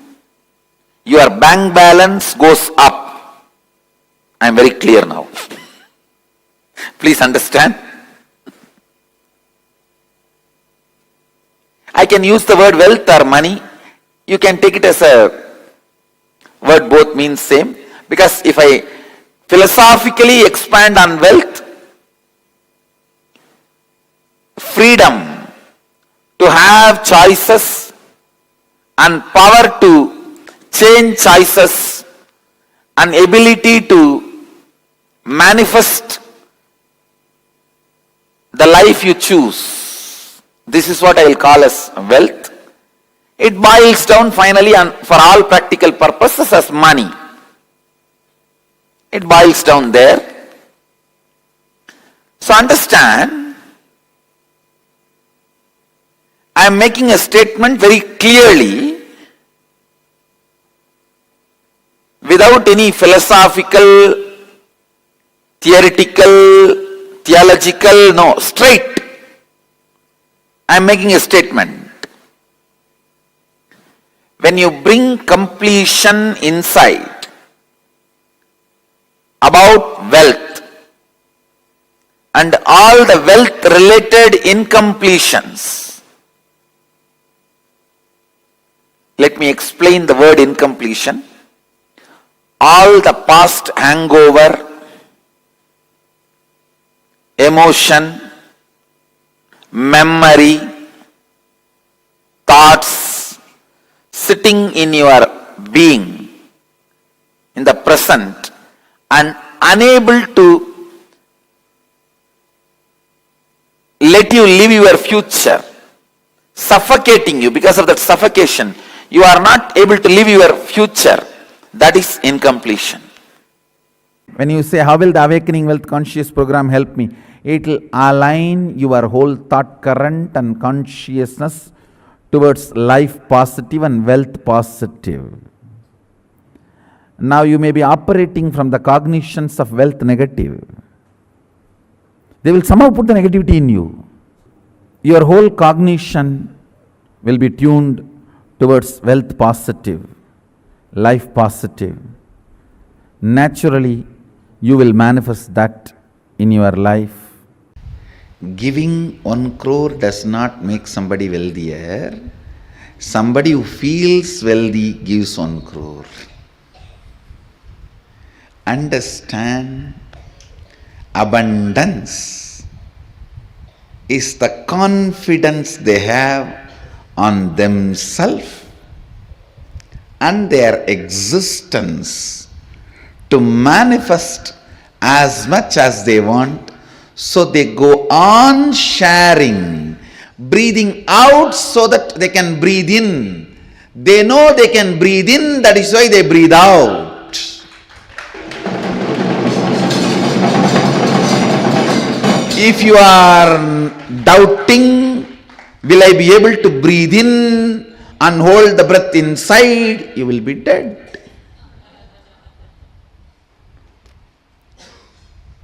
your bank balance goes up. I am very clear now. Please understand. I can use the word wealth or money. You can take it as a word, both means same. Because if I philosophically expand on wealth, freedom to have choices and power to change choices and ability to manifest the life you choose. This is what I will call as wealth. It boils down finally and for all practical purposes as money. It boils down there. So understand, I am making a statement very clearly without any philosophical, theoretical, theological, no, straight. I am making a statement. When you bring completion inside about wealth and all the wealth related incompletions, let me explain the word incompletion. All the past hangover, emotion, memory, thoughts sitting in your being in the present and unable to let you live your future, suffocating you. Because of that suffocation, you are not able to live your future. That is incompletion. When you say, how will the Awakening Wealth Conscious program help me? It will align your whole thought current and consciousness towards life positive and wealth positive. Now you may be operating from the cognitions of wealth negative. They will somehow put the negativity in you. Your whole cognition will be tuned towards wealth positive, life positive. Naturally, you will manifest that in your life. Giving 1 crore does not make somebody wealthier. Somebody who feels wealthy gives 1 crore. Understand, abundance is the confidence they have on themselves and their existence to manifest as much as they want. So they go on sharing, breathing out so that they can breathe in. They know they can breathe in, that is why they breathe out. If you are doubting, will I be able to breathe in and hold the breath inside, you will be dead.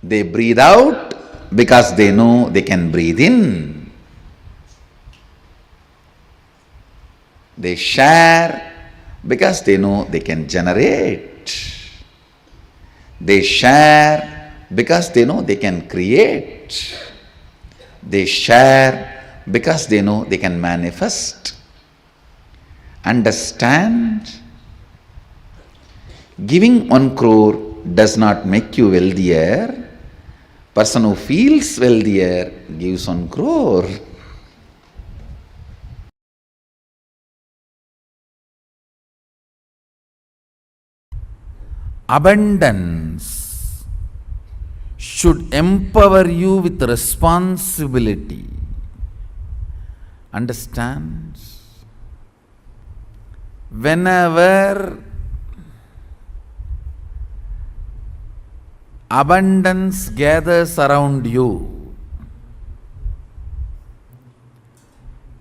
They breathe out because they know they can breathe in. They share because they know they can generate. They share because they know they can create. They share because they know they can manifest. Understand? Giving 1 crore does not make you wealthier. Person who feels wealthier gives 1 crore. Abundance should empower you with responsibility. Understand? Whenever abundance gathers around you,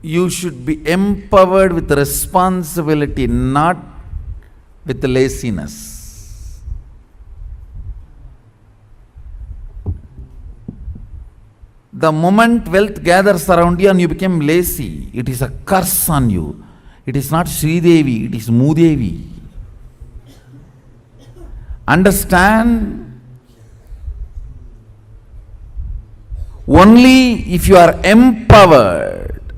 you should be empowered with responsibility, not with laziness. The moment wealth gathers around you and you become lazy, it is a curse on you. It is not Sridevi, it is Moodevi. Understand? Only if you are empowered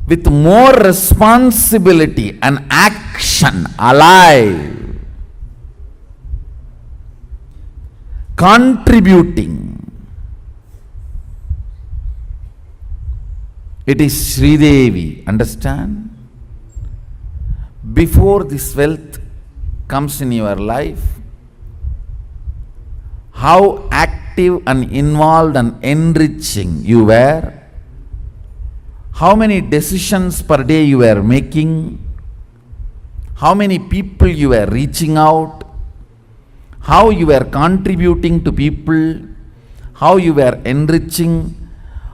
with more responsibility and action, alive, contributing, It is Sridevi, understand? Before this wealth comes in your life, how active and involved and enriching you were, how many decisions per day you were making, how many people you were reaching out, how you were contributing to people, how you were enriching,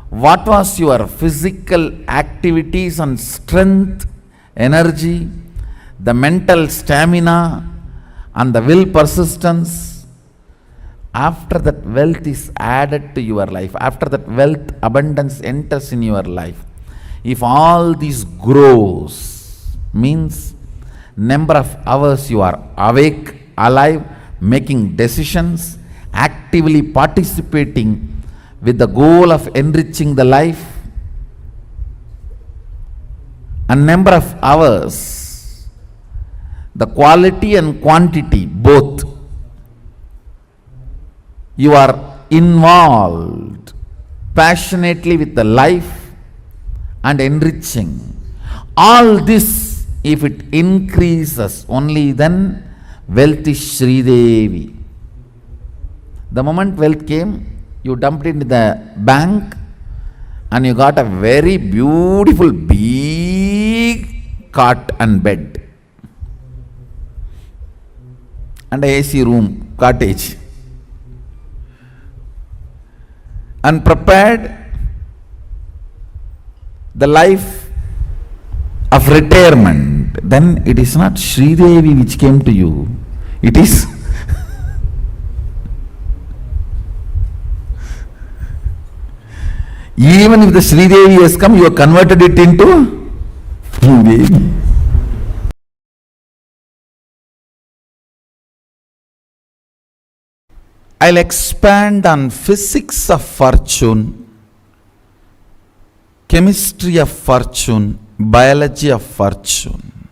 what was your physical activities and strength, energy, the mental stamina and the will persistence. After that wealth is added to your life, after that wealth abundance enters in your life, if all this grows, means number of hours you are awake, alive, making decisions, actively participating with the goal of enriching the life, and number of hours, the quality and quantity both, you are involved passionately with the life and enriching. All this, if it increases, only then wealth is Sridevi. The moment wealth came, you dumped it into the bank and you got a very beautiful big cot and bed and a AC room, cottage, and prepared the life of retirement, then it is not Sridevi which came to you, it is even if the Sridevi has come, you have converted it into Sridevi. I'll expand on physics of fortune, chemistry of fortune, biology of fortune.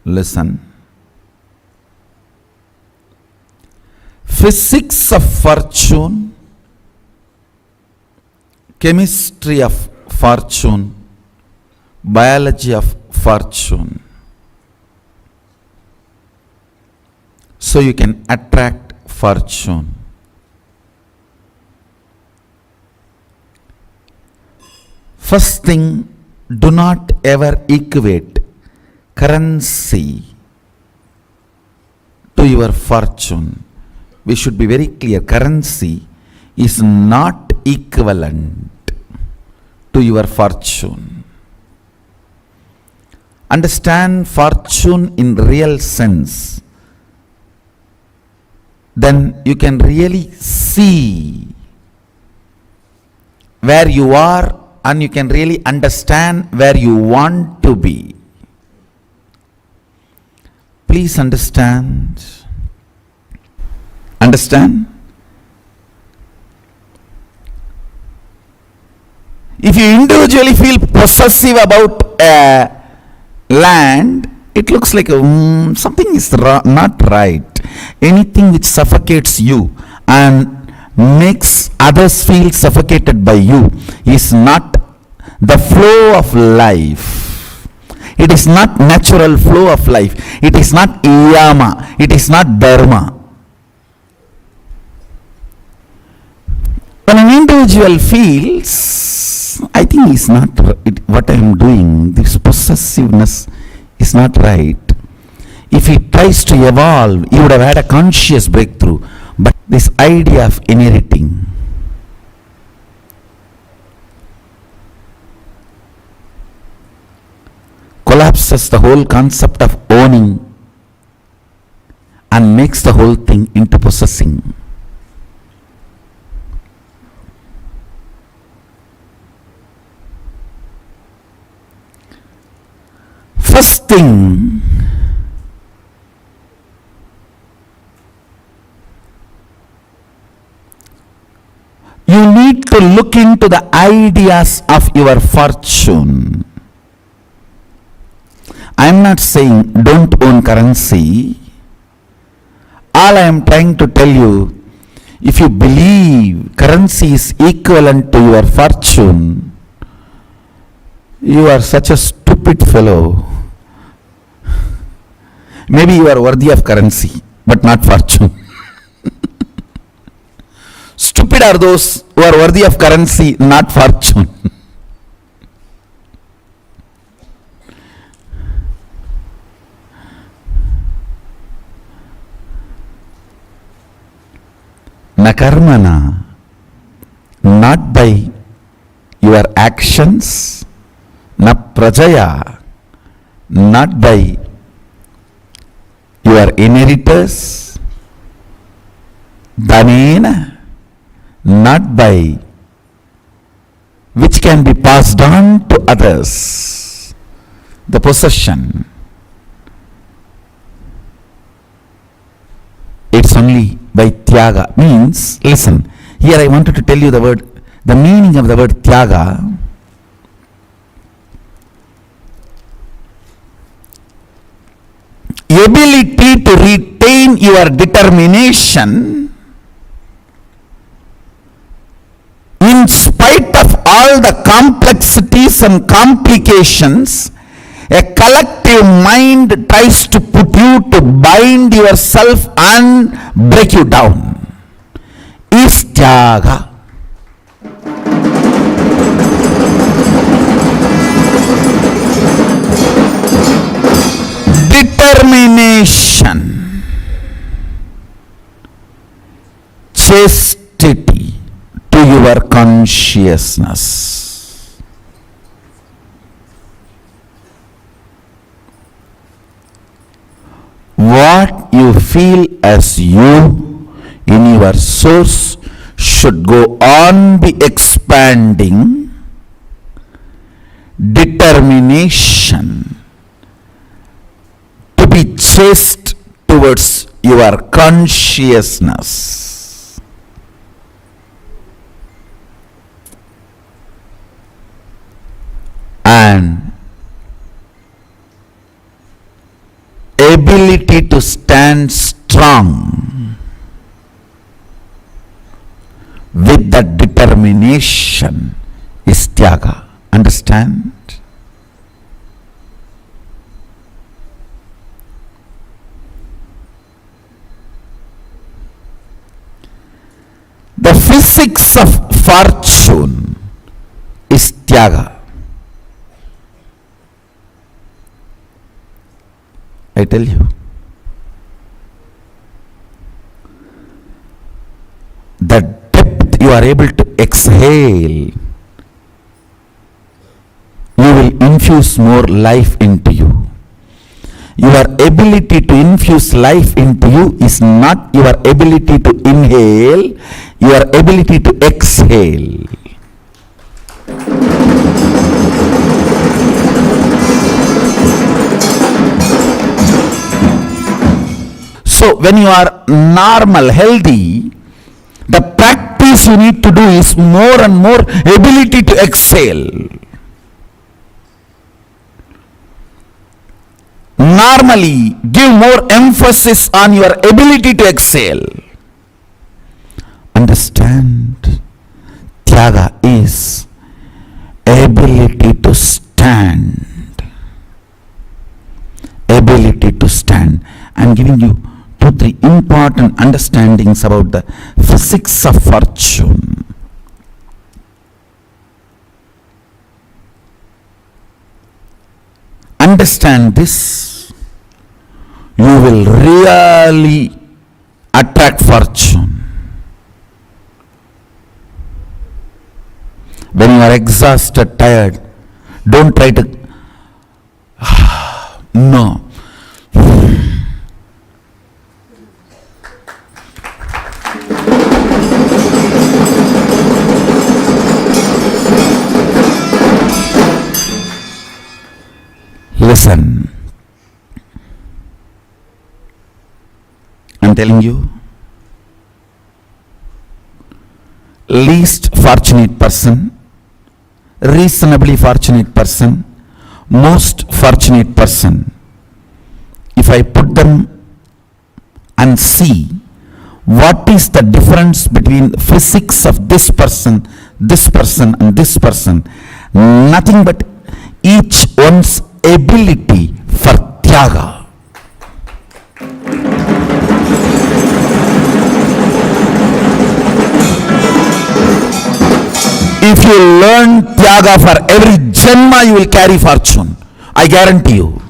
Listen. Physics of fortune, chemistry of fortune, biology of fortune. So you can attract fortune. First thing, do not ever equate currency to your fortune. We should be very clear, currency is not equivalent to your fortune. Understand fortune in real sense, then you can really see where you are and you can really understand where you want to be. Please understand. Understand? If you individually feel possessive about land, it looks like something is not right. Anything which suffocates you and makes others feel suffocated by you is not the flow of life. It is not natural flow of life. It is not yama. It is not dharma. When an individual feels, I think it's not what I am doing, this possessiveness is not right. If he tries to evolve, he would have had a conscious breakthrough. But this idea of inheriting, collapses the whole concept of owning and makes the whole thing into possessing. First thing, you need to look into the ideas of your fortune. I am not saying don't own currency. All I am trying to tell you, if you believe currency is equivalent to your fortune, You are such a stupid fellow. Maybe you are worthy of currency, but not fortune. Stupid are those who are worthy of currency, not fortune. Na karmana, not by your actions, na prajaya, not by your inheritors, dhanena, not by which can be passed on to others, the possession. It's only by tyaga. Means, listen, here I wanted to tell you the meaning of the word tyaga. Ability to retain your determination in spite of all the complexities and complications a collective mind tries to put you to bind yourself and break you down is tyaga. Determination, chastity to your consciousness. What you feel as you in your source should go on be expanding. Determination to be chaste towards your consciousness. And ability to stand strong with that determination is tyaga. Understand? The physics of fortune is tyaga. I tell you. The depth you are able to exhale, you will infuse more life into you. Your ability to infuse life into you is not your ability to inhale, your ability to exhale. So when you are normal, healthy, the practice you need to do is more and more ability to exhale. Normally, give more emphasis on your ability to exhale. Understand? Tyaga is ability to stand. Ability to stand. I am giving you 2-3 important understandings about the physics of fortune. Understand this, you will really attract fortune. When you are exhausted, tired, don't try to no. Listen, I'm telling you, least fortunate person, reasonably fortunate person, most fortunate person, if I put them and see what is the difference between physics of this person and this person, nothing but each one's ability for tyaga. If you learn tyaga for every janma, you will carry fortune. I guarantee you.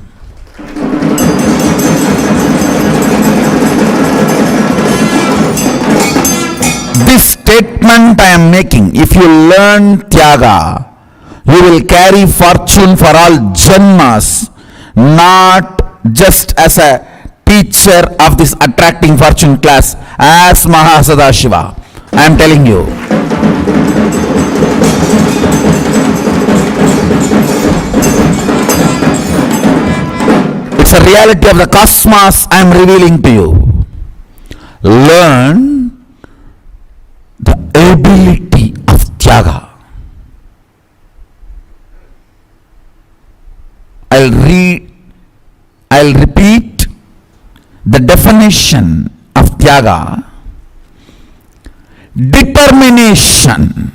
This statement I am making, if you learn tyaga, you will carry fortune for all janmas, not just as a teacher of this attracting fortune class as Mahasadashiva. I am telling you. It's a reality of the cosmos I am revealing to you. Learn the ability of tyaga. I'll repeat the definition of tyaga. Determination.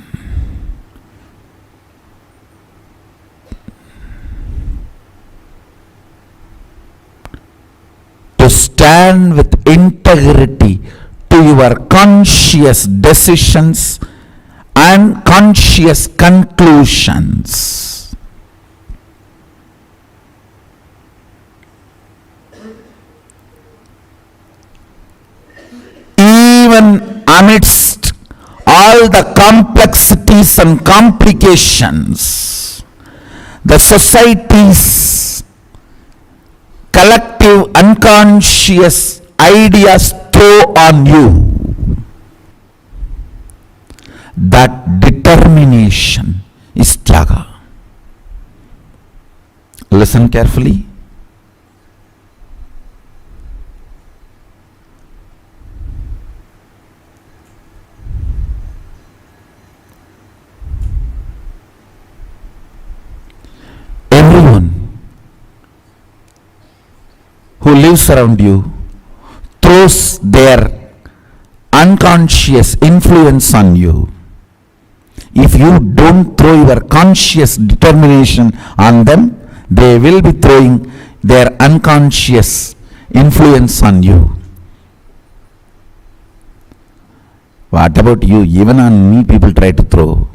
To stand with integrity to your conscious decisions and conscious conclusions. Even amidst all the complexities and complications, the society's collective unconscious ideas throw on you, that determination is tyaga. Listen carefully. Everyone who lives around you throws their unconscious influence on you. If you don't throw your conscious determination on them, they will be throwing their unconscious influence on you. What about you? Even on me people try to throw.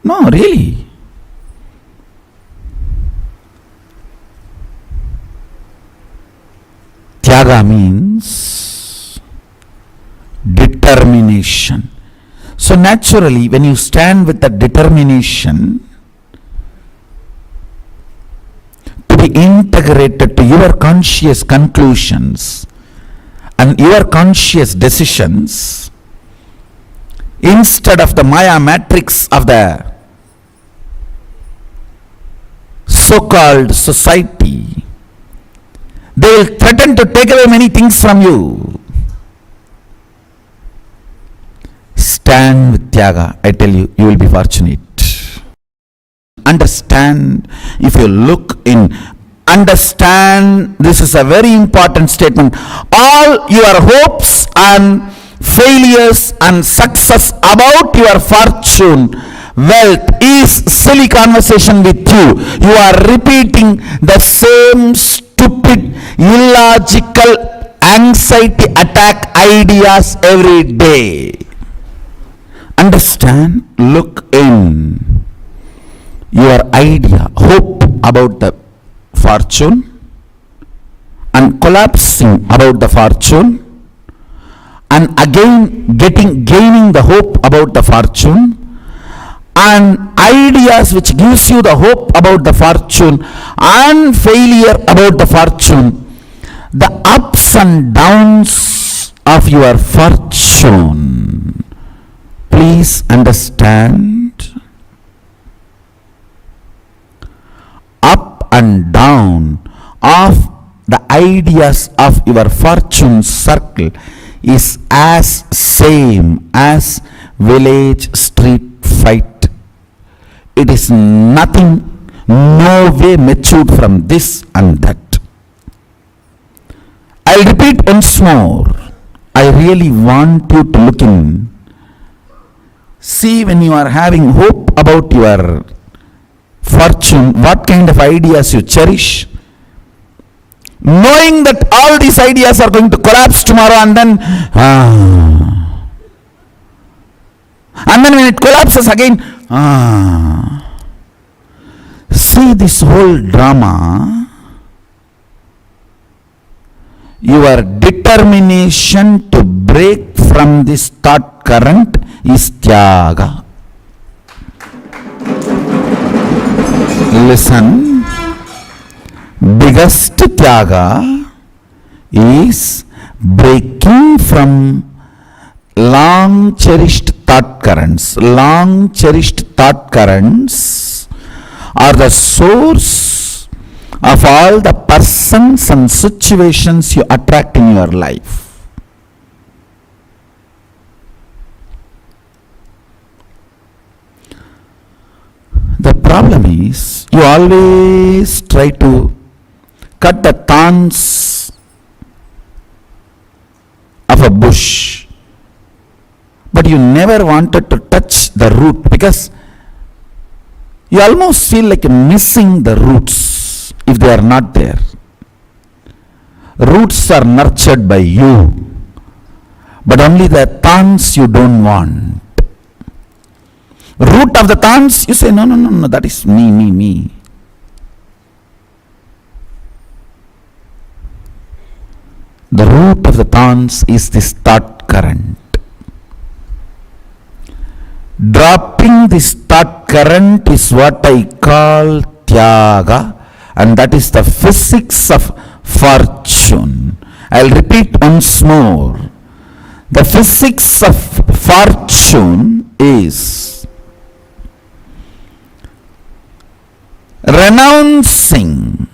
No, really. Tyaga means determination. So naturally, when you stand with the determination to be integrated to your conscious conclusions and your conscious decisions, instead of the Maya matrix of the so-called society, they will threaten to take away many things from you. Stand with tyaga. I tell you, you will be fortunate. Understand, if you look in, understand, this is a very important statement. All your hopes and failures and success about your fortune, wealth is silly conversation with you. You are repeating the same stupid, illogical, anxiety attack ideas every day. Understand, look in. Your idea, hope about the fortune and collapsing about the fortune, and again gaining the hope about the fortune, and ideas which gives you the hope about the fortune and failure about the fortune, the ups and downs of your fortune. Please understand, up and down of the ideas of your fortune circle is as same as village street fight. It is nothing, no way matured from this and that. I'll repeat once more. I really want you to look in. See, when you are having hope about your fortune, what kind of ideas you cherish, knowing that all these ideas are going to collapse tomorrow, and then when it collapses again, see this whole drama. Your determination to break from this thought current is tyaga. Listen, biggest tyaga is breaking from long cherished thought currents. Long cherished thought currents are the source of all the persons and situations you attract in your life. The problem is, you always try to cut the thorns of a bush, but you never wanted to touch the root, because you almost feel like missing the roots if they are not there. Roots are nurtured by you, but only the thorns you don't want. Root of the thorns, you say, no, that is me. The root of the thorns is this thought current. Dropping this thought current is what I call tyaga, and that is the physics of fortune. I'll repeat once more. The physics of fortune is renouncing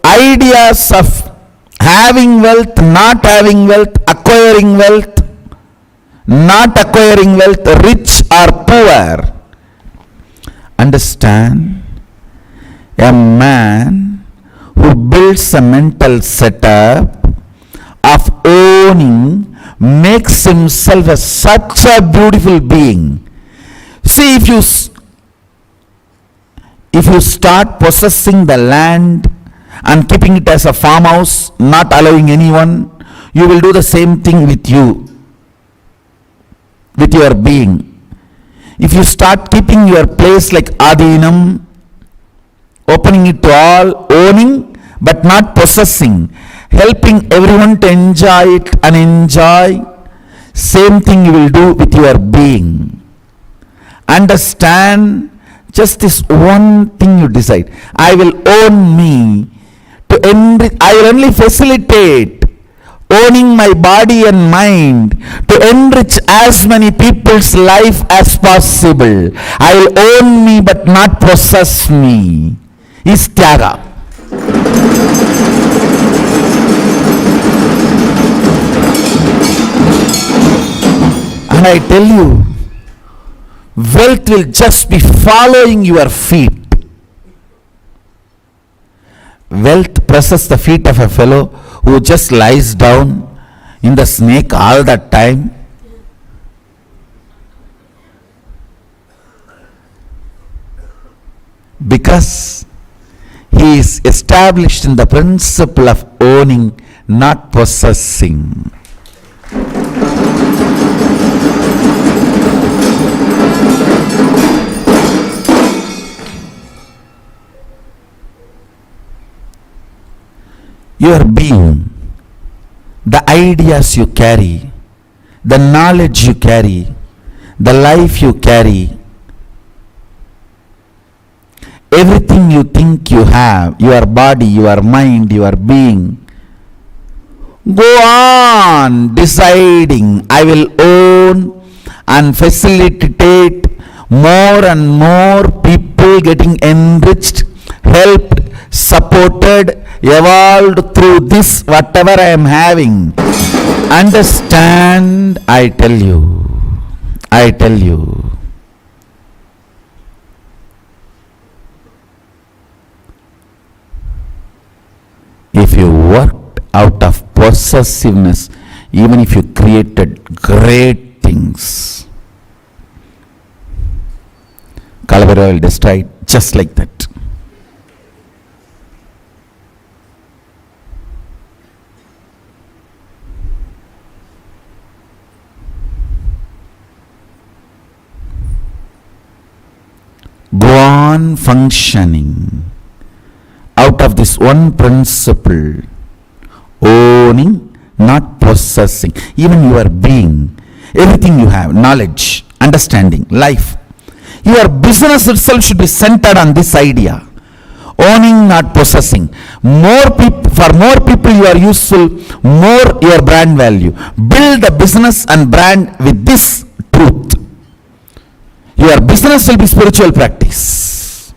ideas of having wealth, not having wealth, acquiring wealth, not acquiring wealth, rich or poor. Understand, a man who builds a mental setup of owning makes himself such a beautiful being. See, if you start possessing the land and keeping it as a farmhouse, not allowing anyone, you will do the same thing with you, with your being. If you start keeping your place like Adinam, opening it to all, owning but not possessing, helping everyone to enjoy it and enjoy, same thing you will do with your being. Understand, just this one thing you decide. I will own me, I will only facilitate owning my body and mind to enrich as many people's life as possible. I will own me but not possess me. Is tyaga. And I tell you, wealth will just be following your feet. Wealth presses the feet of a fellow who just lies down in the snake all that time. Because he is established in the principle of owning, not possessing. Your being, the ideas you carry, the knowledge you carry, the life you carry, everything you think you have, your body, your mind, your being, go on deciding, I will own and facilitate more and more people getting enriched, helped, supported, evolved through this whatever I am having. Understand, I tell you, if you worked out of possessiveness, even if you created great things, Calavera will destroy it just like that. Go on functioning out of this one principle, owning, not possessing. Even your being, everything you have, knowledge, understanding, life, your business itself should be centered on this idea. Owning, not possessing. For more people you are useful, more your brand value. Build a business and brand with this truth. Your business will be spiritual practice.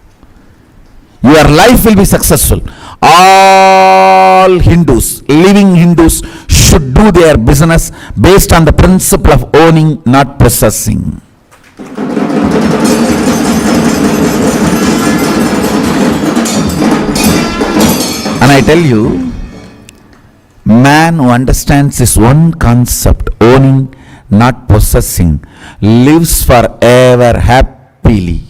Your life will be successful. All Hindus, living Hindus, should do their business based on the principle of owning, not possessing. And I tell you, man who understands this one concept, owning, not possessing, lives forever happily.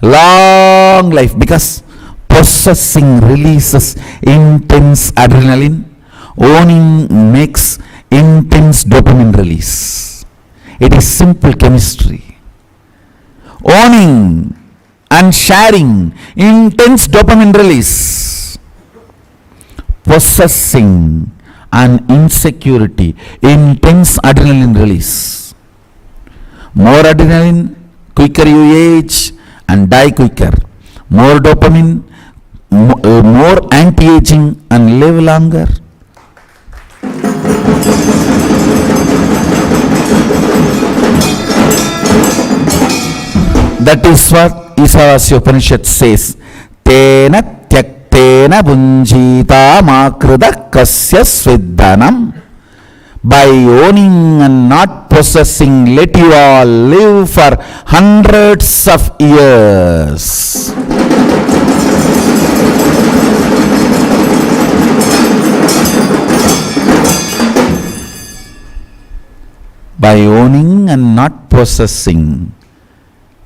Long life, because possessing releases intense adrenaline, owning makes intense dopamine release. It is simple chemistry. Owning and sharing, intense dopamine release. Possessing and insecurity, intense adrenaline release. More adrenaline, quicker you age and die quicker. More dopamine, more anti-aging and live longer. That is what Isavasya Upanishad says. Tena tyaktena bunjita makrida kasya svidhanam. By owning and not possessing, let you all live for hundreds of years. By owning and not possessing,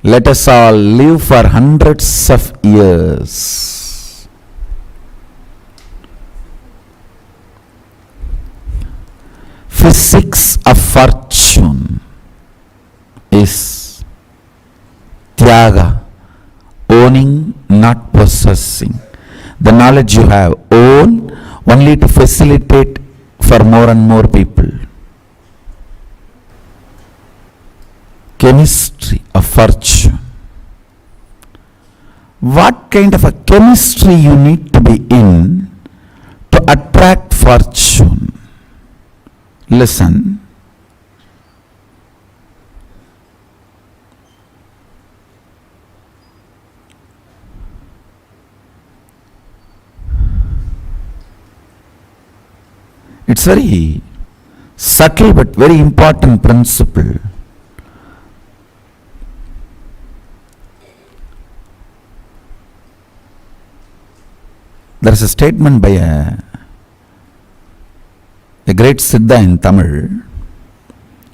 let us all live for hundreds of years. Physics of fortune is Tyaga, owning, not possessing. The knowledge you have, own only to facilitate for more and more people. Chemistry of fortune. What kind of a chemistry you need to be in to attract fortune? Listen. It's very subtle but very important principle. There is a statement by a great Siddha in Tamil.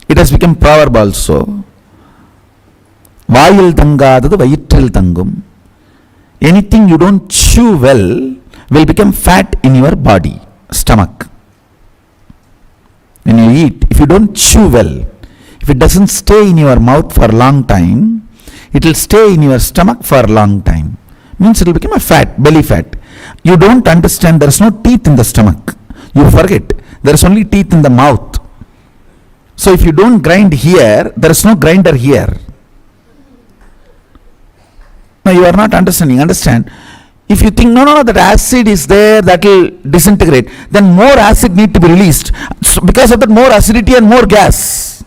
It has become proverb also. Vayil thangadadu vayittril thangum. Anything you don't chew well will become fat in your body, stomach. When you eat, if you don't chew well, if it doesn't stay in your mouth for a long time, it will stay in your stomach for a long time. Means it will become a fat, belly fat. You don't understand there is no teeth in the stomach. You forget. There is only teeth in the mouth. So if you don't grind here, there is no grinder here. No, you are not understanding. Understand? If you think, no, that acid is there, that will disintegrate, then more acid need to be released. So because of that, more acidity and more gas.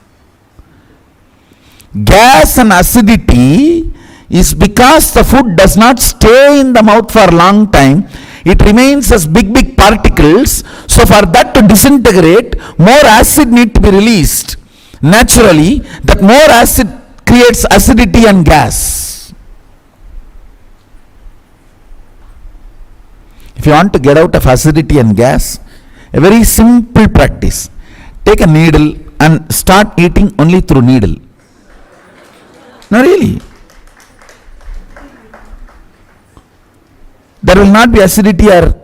Gas and acidity is because the food does not stay in the mouth for a long time. It remains as big particles. So for that to disintegrate, more acid need to be released. Naturally, that more acid creates acidity and gas. If you want to get out of acidity and gas, a very simple practice. Take a needle and start eating only through needle. No, really. will not be acidity or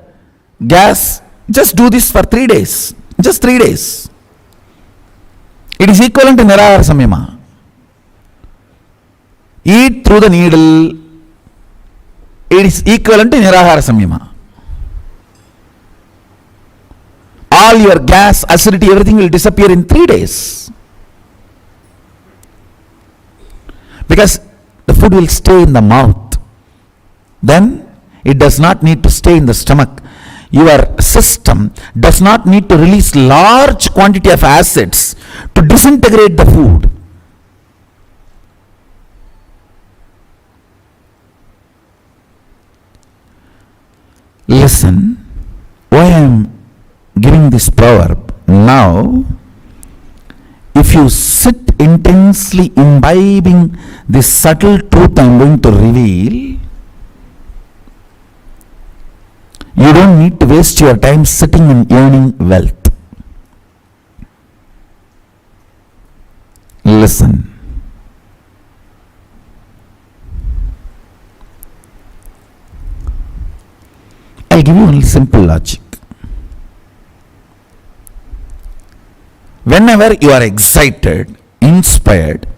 gas. Just do this for 3 days. Just 3 days. It is equivalent to Nirahara Samyama. Eat through the needle. It is equivalent to Nirahara Samyama. All your gas, acidity, everything will disappear in 3 days. Because the food will stay in the mouth. Then it does not need to stay in the stomach. Your system does not need to release large quantity of acids to disintegrate the food. Listen, why I am giving this proverb now. If you sit intensely imbibing this subtle truth I am going to reveal, you don't need to waste your time sitting and earning wealth. Listen. I'll give you only simple logic. Whenever you are excited, inspired,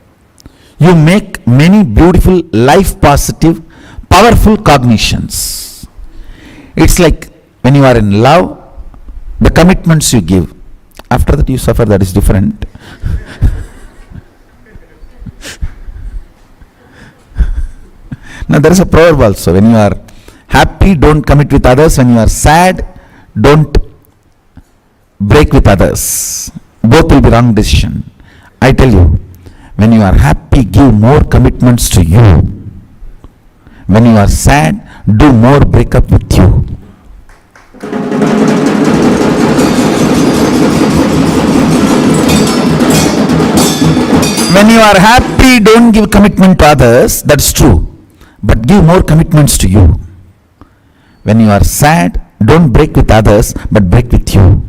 you make many beautiful, life positive, powerful cognitions. It's like when you are in love, the commitments you give. After that you suffer, that is different. Now there is a proverb also. When you are happy, don't commit with others. When you are sad, don't break with others. Both will be wrong decision. I tell you, when you are happy, give more commitments to you. When you are sad, do more breakup with you. When you are happy, don't give commitment to others, that's true. But give more commitments to you. When you are sad, don't break with others, but break with you.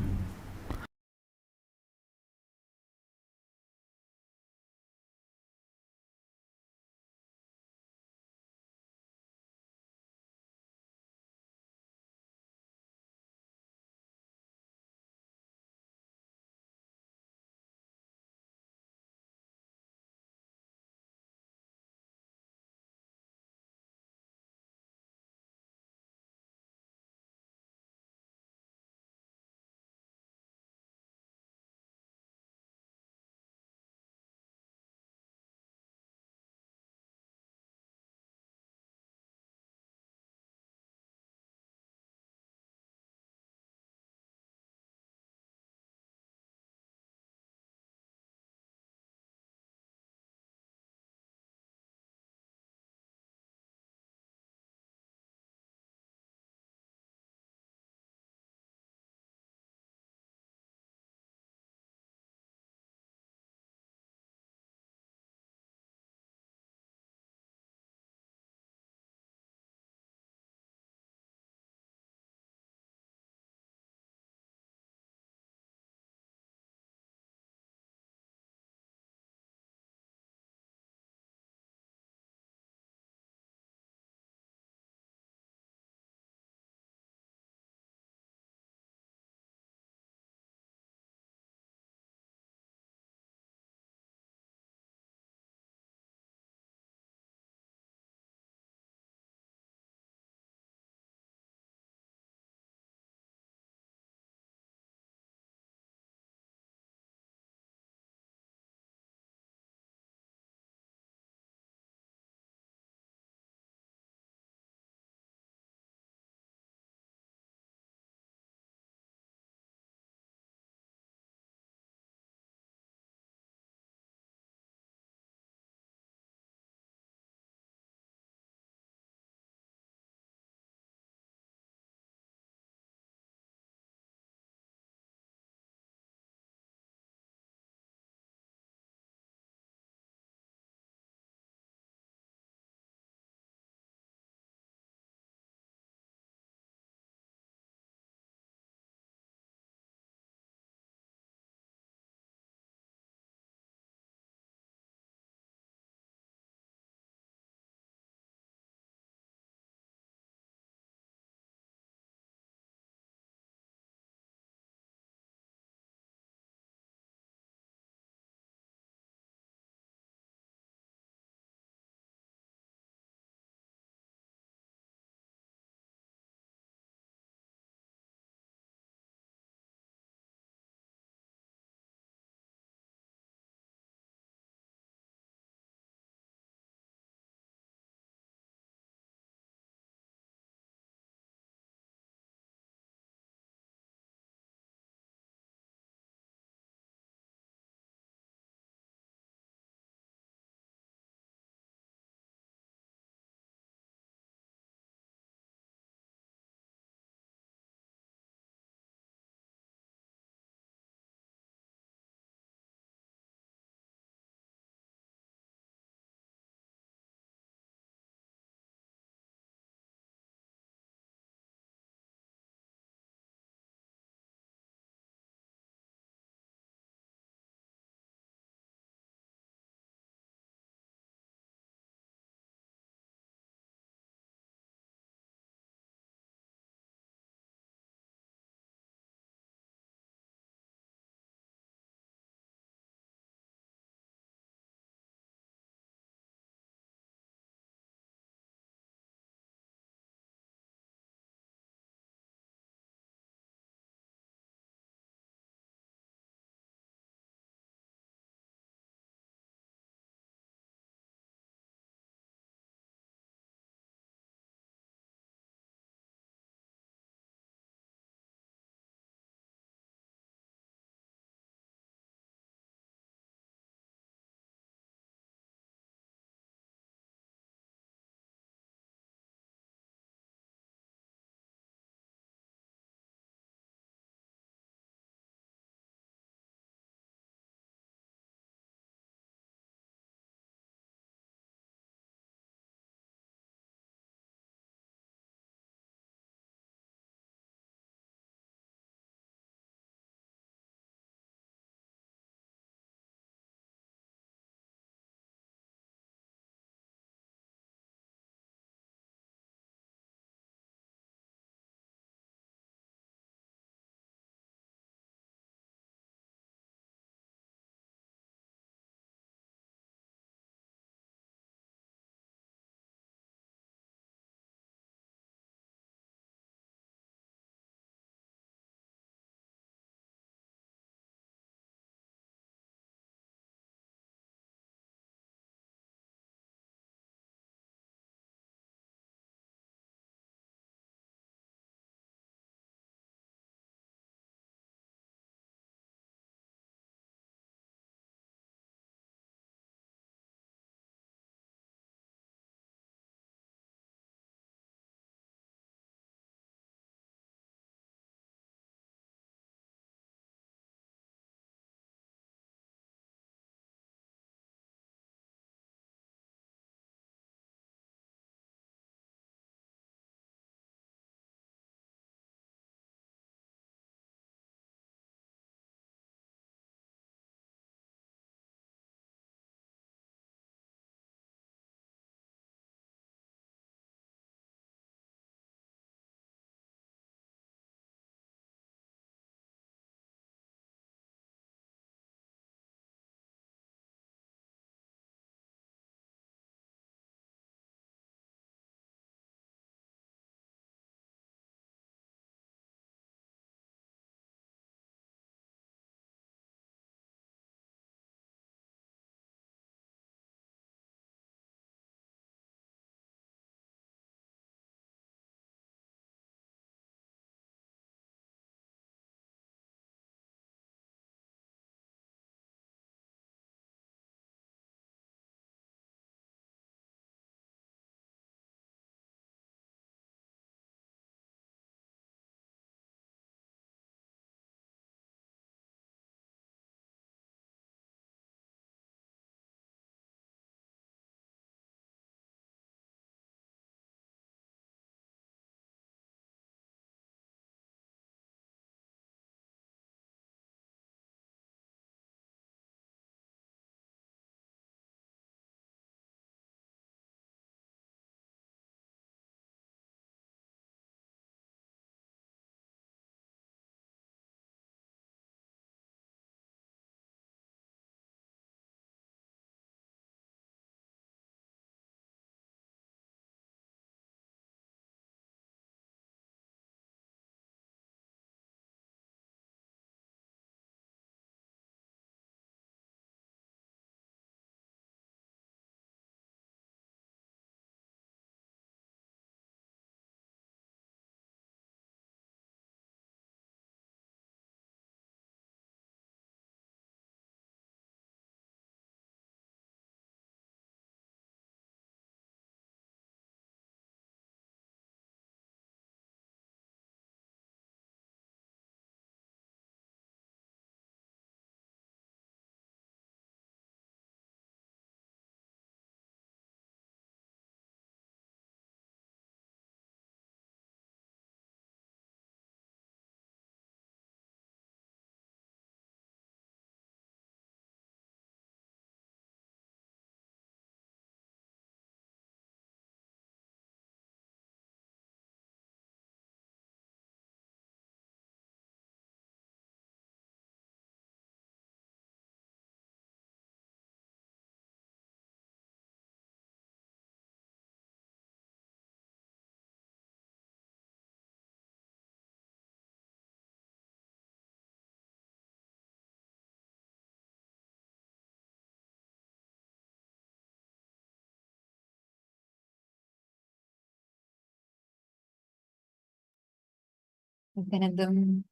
Dhanandam.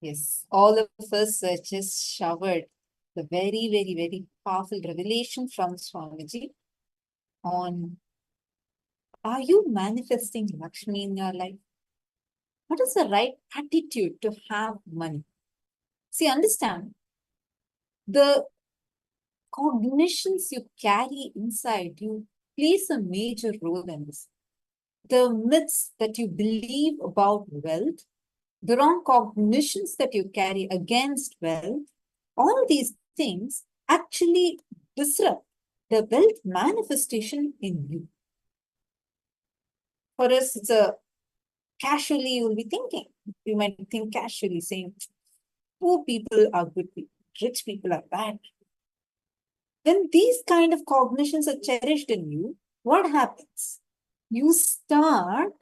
Yes, all of us just showered the very, very, very powerful revelation from Swamiji on, are you manifesting Lakshmi in your life? What is the right attitude to have money? See, understand, the cognitions you carry inside you plays a major role in this. The myths that you believe about wealth, the wrong cognitions that you carry against wealth, all these things actually disrupt the wealth manifestation in you. For us, it's a casually you'll be thinking. You might think casually, saying, poor people are good people, rich people are bad. When these kind of cognitions are cherished in you, what happens? You start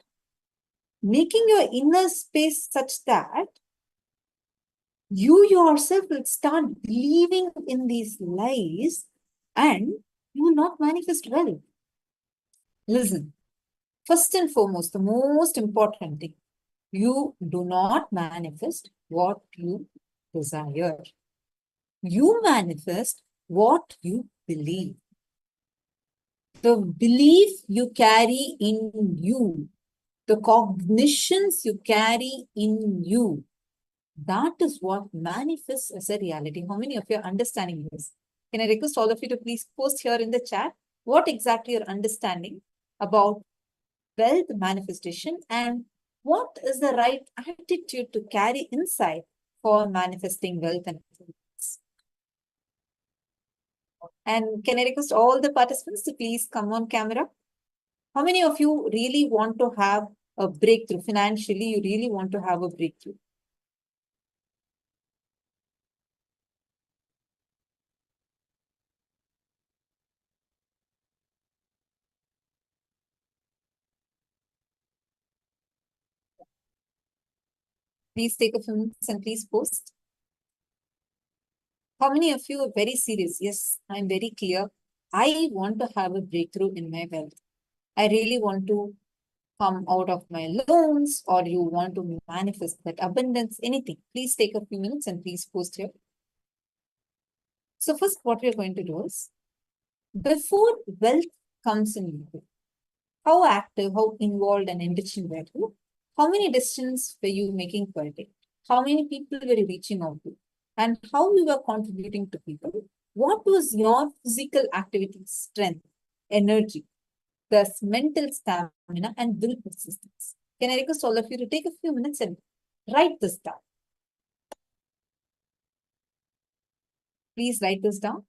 making your inner space such that you yourself will start believing in these lies and you will not manifest well. Listen, first and foremost, the most important thing, you do not manifest what you desire. You manifest what you believe. The belief you carry in you, the cognitions you carry in you, that is what manifests as a reality. How many of you are understanding this? Can I request all of you to please post here in the chat what exactly you're understanding about wealth manifestation and what is the right attitude to carry inside for manifesting wealth and abundance. And can I request all the participants to please come on camera? How many of you really want to have a breakthrough financially? You really want to have a breakthrough? Please take a few minutes and please post. How many of you are very serious? Yes, I'm very clear. I want to have a breakthrough in my wealth. I really want to come out of my loans, or you want to manifest that abundance, anything. Please take a few minutes and please post here. So first, what we're going to do is, before wealth comes in you, how active, how involved and enriched were you? How many decisions were you making per day? How many people were you reaching out to? And how you were contributing to people? What was your physical activity, strength, energy, the mental stamina, and will persistence? Can I request all of you to take a few minutes and write this down? Please write this down.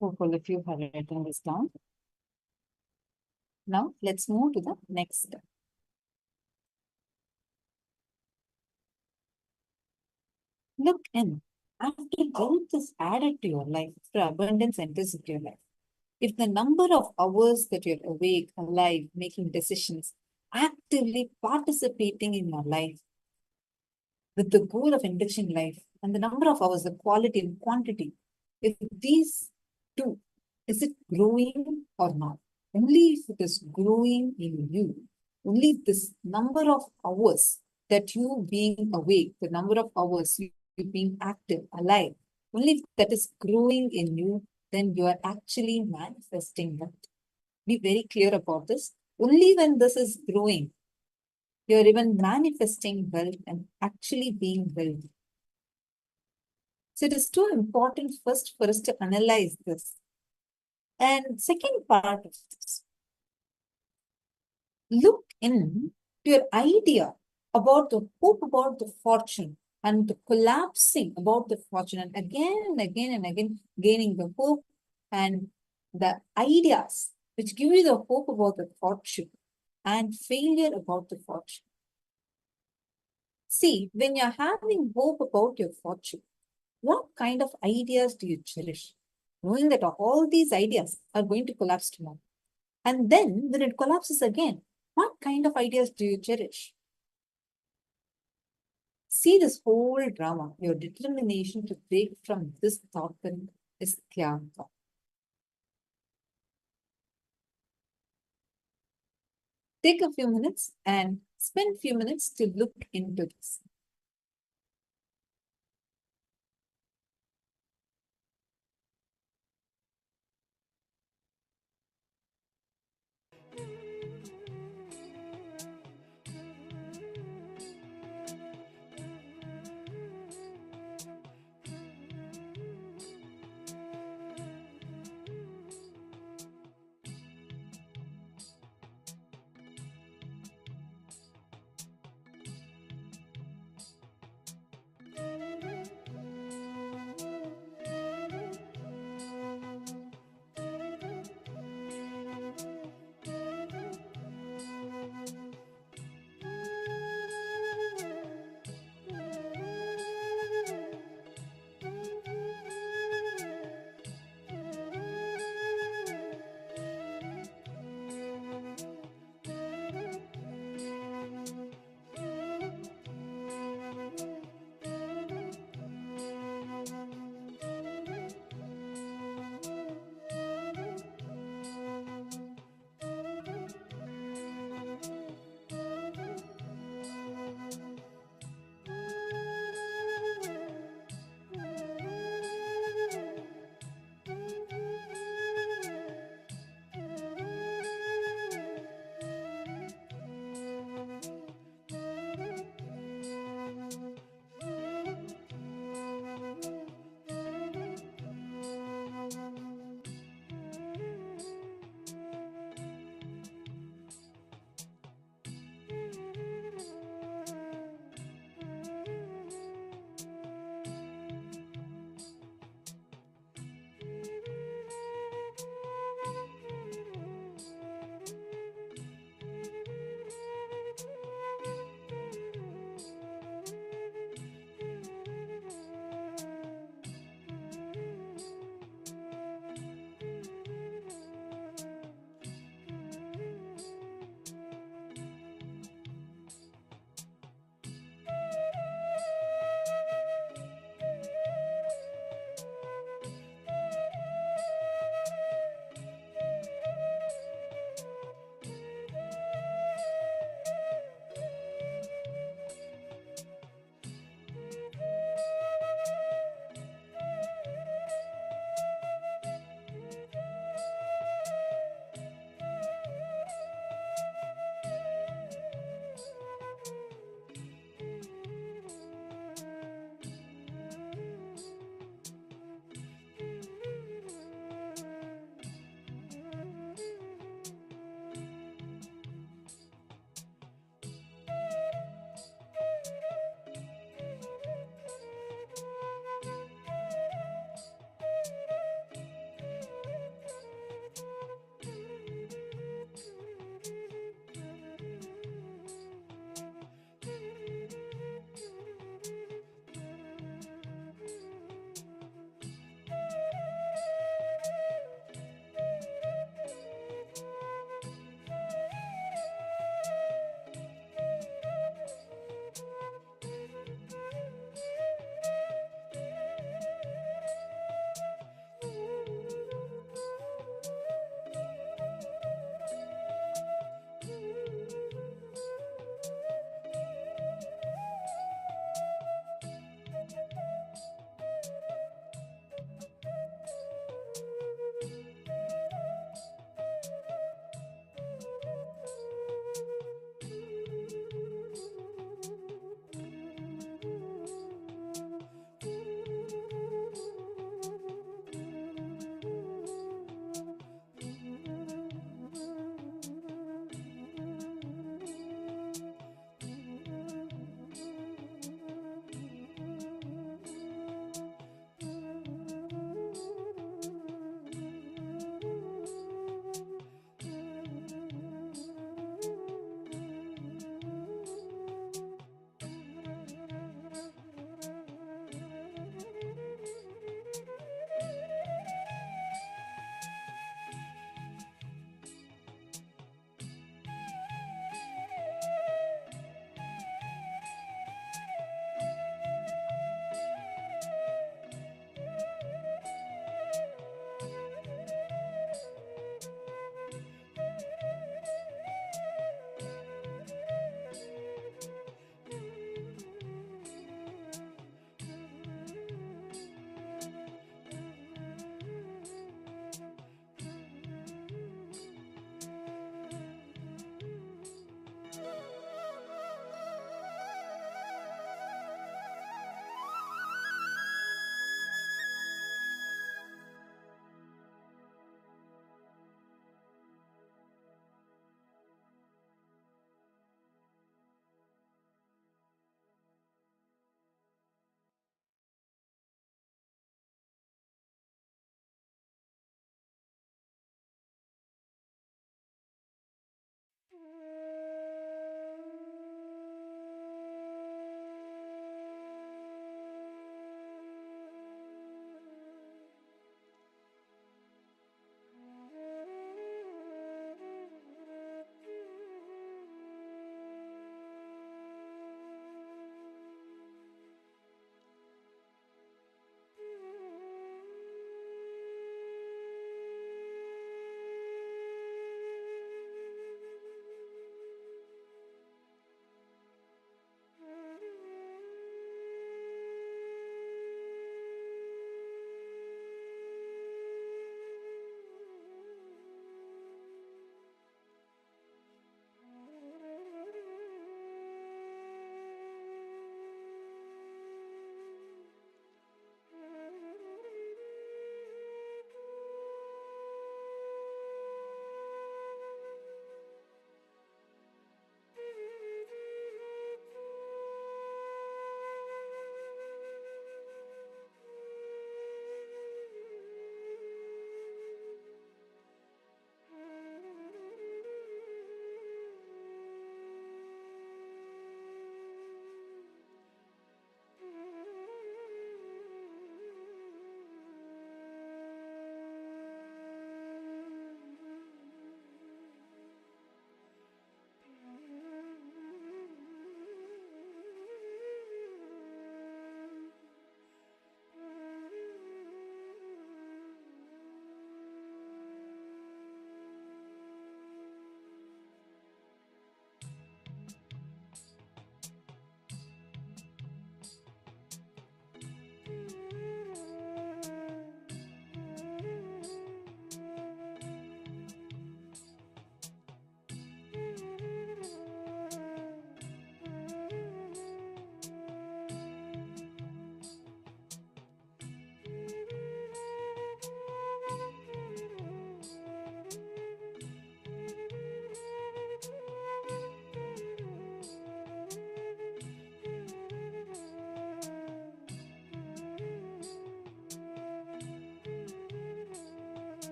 Hope all of you have written this down. Now let's move to the next step. Look in. After wealth is added to your life, after abundance enters into your life, if the number of hours that you're awake, alive, making decisions, actively participating in your life with the goal of enriching life, and the number of hours, the quality and quantity, if these two, is it growing or not? Only if it is growing in you, only this number of hours that you being awake, the number of hours you being active, alive, only if that is growing in you, then you are actually manifesting that. Be very clear about this. Only when this is growing, you're even manifesting wealth and actually being wealthy. So it is too important first for us to analyze this. And second part of this, look in to your idea about the hope about the fortune and the collapsing about the fortune, and again gaining the hope and the ideas which give you the hope about the fortune and failure about the fortune. See, when you're having hope about your fortune, what kind of ideas do you cherish? Knowing that all these ideas are going to collapse tomorrow. And then when it collapses again, what kind of ideas do you cherish? See this whole drama, your determination to break from this thought is Tyaga. Take a few minutes and spend a few minutes to look into this.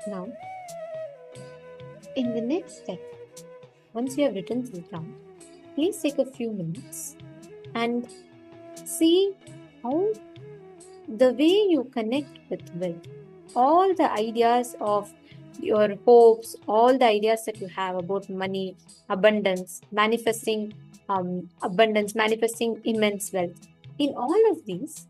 Now, in the next step, once you have written this down, please take a few minutes and see how the way you connect with wealth, all the ideas of your hopes, all the ideas that you have about money, abundance, manifesting immense wealth. In all of these,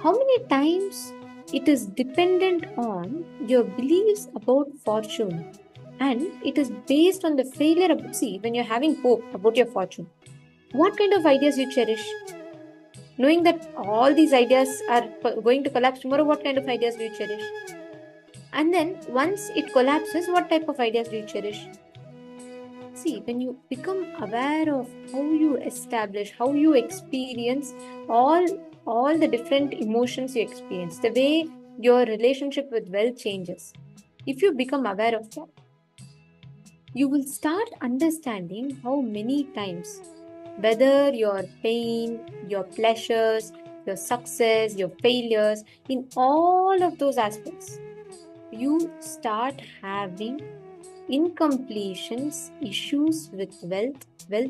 how many times it is dependent on your beliefs about fortune, and it is based on the failure of, see, when you're having hope about your fortune, what kind of ideas you cherish? Knowing that all these ideas are going to collapse tomorrow, what kind of ideas do you cherish? And then once it collapses, what type of ideas do you cherish? See, when you become aware of how you establish, how you experience all the different emotions you experience, the way your relationship with wealth changes, if you become aware of that, you will start understanding how many times, whether your pain, your pleasures, your success, your failures, in all of those aspects, you start having incompletions, issues with wealth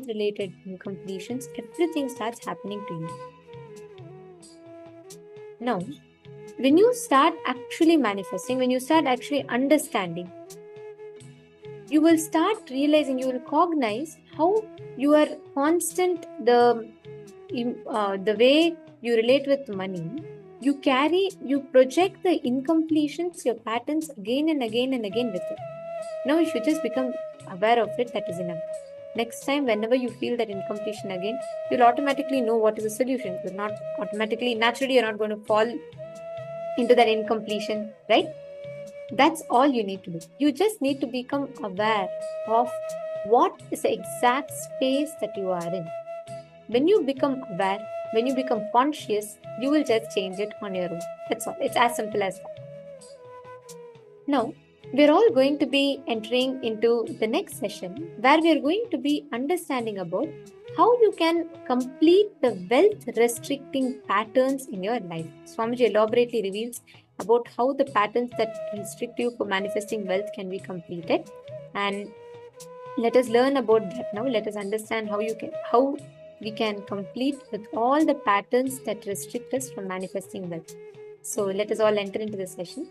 related incompletions, everything starts happening to you. Now, when you start actually manifesting, when you start actually understanding, you will start realizing, you will cognize how you are constant, the way you relate with money, you project the incompletions, your patterns again and again and again with it. Now, if you just become aware of it, that is enough. Next time, whenever you feel that incompletion again, you'll automatically know what is the solution. You're not automatically, naturally, you're not going to fall into that incompletion, right? That's all you need to do. You just need to become aware of what is the exact space that you are in. When you become aware, when you become conscious, you will just change it on your own. That's all. It's as simple as that. Now, we're all going to be entering into the next session where we are going to be understanding about how you can complete the wealth restricting patterns in your life. Swamiji elaborately reveals about how the patterns that restrict you for manifesting wealth can be completed, and let us learn about that now. Let us understand how we can complete with all the patterns that restrict us from manifesting wealth. So let us all enter into the session.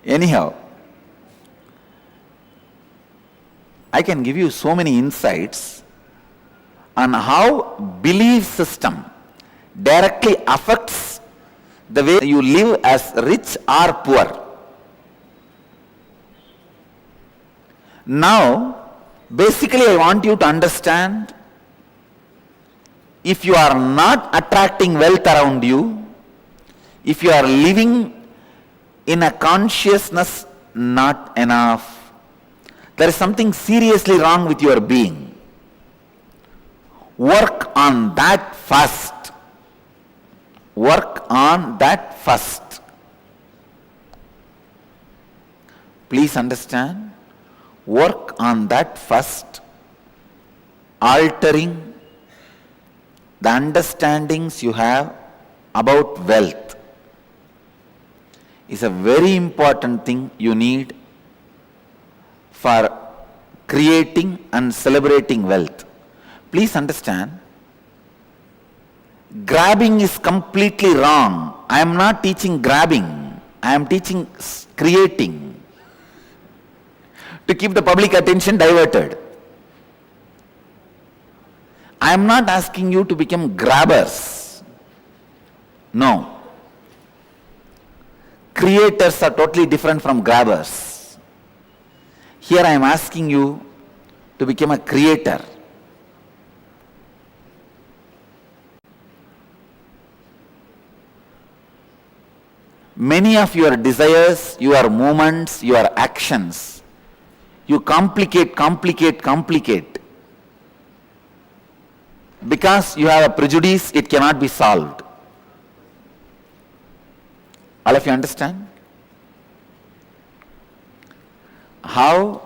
Anyhow, I can give you so many insights on how belief system directly affects the way you live as rich or poor. Now, basically I want you to understand, if you are not attracting wealth around you, if you are living in a consciousness not enough, there is something seriously wrong with your being. Work on that first. Work on that first. Please understand, work on that first, altering the understandings you have about wealth is a very important thing you need for creating and celebrating wealth. Please understand, grabbing is completely wrong. I am not teaching grabbing, I am teaching creating, to keep the public attention diverted. I am not asking you to become grabbers. No. Creators are totally different from grabbers. Here I am asking you to become a creator. Many of your desires, your movements, your actions, you complicate. Because you have a prejudice, it cannot be solved. All of you understand? how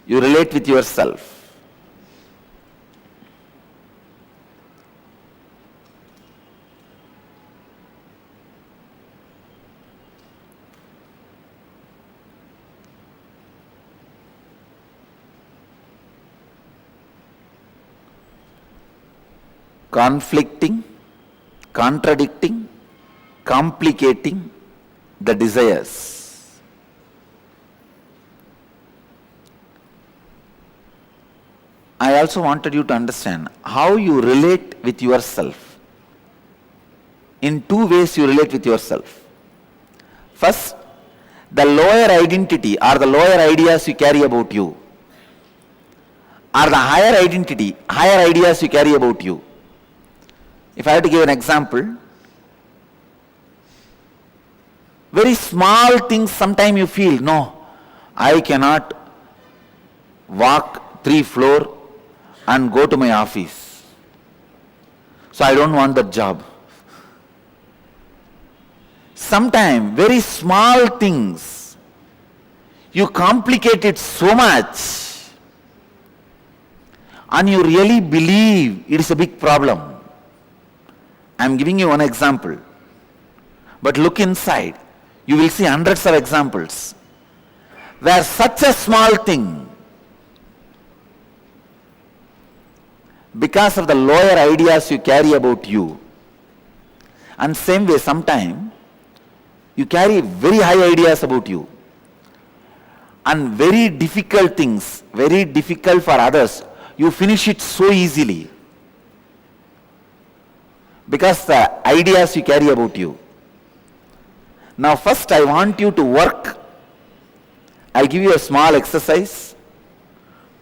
you relate with yourself. Conflicting, contradicting, complicating the desires. I also wanted you to understand how you relate with yourself. In two ways you relate with yourself. First, the lower identity or the lower ideas you carry about you, or the higher identity, higher ideas you carry about you. If I have to give an example, very small things sometimes you feel, no, I cannot walk 3 floors and go to my office. So I don't want that job. Sometimes very small things, you complicate it so much and you really believe it is a big problem. I am giving you one example, but look inside, you will see hundreds of examples where such a small thing, because of the lower ideas you carry about you, and same way sometime you carry very high ideas about you, and very difficult things, very difficult for others, you finish it so easily because the ideas you carry about you. Now first I want you to work, I'll give you a small exercise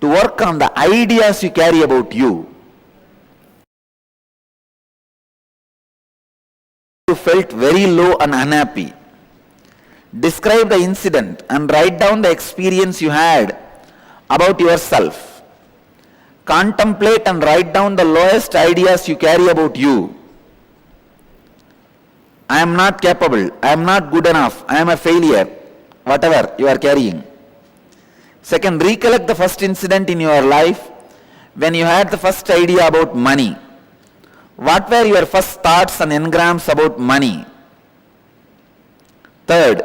to work on the ideas you carry about you. You felt very low and unhappy. Describe the incident and write down the experience you had about yourself. Contemplate and write down the lowest ideas you carry about you. I am not capable, I am not good enough, I am a failure, whatever you are carrying. Second, recollect the first incident in your life when you had the first idea about money. What were your first thoughts and engrams about money? Third,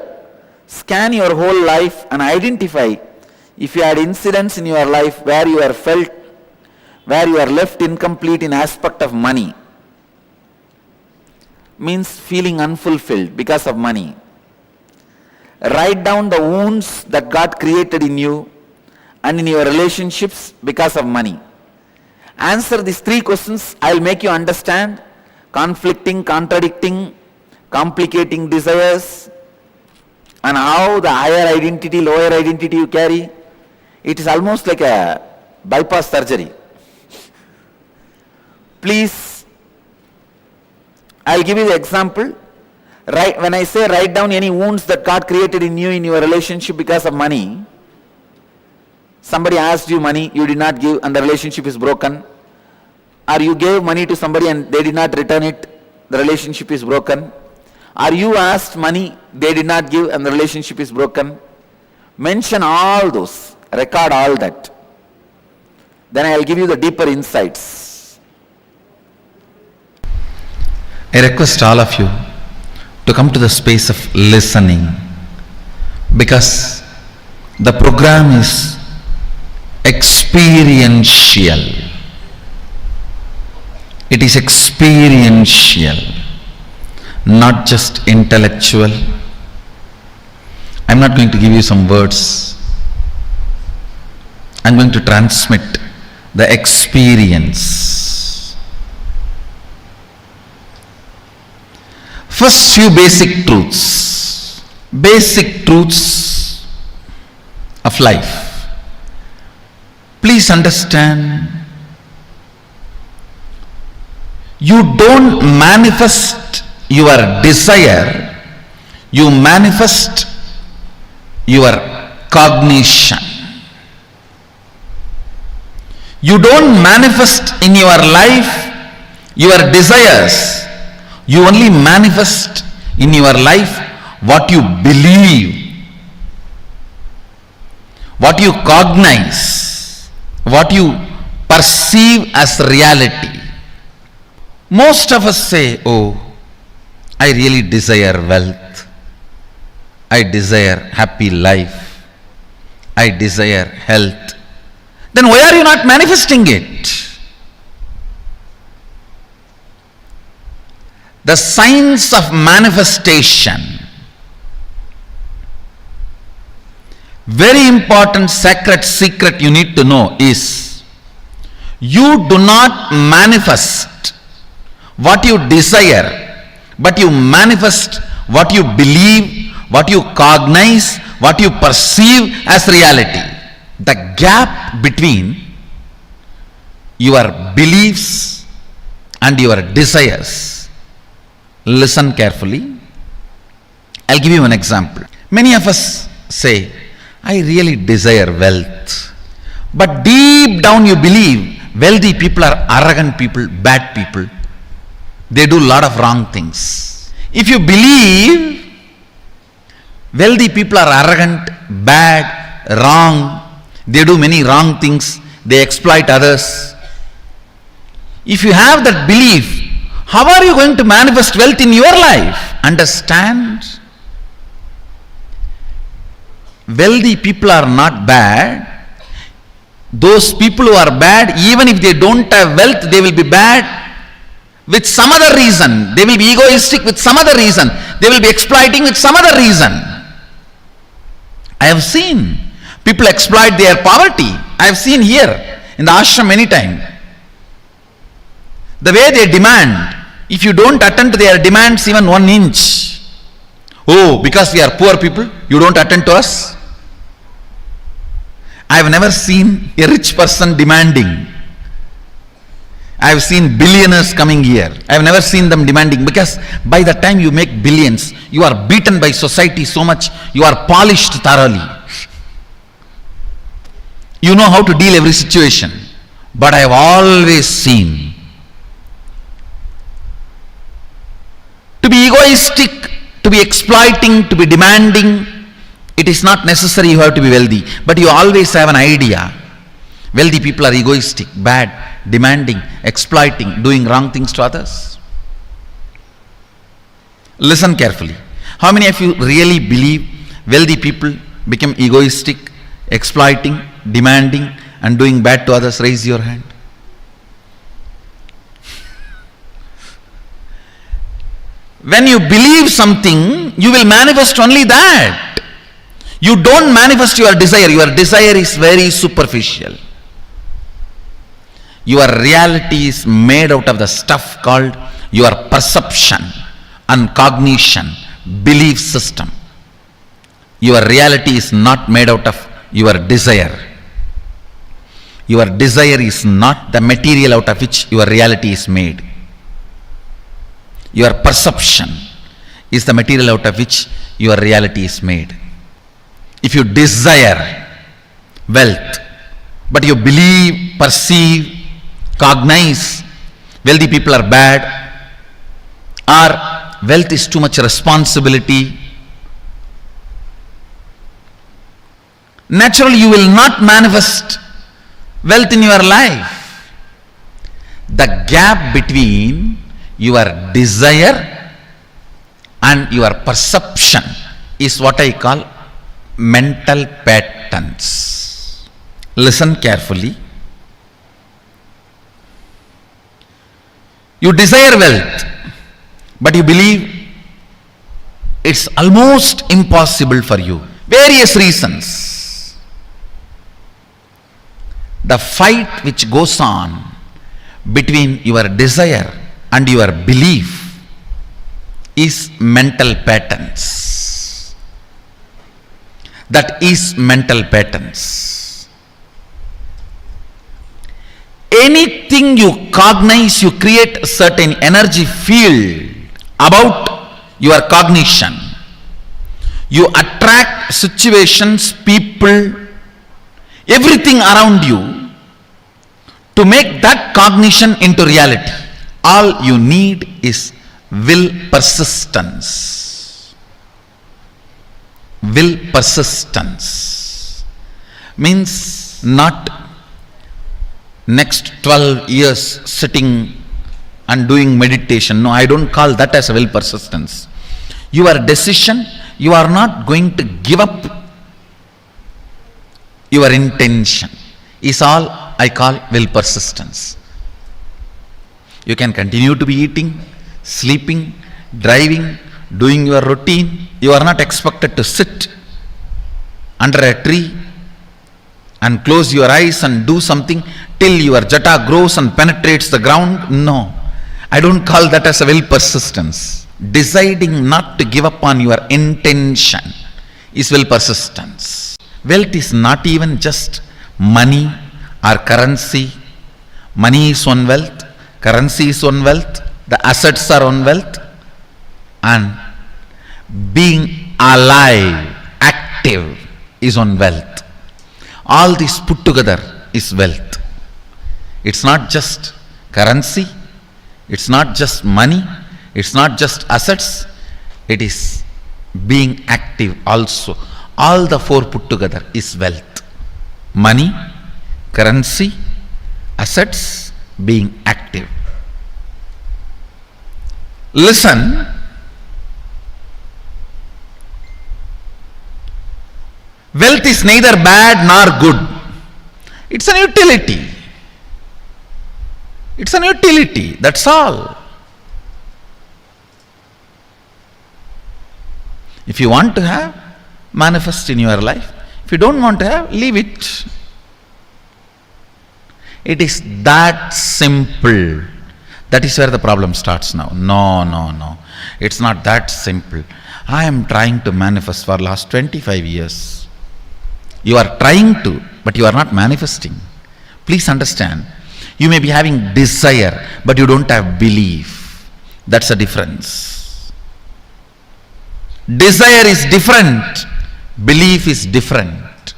scan your whole life and identify if you had incidents in your life where you are left incomplete in aspect of money. Means feeling unfulfilled because of money. Write down the wounds that got created in you and in your relationships because of money. Answer these 3 questions, I will make you understand conflicting, contradicting, complicating desires, and how the higher identity, lower identity you carry. It is almost like a bypass surgery. Please, I'll give you the example. When I say write down any wounds that got created in you in your relationship because of money, somebody asked you money, you did not give and the relationship is broken. Or you gave money to somebody and they did not return it, the relationship is broken. Or you asked money, they did not give and the relationship is broken. Mention all those, record all that. Then I'll give you the deeper insights. I request all of you to come to the space of listening, because the program is experiential. It is experiential, not just intellectual. I'm not going to give you some words. I'm going to transmit the experience. First, few basic truths of life. Please understand, you don't manifest your desire, you manifest your cognition. You don't manifest in your life your desires, you only manifest in your life what you believe. what you cognize, what you perceive as reality. Most of us say, oh, I really desire wealth, I desire happy life, I desire health. Then why are you not manifesting it? The science of manifestation, very important sacred secret you need to know is, you do not manifest what you desire, but you manifest what you believe, what you cognize, what you perceive as reality. The gap between your beliefs and your desires. Listen carefully. I'll give you an example. Many of us say, I really desire wealth. But deep down you believe wealthy people are arrogant people, bad people. They do a lot of wrong things. If you believe wealthy people are arrogant, bad, wrong, they do many wrong things, they exploit others. If you have that belief, how are you going to manifest wealth in your life? Understand? Wealthy people are not bad. Those people who are bad, even if they don't have wealth, they will be bad with some other reason. They will be egoistic with some other reason. They will be exploiting with some other reason. I have seen people exploit their poverty. I have seen here in the ashram many times. The way they demand, if you don't attend to their demands even 1 inch, oh, because we are poor people, you don't attend to us? I have never seen a rich person demanding. I have seen billionaires coming here. I have never seen them demanding, because by the time you make billions, you are beaten by society so much, you are polished thoroughly. You know how to deal every situation. But I have always seen, to be egoistic, to be exploiting, to be demanding, it is not necessary you have to be wealthy. But you always have an idea. Wealthy people are egoistic, bad, demanding, exploiting, doing wrong things to others. Listen carefully. How many of you really believe wealthy people become egoistic, exploiting, demanding and doing bad to others? Raise your hand. When you believe something, you will manifest only that. You don't manifest your desire. Your desire is very superficial. Your reality is made out of the stuff called your perception and cognition, belief system. Your reality is not made out of your desire. Your desire is not the material out of which your reality is made. Your perception is the material out of which your reality is made. If you desire wealth, but you believe, perceive, cognize wealthy people are bad, or wealth is too much responsibility, naturally you will not manifest wealth in your life. The gap between your desire and your perception is what I call mental patterns. Listen carefully. You desire wealth, but you believe it's almost impossible for you. Various reasons. The fight which goes on between your desire and your belief is mental patterns. That is mental patterns. Anything you cognize, you create a certain energy field about your cognition. You attract situations, people, everything around you to make that cognition into reality. All you need is will persistence. Will persistence. means not next 12 years sitting and doing meditation. No, I don't call that as a will persistence. Your decision, you are not going to give up your intention, is all I call will persistence. You can continue to be eating, sleeping, driving, doing your routine. You are not expected to sit under a tree and close your eyes and do something till your jata grows and penetrates the ground. No, I don't call that as a will persistence. Deciding not to give up on your intention is will persistence. Wealth is not even just money or currency. Money is one wealth, currency is one wealth, the assets are one wealth, and being alive, active is one wealth. All this put together is wealth. It's not just currency, it's not just money, it's not just assets, it is being active also. All the four put together is wealth. Money, currency, assets, being active. Listen, wealth is neither bad nor good. It's an utility. It's an utility, that's all. If you want to have, manifest in your life. If you don't want to have, leave it. It is that simple. That is where the problem starts now. No. It's not that simple. I am trying to manifest for last 25 years. You are trying to, but you are not manifesting. Please understand. You may be having desire, but you don't have belief. That's a difference. Desire is different. Belief is different.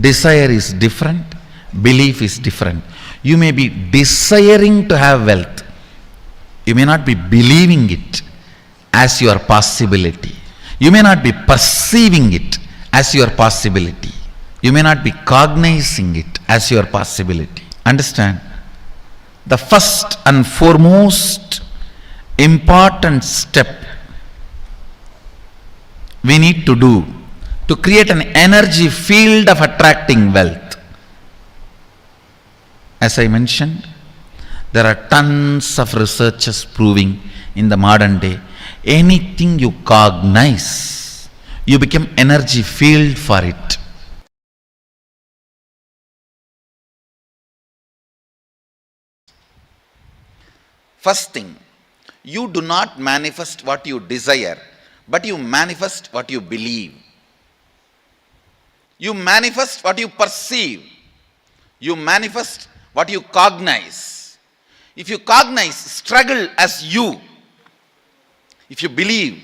Desire is different. Belief is different. You may be desiring to have wealth. You may not be believing it as your possibility. You may not be perceiving it as your possibility. You may not be cognizing it as your possibility. Understand? The first and foremost important step we need to do to create an energy field of attracting wealth. As I mentioned, there are tons of researches proving in the modern day, anything you cognize, you become energy field for it. First thing, you do not manifest what you desire, but you manifest what you believe. You manifest what you perceive. You manifest what you cognize. If you cognize struggle as you, if you believe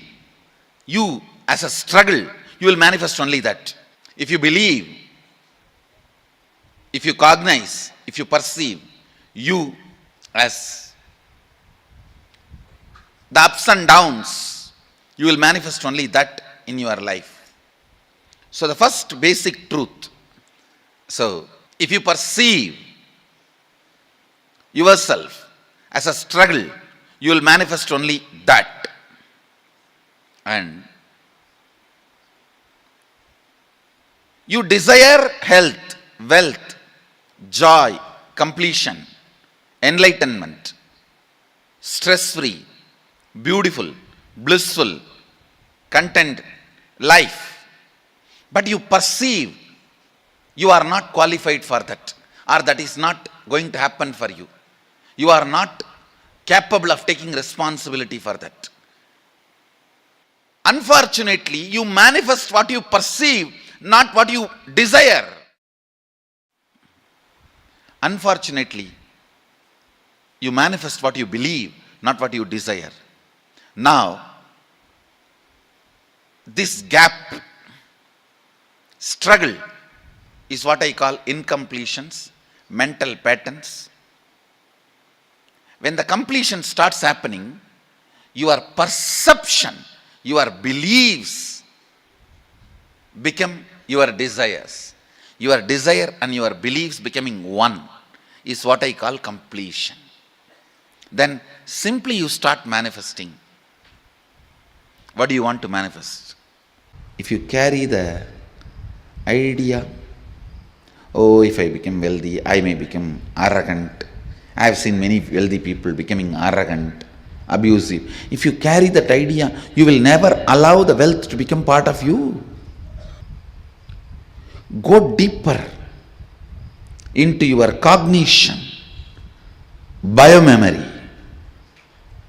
you as a struggle, you will manifest only that. If you believe, if you cognize, if you perceive you as the ups and downs, you will manifest only that in your life. So the first basic truth. So if you perceive yourself as a struggle, you will manifest only that. And you desire health, wealth, joy, completion, enlightenment, stress-free, beautiful, blissful, content life. But you perceive you are not qualified for that, or that is not going to happen for you. You are not capable of taking responsibility for that. Unfortunately, you manifest what you perceive, not what you desire. Unfortunately, you manifest what you believe, not what you desire. Now, this gap, struggle, is what I call incompletions, mental patterns. When the completion starts happening, your perception, your beliefs become your desires. your desire and your beliefs becoming one is what I call completion. Then simply you start manifesting. What do you want to manifest? If you carry the idea, oh, if I become wealthy, I may become arrogant. I have seen many wealthy people becoming arrogant, abusive. If you carry that idea, you will never allow the wealth to become part of you. Go deeper into your cognition, biomemory,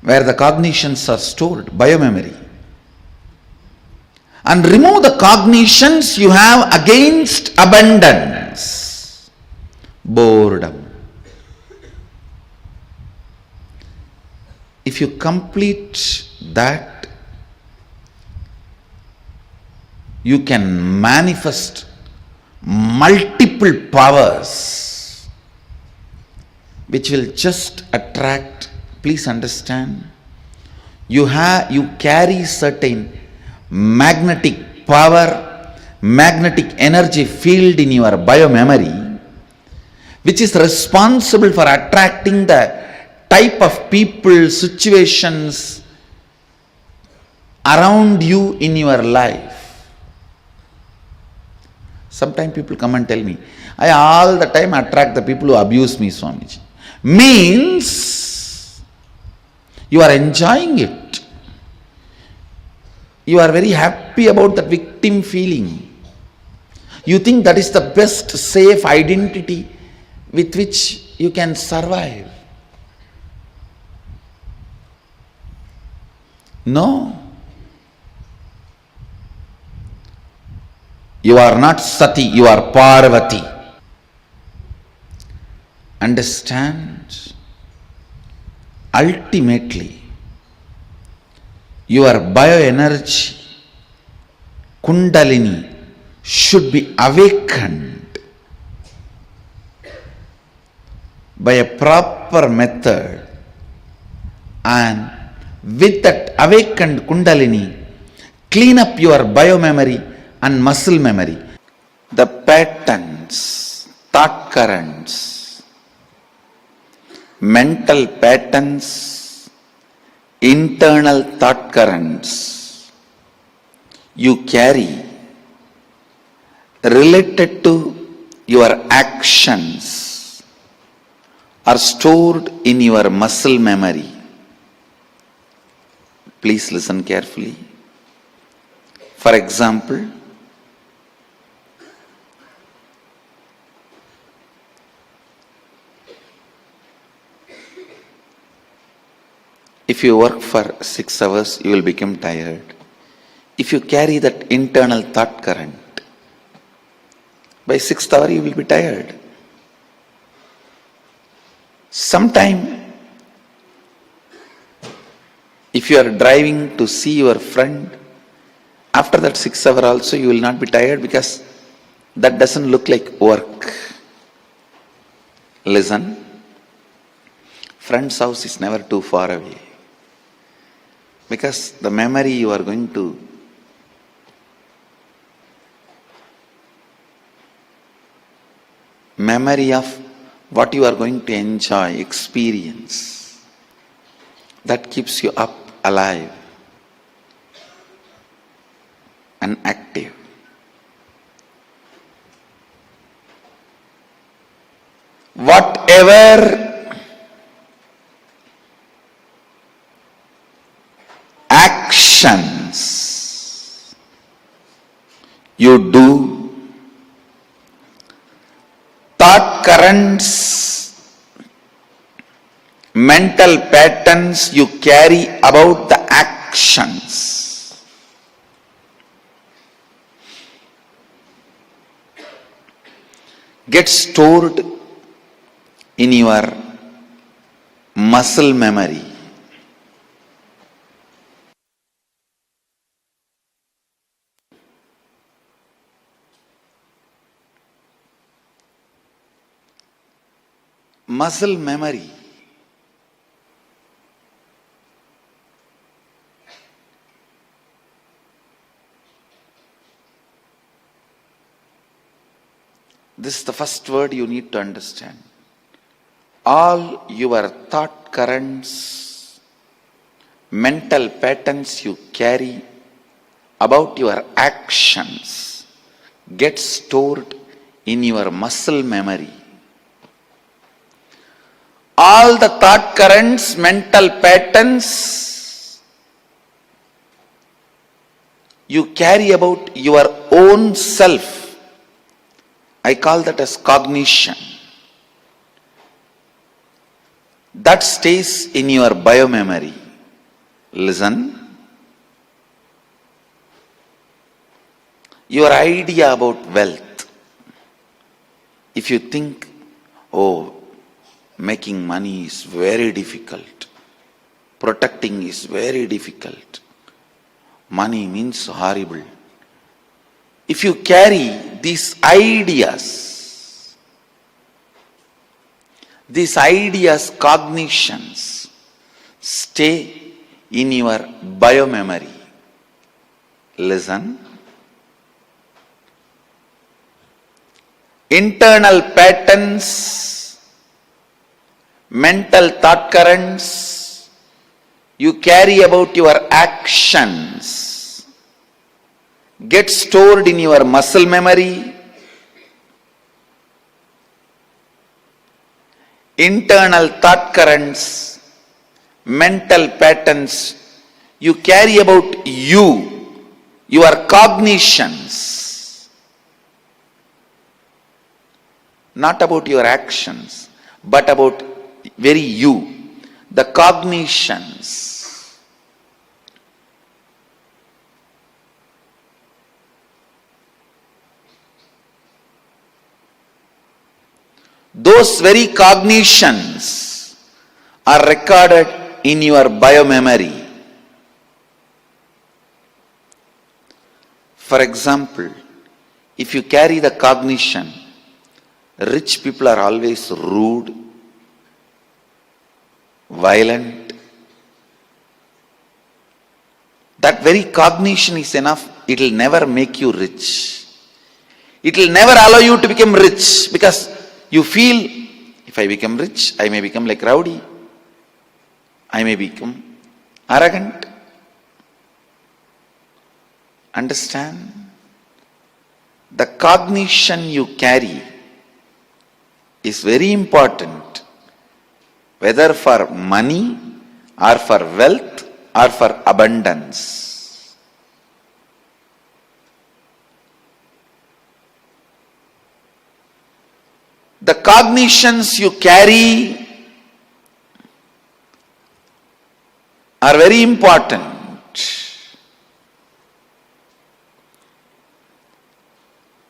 where the cognitions are stored, biomemory. And remove the cognitions you have against abundance, boredom. If you complete that, you can manifest multiple powers which will just attract. Please understand, you carry certain magnetic power, magnetic energy field in your biomemory, which is responsible for attracting the type of people, situations around you in your life. Sometimes people come and tell me, I all the time attract the people who abuse me, Swamiji. Means you are enjoying it. You are very happy about that victim feeling. You think that is the best safe identity with which you can survive. No. You are not Sati, you are Parvati. Understand? Ultimately, your bioenergy, Kundalini, should be awakened by a proper method, and with that awakened Kundalini, clean up your biomemory and muscle memory. The patterns, thought currents, mental patterns, internal thought currents you carry related to your actions are stored in your muscle memory. Please listen carefully. For example, if you work for 6 hours, you will become tired. If you carry that internal thought current, by 6th hour you will be tired. Sometime, if you are driving to see your friend, after that 6 hour also you will not be tired, because that doesn't look like work. Listen, friend's house is never too far away, because the memory you are going to memory of what you are going to enjoy, experience, that keeps you up, alive and active. Whatever actions you do, thought currents, mental patterns you carry about the actions, get stored in your muscle memory. Muscle memory. This is the first word you need to understand. All your thought currents, mental patterns you carry about your actions get stored in your muscle memory. All the thought currents, mental patterns you carry about your own self, I call that as cognition. That stays in your biomemory. Listen. Your idea about wealth. If you think, oh, making money is very difficult, protecting is very difficult, money means horrible. If you carry these ideas, cognitions, stay in your biomemory. Listen. Internal patterns, mental thought currents you carry about your actions get stored in your muscle memory. Internal thought currents, mental patterns you carry about you, your cognitions, not about your actions, but about very you, the cognitions. Those very cognitions are recorded in your biomemory. For example, if you carry the cognition, rich people are always rude, violent. That very cognition is enough. It will never make you rich. It will never allow you to become rich, because you feel, if I become rich, I may become like rowdy. I may become arrogant. Understand? The cognition you carry is very important, whether for money or for wealth or for abundance. The cognitions you carry are very important.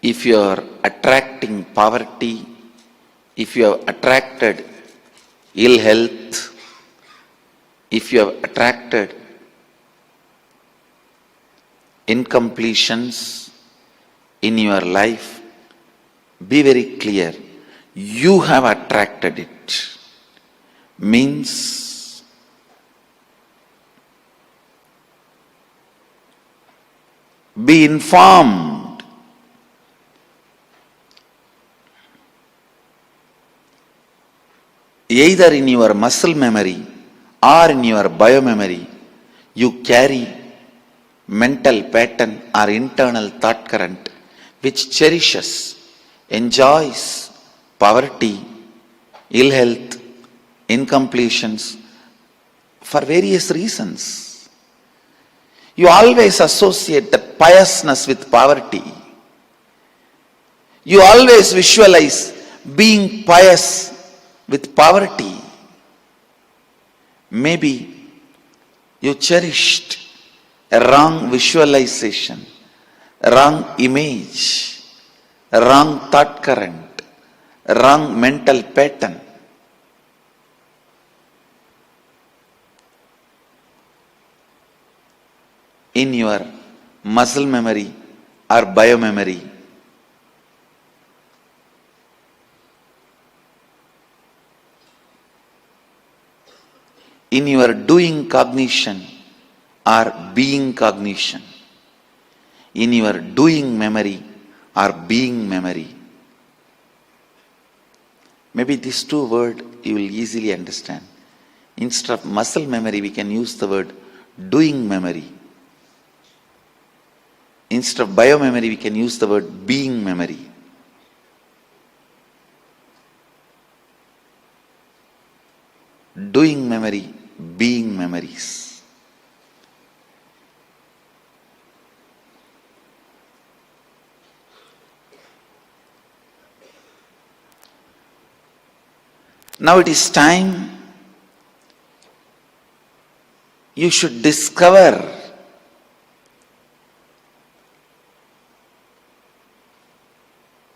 If you are attracting poverty, if you have attracted ill health, if you have attracted incompletions in your life, be very clear. You have attracted it. Means be informed. Either in your muscle memory or in your biomemory, you carry mental pattern or internal thought current which cherishes, enjoys poverty, ill health, incompletions for various reasons. You always associate that piousness with poverty. You always visualize being pious with poverty. Maybe you cherished a wrong visualization, a wrong image, a wrong thought current, a wrong mental pattern. In your muscle memory or biomemory. In your doing cognition or being cognition. In your doing memory or being memory. Maybe these two words you will easily understand. Instead of muscle memory, we can use the word doing memory. Instead of biomemory, we can use the word being memory. Doing memory, being memories. Now it is time you should discover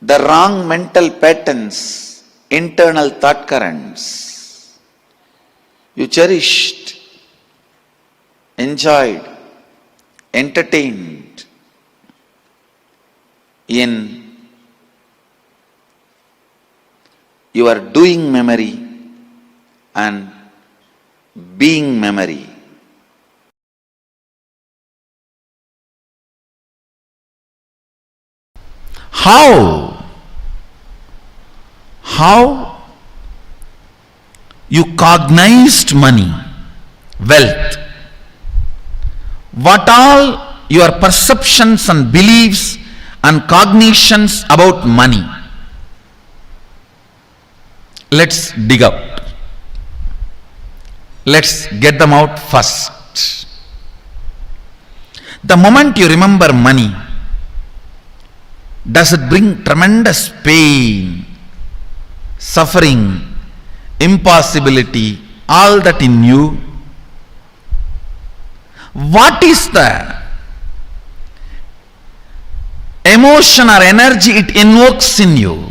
the wrong mental patterns, internal thought currents you cherished, enjoyed, entertained in your doing memory and being memory. How you cognized money, wealth, what all your perceptions and beliefs and cognitions about money. Let's dig out. Let's get them out first. The moment you remember money, does it bring tremendous pain, suffering, impossibility, all that in you? What is the emotion or energy it invokes in you?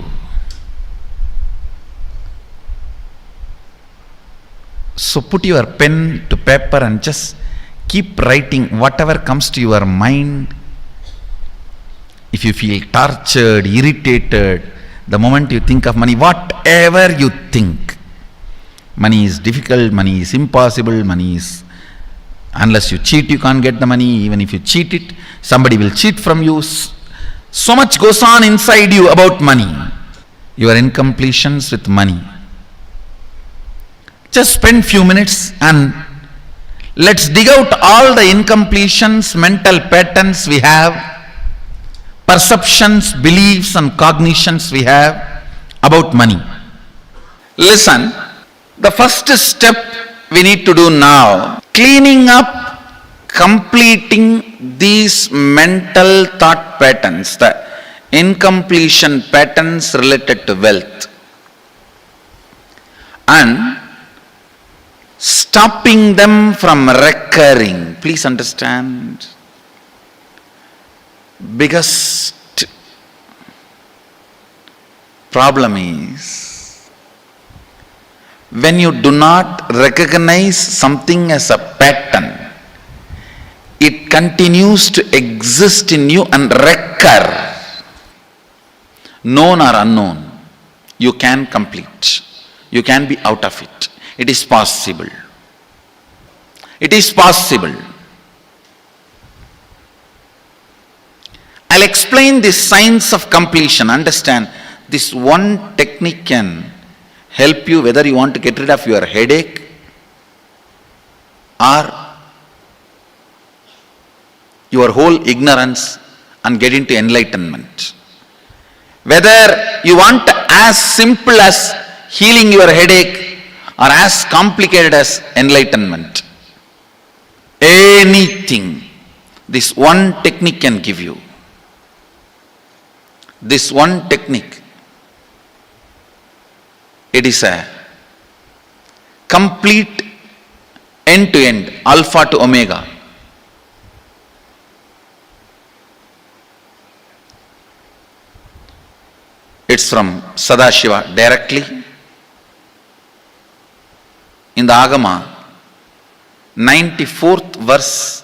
So put your pen to paper and just keep writing whatever comes to your mind. If you feel tortured, irritated, the moment you think of money, whatever you think, money is difficult, money is impossible, money is, unless you cheat you can't get the money, even if you cheat it, somebody will cheat from you. So much goes on inside you about money. Your incompletions with money. Just spend few minutes and let's dig out all the incompletions, mental patterns we have, perceptions, beliefs and cognitions we have about money. Listen, the first step we need to do now, cleaning up, completing these mental thought patterns, the incompletion patterns related to wealth, and stopping them from recurring. Please understand, biggest problem is when you do not recognize something as a pattern, it continues to exist in you and recur. Known or unknown, you can complete. You can be out of it. It is possible. It is possible. I'll explain the science of completion. Understand, this one technique can help you whether you want to get rid of your headache or your whole ignorance and get into enlightenment. Whether you want as simple as healing your headache or as complicated as enlightenment. Anything, this one technique can give you. This one technique, it is a complete end-to-end, alpha to omega. It's from Sadashiva directly. In the Agama, 94th verse,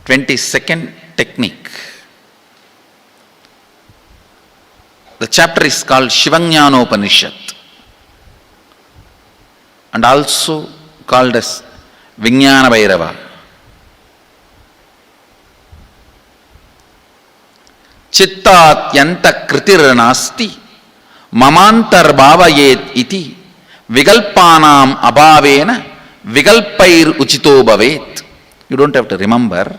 22nd technique. The chapter is called Shivajnanopanishad and also called as Vijnana Bhairava. Chittat yanta kritir nasti mamantar bhavayet iti vigalpanam abhavena vigalpair uchito bhavet. You don't have to remember.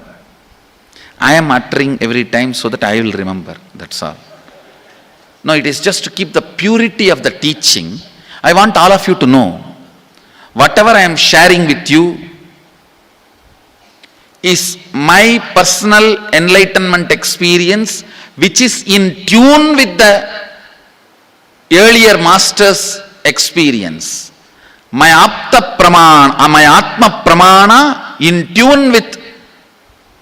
I am uttering every time so that I will remember. That's all. No, it is just to keep the purity of the teaching. I want all of you to know, whatever I am sharing with you is my personal enlightenment experience, which is in tune with the earlier master's experience. My apta pramana, my atma pramana in tune with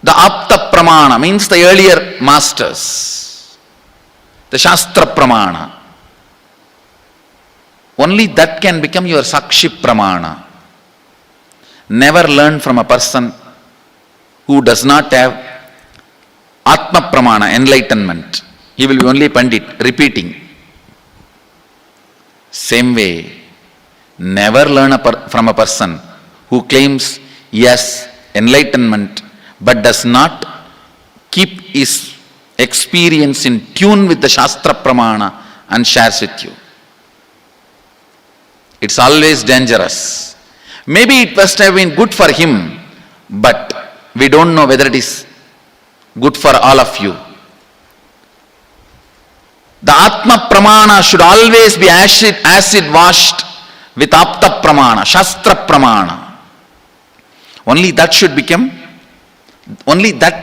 the apta pramana, means the earlier masters, the shastra pramana. Only that can become your sakshi pramana. Never learn from a person who does not have atma pramana, enlightenment. He will be only pandit, repeating. Same way, never learn from a person who claims yes, enlightenment, but does not keep his experience in tune with the shastra pramana and shares with you. It's always dangerous. Maybe it must have been good for him, but we don't know whether it is good for all of you. The Atma Pramana should always be acid washed with Apta Pramana, Shastra Pramana. Only that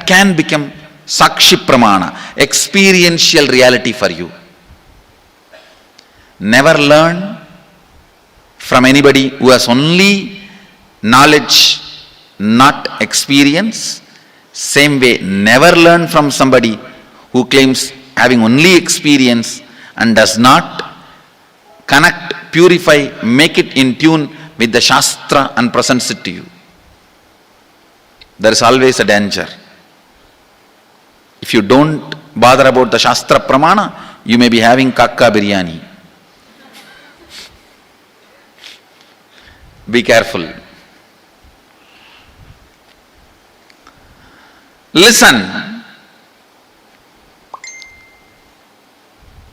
can become Sakshi Pramana, experiential reality for you. Never learn from anybody who has only knowledge, not experience. Same way, never learn from somebody who claims having only experience and does not connect, purify, make it in tune with the Shastra and presents it to you. There is always a danger. If you don't bother about the Shastra Pramana, you may be having kakka biryani. Be careful. Listen.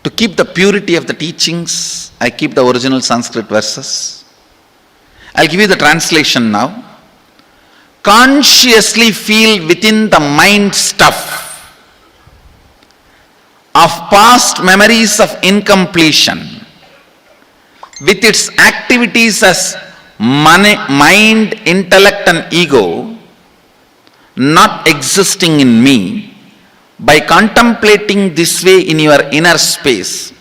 To keep the purity of the teachings, I keep the original Sanskrit verses. I'll give you the translation now. Consciously feel within the mind stuff of past memories of incompletion with its activities as mind, intellect and ego not existing in me. By contemplating this way in your inner space,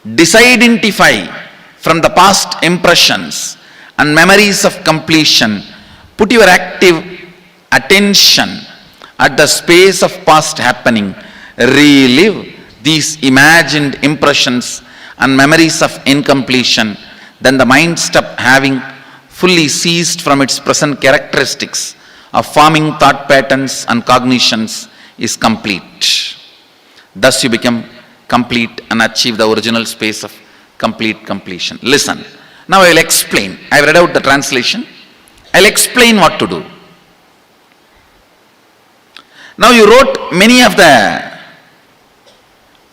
disidentify from the past impressions and memories of completion. Put your active attention at the space of past happening. Relive these imagined impressions and memories of incompletion. Then the mind stop having fully ceased from its present characteristics of forming thought patterns and cognitions is complete. Thus you become complete and achieve the original space of complete completion. Listen. Now I will explain. I have read out the translation. I will explain what to do. Now you wrote many of the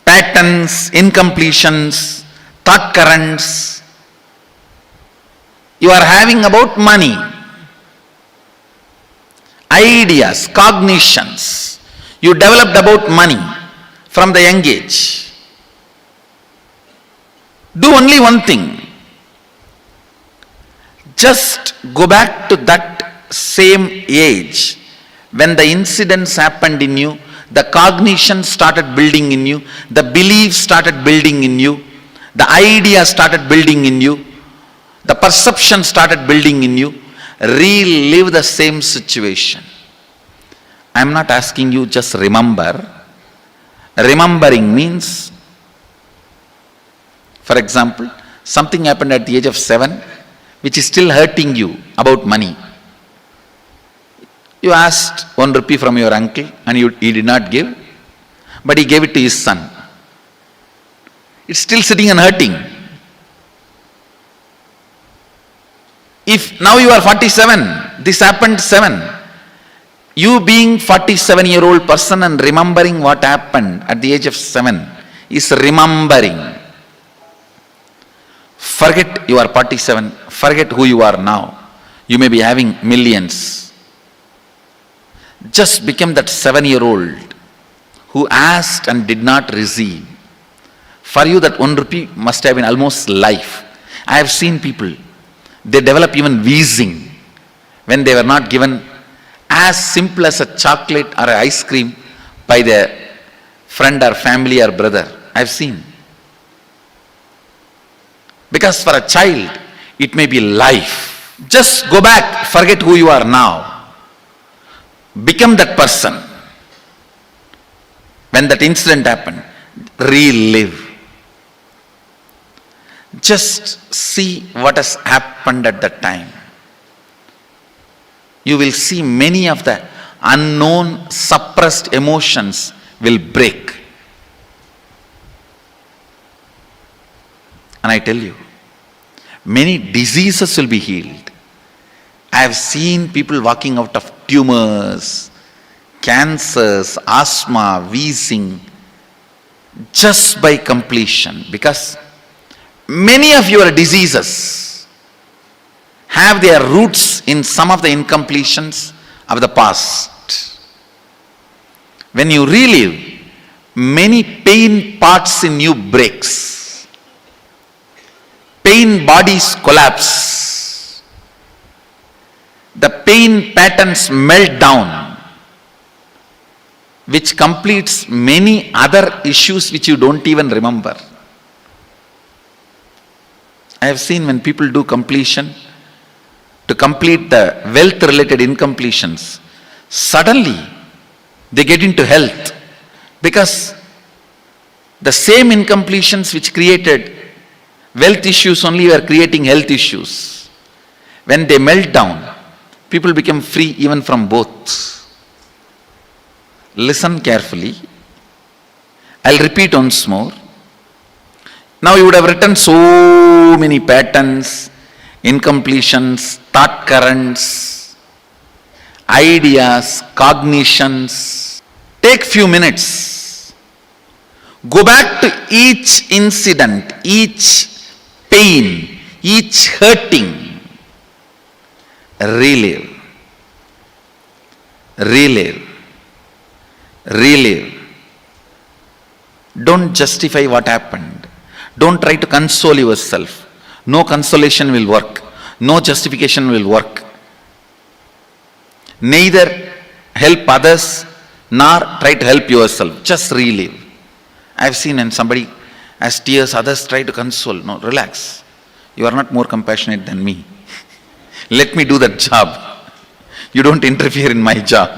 patterns, incompletions, thought currents you are having about money, ideas, cognitions you developed about money from the young age. Do only one thing. Just go back to that same age when the incidents happened in you, the cognition started building in you, the beliefs started building in you, the ideas started building in you, the perception started building in you. Relive the same situation. I am not asking you just remember. Remembering means, for example, something happened at the age of 7 which is still hurting you about money. You asked 1 rupee from your uncle and he did not give, but he gave it to his son. It's still sitting and hurting. If now you are 47, this happened 7. You being 47-year-old person and remembering what happened at the age of 7 is remembering. Forget you are 47, forget who you are now. You may be having millions. Just become that 7-year-old who asked and did not receive. For you, that 1 rupee must have been almost life. I have seen people, they develop even wheezing when they were not given as simple as a chocolate or an ice cream by their friend or family or brother. I have seen. Because for a child, it may be life. Just go back, forget who you are now. Become that person. When that incident happened, relive. Just see what has happened at that time. You will see many of the unknown, suppressed emotions will break. And I tell you, many diseases will be healed. I have seen people walking out of tumors, cancers, asthma, wheezing, just by completion. Because many of your diseases have their roots in some of the incompletions of the past. When you relive, many pain parts in you breaks. Pain bodies collapse. The pain patterns melt down, which completes many other issues which you don't even remember. I have seen when people do completion, to complete the wealth related incompletions, suddenly they get into health, because the same incompletions which created wealth issues only were creating health issues. When they melt down, people become free even from both. Listen carefully. I'll repeat once more. Now you would have written so many patterns, incompletions, thought currents, ideas, cognitions. Take few minutes. Go back to each incident, each pain, each hurting. Relive. Relive. Relive. Don't justify what happened. Don't try to console yourself. No consolation will work. No justification will work. Neither help others nor try to help yourself. Just relive. I've seen when somebody has tears, others try to console. No, relax. You are not more compassionate than me. Let me do that job. You don't interfere in my job.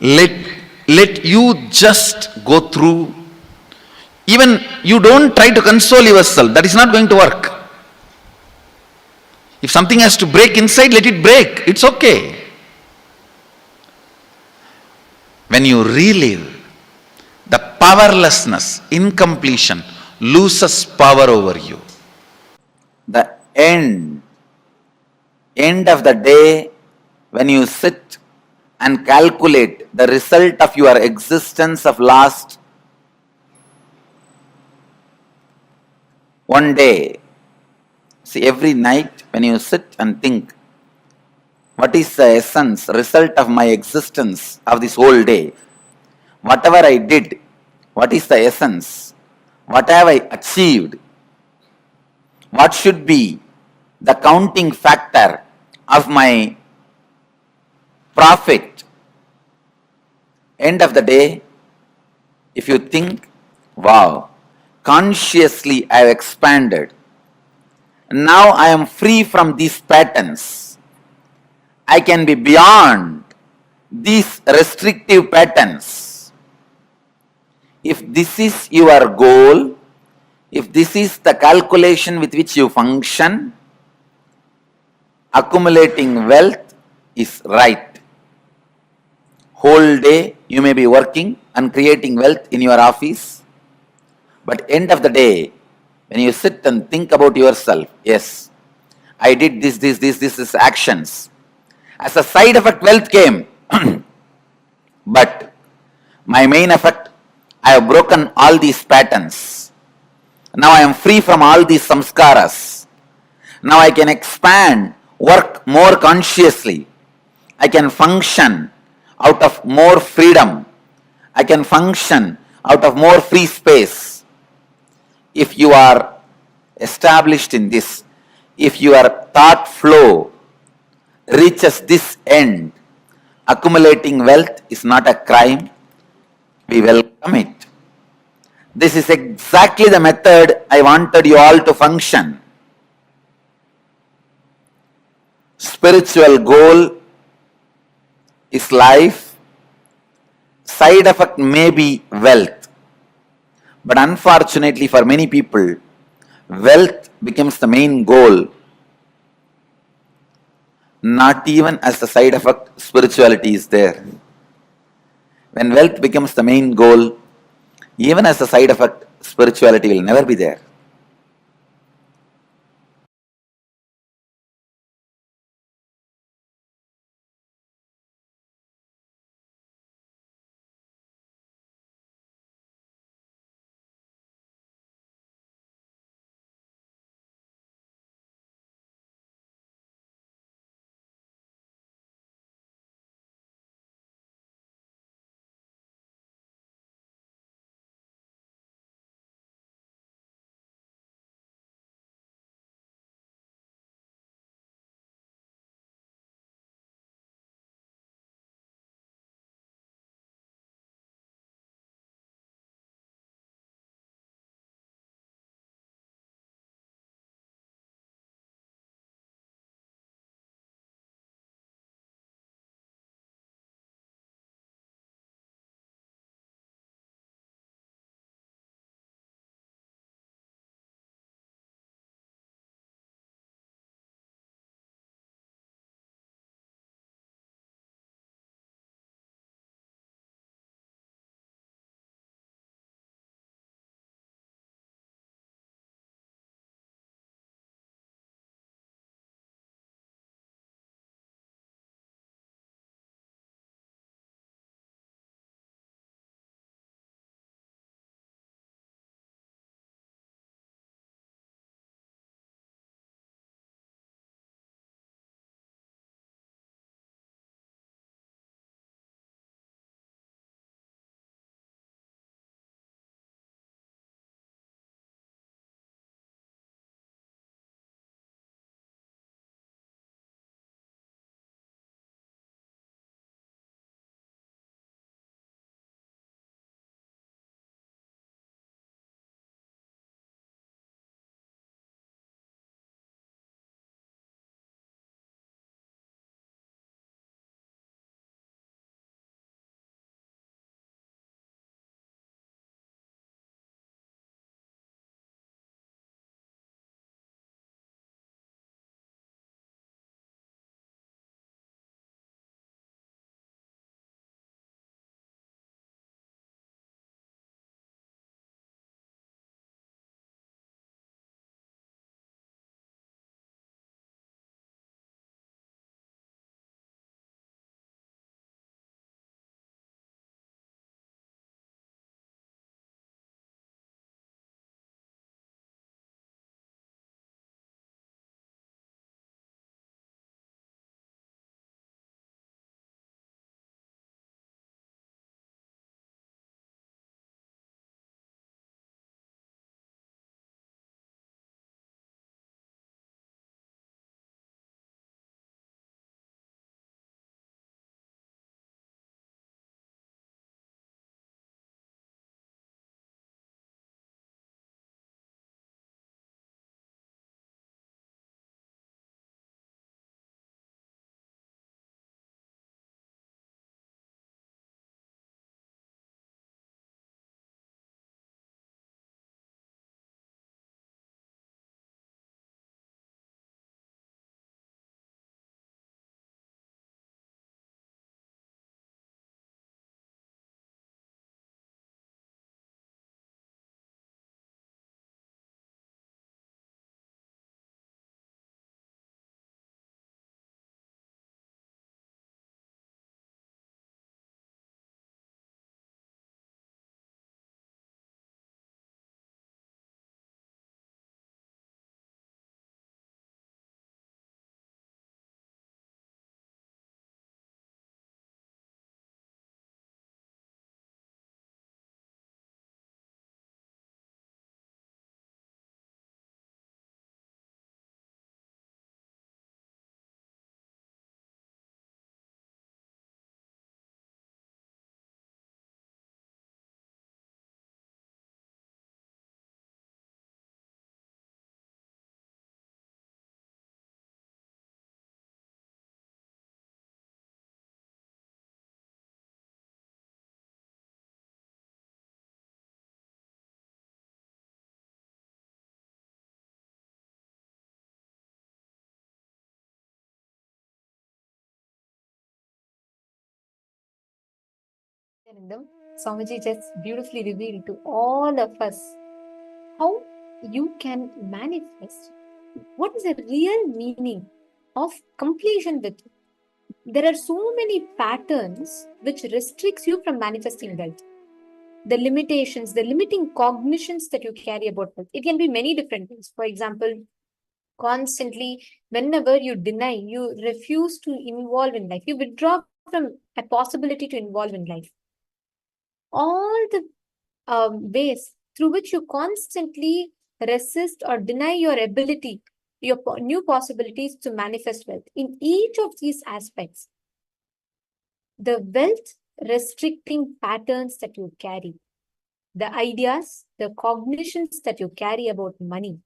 Let you just go through. Even you don't try to console yourself. That is not going to work. If something has to break inside, let it break. It's okay. When you relive, the powerlessness, incompletion loses power over you. The end of the day, when you sit and calculate the result of your existence of last one day. See, every night when you sit and think, what is the essence, result of my existence of this whole day? Whatever I did, what is the essence? What have I achieved? What should be the counting factor of my profit? End of the day, if you think, wow, consciously I have expanded. Now I am free from these patterns. I can be beyond these restrictive patterns. If this is your goal, if this is the calculation with which you function, accumulating wealth is right. Whole day you may be working and creating wealth in your office, but end of the day, when you sit and think about yourself, yes, I did this actions. As a side effect, wealth came. But my main effect, I have broken all these patterns. Now I am free from all these samskaras. Now I can expand, work more consciously. I can function out of more freedom. I can function out of more free space. If you are established in this, if your thought flow reaches this end, accumulating wealth is not a crime, we welcome it. This is exactly the method I wanted you all to function. Spiritual goal is life, side effect may be wealth. But unfortunately for many people, wealth becomes the main goal. Not even as the side effect, spirituality is there. When wealth becomes the main goal, even as the side effect, spirituality will never be there. Nityanandam, Swamiji just beautifully revealed to all of us how you can manifest what is the real meaning of completion with you. There are so many patterns which restricts you from manifesting wealth. The limitations, the limiting cognitions that you carry about wealth. It can be many different things. For example, constantly, whenever you deny, you refuse to involve in life, you withdraw from a possibility to involve in life. All the ways through which you constantly resist or deny your ability, your new possibilities to manifest wealth. In each of these aspects, the wealth restricting patterns that you carry, the ideas, the cognitions that you carry about money,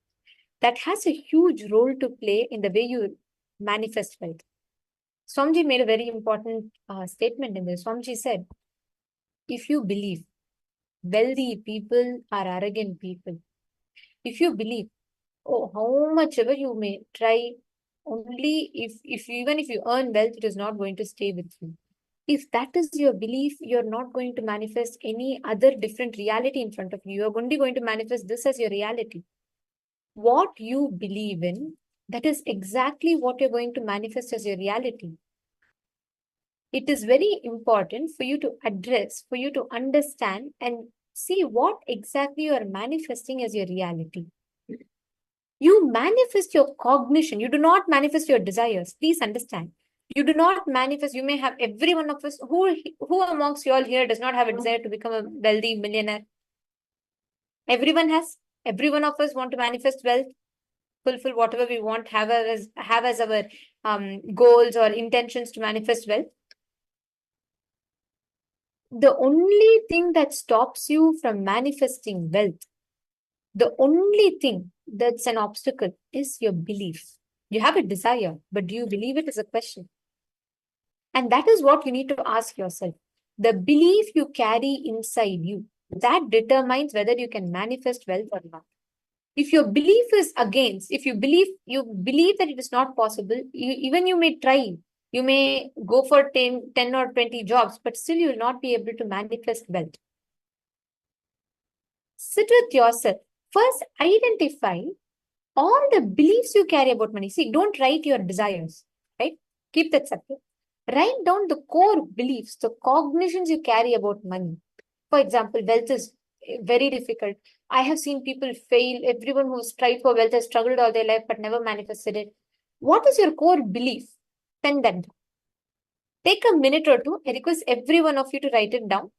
that has a huge role to play in the way you manifest wealth. Swamiji made a very important statement in this. Swamiji said, if you believe wealthy people are arrogant people, if you believe, oh, how much ever you may try, only if even if you earn wealth, it is not going to stay with you. If that is your belief, you're not going to manifest any other different reality in front of you. You're only going to manifest this as your reality. What you believe in, that is exactly what you're going to manifest as your reality. It is very important for you to address, for you to understand and see what exactly you are manifesting as your reality. You manifest your cognition. You do not manifest your desires. Please understand. You do not manifest. You may have every one of us. Who amongst you all here does not have a desire to become a wealthy millionaire? Everyone has. Every one of us want to manifest wealth, fulfill whatever we want, have as our goals or intentions to manifest wealth. The only thing that stops you from manifesting wealth, the only thing that's an obstacle is your belief. You have a desire, but do you believe it is a question? And that is what you need to ask yourself. The belief you carry inside you, that determines whether you can manifest wealth or not. If your belief is against, if you believe that it is not possible, even you may try, you may go for 10 or 20 jobs, but still you will not be able to manifest wealth. Sit with yourself. First, identify all the beliefs you carry about money. See, don't write your desires, right? Keep that separate. Write down the core beliefs, the cognitions you carry about money. For example, wealth is very difficult. I have seen people fail. Everyone who's tried for wealth has struggled all their life but never manifested it. What is your core belief? Pen that down. Take a minute or two. I request every one of you to write it down.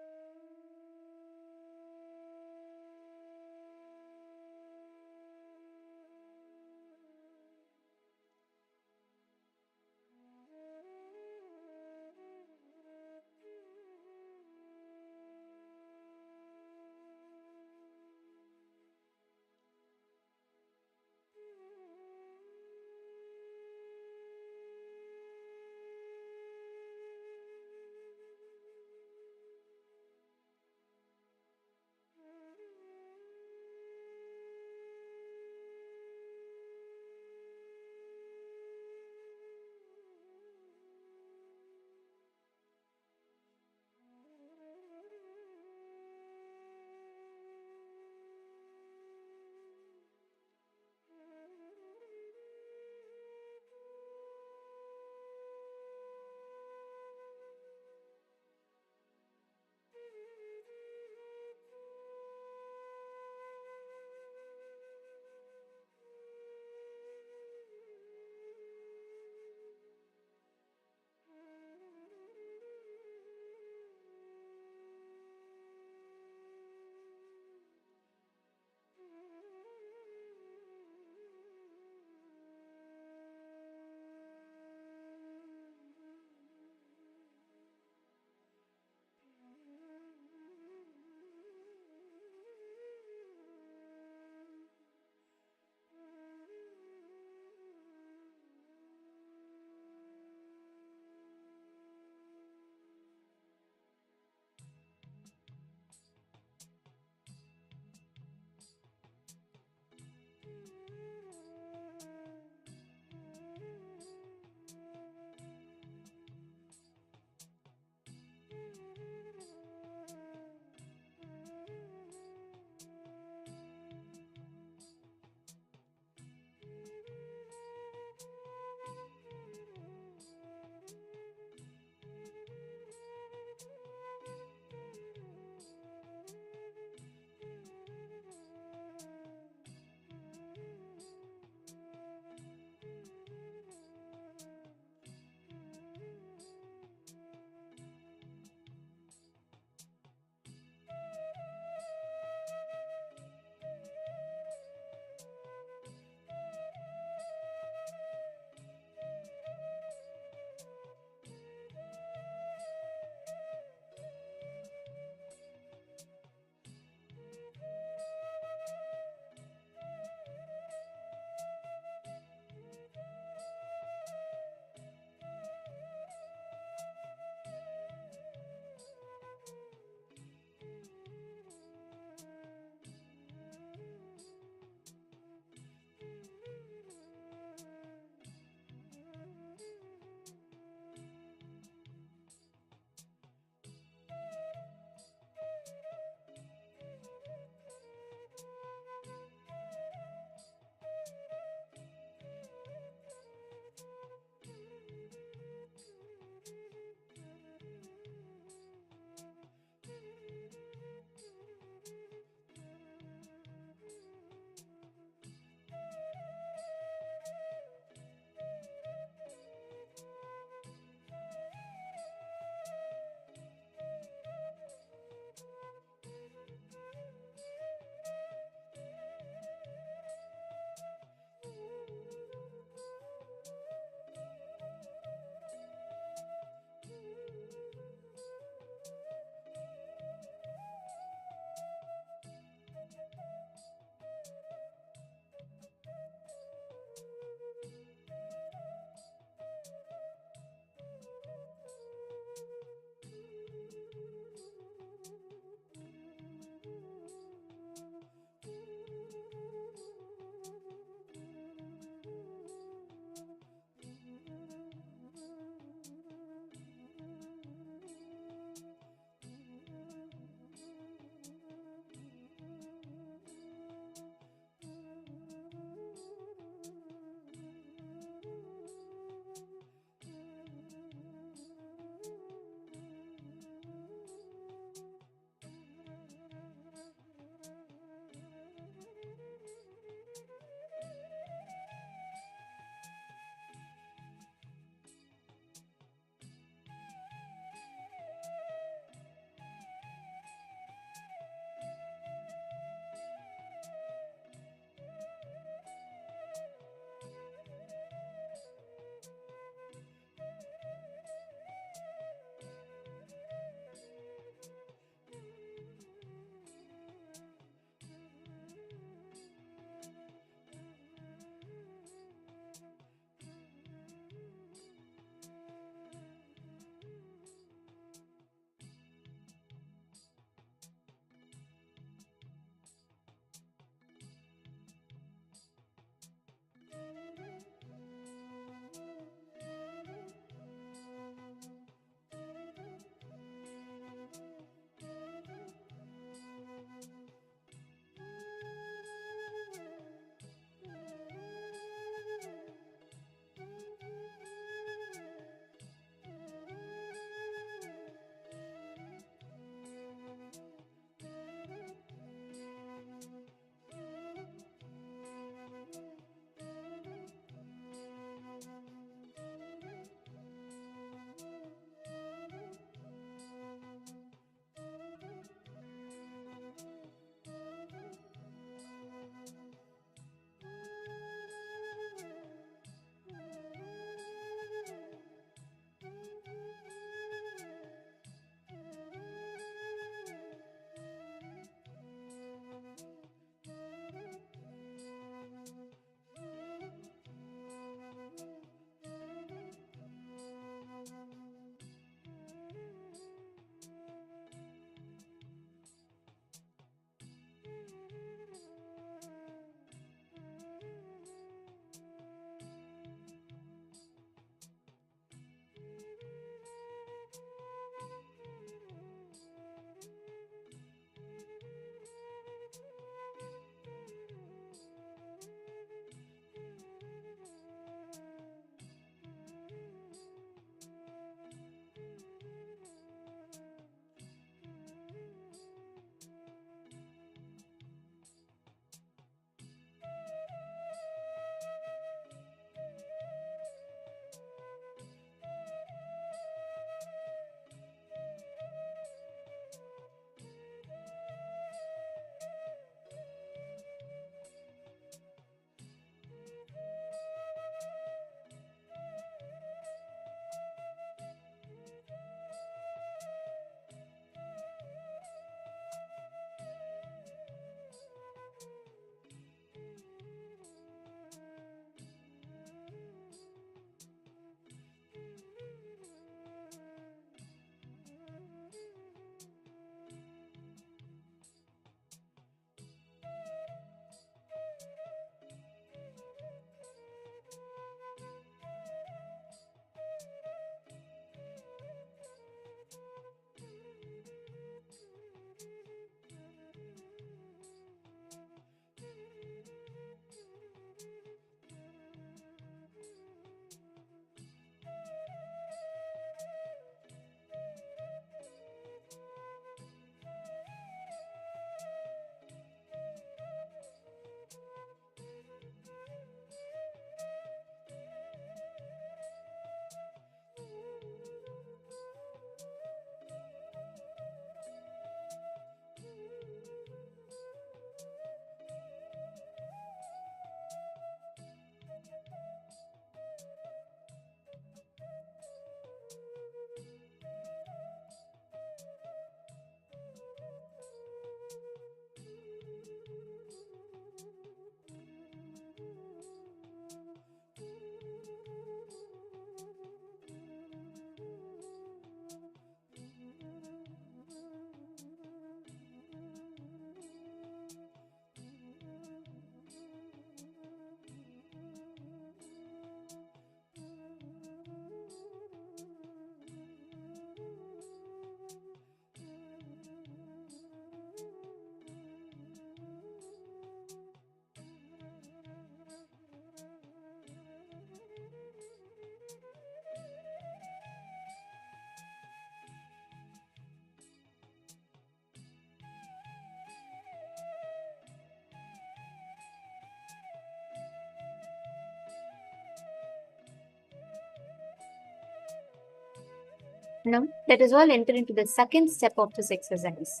Now, let us all enter into the second step of this exercise.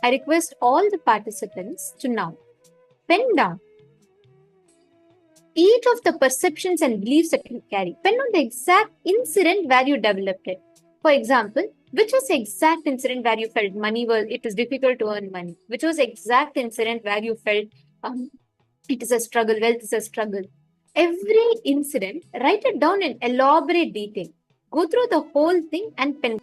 I request all the participants to now pen down each of the perceptions and beliefs that you carry. Pen on the exact incident where you developed it. For example, which was the exact incident where you felt it is difficult to earn money? Which was the exact incident where you felt it is a struggle, wealth is a struggle? Every incident, write it down in elaborate detail. Go through the whole thing and pen.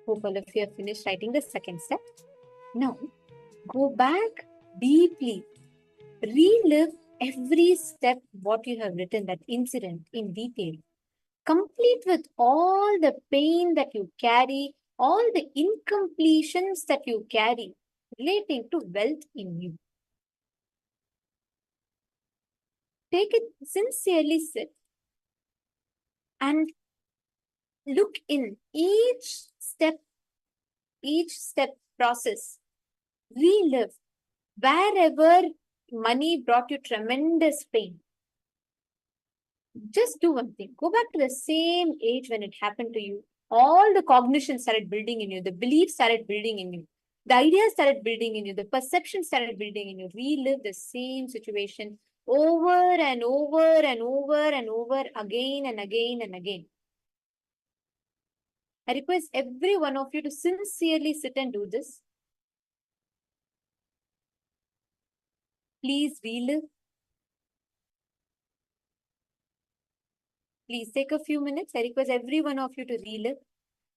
Hope all of you have finished writing the second step. Now, go back deeply. Relive every step what you have written, that incident in detail. Complete with all the pain that you carry, all the incompletions that you carry relating to wealth in you. Take it sincerely, sit and look in each step process. Relive wherever money brought you tremendous pain. Just do one thing. Go back to the same age when it happened to you. All the cognition started building in you. The beliefs started building in you. The ideas started building in you. The perception started building in you. Relive the same situation over and over and over and over again and again and again. I request every one of you to sincerely sit and do this. Please relive. Please take a few minutes. I request every one of you to relive.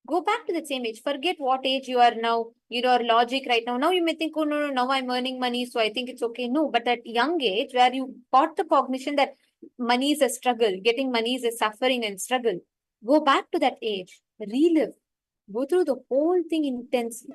Go back to the same age. Forget what age you are now, your logic right now. Now you may think, oh, no, now I'm earning money, so I think it's okay. No, but at young age where you got the cognition that money is a struggle, getting money is a suffering and struggle, go back to that age, relive, go through the whole thing intensely.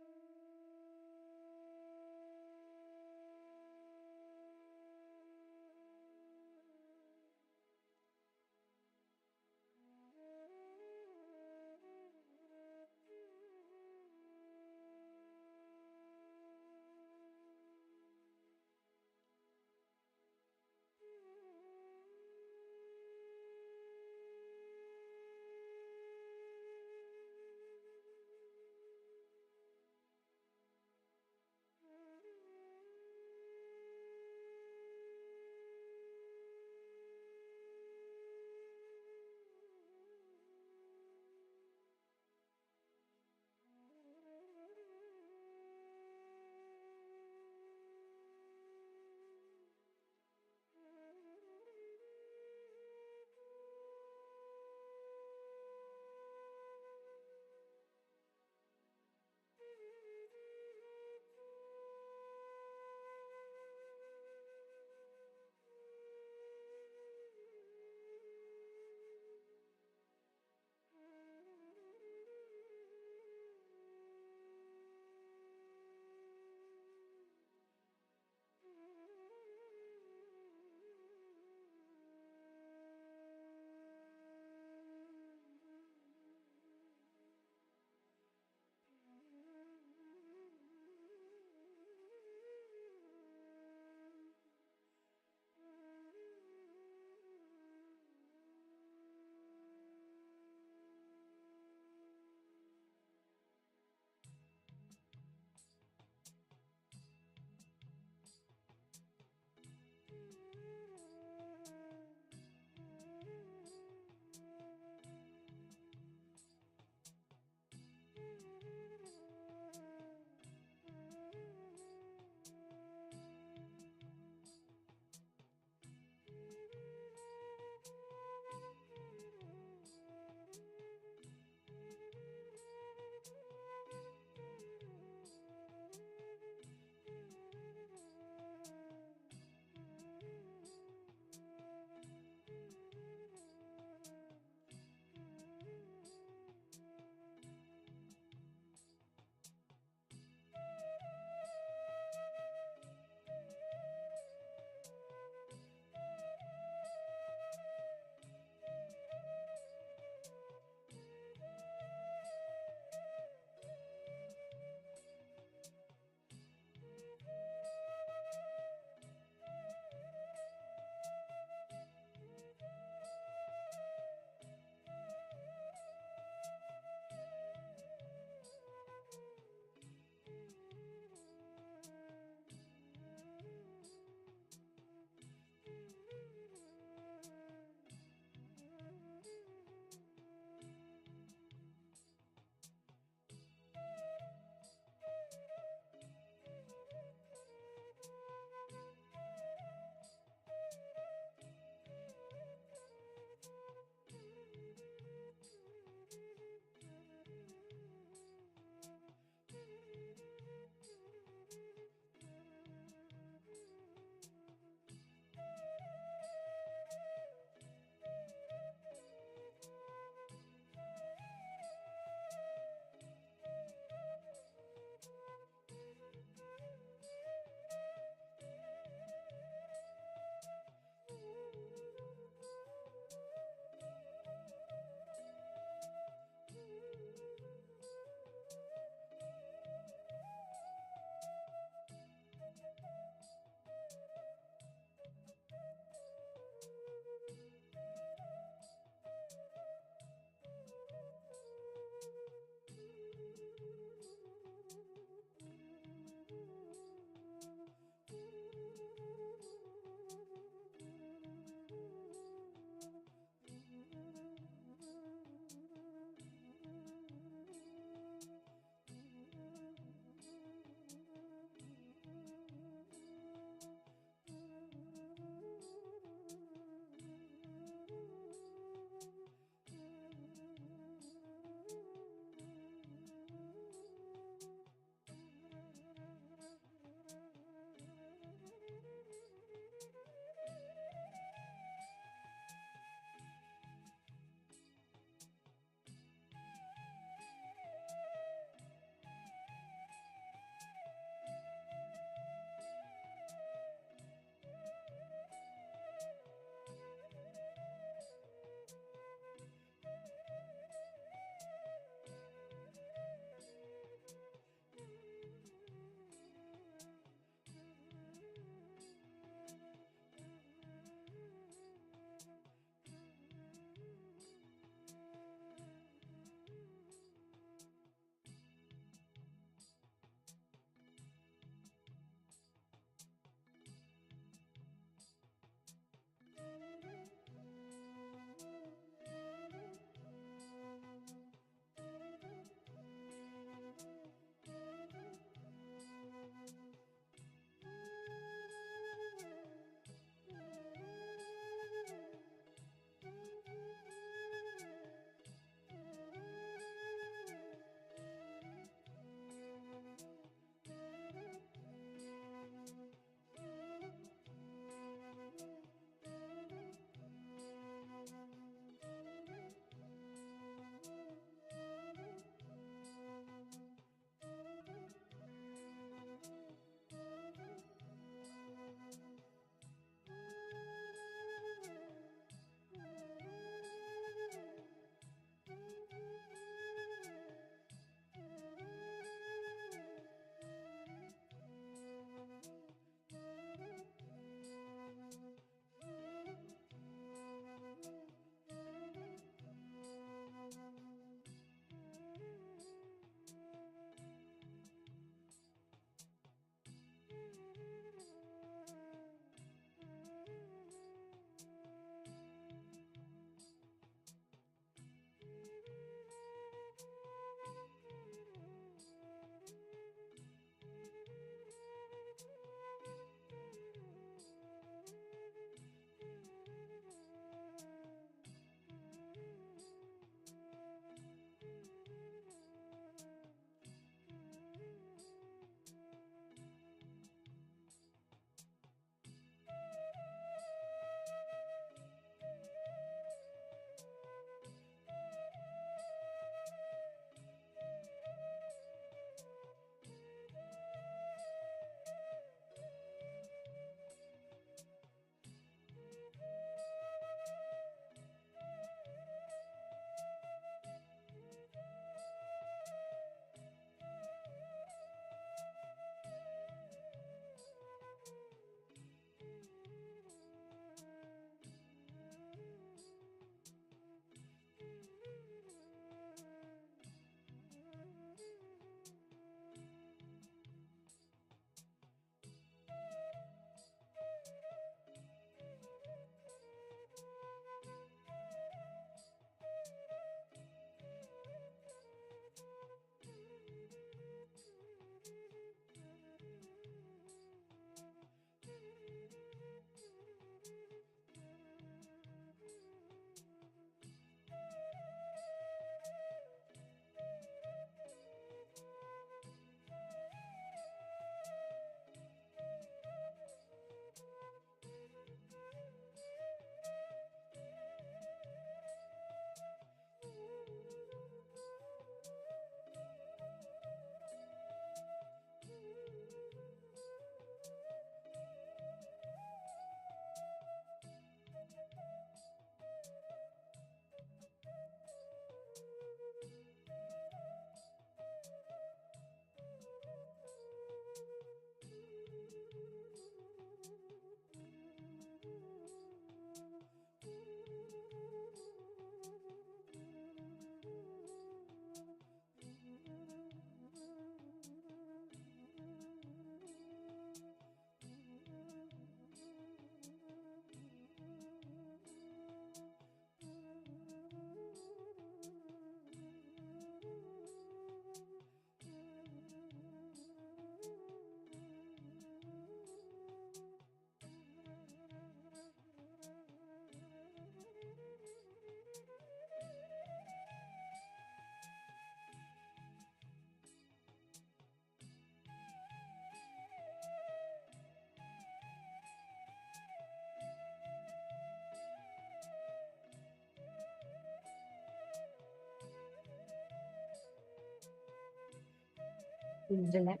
Relax.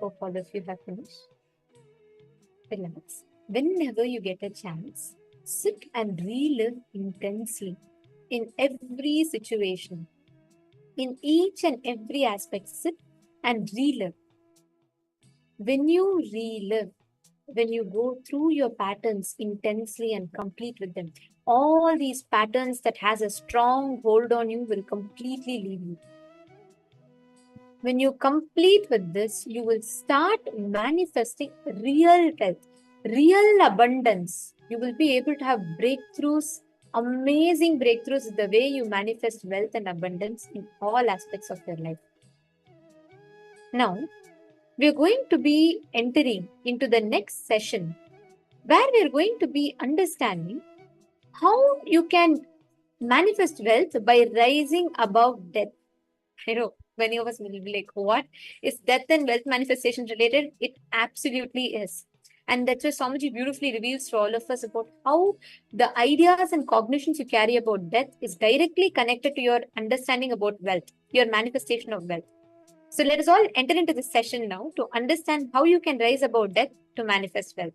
Hope all of you have finished. Relax. Whenever you get a chance, sit and relive intensely in every situation. In each and every aspect, sit and relive. When you relive, when you go through your patterns intensely and complete with them, all these patterns that has a strong hold on you will completely leave you. When you complete with this, you will start manifesting real wealth, real abundance. You will be able to have breakthroughs, amazing breakthroughs, the way you manifest wealth and abundance in all aspects of your life. Now, we are going to be entering into the next session where we are going to be understanding how you can manifest wealth by rising above death. I know many of us will be like, what? Is death and wealth manifestation related? It absolutely is. And that's why Swamiji beautifully reveals to all of us about how the ideas and cognitions you carry about death is directly connected to your understanding about wealth, your manifestation of wealth. So let us all enter into this session now to understand how you can rise above death to manifest wealth.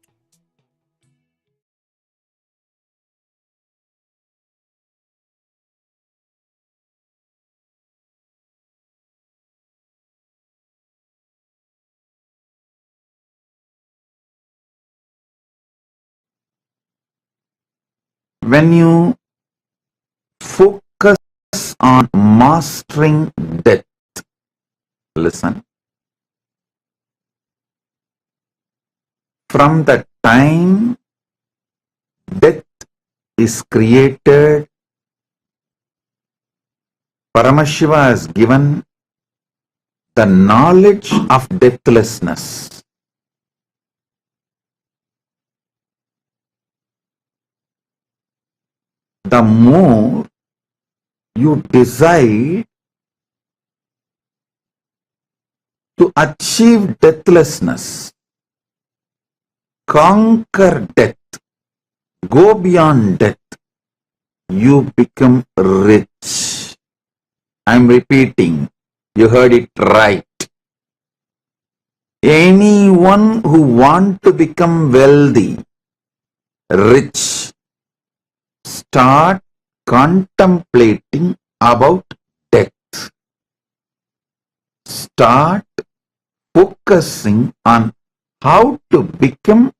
When you focus on mastering death, listen, from the time death is created, Paramashiva has given the knowledge of deathlessness. The more you decide to achieve deathlessness, conquer death, go beyond death, you become rich. I'm repeating, you heard it right. Anyone who wants to become wealthy, rich, start contemplating about death. Start focusing on how to become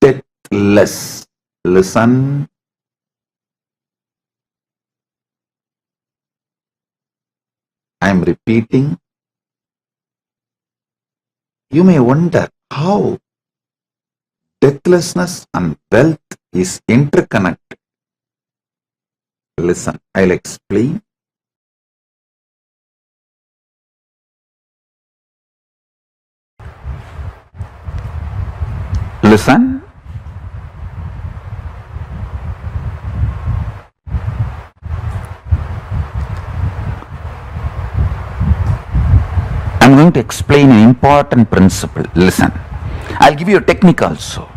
deathless. Listen. I am repeating. You may wonder how deathlessness and wealth is interconnected. Listen, I'll explain. Listen. I'm going to explain an important principle. Listen. I'll give you a technique also.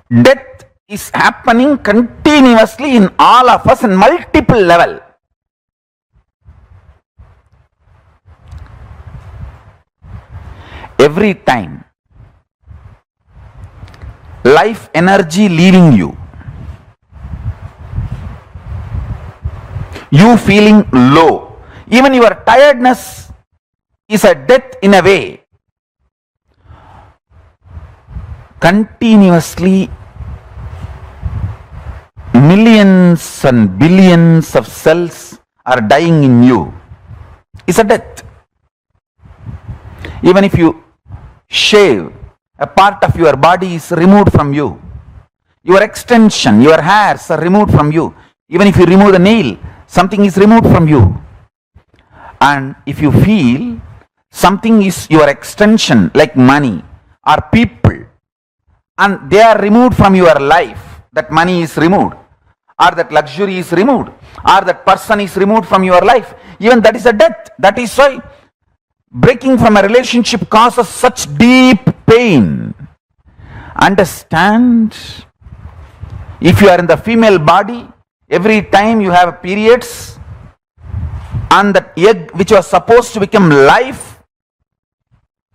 Death is happening continuously in all of us in multiple level. Every time life energy leaving you, you feeling low, even your tiredness is a death in a way. Continuously millions and billions of cells are dying in you. It's a death. Even if you shave, a part of your body is removed from you. Your extension, your hairs are removed from you. Even if you remove the nail, something is removed from you. And if you feel something is your extension, like money or people, and they are removed from your life, that money is removed, or that luxury is removed, or that person is removed from your life, even that is a death. That is why breaking from a relationship causes such deep pain. Understand? If you are in the female body, Every time you have periods and that egg which was supposed to become life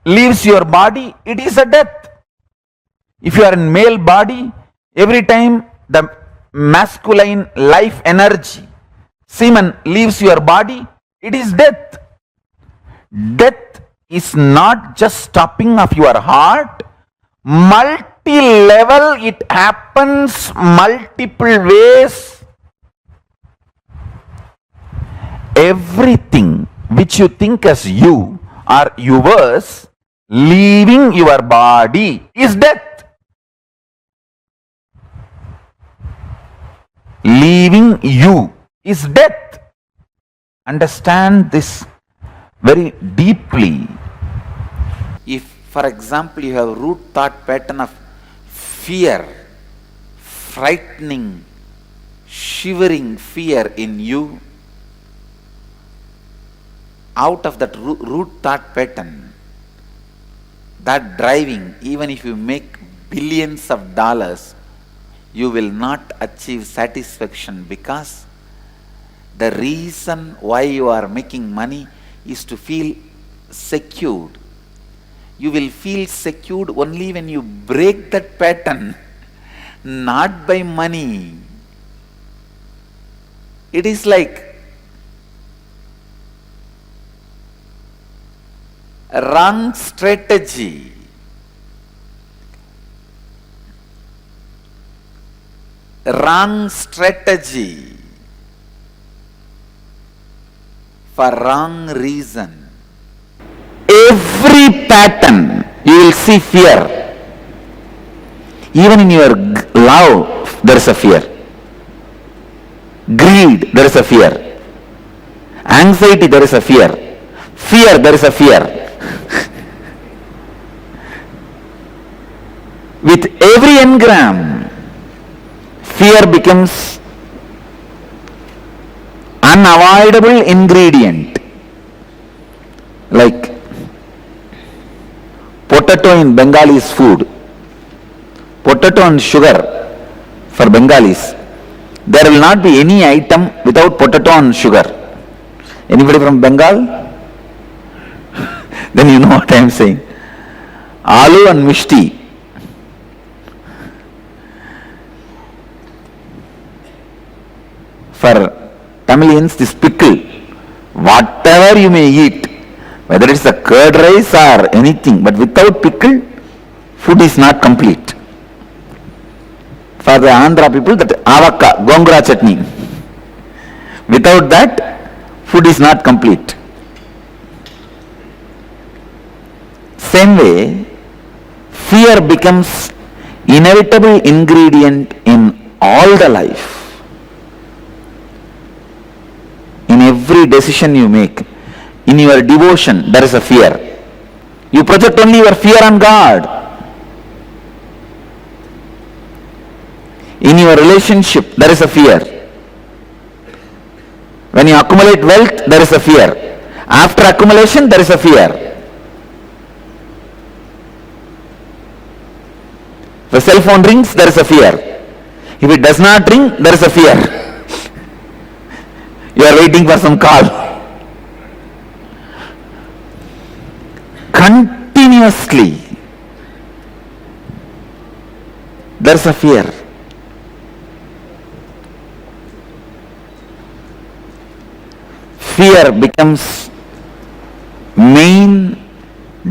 leaves your body, it is a death. If you are in male body, every time the masculine life energy, semen leaves your body, it is death. Death is not just stopping of your heart, multi-level, it happens multiple ways. Everything which you think as you or yours leaving your body is death. Leaving you is death. Understand this very deeply. If, for example, you have root thought pattern of fear, frightening, shivering fear in you, out of that root thought pattern, that driving, even if you make billions of dollars, you will not achieve satisfaction, because the reason why you are making money is to feel secured. You will feel secured only when you break that pattern, not by money. It is like wrong strategy. Wrong strategy for wrong reason. Every pattern you will see fear. Even in your love, there is a fear. Greed, there is a fear. Anxiety, there is a fear. Fear, there is a fear. With every engram, fear becomes unavoidable ingredient. Like potato in Bengali is food. Potato and sugar for Bengalis. There will not be any item without potato and sugar. Anybody from Bengal? Then you know what I am saying. Aloo and mishti. For Tamilians, this pickle, whatever you may eat, whether it's a curd rice or anything, but without pickle, food is not complete. For the Andhra people, that avaka, gongura chutney. Without that, food is not complete. Same way, fear becomes inevitable ingredient in all the life. In every decision you make, in your devotion, there is a fear. You project only your fear on God. In your relationship, there is a fear. When you accumulate wealth, there is a fear. After accumulation, there is a fear. If a cell phone rings, there is a fear. If it does not ring, there is a fear. You are waiting for some call. Continuously, there is a fear. Fear becomes main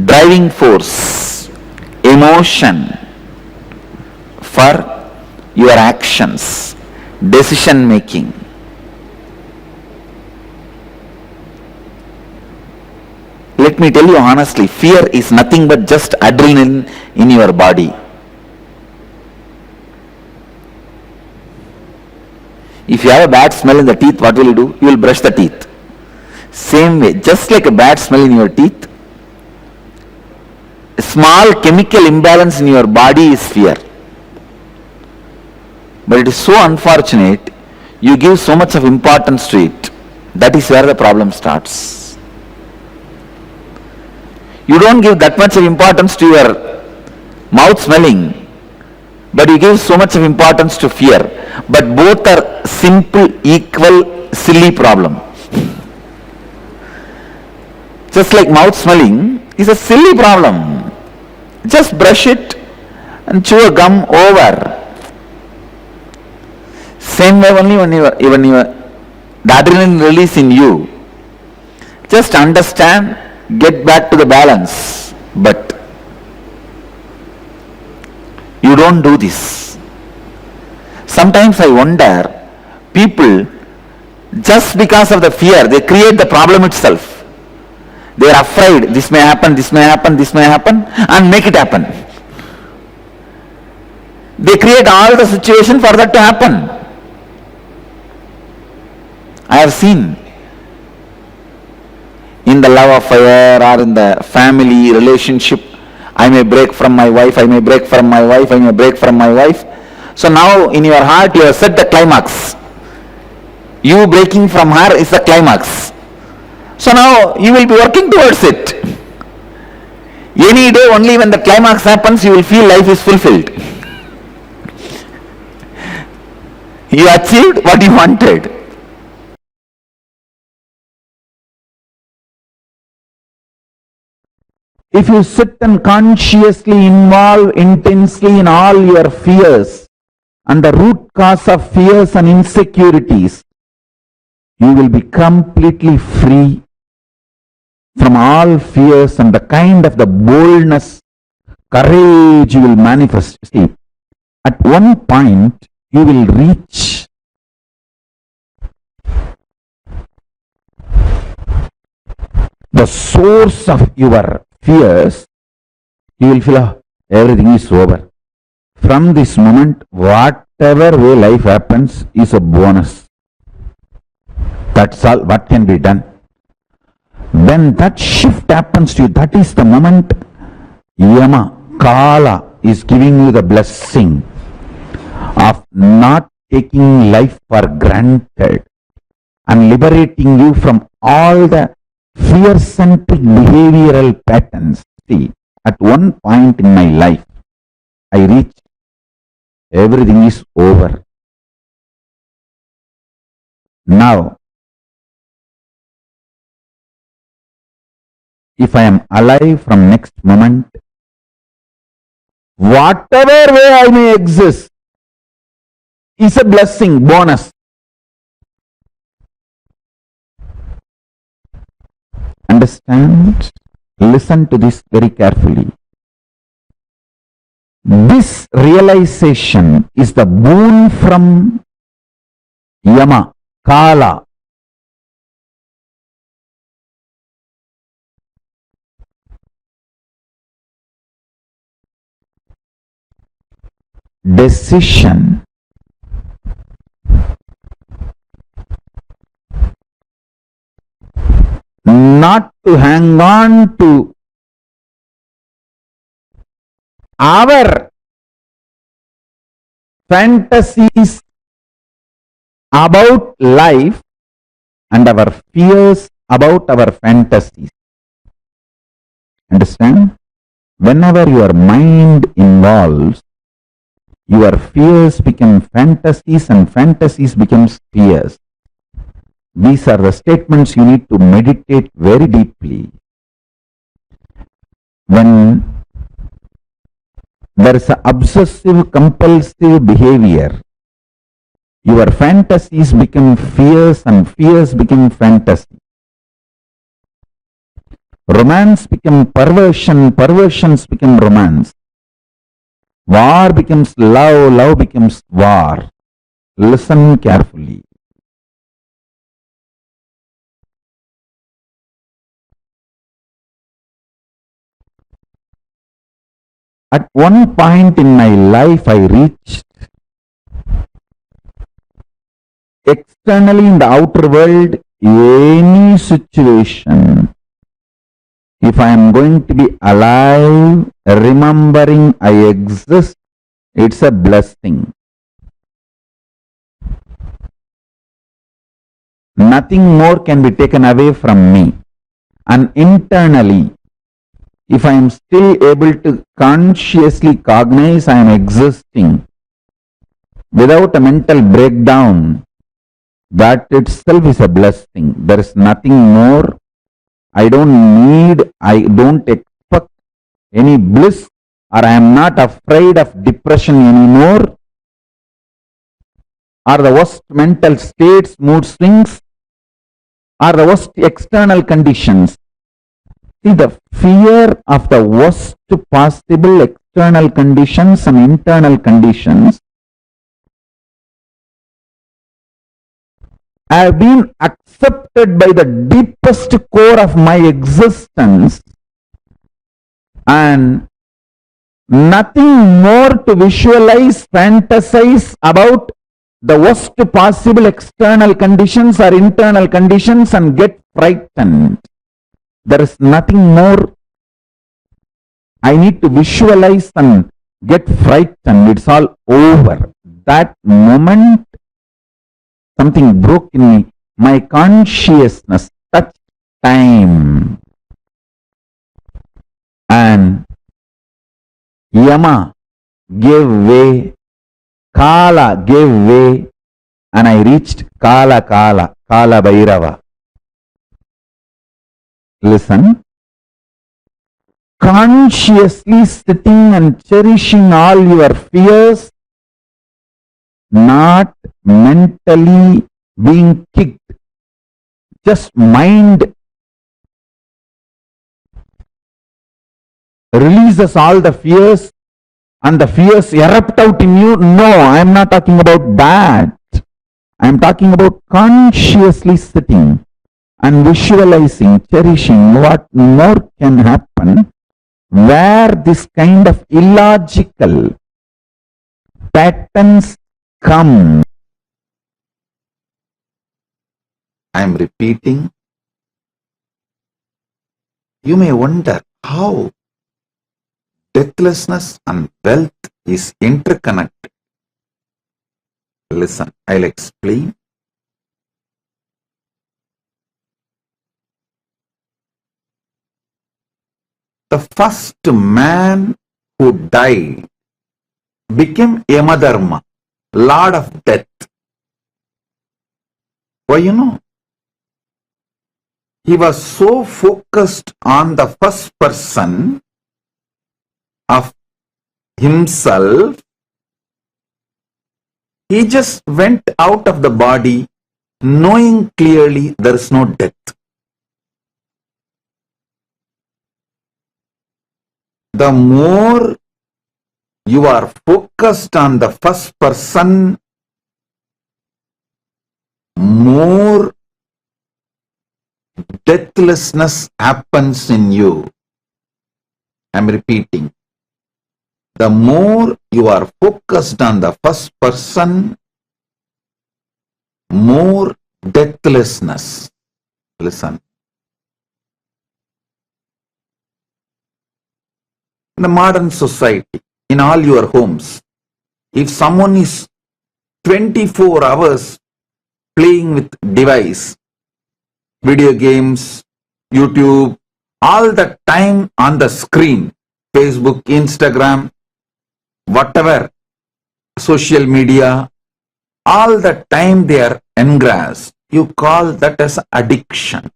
driving force, emotion for your actions, decision making. Let me tell you honestly, fear is nothing but just adrenaline in your body. If you have a bad smell in the teeth, what will you do? You will brush the teeth. Same way, just like a bad smell in your teeth, a small chemical imbalance in your body is fear. But it is so unfortunate, you give so much of importance to it. That is where the problem starts. You don't give that much of importance to your mouth smelling, but you give so much of importance to fear. but both are simple, equal, silly problem. Just like mouth smelling is a silly problem. Just brush it and chew a gum over. Same way only when the adrenaline release in you. Just understand, get back to the balance. But you don't do this. Sometimes I wonder, people, just because of the fear, they create the problem itself. They are afraid this may happen, this may happen, this may happen, and make it happen. They create all the situation for that to happen. I have seen in the love affair or in the family relationship, I may break from my wife, I may break from my wife, I may break from my wife. So now in your heart you have set the climax. You breaking from her is the climax. So now you will be working towards it. Any day only when the climax happens, you will feel life is fulfilled. You achieved what you wanted. If you sit and consciously involve intensely in all your fears and the root cause of fears and insecurities, you will be completely free from all fears and the kind of the boldness, courage you will manifest. See, at one point you will reach the source of your fears, you will feel everything is over. From this moment, whatever way life happens is a bonus. That's all what can be done. When that shift happens to you, that is the moment Yama, Kala is giving you the blessing of not taking life for granted and liberating you from all the fear-centric behavioral patterns. See, at one point in my life, I reached everything is over. Now, if I am alive from next moment, whatever way I may exist is a blessing, bonus. Understand? Listen to this very carefully. This realization is the boon from Yama, Kala. Decision not to hang on to our fantasies about life and our fears about our fantasies. Understand? Whenever your mind involves, your fears become fantasies and fantasies becomes fears. These are the statements you need to meditate very deeply. When there is an obsessive compulsive behavior, your fantasies become fears and fears become fantasy. Romance become perversion, perversions become romance. War becomes love, love becomes war. Listen carefully. At one point in my life, I reached externally in the outer world, any situation, if I am going to be alive, remembering I exist, it's a blessing. Nothing more can be taken away from me. And internally, if I am still able to consciously cognize I am existing, without a mental breakdown, that itself is a blessing. There is nothing more. I don't expect any bliss, or I am not afraid of depression anymore, or the worst mental states, mood swings, or the worst external conditions. See, the fear of the worst possible external conditions and internal conditions have been accepted by the deepest core of my existence, and nothing more to visualize, fantasize about the worst possible external conditions or internal conditions and get frightened. There is nothing more I need to visualize and get frightened. It's all over. That moment, something broke in me. My consciousness touched time. And Yama gave way, Kala gave way, and I reached Kala Bhairava. Listen. Consciously sitting and cherishing all your fears, not mentally being kicked. Just mind releases all the fears and the fears erupt out in you. No, I am not talking about that. I am talking about consciously sitting and visualizing, cherishing what more can happen, where this kind of illogical patterns come. I am repeating. You may wonder how deathlessness and wealth is interconnected. Listen, I'll explain. The first man who died became Yamadharma, Lord of Death. Why, you know? He was so focused on the first person of himself, he just went out of the body knowing clearly there is no death. The more you are focused on the first person, more deathlessness happens in you. I'm repeating. The more you are focused on the first person, more deathlessness. Listen. In the modern society, in all your homes, if someone is 24 hours playing with device, video games, YouTube, all the time on the screen, Facebook, Instagram, whatever, social media, all the time they are engrossed, you call that as addiction.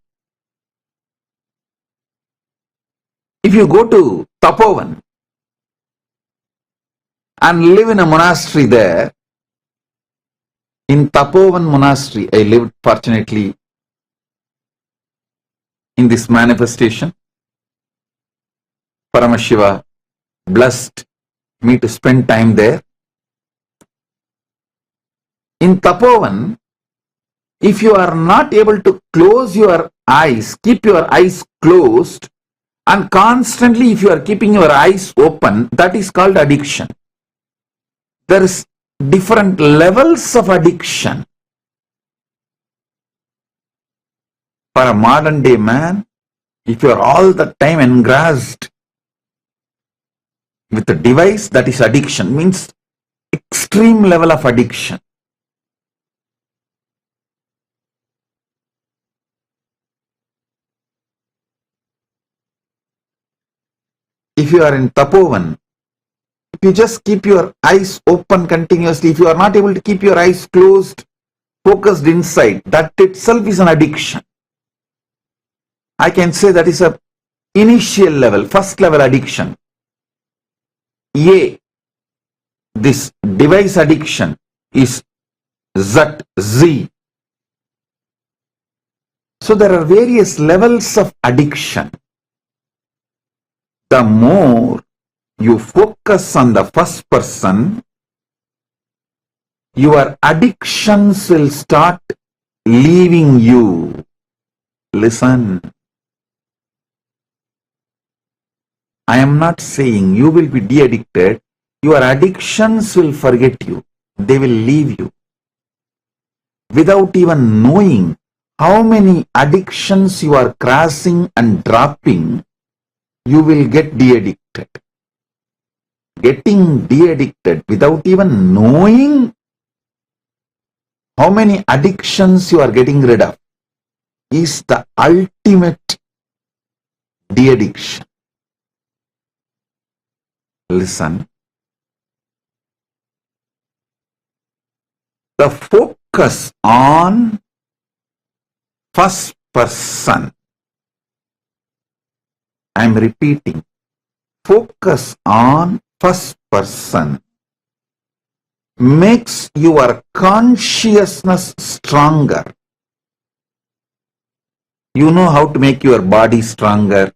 If you go to Tapovan and live in a monastery there, in Tapovan monastery, I lived fortunately in this manifestation. Paramashiva blessed me to spend time there. In Tapovan, if you are not able to close your eyes, keep your eyes closed, and constantly if you are keeping your eyes open, that is called addiction. There is different levels of addiction. For a modern day man, if you are all the time engrossed with a device, that is addiction, means extreme level of addiction. If you are in Tapovan, you just keep your eyes open continuously, if you are not able to keep your eyes closed, focused inside, that itself is an addiction. I can say that is a initial level, first level addiction. A, this device addiction is Z. So there are various levels of addiction. The more you focus on the first person, your addictions will start leaving you. Listen. I am not saying you will be de-addicted. Your addictions will forget you. They will leave you. Without even knowing how many addictions you are crossing and dropping, you will get de-addicted. Getting de-addicted without even knowing how many addictions you are getting rid of is the ultimate de-addiction. Listen. The focus on first person. I am repeating. Focus on first person makes your consciousness stronger. You know how to make your body stronger.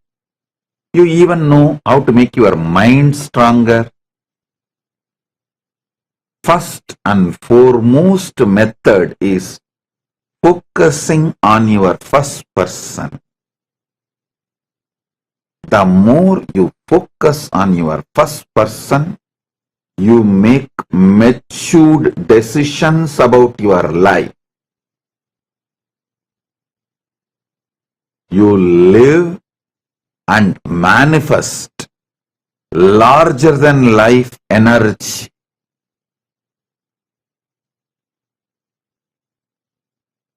You even know how to make your mind stronger. First and foremost method is focusing on your first person. The more you focus on your first person, you make matured decisions about your life. You live and manifest larger than life energy.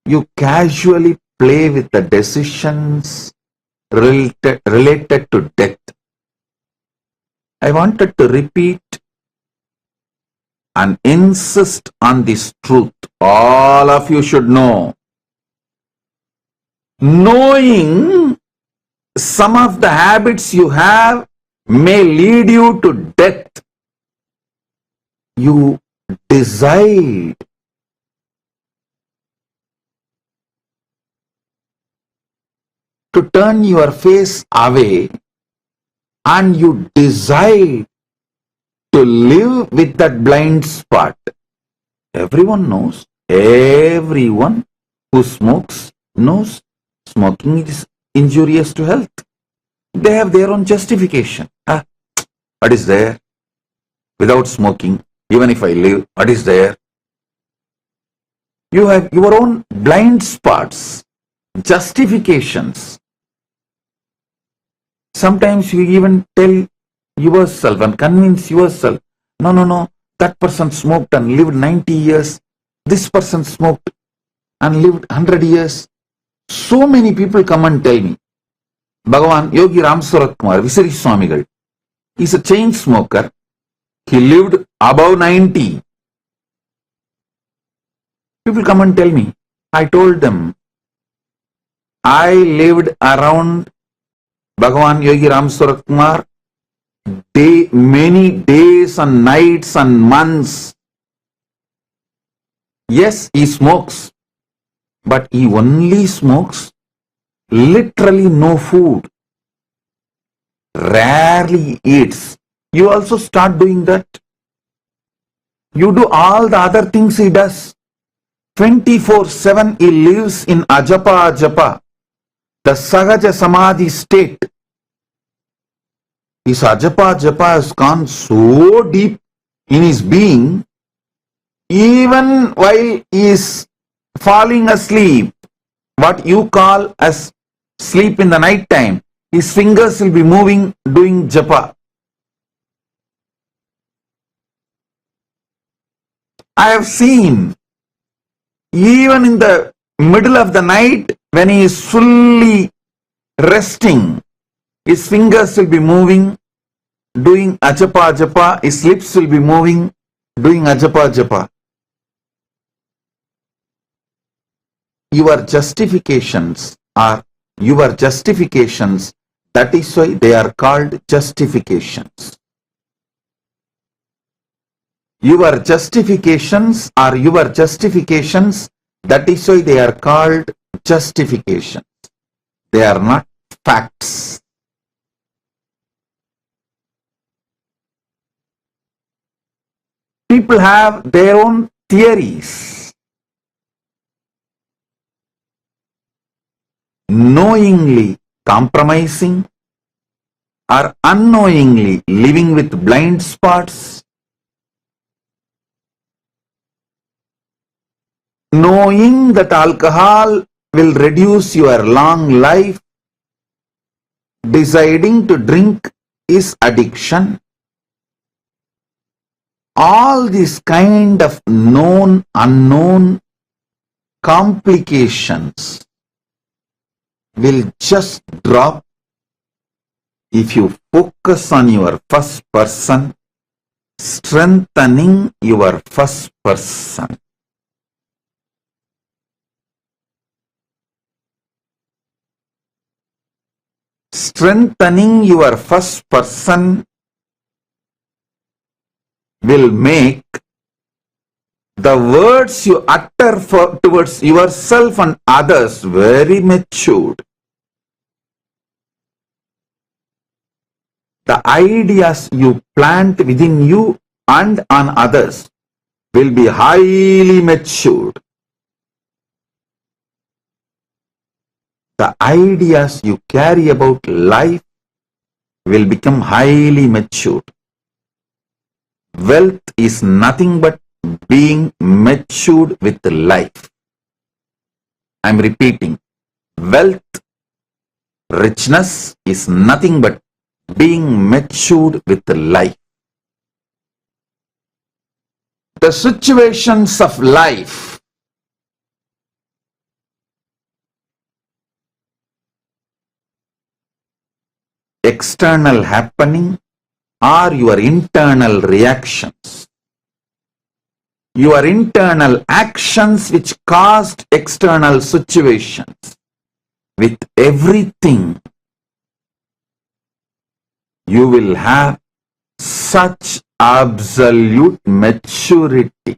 You casually play with the decisions related to death. I wanted to repeat and insist on this truth. All of you should know. Knowing some of the habits you have may lead you to death. You decide to turn your face away and you decide to live with that blind spot. Everyone knows, everyone who smokes knows smoking is injurious to health. They have their own justification. What is there? Without smoking, even if I live, what is there? You have your own blind spots, justifications. Sometimes you even tell yourself and convince yourself, no, that person smoked and lived 90 years. This person smoked and lived 100 years. So many people come and tell me, Bhagavan Yogi Ram Surat Kumar, Visari Swamigal, is a chain smoker. He lived above 90. People come and tell me. I told them, I lived around Bhagavan Yogi Ram Surat Kumar many days and nights and months. Yes, he smokes, but he only smokes literally no food. Rarely eats. You also start doing that. You do all the other things he does. 24/7 he lives in ajapa, the sahaja samadhi state. His ajapa has gone so deep in his being, even while he is falling asleep, what you call as sleep in the night time, his fingers will be moving doing japa. I have seen, even in the middle of the night, when he is fully resting, his fingers will be moving doing ajapa japa, his lips will be moving, doing ajapa japa. Your justifications are your justifications. That is why they are called justifications. Your justifications are your justifications. That is why they are called justifications. They are not facts. People have their own theories. Knowingly compromising or unknowingly living with blind spots, knowing that alcohol will reduce your long life, deciding to drink is addiction. All these kind of known, unknown complications will just drop if you focus on your first person, strengthening your first person. Strengthening your first person will make the words you utter towards yourself and others very matured. The ideas you plant within you and on others will be highly matured. The ideas you carry about life will become highly matured. Wealth is nothing but being matured with life. I am repeating, wealth, richness is nothing but being matured with life. The situations of life external happening are your internal reactions. Your internal actions which caused external situations. With everything, you will have such absolute maturity.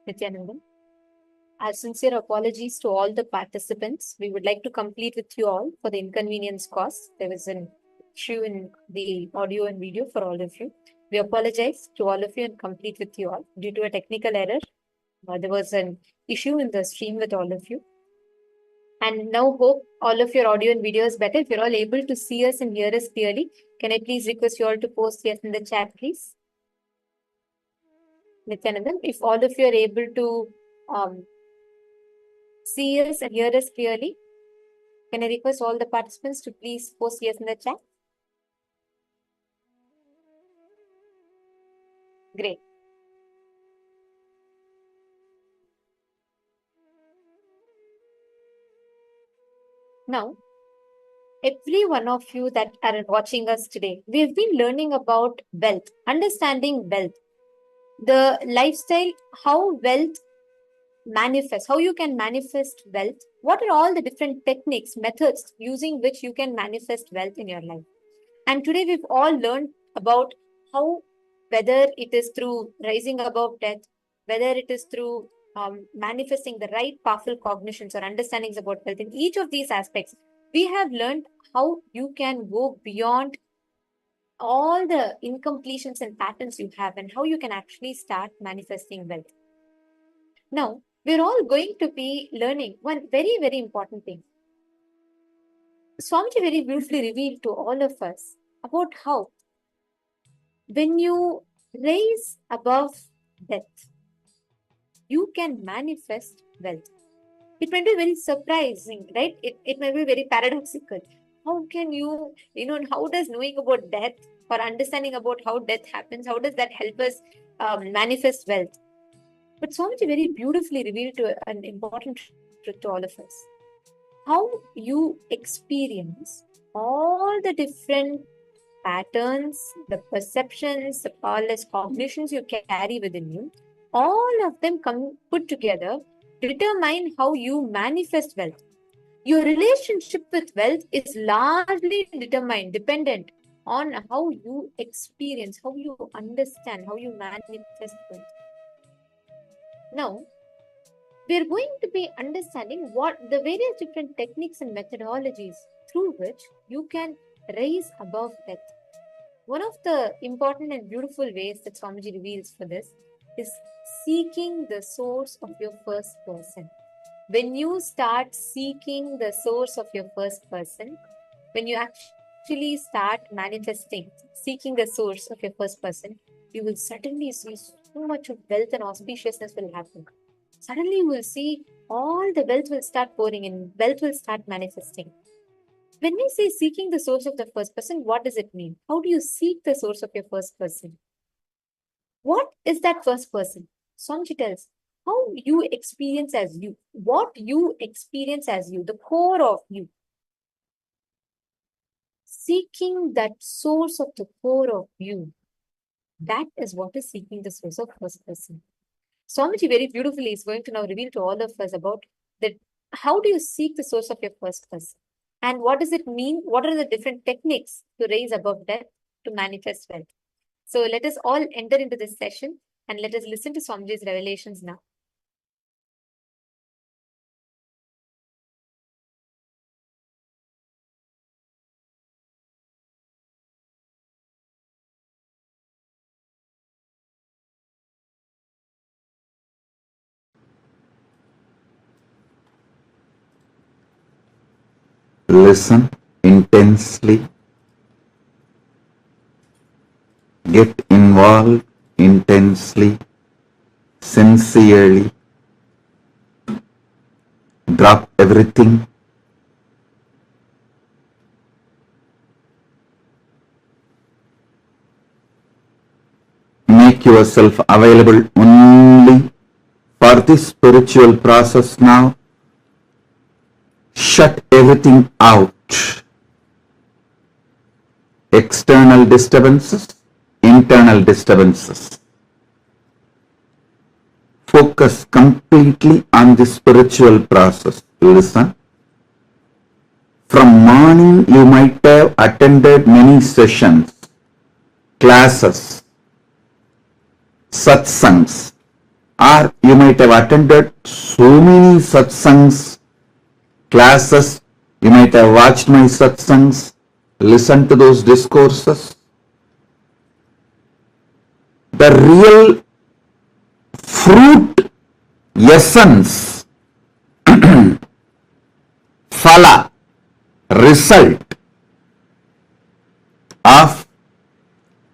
Nityanandan. Our sincere apologies to all the participants. We would like to complete with you all for the inconvenience caused. There was an issue in the audio and video for all of you. We apologize to all of you and complete with you all. Due to a technical error, there was an issue in the stream with all of you. And now hope all of your audio and video is better. If you're all able to see us and hear us clearly, can I please request you all to post yes in the chat, please? Nityanandan, if all of you are able to see us and hear us clearly, can I request all the participants to please post yes in the chat? Great. Now, every one of you that are watching us today, we have been learning about wealth, understanding wealth, the lifestyle, how wealth manifests, how you can manifest wealth, what are all the different techniques, methods using which you can manifest wealth in your life. And today we've all learned about how, whether it is through rising above death, whether it is through manifesting the right powerful cognitions or understandings about wealth. In each of these aspects, we have learned how you can go beyond all the incompletions and patterns you have and how you can actually start manifesting wealth. Now, we're all going to be learning one very, very important thing. Swamiji very beautifully revealed to all of us about how when you raise above death, you can manifest wealth. It might be very surprising, right? It might be very paradoxical. How can you, how does knowing about death or understanding about how death happens, how does that help us manifest wealth? But Swamiji very beautifully revealed to an important truth to all of us. How you experience all the different patterns, the perceptions, the powerless cognitions you carry within you, all of them put together determine how you manifest wealth. Your relationship with wealth is largely dependent on how you experience, how you understand, how you manifest wealth. Now, we're going to be understanding what the various different techniques and methodologies through which you can rise above death. One of the important and beautiful ways that Swamiji reveals for this is seeking the source of your first person. When you start seeking the source of your first person, when you actually start manifesting, seeking the source of your first person, you will suddenly see so much of wealth and auspiciousness will happen. Suddenly you will see all the wealth will start pouring in, wealth will start manifesting. When we say seeking the source of the first person, what does it mean? How do you seek the source of your first person? What is that first person? Swamiji tells how you experience as you, what you experience as you, the core of you. Seeking that source of the core of you, that is what is seeking the source of first person. Swamiji very beautifully is going to now reveal to all of us about that. How do you seek the source of your first person? And what does it mean? What are the different techniques to raise above death to manifest wealth? So let us all enter into this session and let us listen to Swamiji's revelations now. Listen intensely, get involved intensely, sincerely, drop everything, make yourself available only for this spiritual process now. Shut everything out. External disturbances, internal disturbances. Focus completely on the spiritual process. Listen. From morning you might have attended many sessions, classes, satsangs, or you might have attended so many satsangs, classes, you might have watched my satsangs, listened to those discourses. The real fruit, essence, phala, result of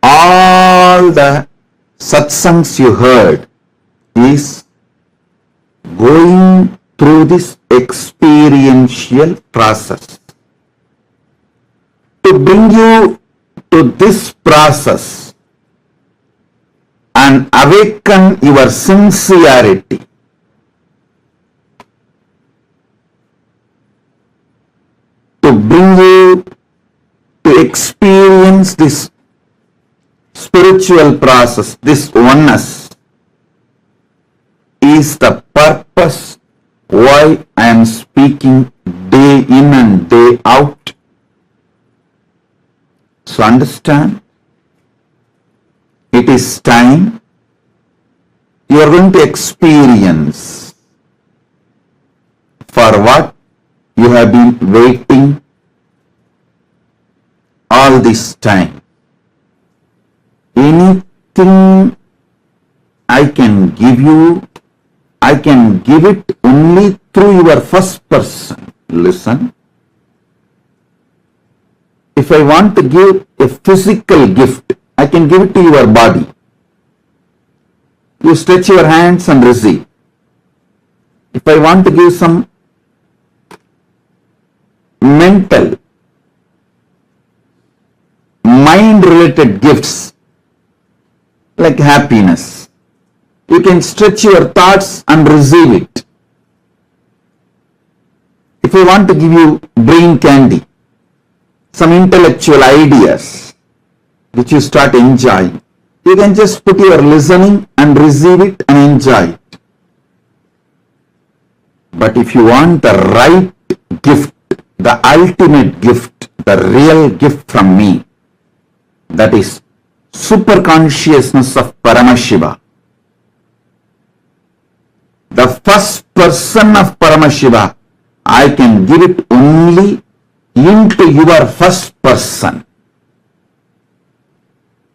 all the satsangs you heard is going through this experiential process. To bring you to this process and awaken your sincerity, to bring you to experience this spiritual process, this oneness, is the purpose why I am speaking day in and day out. So understand, it is time you are going to experience for what you have been waiting all this time. Anything I can give you, I can give it only through your first person. Listen. If I want to give a physical gift, I can give it to your body. You stretch your hands and receive. If I want to give some mental, mind-related gifts like happiness, you can stretch your thoughts and receive it. If I want to give you brain candy, some intellectual ideas which you start enjoying, you can just put your listening and receive it and enjoy it. But if you want the right gift, the ultimate gift, the real gift from me, that is super consciousness of Paramashiva, the first person of Paramashiva, I can give it only into your first person.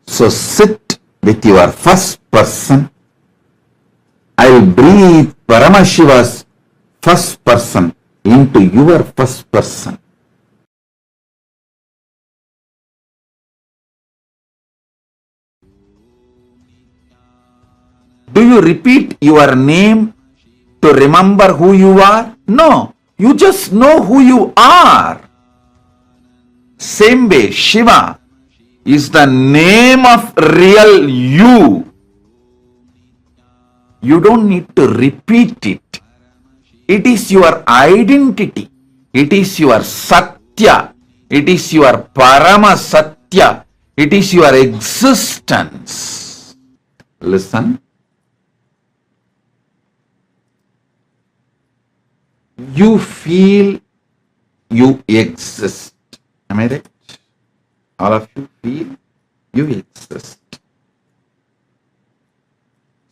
So sit with your first person. I will breathe Paramashiva's first person into your first person. Do you repeat your name to remember who you are? No, you just know who you are. Same way, Shiva is the name of real you. You don't need to repeat it. It is your identity. It is your Satya. It is your Parama Satya. It is your existence. Listen. You feel you exist. Am I right? All of you feel you exist.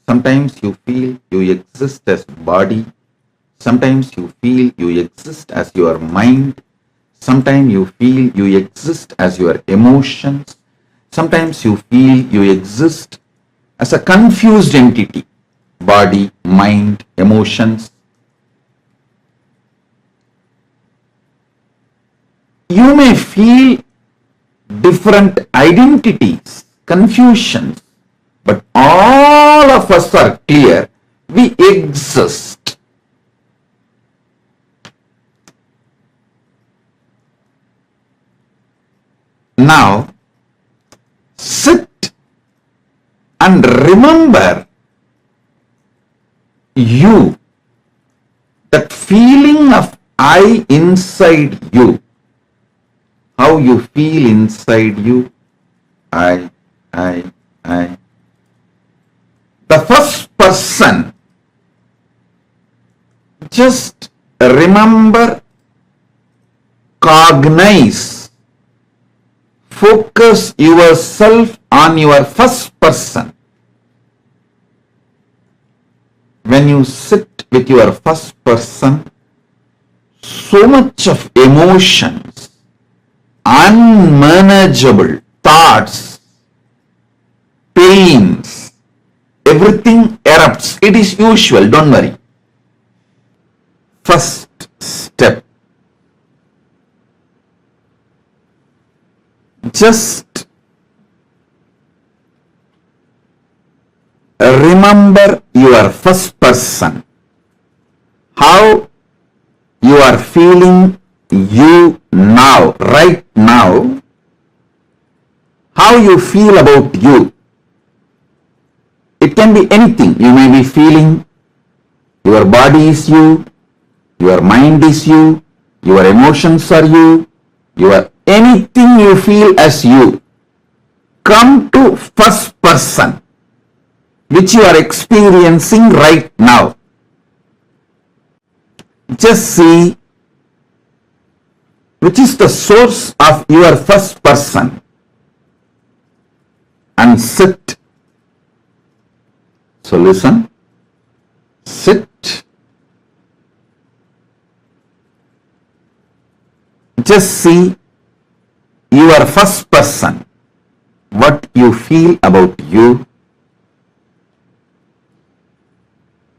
Sometimes you feel you exist as body. Sometimes you feel you exist as your mind. Sometimes you feel you exist as your emotions. Sometimes you feel you exist as a confused entity. Body, mind, emotions. You may feel different identities, confusions, but all of us are clear. We exist. Now, sit and remember you, that feeling of I inside you. How you feel inside you, I. The first person, just remember, cognize, focus yourself on your first person. when you sit with your first person, so much of emotions, unmanageable thoughts, pains, everything erupts. It is usual, don't worry. First step, just remember your first person, how you are feeling you now, right now, how you feel about you. It can be anything. You may be feeling your body is you, your mind is you, your emotions are you, anything you feel as you. Come to first person, which you are experiencing right now. Just see which is the source of your first person and sit. So listen, sit. Just see your first person, what you feel about you,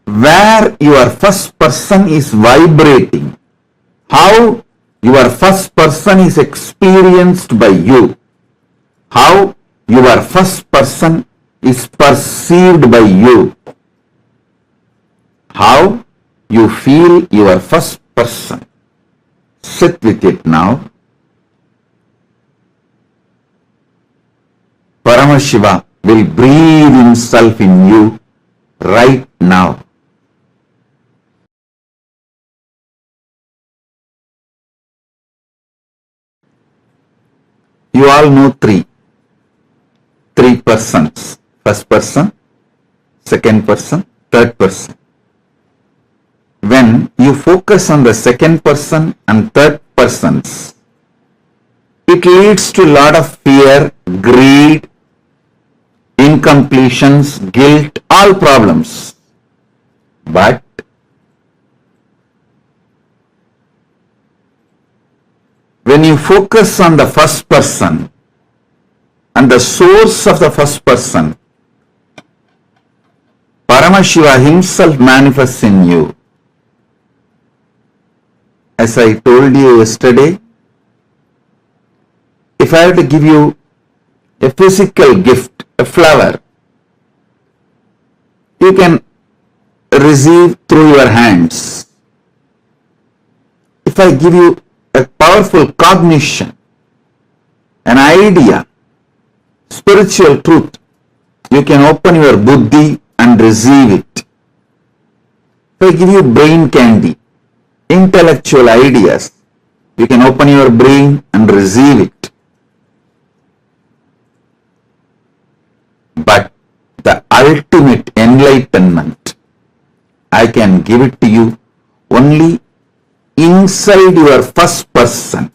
where your first person is vibrating, how your first person is experienced by you, how your first person is perceived by you, how you feel your first person. Sit with it now. Paramashiva will breathe himself in you right now. You all know three persons. First person, second person, third person. When you focus on the second person and third persons, it leads to a lot of fear, greed, incompletions, guilt, all problems. But when you focus on the first person and the source of the first person, Paramashiva himself manifests in you. As I told you yesterday, if I have to give you a physical gift, a flower, you can receive through your hands. If I give you a powerful cognition, an idea, spiritual truth, you can open your buddhi and receive it. If I give you brain candy, intellectual ideas, you can open your brain and receive it. But the ultimate enlightenment, I can give it to you only inside your first person.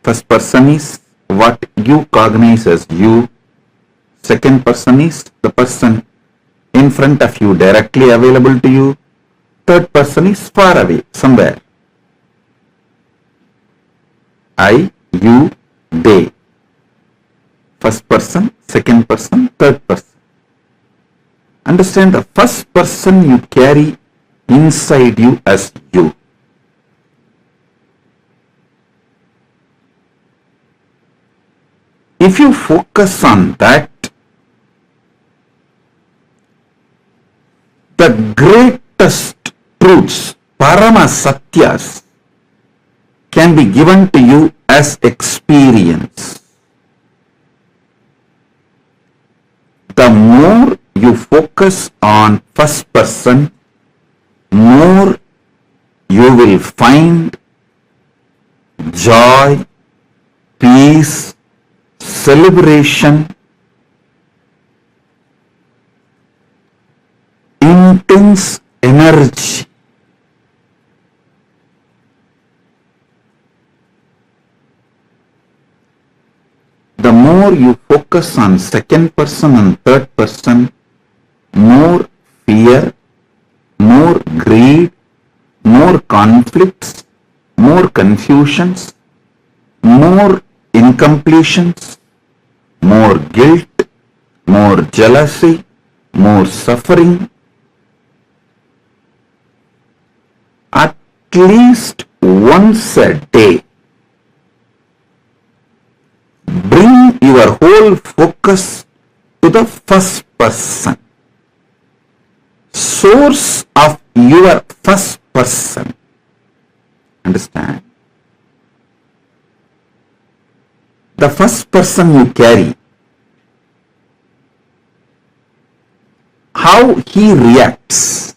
First person is what you cognize as you. Second person is the person in front of you, directly available to you. Third person is far away, somewhere. I, you, they. First person, second person, third person. Understand, the first person you carry inside you as you. If you focus on that, the greatest truths, Parama Satyas, can be given to you as experience. The more you focus on first person, more you will find joy, peace, celebration, intense energy. The more you focus on second person and third person, more fear, more greed, more conflicts, more confusions, more incompletions, more guilt, more jealousy, more suffering. At least once a day, bring your whole focus to the first person, source of your first person. Understand? The first person you carry, how he reacts,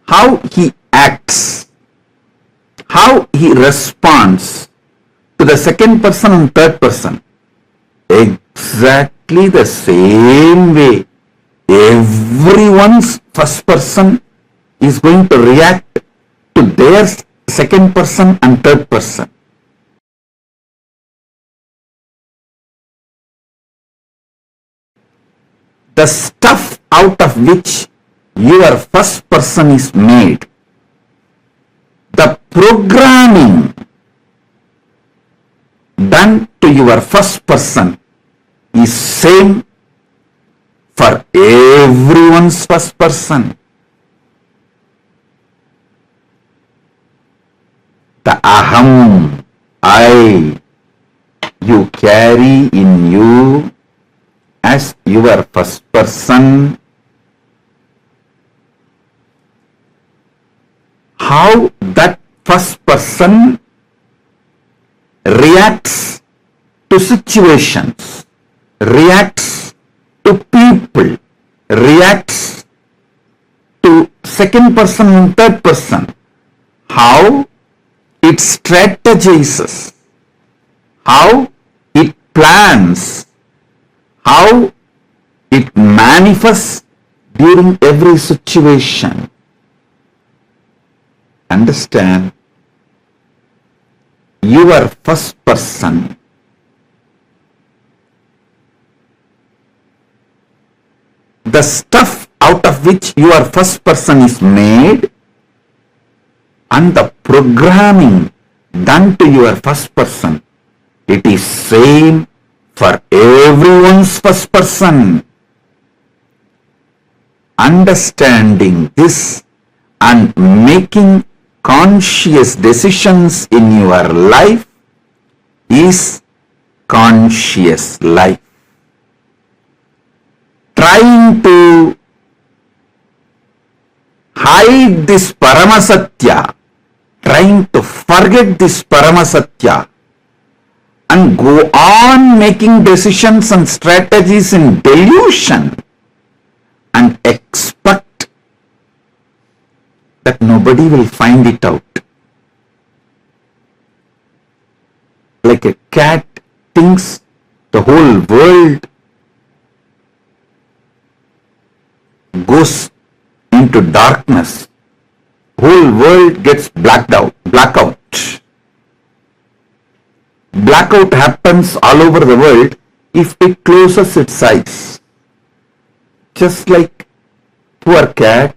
how he acts, how he responds to the second person and third person. Exactly the same way everyone's first person is going to react to their second person and third person. The stuff out of which your first person is made, the programming done to your first person is same for everyone's first person. The aham, I, you carry in you as your first person. How that first person reacts to situations, reacts to people, reacts to second person and third person, how it strategizes, how it plans, how it manifests during every situation. Understand? Your first person the stuff out of which your first person is made and the programming done to your first person, it is same for everyone's first person. Understanding this and making conscious decisions in your life is conscious life. Trying to hide this Paramasatya, trying to forget this Paramasatya and go on making decisions and strategies in delusion and expect that nobody will find it out. Like a cat thinks the whole world goes into darkness, whole world gets blackout. Blackout happens all over the world if it closes its eyes. Just like poor cat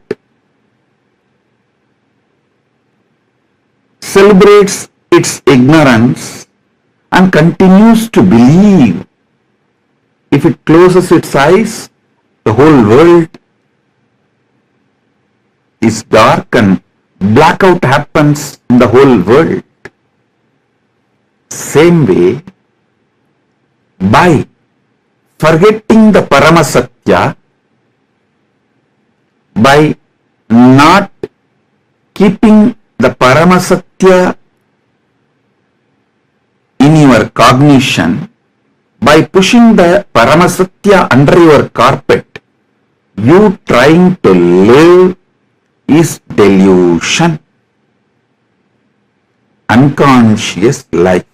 celebrates its ignorance and continues to believe if it closes its eyes, the whole world is dark and blackout happens in the whole world. Same way, by forgetting the Paramasatya, by not keeping the Paramasatya in your cognition, by pushing the Paramasatya under your carpet, you trying to live is delusion, unconscious life.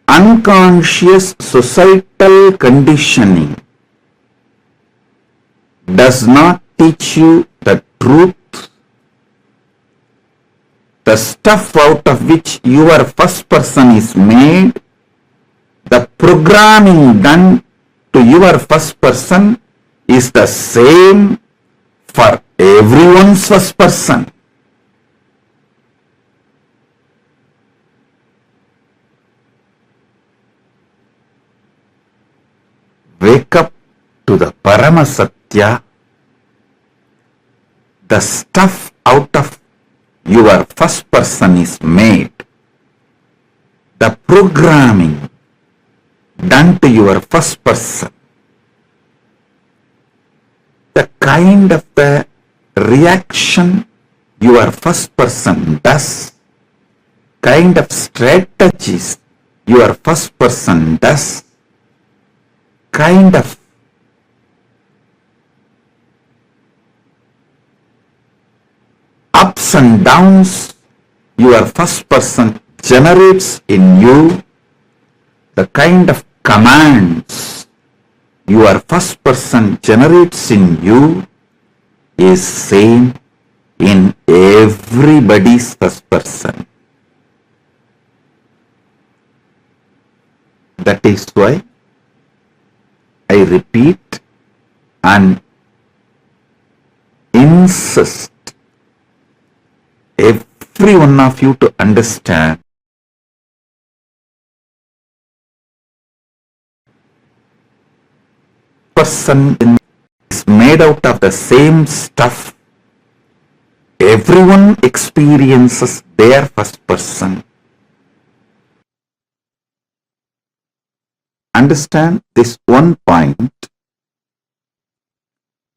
Unconscious societal conditioning does not teach you the truth, the stuff out of which your first person is made, the programming done to your first person is the same for everyone's first person. Wake up to the Paramasatya, the stuff out of your first person is made. The programming done to your first person. The kind of the reaction your first person does, kind of strategies your first person does, kind of ups and downs your first person generates in you, the kind of commands your first person generates in you is same in everybody's first person. That is why I repeat and insist every one of you to understand person is made out of the same stuff. Everyone experiences their first person. Understand this one point.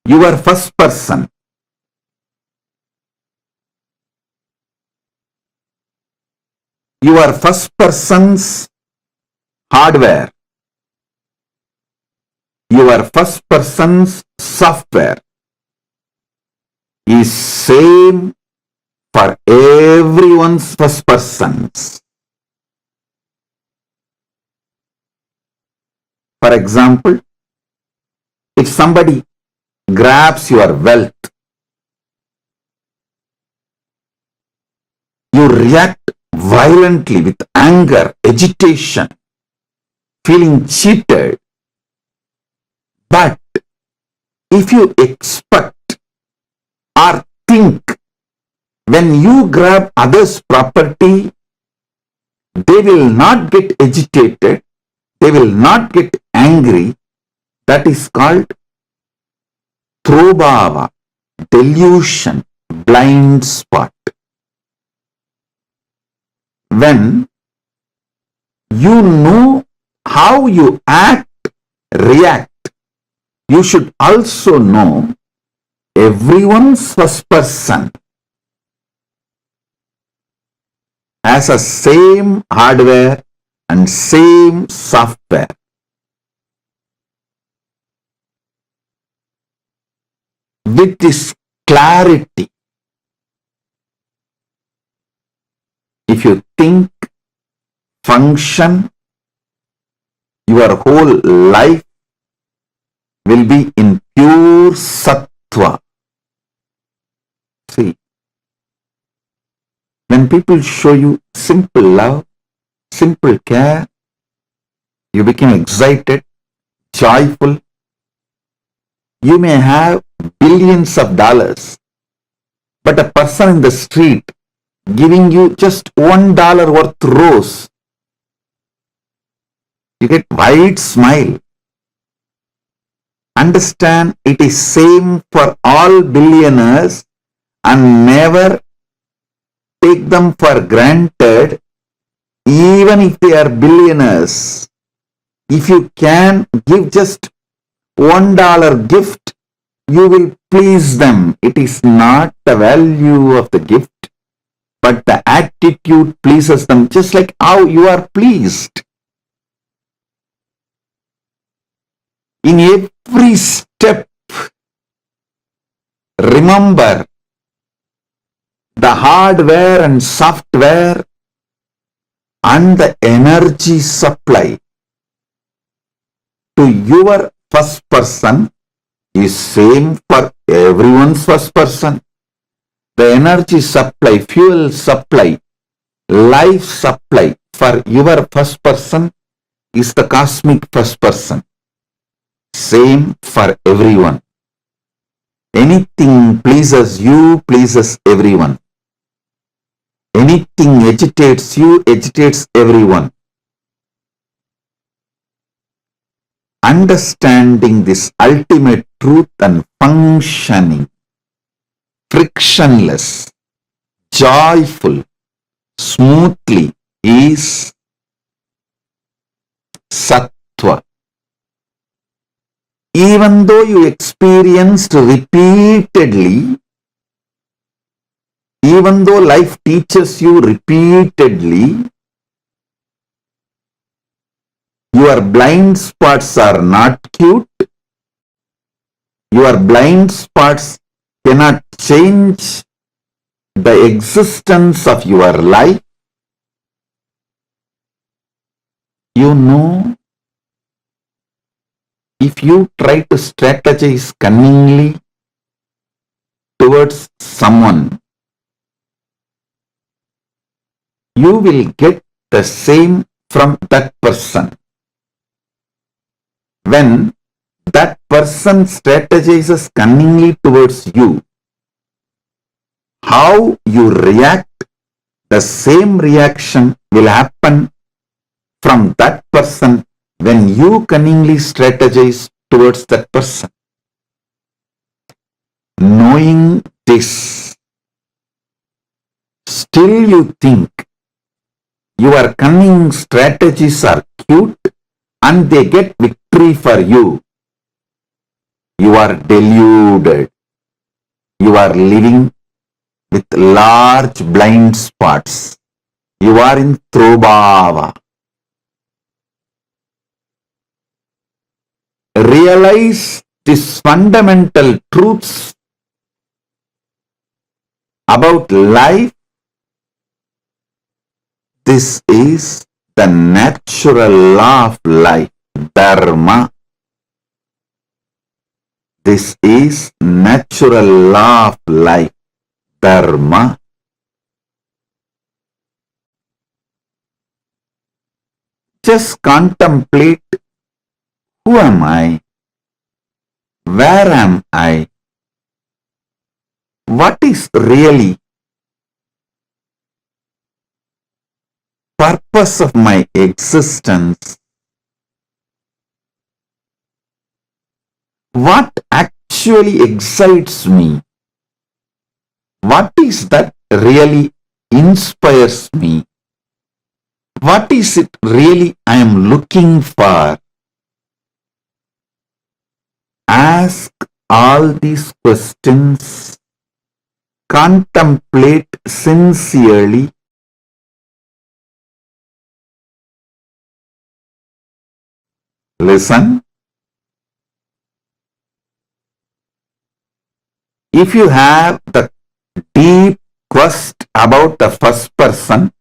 Your first person, your first person's hardware, your first person's software is same for everyone's first persons. For example, if somebody grabs your wealth, you react violently with anger, agitation, feeling cheated. But if you expect or think when you grab others' property, they will not get agitated, they will not get angry, that is called throbhava, delusion, blind spot. When you know how you act, react, you should also know everyone's first person has a same hardware and same software. With this clarity, if you think, function, your whole life will be in pure sattva. See, when people show you simple love, simple care, you become excited, joyful. You may have billions of dollars, but a person in the street giving you just $1 worth rose, you get wide smile. Understand, it is same for all billionaires and never take them for granted. Even if they are billionaires, if you can give just $1 gift, you will please them. It is not the value of the gift, but the attitude pleases them, just like how you are pleased. In every step, remember the hardware and software and the energy supply to your first person is same for everyone's first person. The energy supply, fuel supply, life supply for your first person is the cosmic first person. Same for everyone. Anything pleases you, pleases everyone. Anything agitates you, agitates everyone. Understanding this ultimate truth and functioning, frictionless, joyful, smoothly is sattva. Even though you experienced repeatedly, even though life teaches you repeatedly, your blind spots are not cute. Your blind spots cannot change the existence of your life. You know, if you try to strategize cunningly towards someone, you will get the same from that person. When that person strategizes cunningly towards you, how you react, the same reaction will happen from that person when you cunningly strategize towards that person. Knowing this, still you think your cunning strategies are cute and they get victory for you. You are deluded. You are living with large blind spots. You are in Throbhava. Realize these fundamental truths about life. This is the natural law of life, dharma. This is natural law of life, dharma. Just contemplate, who am I? Where am I? What is really purpose of my existence? What actually excites me? What is that really inspires me? What is it really I am looking for? Ask all these questions. Contemplate sincerely. Listen. If you have the deep quest about the first person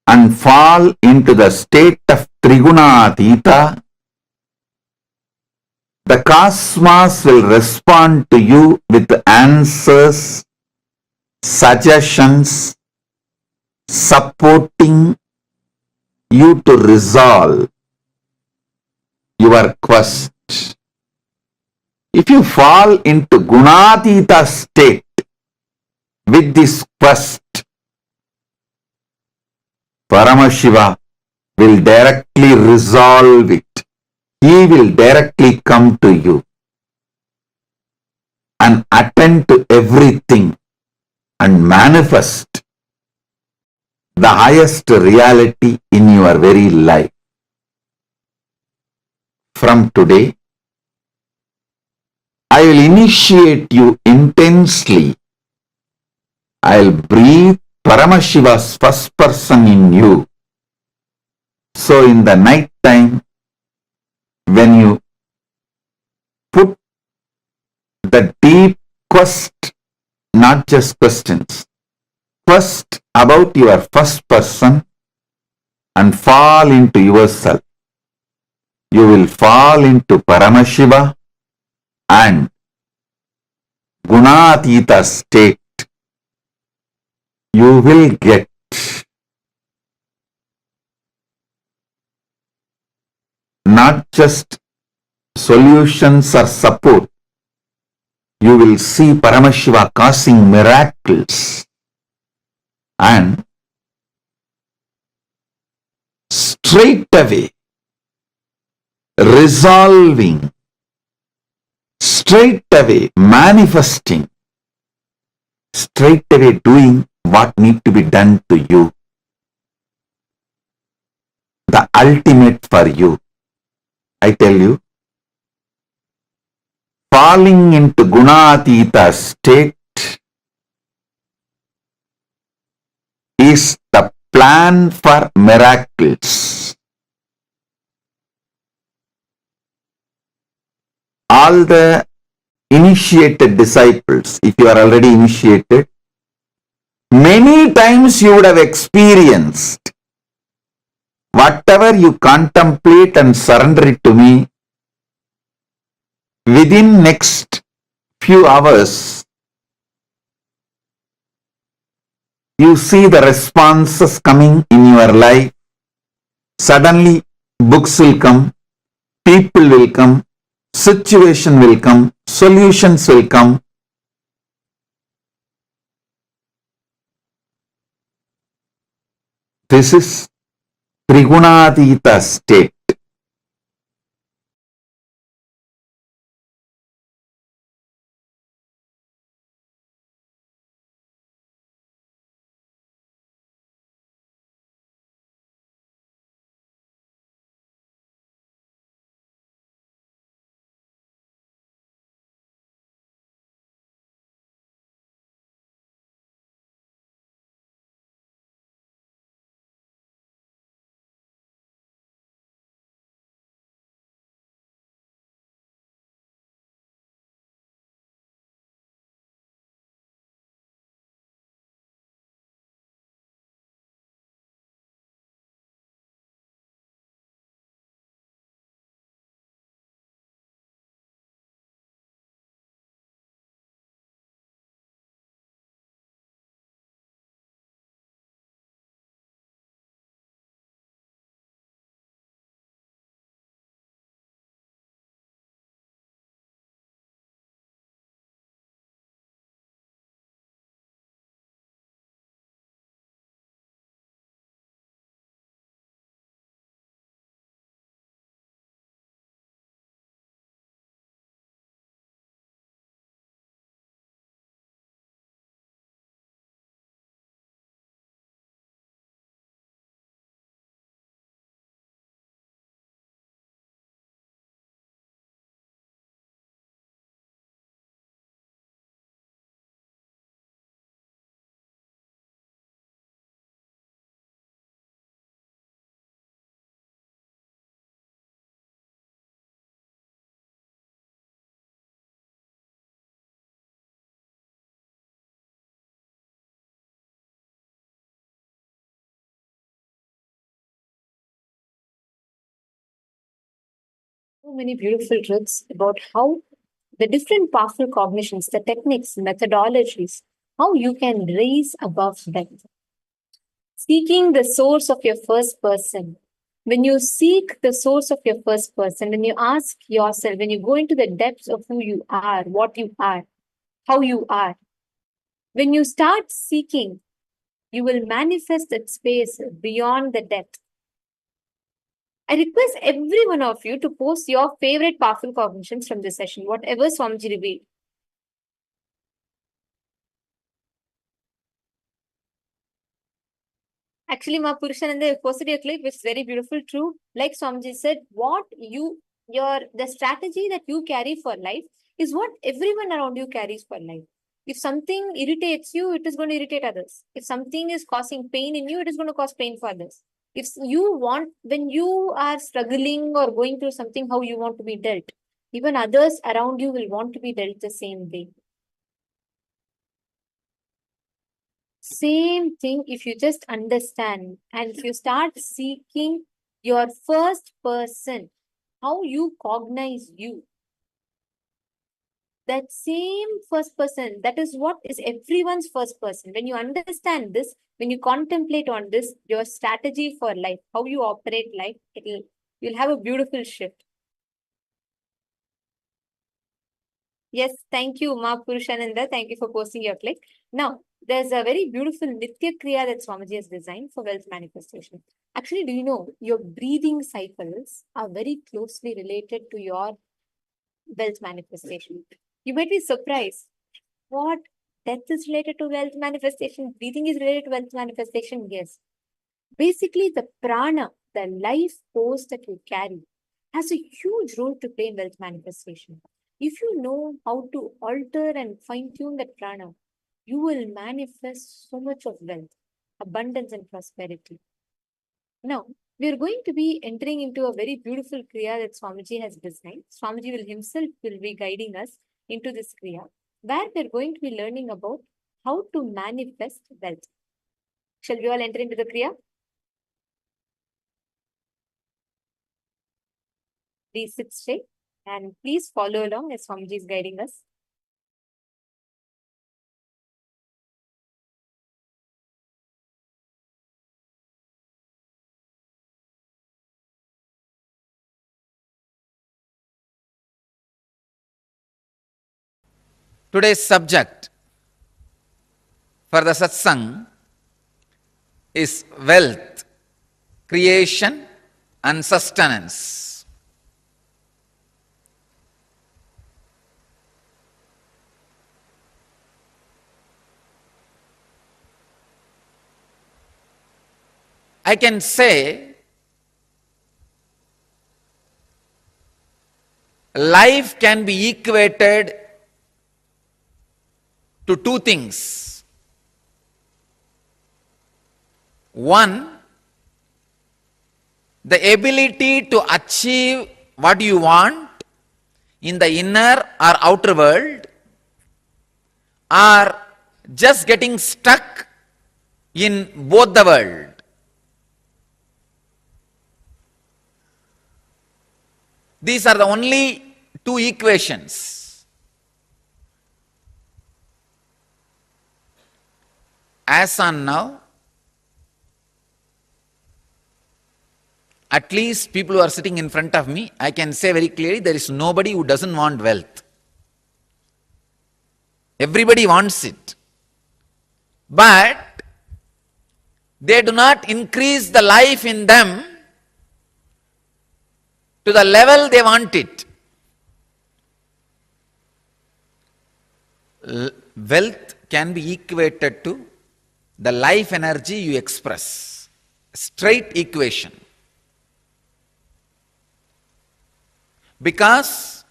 and fall into the state of Trigunatita, the cosmos will respond to you with answers, suggestions, supporting you to resolve your quest. If you fall into Gunatita state with this quest, Paramashiva will directly resolve it. He will directly come to you and attend to everything and manifest the highest reality in your very life. From today, I will initiate you intensely. I will breathe Paramashiva's first person in you. So in the night time, when you put the deep quest, not just questions, quest about your first person and fall into yourself, you will fall into Paramashiva and Gunatita state. You will get not just solutions or support, you will see Paramashiva causing miracles and straight away resolving, straight away manifesting, straight away doing what need to be done to you. The ultimate for you. I tell you, falling into Gunatita state is the plan for miracles. All the initiated disciples, if you are already initiated, many times you would have experienced whatever you contemplate and surrender it to me, within next few hours, you see the responses coming in your life. Suddenly, books will come, people will come, situation will come, solutions will come. This is Trigunatita state. So many beautiful truths about how the different powerful cognitions, the techniques, methodologies, how you can raise above them. Seeking the source of your first person. When you seek the source of your first person, when you ask yourself, when you go into the depths of who you are, what you are, how you are, when you start seeking, you will manifest that space beyond the depth. I request every one of you to post your favorite powerful cognitions from this session, whatever Swamiji revealed. Actually, Mahapurushananda posted a clip which is very beautiful, true. Like Swamiji said, the strategy that you carry for life is what everyone around you carries for life. If something irritates you, it is going to irritate others. If something is causing pain in you, it is going to cause pain for others. When you are struggling or going through something, how you want to be dealt, even others around you will want to be dealt the same way. Same thing if you just understand and if you start seeking your first person, how you cognize you. That same first person, that is what is everyone's first person. When you understand this, when you contemplate on this, your strategy for life, how you operate life, you'll have a beautiful shift. Yes, thank you, Ma Purushananda. Thank you for posting your click. Now, there's a very beautiful Nitya Kriya that Swamiji has designed for wealth manifestation. Actually, do you know your breathing cycles are very closely related to your wealth manifestation? You might be surprised. What? Death is related to wealth manifestation. Breathing is related to wealth manifestation. Yes. Basically, the prana, the life force that you carry, has a huge role to play in wealth manifestation. If you know how to alter and fine tune that prana, you will manifest so much of wealth, abundance, and prosperity. Now, we are going to be entering into a very beautiful Kriya that Swamiji has designed. Swamiji will himself will be guiding us into this Kriya, where we are going to be learning about how to manifest wealth. Shall we all enter into the Kriya? Please sit straight and please follow along as Swamiji is guiding us. Today's subject for the satsang is wealth, creation and sustenance. I can say life can be equated to two things. One, the ability to achieve what you want in the inner or outer world, or just getting stuck in both the world. These are the only two equations. As on now, at least people who are sitting in front of me, I can say very clearly there is nobody who doesn't want wealth. Everybody wants it. But they do not increase the life in them to the level they want it. Wealth can be equated to the life energy you express. Straight equation. Because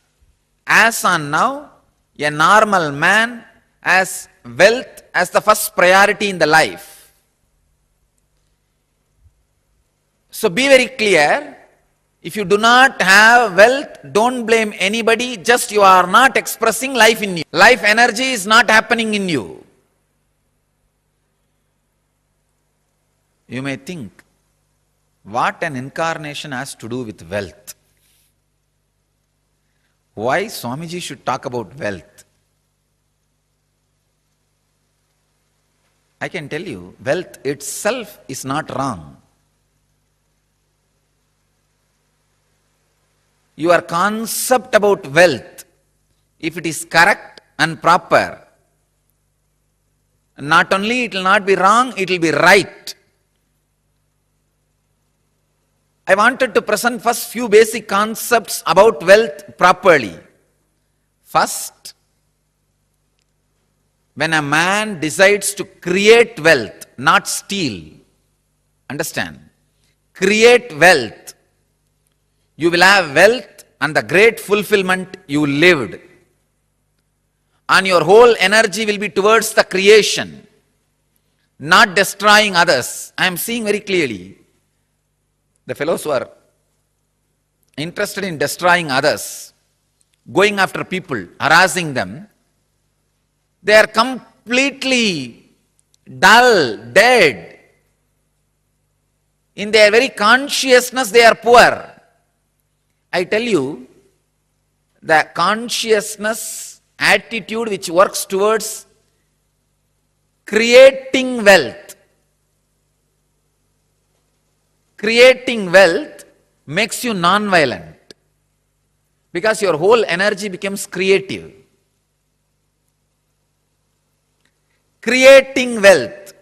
as on now, a normal man has wealth as the first priority in the life. So be very clear. If you do not have wealth, don't blame anybody, just you are not expressing life in you. Life energy is not happening in you. You may think, what an incarnation has to do with wealth? Why Swamiji should talk about wealth? I can tell you, wealth itself is not wrong. Your concept about wealth, if it is correct and proper, not only it will not be wrong, it will be right. I wanted to present first few basic concepts about wealth properly. First, when a man decides to create wealth, not steal, understand, create wealth, you will have wealth and the great fulfillment you lived. And your whole energy will be towards the creation, not destroying others. I am seeing very clearly the fellows who are interested in destroying others, going after people, harassing them, they are completely dull, dead. In their very consciousness, they are poor. I tell you, the consciousness attitude which works towards creating wealth makes you non-violent, because your whole energy becomes creative. creating wealth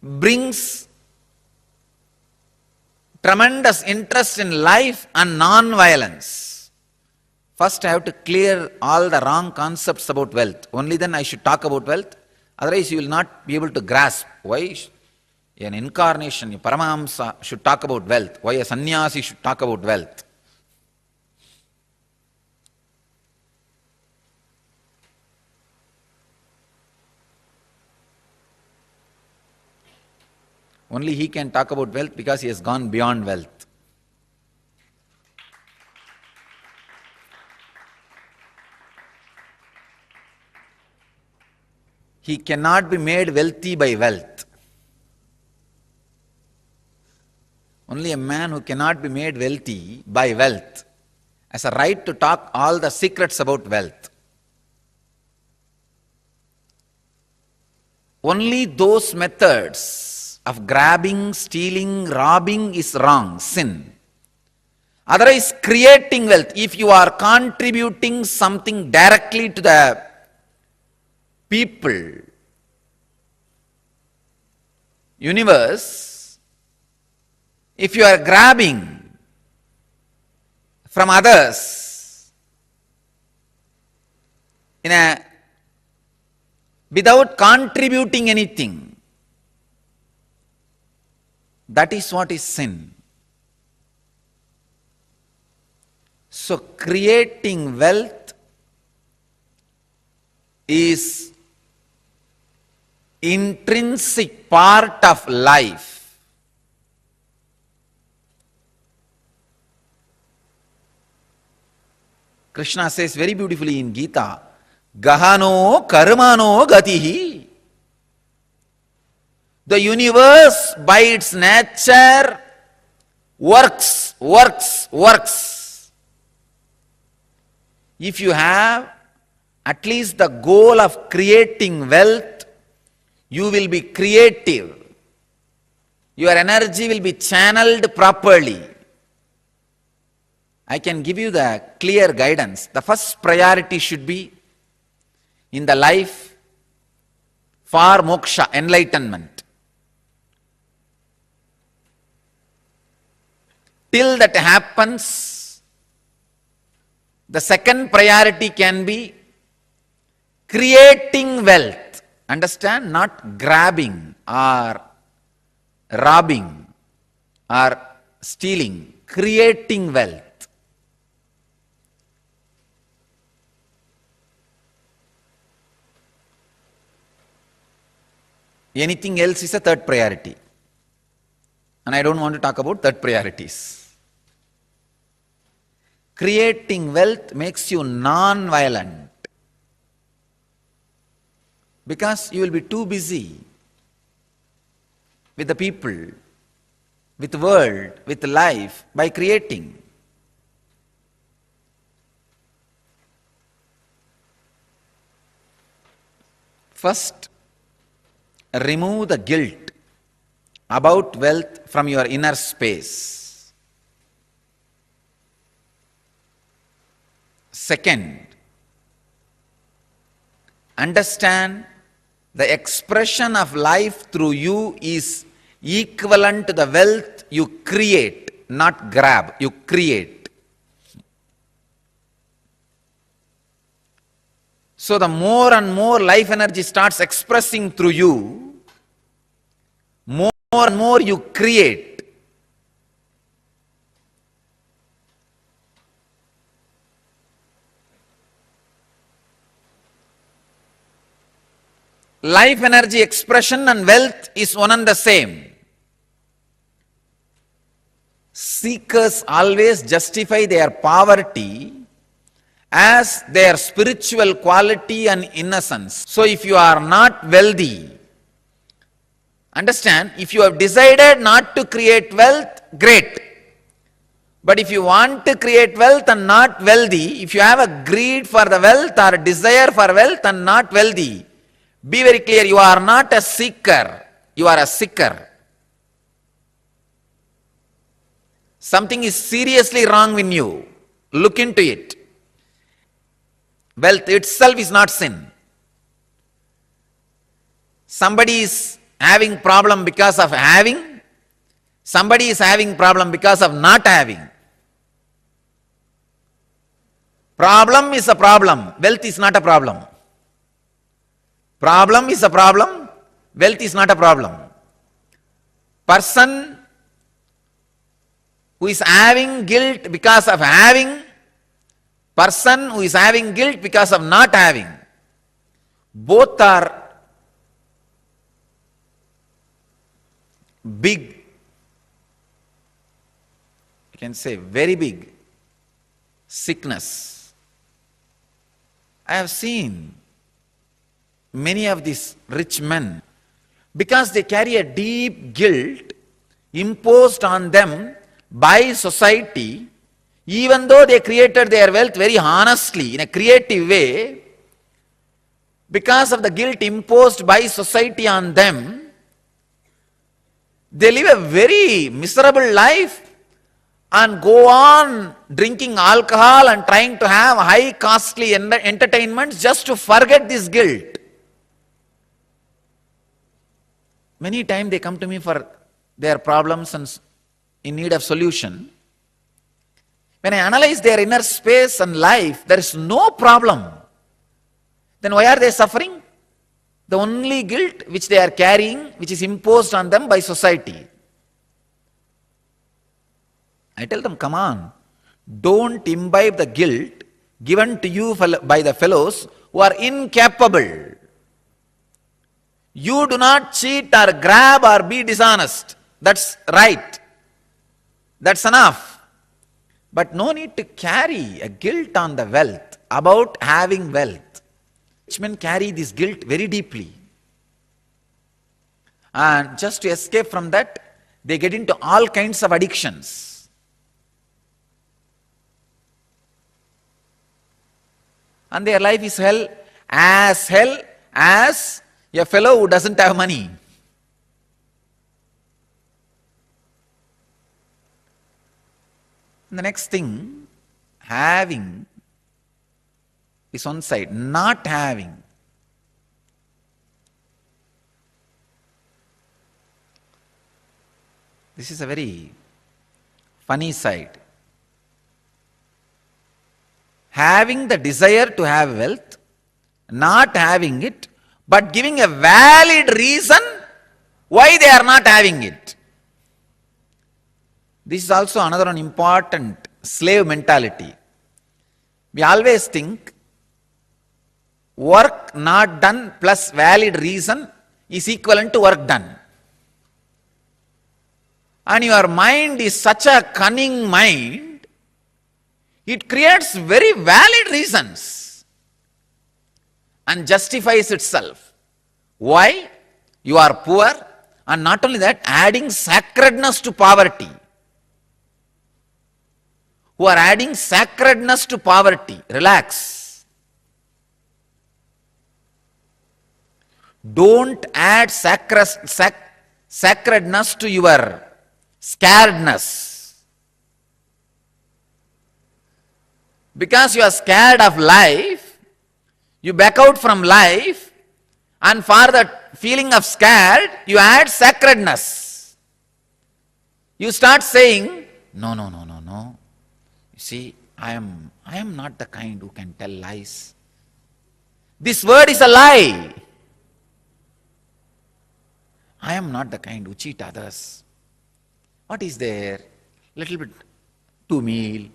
brings tremendous interest in life and non-violence. First, I have to clear all the wrong concepts about wealth. Only then I should talk about wealth. Otherwise, you will not be able to grasp why an incarnation, a Paramahamsa should talk about wealth, why a sannyasi should talk about wealth. Only he can talk about wealth because he has gone beyond wealth. He cannot be made wealthy by wealth. Only a man who cannot be made wealthy by wealth has a right to talk all the secrets about wealth. Only those methods of grabbing, stealing, robbing is wrong, sin. Otherwise, creating wealth, if you are contributing something directly to the people, universe, if you are grabbing from others without contributing anything, that is what is sin. So creating wealth is intrinsic part of life. Krishna says very beautifully in Gita, Gahano karmano gatihi. The universe by its nature works. If you have at least the goal of creating wealth, you will be creative. Your energy will be channeled properly. I can give you the clear guidance. The first priority should be in the life for moksha, enlightenment. Till that happens, the second priority can be creating wealth. Understand? Not grabbing or robbing or stealing. Creating wealth. Anything else is a third priority. And I don't want to talk about third priorities. Creating wealth makes you non-violent because you will be too busy with the people, with the world, with life by creating. First, remove the guilt about wealth from your inner space. Second, understand the expression of life through you is equivalent to the wealth you create, not grab, you create. So the more and more life energy starts expressing through you, more and more you create. Life energy expression and wealth is one and the same. Seekers always justify their poverty as their spiritual quality and innocence. So if you are not wealthy, understand, if you have decided not to create wealth, great. But if you want to create wealth and not wealthy, if you have a greed for the wealth or a desire for wealth and not wealthy, be very clear, you are not a seeker, you are a seeker. Something is seriously wrong in you. Look into it. Wealth itself is not sin. Somebody is having problem because of having, somebody is having problem because of not having. Problem is a problem, wealth is not a problem. Problem is a problem, wealth is not a problem. Person who is having guilt because of having, person who is having guilt because of not having, both are big, you can say very big sickness. I have seen many of these rich men, because they carry a deep guilt imposed on them by society, even though they created their wealth very honestly, in a creative way, because of the guilt imposed by society on them, they live a very miserable life and go on drinking alcohol and trying to have high costly entertainments just to forget this guilt. Many times they come to me for their problems and in need of solution. When I analyze their inner space and life, there is no problem. Then why are they suffering? The only guilt which they are carrying, which is imposed on them by society. I tell them, come on, don't imbibe the guilt given to you by the fellows who are incapable. You do not cheat or grab or be dishonest. That's right. That's enough. But no need to carry a guilt on the wealth, about having wealth. Rich men carry this guilt very deeply. And just to escape from that, they get into all kinds of addictions. And their life is hell as a fellow who doesn't have money. And the next thing, having is one side, not having. This is a very funny side. Having the desire to have wealth, not having it, but giving a valid reason why they are not having it. This is also another important slave mentality. We always think work not done plus valid reason is equivalent to work done. And your mind is such a cunning mind, it creates very valid reasons and justifies itself. Why? You are poor, and not only that, adding sacredness to poverty. Who are adding sacredness to poverty. Relax. Don't add sacredness to your scaredness. Because you are scared of life, you back out from life, and for the feeling of scared, you add sacredness. You start saying, no. You see, I am not the kind who can tell lies. This word is a lie. I am not the kind who cheat others. What is there? Little bit, 2 meal,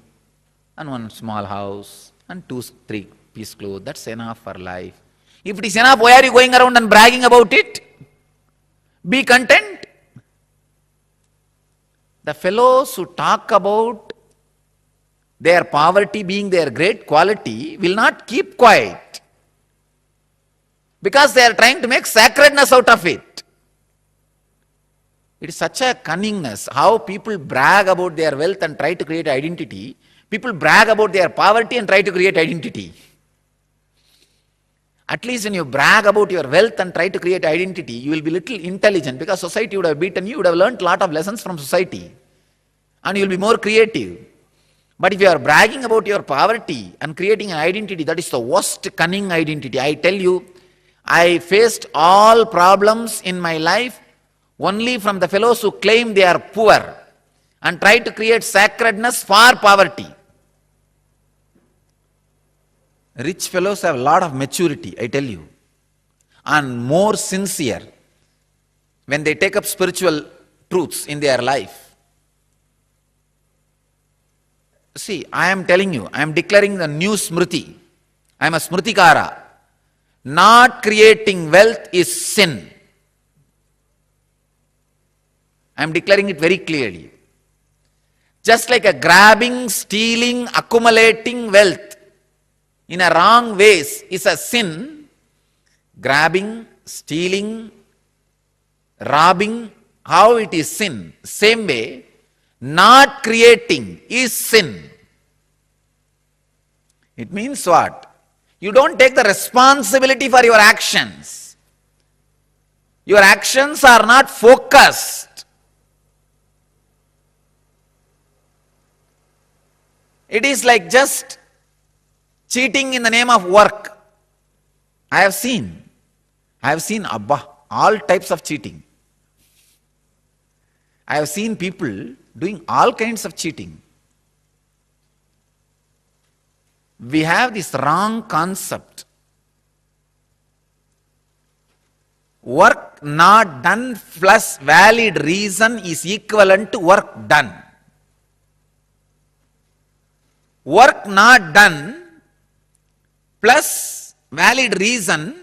and 1 small house, and 2-3 piece clothes. That's enough for life. If it is enough, why are you going around and bragging about it? Be content. The fellows who talk about their poverty being their great quality will not keep quiet, because they are trying to make sacredness out of it. It is such a cunningness, how people brag about their wealth and try to create identity. People brag about their poverty and try to create identity. At least when you brag about your wealth and try to create identity, you will be little intelligent, because society would have beaten you, you would have learnt a lot of lessons from society, and you will be more creative. But if you are bragging about your poverty and creating an identity, that is the worst cunning identity. I tell you, I faced all problems in my life only from the fellows who claim they are poor and try to create sacredness for poverty. Rich fellows have a lot of maturity, I tell you, and more sincere when they take up spiritual truths in their life. See, I am telling you, I am declaring the new Smriti. I am a Smritikara. Not creating wealth is sin. I am declaring it very clearly. Just like a grabbing, stealing, accumulating wealth in a wrong ways is a sin, grabbing, stealing, robbing, how it is sin. Same way, not creating is sin. It means what? You don't take the responsibility for your actions. Your actions are not focused. It is like just cheating in the name of work. I have seen Abba, all types of cheating. I have seen people doing all kinds of cheating. We have this wrong concept. Work not done plus valid reason is equivalent to work done. Work not done plus valid reason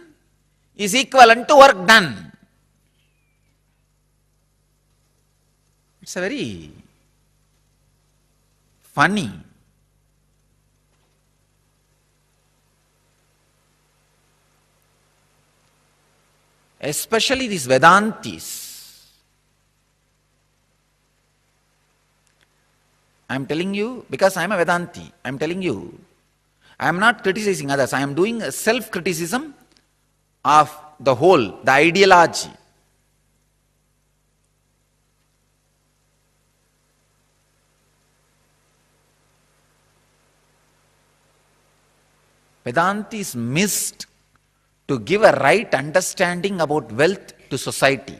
is equivalent to work done. It's a very funny. Especially these Vedantis. I am telling you, because I am a Vedanti, I am telling you, I am not criticizing others, I am doing a self-criticism of the whole, the ideology. Vedantis missed to give a right understanding about wealth to society.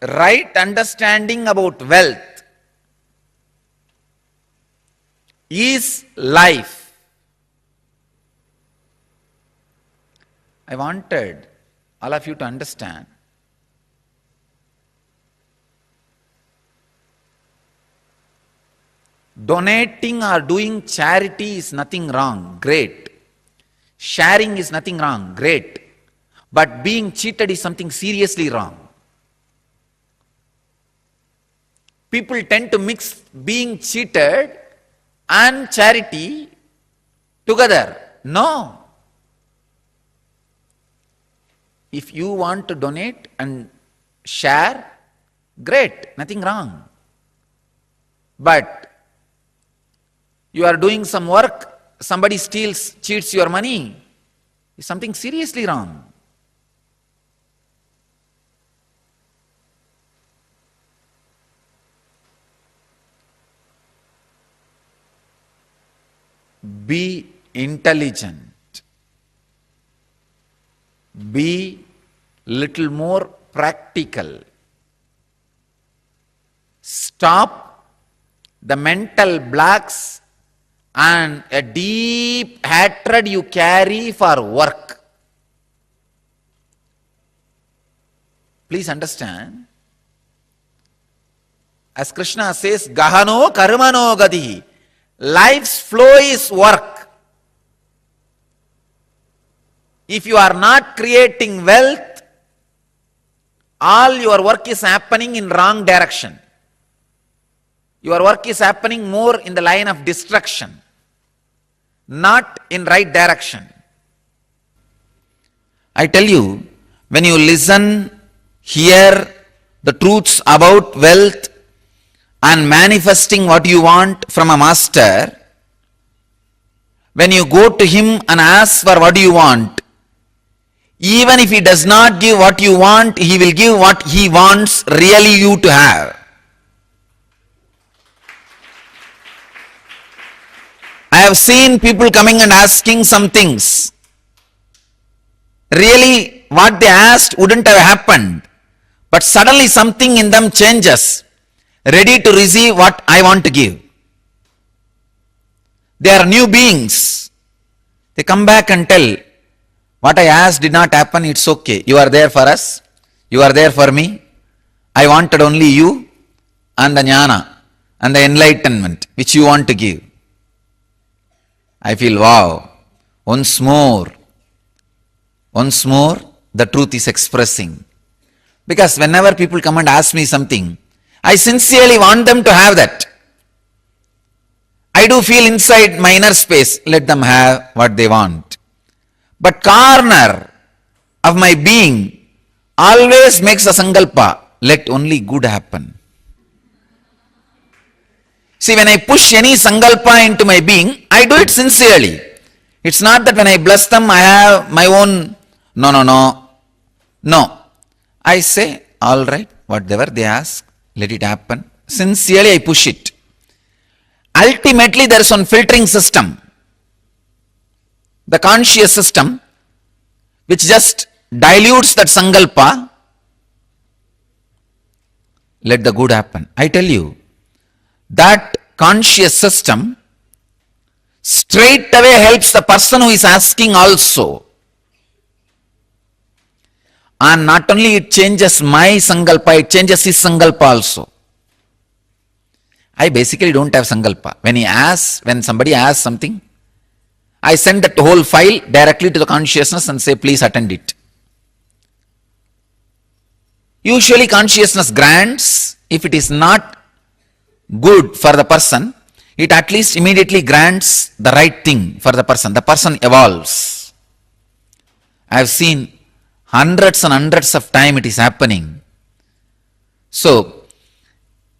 Right understanding about wealth is life. I wanted all of you to understand. Donating or doing charity is nothing wrong, great. Sharing is nothing wrong, great. But being cheated is something seriously wrong. People tend to mix being cheated and charity together. No. If you want to donate and share, great, nothing wrong. But you are doing some work, somebody steals, cheats your money, is something seriously wrong. Be intelligent. Be little more practical. Stop the mental blocks and a deep hatred you carry for work. Please understand. As Krishna says, Gahano karmano gadi. Life's flow is work. If you are not creating wealth, all your work is happening in wrong direction. Your work is happening more in the line of destruction, not in right direction. I tell you, when you listen, hear the truths about wealth and manifesting what you want from a master, when you go to him and ask for what you want, even if he does not give what you want, he will give what he wants really you to have. I have seen people coming and asking some things. Really, what they asked wouldn't have happened, but suddenly something in them changes, ready to receive what I want to give. They are new beings. They come back and tell, what I asked did not happen, it's okay. You are there for us. You are there for me. I wanted only you and the jnana and the enlightenment which you want to give. I feel, wow, once more, the truth is expressing. Because whenever people come and ask me something, I sincerely want them to have that. I do feel inside my inner space, let them have what they want. But corner of my being always makes a sankalpa, let only good happen. See, when I push any sankalpa into my being, I do it sincerely. It's not that when I bless them, I have my own, no. I say, all right, whatever they ask, let it happen. Sincerely, I push it. Ultimately, there is one filtering system, the conscious system, which just dilutes that sankalpa. Let the good happen. I tell you, that conscious system straight away helps the person who is asking also. And not only it changes my sankalpa, it changes his sankalpa also. I basically don't have sankalpa. When somebody asks something, I send that whole file directly to the consciousness and say, please attend it. Usually consciousness grants, if it is not good for the person, it at least immediately grants the right thing for the person. The person evolves. I have seen hundreds and hundreds of times it is happening. So,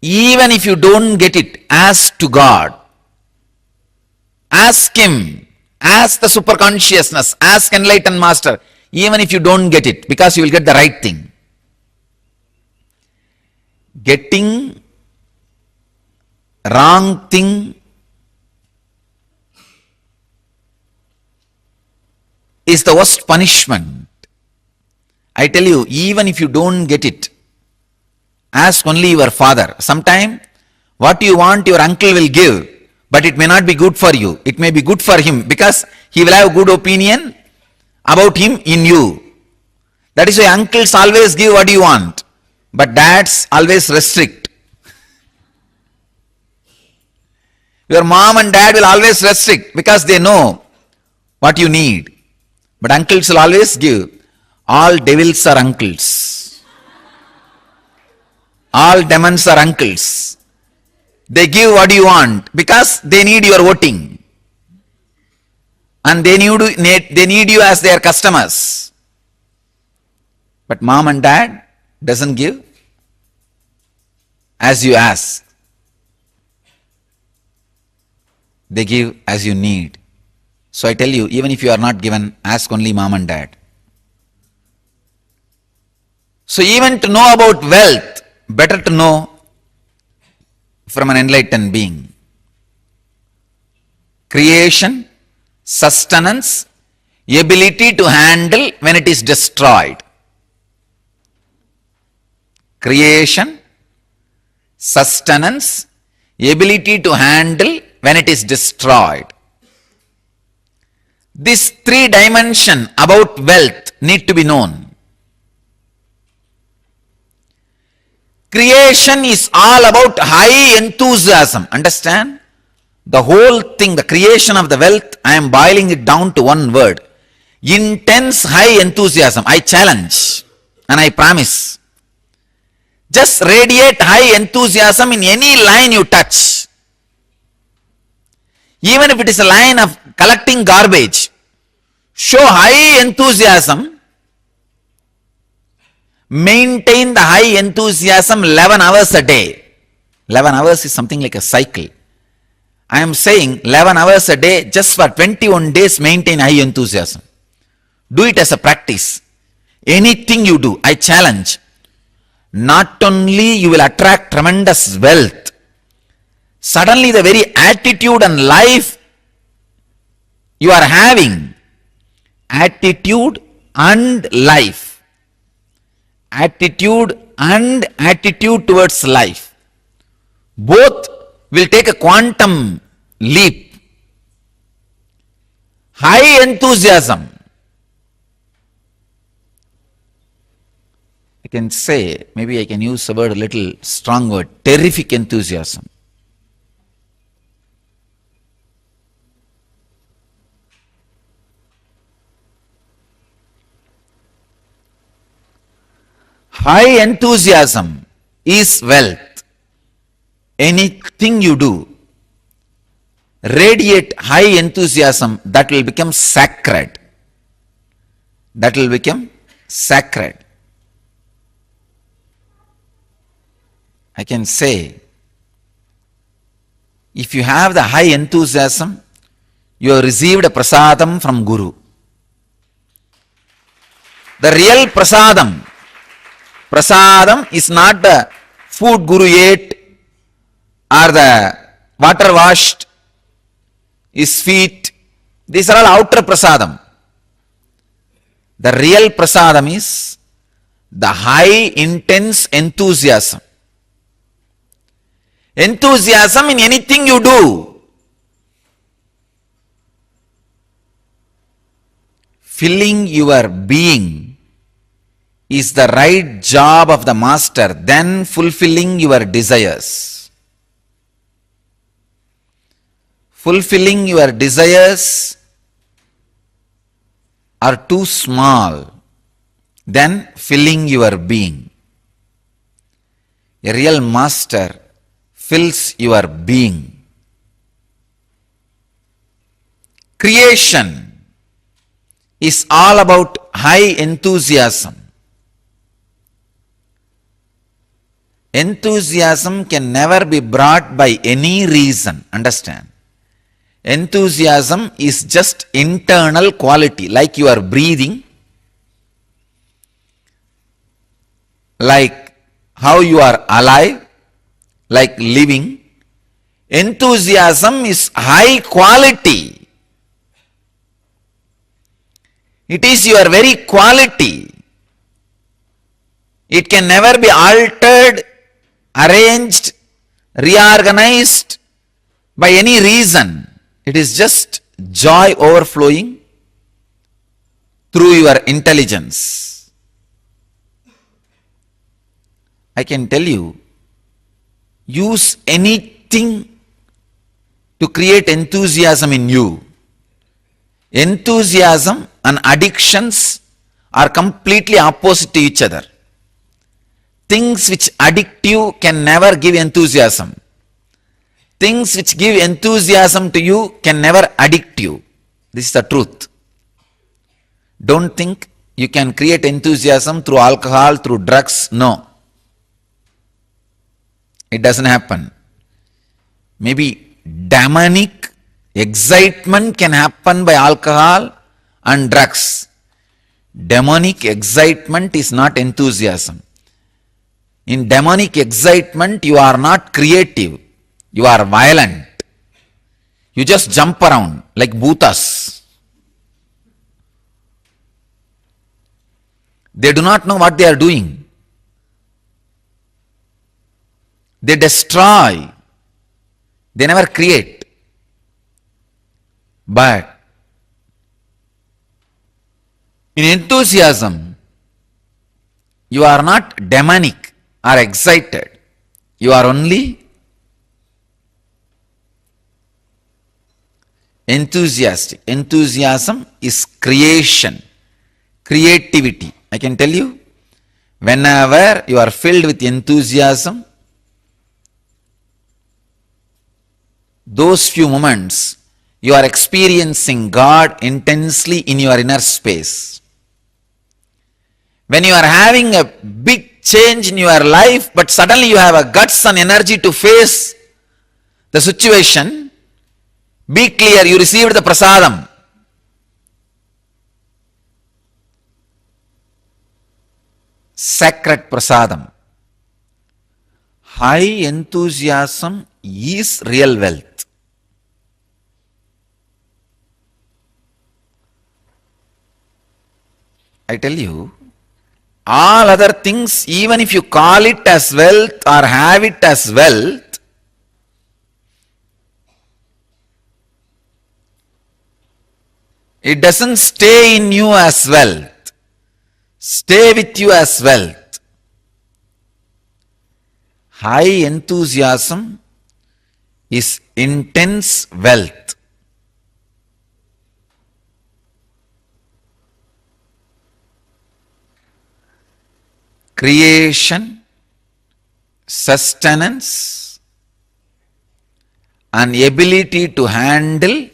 even if you don't get it, ask to God. Ask Him. Ask the superconsciousness. Ask enlightened master. Even if you don't get it, because you will get the right thing. Getting wrong thing is the worst punishment. I tell you, even if you don't get it, ask only your father. Sometime what you want your uncle will give, but it may not be good for you. It may be good for him because he will have good opinion about him in you. That is why uncles always give what you want, but dads always restrict. Your mom and dad will always restrict because they know what you need. But uncles will always give. All devils are uncles. All demons are uncles. They give what you want because they need your voting. And they need you as their customers. But mom and dad doesn't give as you ask. They give as you need. So I tell you, even if you are not given, ask only mom and dad. So even to know about wealth, better to know from an enlightened being. Creation, sustenance, ability to handle when it is destroyed. Creation, sustenance, ability to handle when it is destroyed. This three dimension about wealth need to be known. Creation is all about high enthusiasm. Understand? The whole thing, the creation of the wealth, I am boiling it down to one word. Intense high enthusiasm. I challenge and I promise. Just radiate high enthusiasm in any line you touch. Even if it is a line of collecting garbage, show high enthusiasm, maintain the high enthusiasm 11 hours a day. 11 hours is something like a cycle. I am saying 11 hours a day, just for 21 days maintain high enthusiasm. Do it as a practice. Anything you do, I challenge. Not only you will attract tremendous wealth, suddenly the very attitude and life you are having, attitude and life, attitude and attitude towards life, both will take a quantum leap. High enthusiasm. I can say, maybe I can use a word, a little strong word, terrific enthusiasm. High enthusiasm is wealth. Anything you do, radiate high enthusiasm, that will become sacred. That will become sacred. I can say, if you have the high enthusiasm, you have received a prasadam from Guru. The real prasadam is not the food Guru ate or the water washed his feet. These are all outer prasadam. The real prasadam is the high intense enthusiasm. Enthusiasm in anything you do. Filling your being is the right job of the master, then fulfilling your desires. Fulfilling your desires are too small, then filling your being. A real master fills your being. Creation is all about high enthusiasm. Enthusiasm can never be brought by any reason. Understand? Enthusiasm is just internal quality, like you are breathing, like how you are alive, like living. Enthusiasm is high quality. It is your very quality. It can never be altered, arranged, reorganized by any reason. It is just joy overflowing through your intelligence. I can tell you, use anything to create enthusiasm in you. Enthusiasm and addictions are completely opposite to each other. Things which addict you can never give enthusiasm. Things which give enthusiasm to you can never addict you. This is the truth. Don't think you can create enthusiasm through alcohol, through drugs. No. It doesn't happen. Maybe demonic excitement can happen by alcohol and drugs. Demonic excitement is not enthusiasm. In demonic excitement, you are not creative. You are violent. You just jump around like bhutas. They do not know what they are doing. They destroy. They never create. But in enthusiasm, you are not demonic or excited. You are only enthusiastic. Enthusiasm is creation, creativity. I can tell you, whenever you are filled with enthusiasm, those few moments you are experiencing God intensely in your inner space. When you are having a big change in your life, but suddenly you have a guts and energy to face the situation, be clear, you received the prasadam. Sacred prasadam. High enthusiasm is real wealth. I tell you, all other things, even if you call it as wealth or have it as wealth, it doesn't stay in you as wealth, stay with you as wealth. High enthusiasm is intense wealth. Creation, sustenance, and ability to handle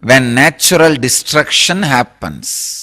when natural destruction happens.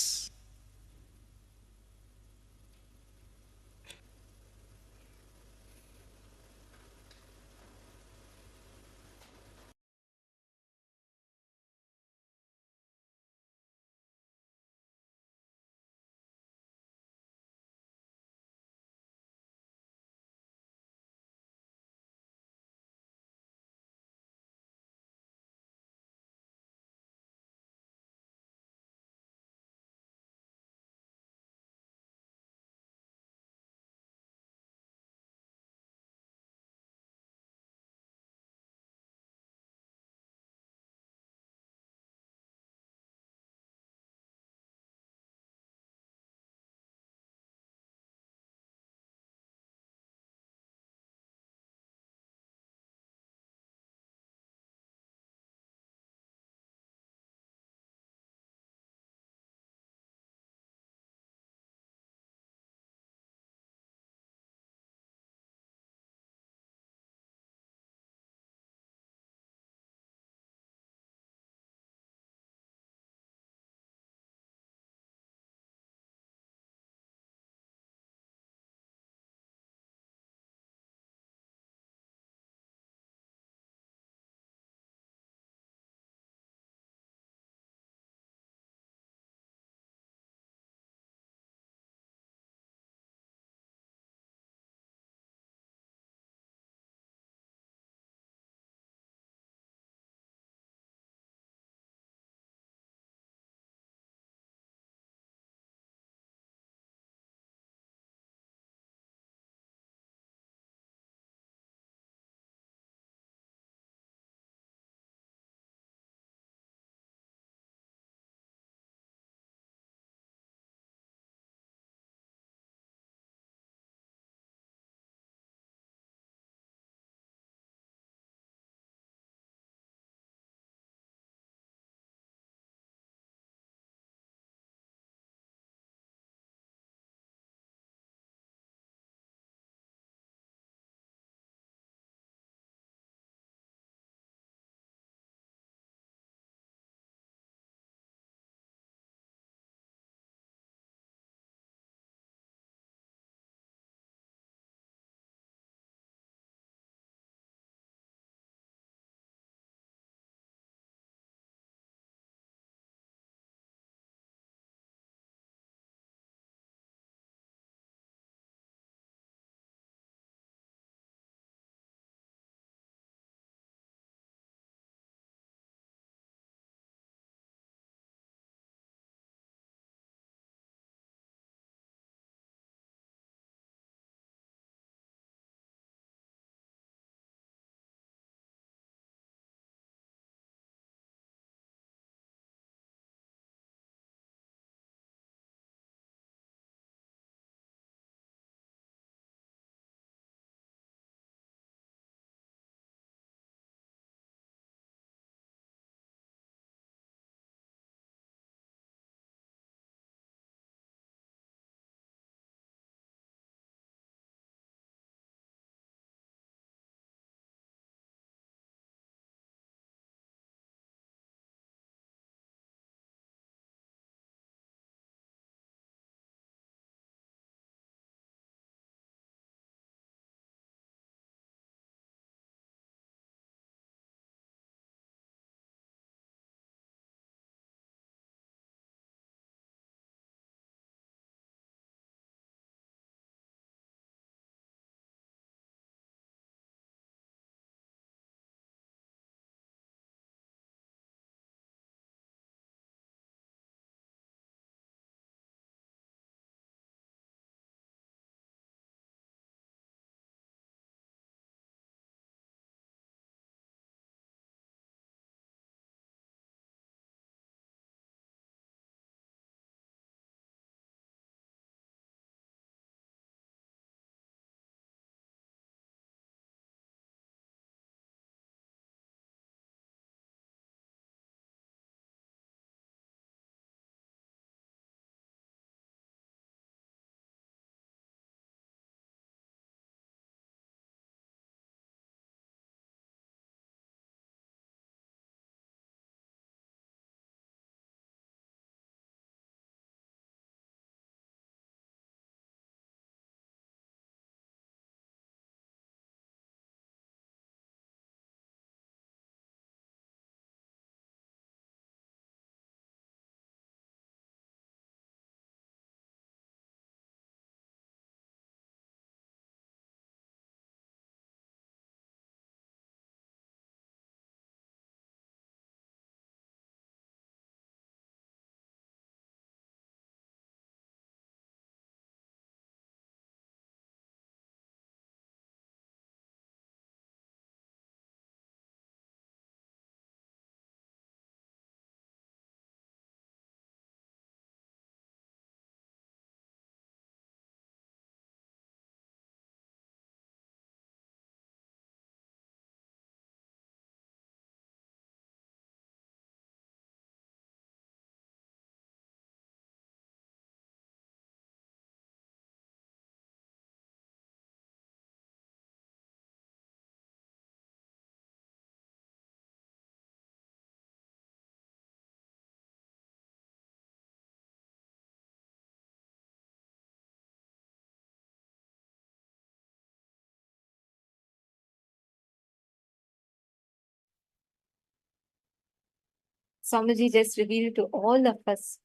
Swamiji just revealed to all of us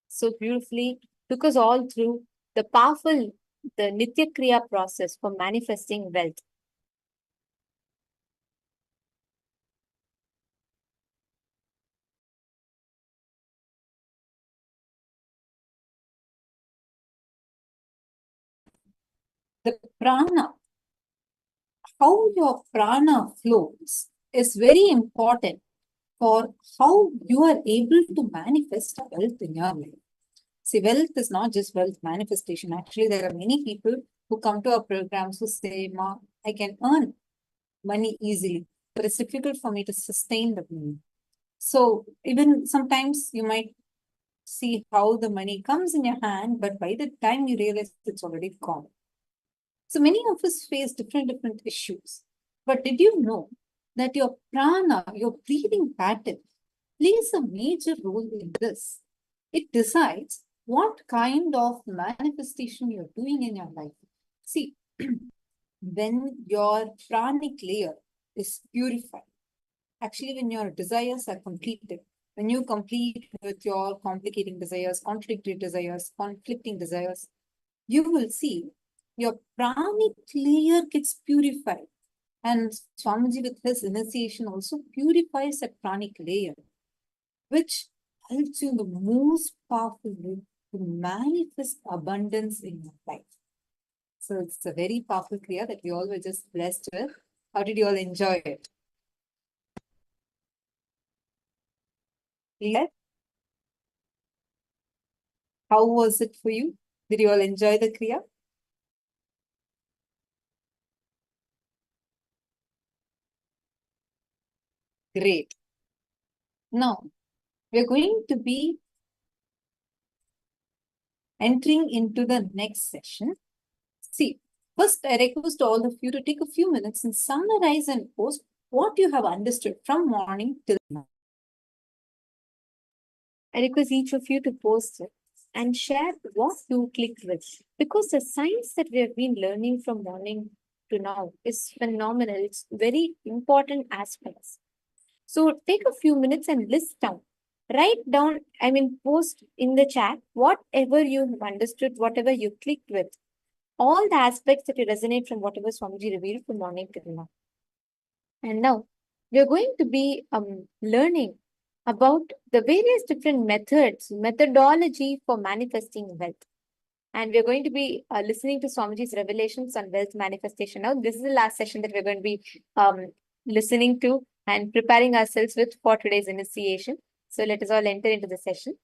so beautifully, took us all through the powerful, the Nitya Kriya process for manifesting wealth. The prana, how your prana flows, is very important for how you are able to manifest wealth in your life. See, wealth is not just wealth manifestation. Actually, there are many people who come to our programs who say, Ma, I can earn money easily, but it's difficult for me to sustain the money. So even sometimes you might see how the money comes in your hand, but by the time you realize it's already gone. So many of us face different issues. But did you know that your prana, your breathing pattern, plays a major role in this? It decides what kind of manifestation you're doing in your life. See, when your pranic layer is purified, actually when your desires are completed, when you complete with your complicating desires, contradictory desires, conflicting desires, you will see your pranic layer gets purified. And Swamiji with his initiation also purifies that pranic layer, which helps you in the most powerful way to manifest abundance in your life. So it's a very powerful kriya that we all were just blessed with. How did you all enjoy it? Yeah? How was it for you? Did you all enjoy the kriya? Great. Now, we're going to be entering into the next session. See, first I request all of you to take a few minutes and summarize and post what you have understood from morning till now. I request each of you to post it and share what you clicked with. Because the science that we have been learning from morning to now is phenomenal. It's very important aspects. So take a few minutes and list down. Write down, post in the chat whatever you have understood, whatever you clicked with. All the aspects that you resonate from whatever Swamiji revealed from morning till now. And now we're going to be learning about the various different methodology for manifesting wealth. And we're going to be listening to Swamiji's revelations on wealth manifestation. Now, this is the last session that we're going to be listening to and preparing ourselves with for today's initiation. So let us all enter into the session.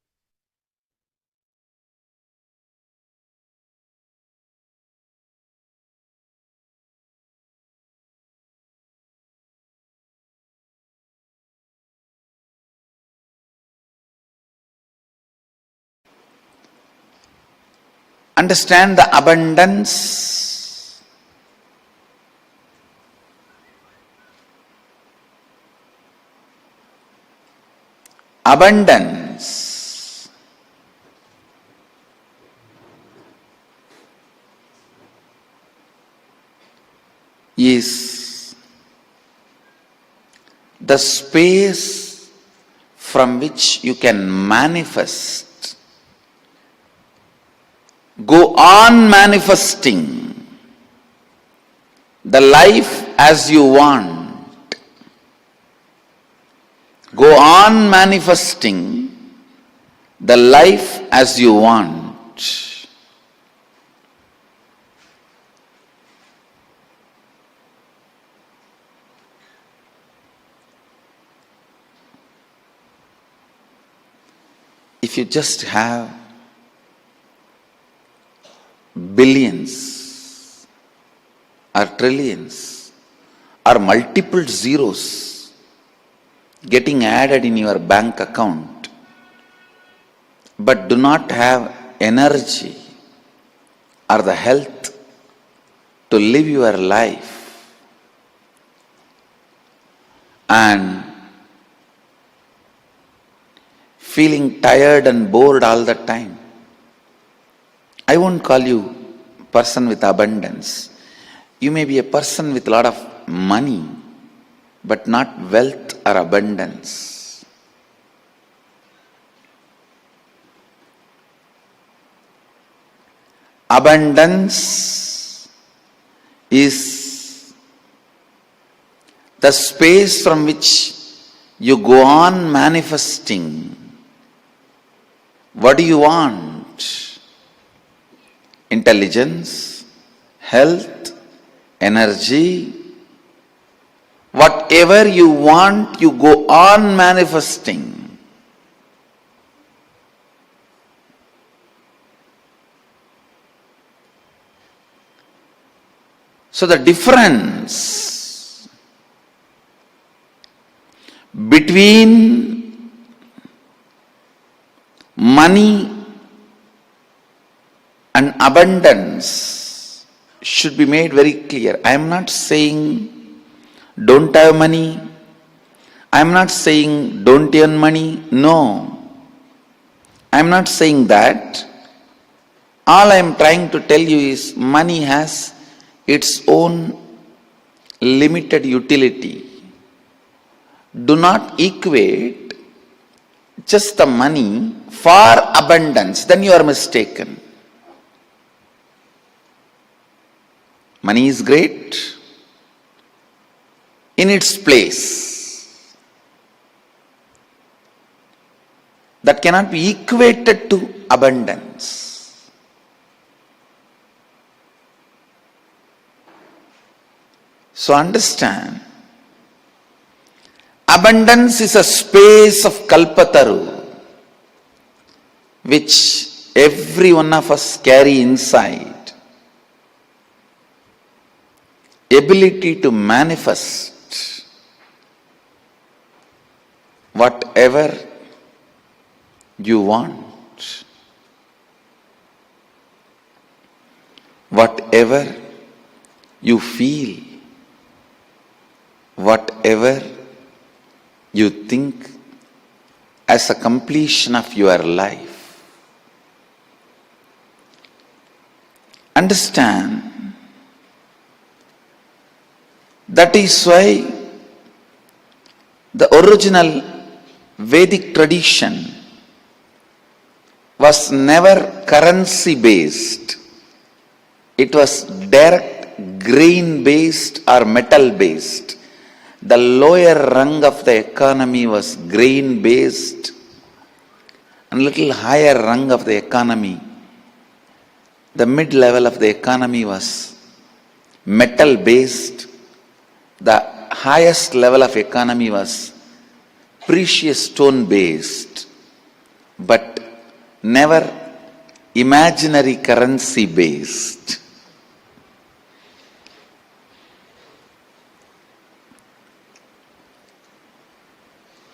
Understand the abundance. Abundance is the space from which you can manifest. Go on manifesting the life as you want. Go on manifesting the life as you want. If you just have billions or trillions or multiple zeros getting added in your bank account, but do not have energy or the health to live your life, and feeling tired and bored all the time, I won't call you person with abundance. You may be a person with a lot of money, but not wealth or abundance. Abundance is the space from which you go on manifesting. What do you want? Intelligence, health, energy. Whatever you want, you go on manifesting. So the difference between money and abundance should be made very clear. I am not saying don't have money. I am not saying don't earn money. No. I am not saying that. All I am trying to tell you is money has its own limited utility. Do not equate just the money for abundance, then you are mistaken. Money is great in its place. That cannot be equated to abundance. So understand, abundance is a space of Kalpataru which every one of us carry inside. Ability to manifest whatever you want, whatever you feel, whatever you think as a completion of your life. Understand, that is why the original Vedic tradition was never currency based. It was direct grain based or metal based. The lower rung of the economy was grain based, and little higher rung of the economy, the mid level of the economy was metal based. The highest level of economy was precious stone based, but never imaginary currency based.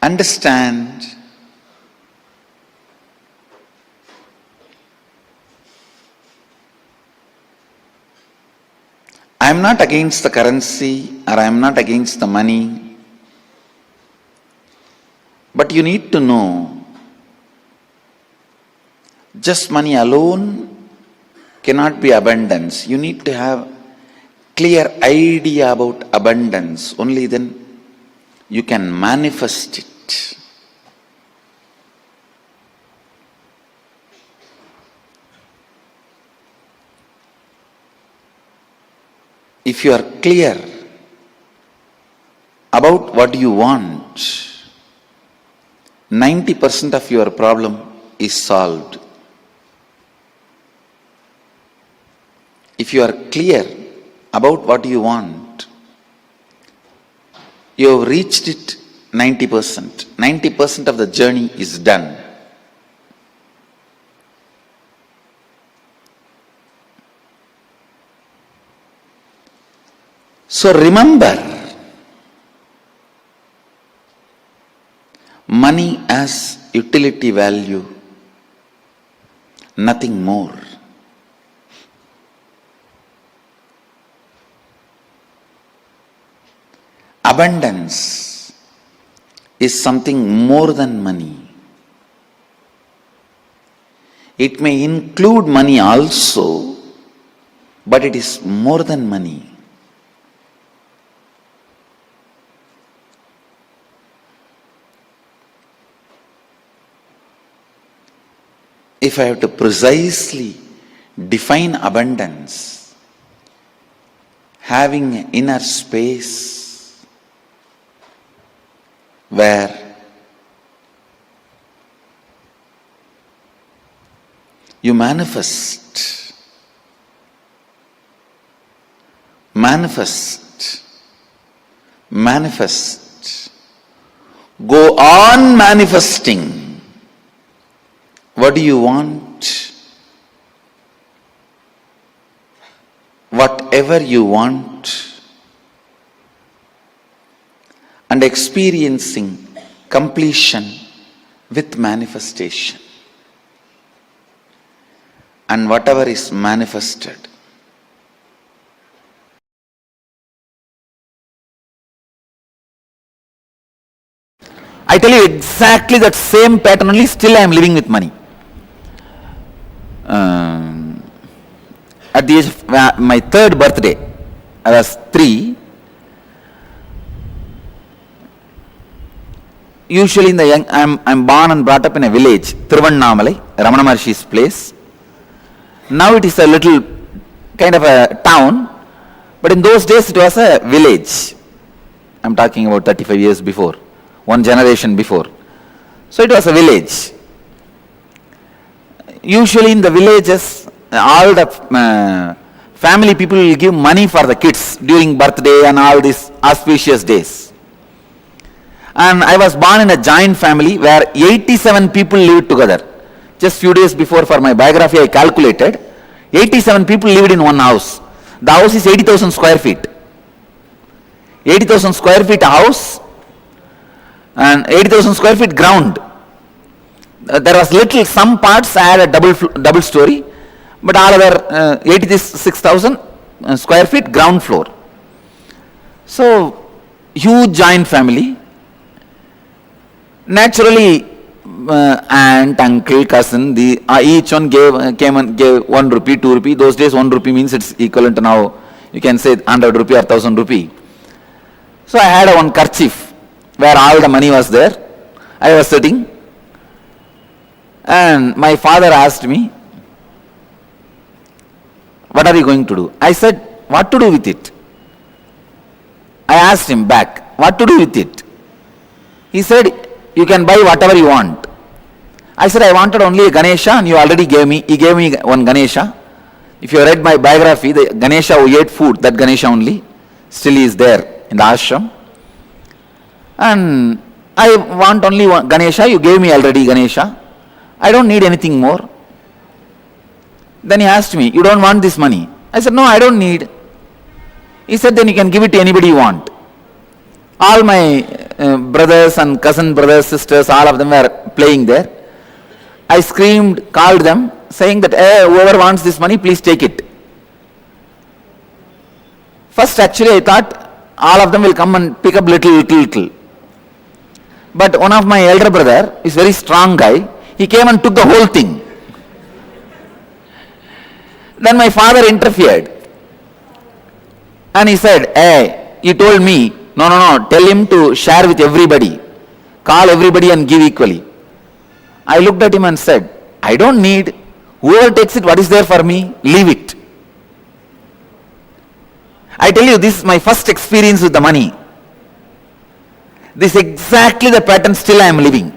Understand, I am not against the currency or I am not against the money, but you need to know, just money alone cannot be abundance. You need to have clear idea about abundance. Only then you can manifest it. If you are clear about what you want, 90% of your problem is solved. If you are clear about what you want, you have reached it 90%. 90% of the journey is done. So remember, money has utility value, nothing more. Abundance is something more than money. It may include money also, but it is more than money. If I have to precisely define abundance, having inner space where you manifest, go on manifesting. What do you want? Whatever you want, and experiencing completion with manifestation. And whatever is manifested, I tell you exactly that same pattern, only still I am living with money. At the age of my third birthday, I was 3. Usually in the young, I'm born and brought up in a village, Thiruvannamalai, Ramana Maharshi's place. Now it is a little kind of a town, but in those days it was a village. I'm talking about 35 years before, one generation before. So it was a village. Usually in the villages, all the family people will give money for the kids during birthday and all these auspicious days. And I was born in a giant family where 87 people lived together. Just few days before for my biography I calculated, 87 people lived in one house. The house is 80,000 square feet. 80,000 square feet house and 80,000 square feet ground. There was little, some parts I had a double story, but all other 86,000 square feet ground floor. So, huge giant family. Naturally, aunt, uncle, cousin, each one came and gave 1 rupee, 2 rupee. Those days 1 rupee means it's equivalent to now, you can say 100 rupee or 1000 rupee. So I had one kerchief where all the money was there. I was sitting and my father asked me, what are you going to do? I said, what to do with it? I asked him back, what to do with it? He said, you can buy whatever you want. I said, I wanted only a Ganesha and you already gave me. He gave me one Ganesha. If you read my biography, the Ganesha who ate food, that Ganesha only, still is there in the ashram. And I want only one Ganesha, you gave me already Ganesha. I don't need anything more. Then he asked me, you don't want this money? I said, no, I don't need. He said, then you can give it to anybody you want. All my brothers and cousin brothers, sisters, all of them were playing there. I screamed, called them, saying that, hey, whoever wants this money, please take it. First, actually, I thought all of them will come and pick up little. But one of my elder brother is very strong guy. He came and took the whole thing. Then my father interfered. And he said, hey, you told me, no, tell him to share with everybody. Call everybody and give equally. I looked at him and said, I don't need. Whoever takes it, what is there for me? Leave it. I tell you, this is my first experience with the money. This is exactly the pattern still I am living.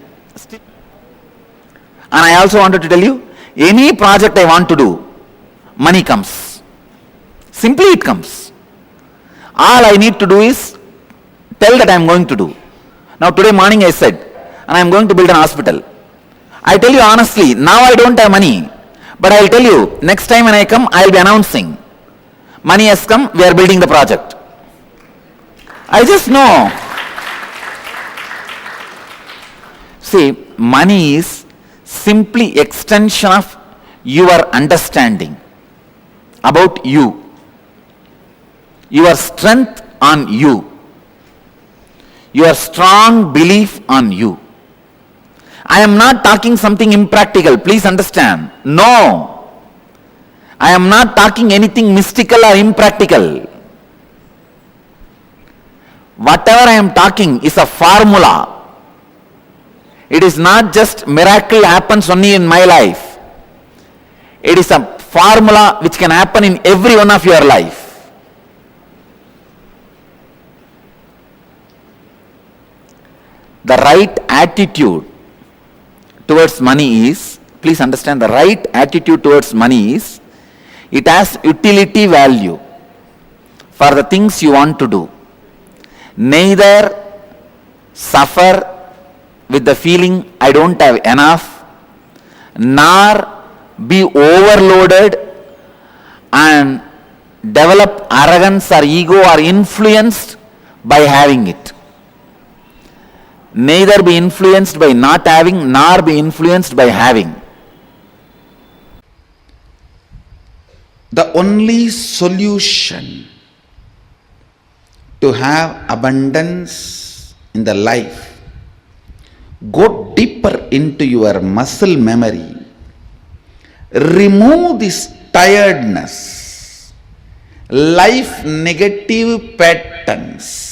And I also wanted to tell you, any project I want to do, money comes. Simply it comes. All I need to do is tell that I am going to do. Now today morning I said, and I am going to build an hospital. I tell you honestly, now I don't have money. But I will tell you, next time when I come, I will be announcing. Money has come, we are building the project. I just know. See, money is simply extension of your understanding about you. Your strength on you. Your strong belief on you. I am not talking something impractical, please understand. No. I am not talking anything mystical or impractical. Whatever I am talking is a formula. It is not just miracle happens only in my life. It is a formula which can happen in every one of your life. The right attitude towards money is, please understand, the right attitude towards money is, it has utility value for the things you want to do. Neither suffer with the feeling I don't have enough, nor be overloaded and develop arrogance or ego or influenced by having it. Neither be influenced by not having, nor be influenced by having. The only solution to have abundance in the life, go deeper into your muscle memory, remove this tiredness, life negative patterns.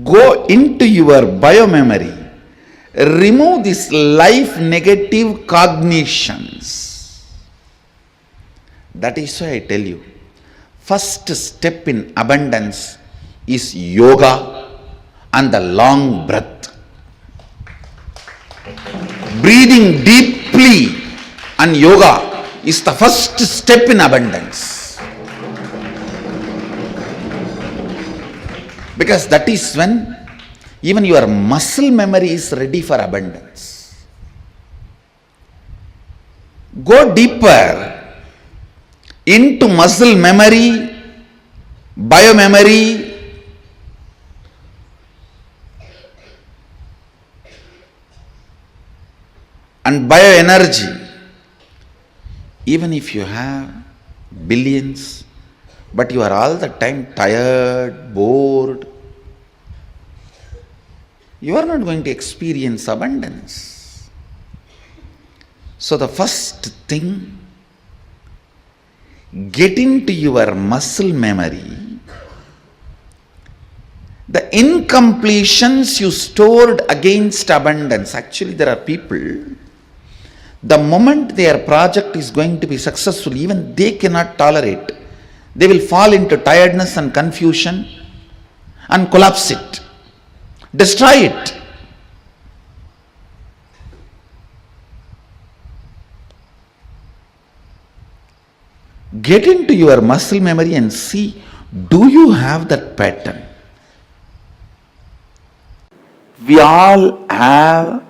Go into your biomemory, remove these life negative cognitions. That is why I tell you, first step in abundance is yoga and the long breath. Breathing deeply and yoga is the first step in abundance. Because that is when even your muscle memory is ready for abundance. Go deeper into muscle memory, biomemory, and bioenergy. Even if you have billions, but you are all the time tired, bored, you are not going to experience abundance. So the first thing, get into your muscle memory the incompletions you stored against abundance. Actually, there are people, the moment their project is going to be successful, even they cannot tolerate. They will fall into tiredness and confusion and collapse it, destroy it. Get into your muscle memory and see, do you have that pattern? We all have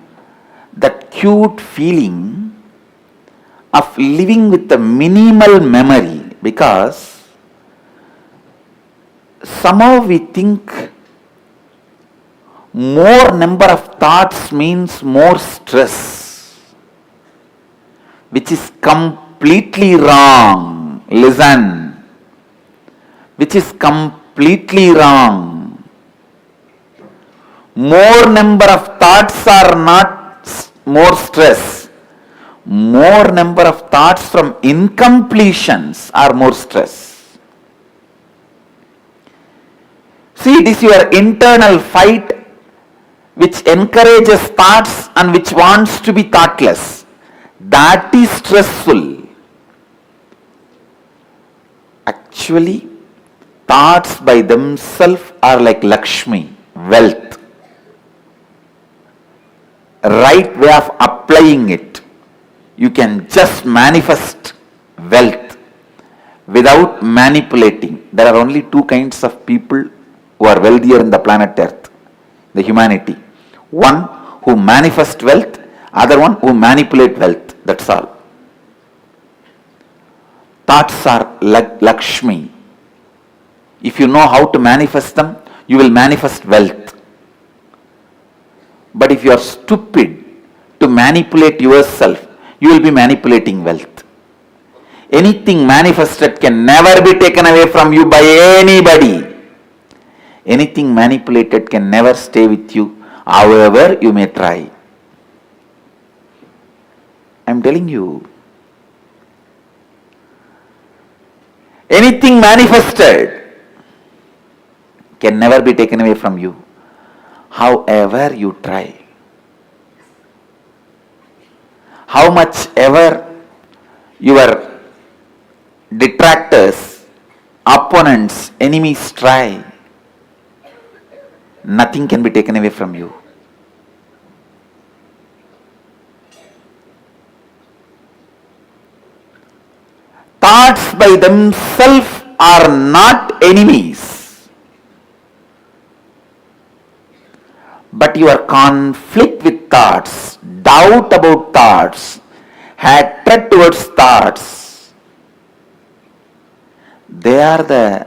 that cute feeling of living with a minimal memory, because somehow we think more number of thoughts means more stress, which is completely wrong. Listen, which is completely wrong. More number of thoughts are not more stress. More number of thoughts from incompletions are more stress. See, it is your internal fight which encourages thoughts and which wants to be thoughtless. That is stressful. Actually, thoughts by themselves are like Lakshmi, wealth. Right way of applying it, you can just manifest wealth without manipulating. There are only two kinds of people who are wealthier in the planet Earth, the humanity. One who manifest wealth, other one who manipulate wealth. That's all. Thoughts are like Lakshmi. If you know how to manifest them, you will manifest wealth. But if you are stupid to manipulate yourself, you will be manipulating wealth. Anything manifested can never be taken away from you by anybody. Anything manipulated can never stay with you, however you may try. I am telling you. Anything manifested can never be taken away from you, however you try. how much ever your detractors, opponents, enemies try, nothing can be taken away from you. Thoughts by themselves are not enemies, but your conflict with thoughts, doubt about thoughts, hatred towards thoughts, they are the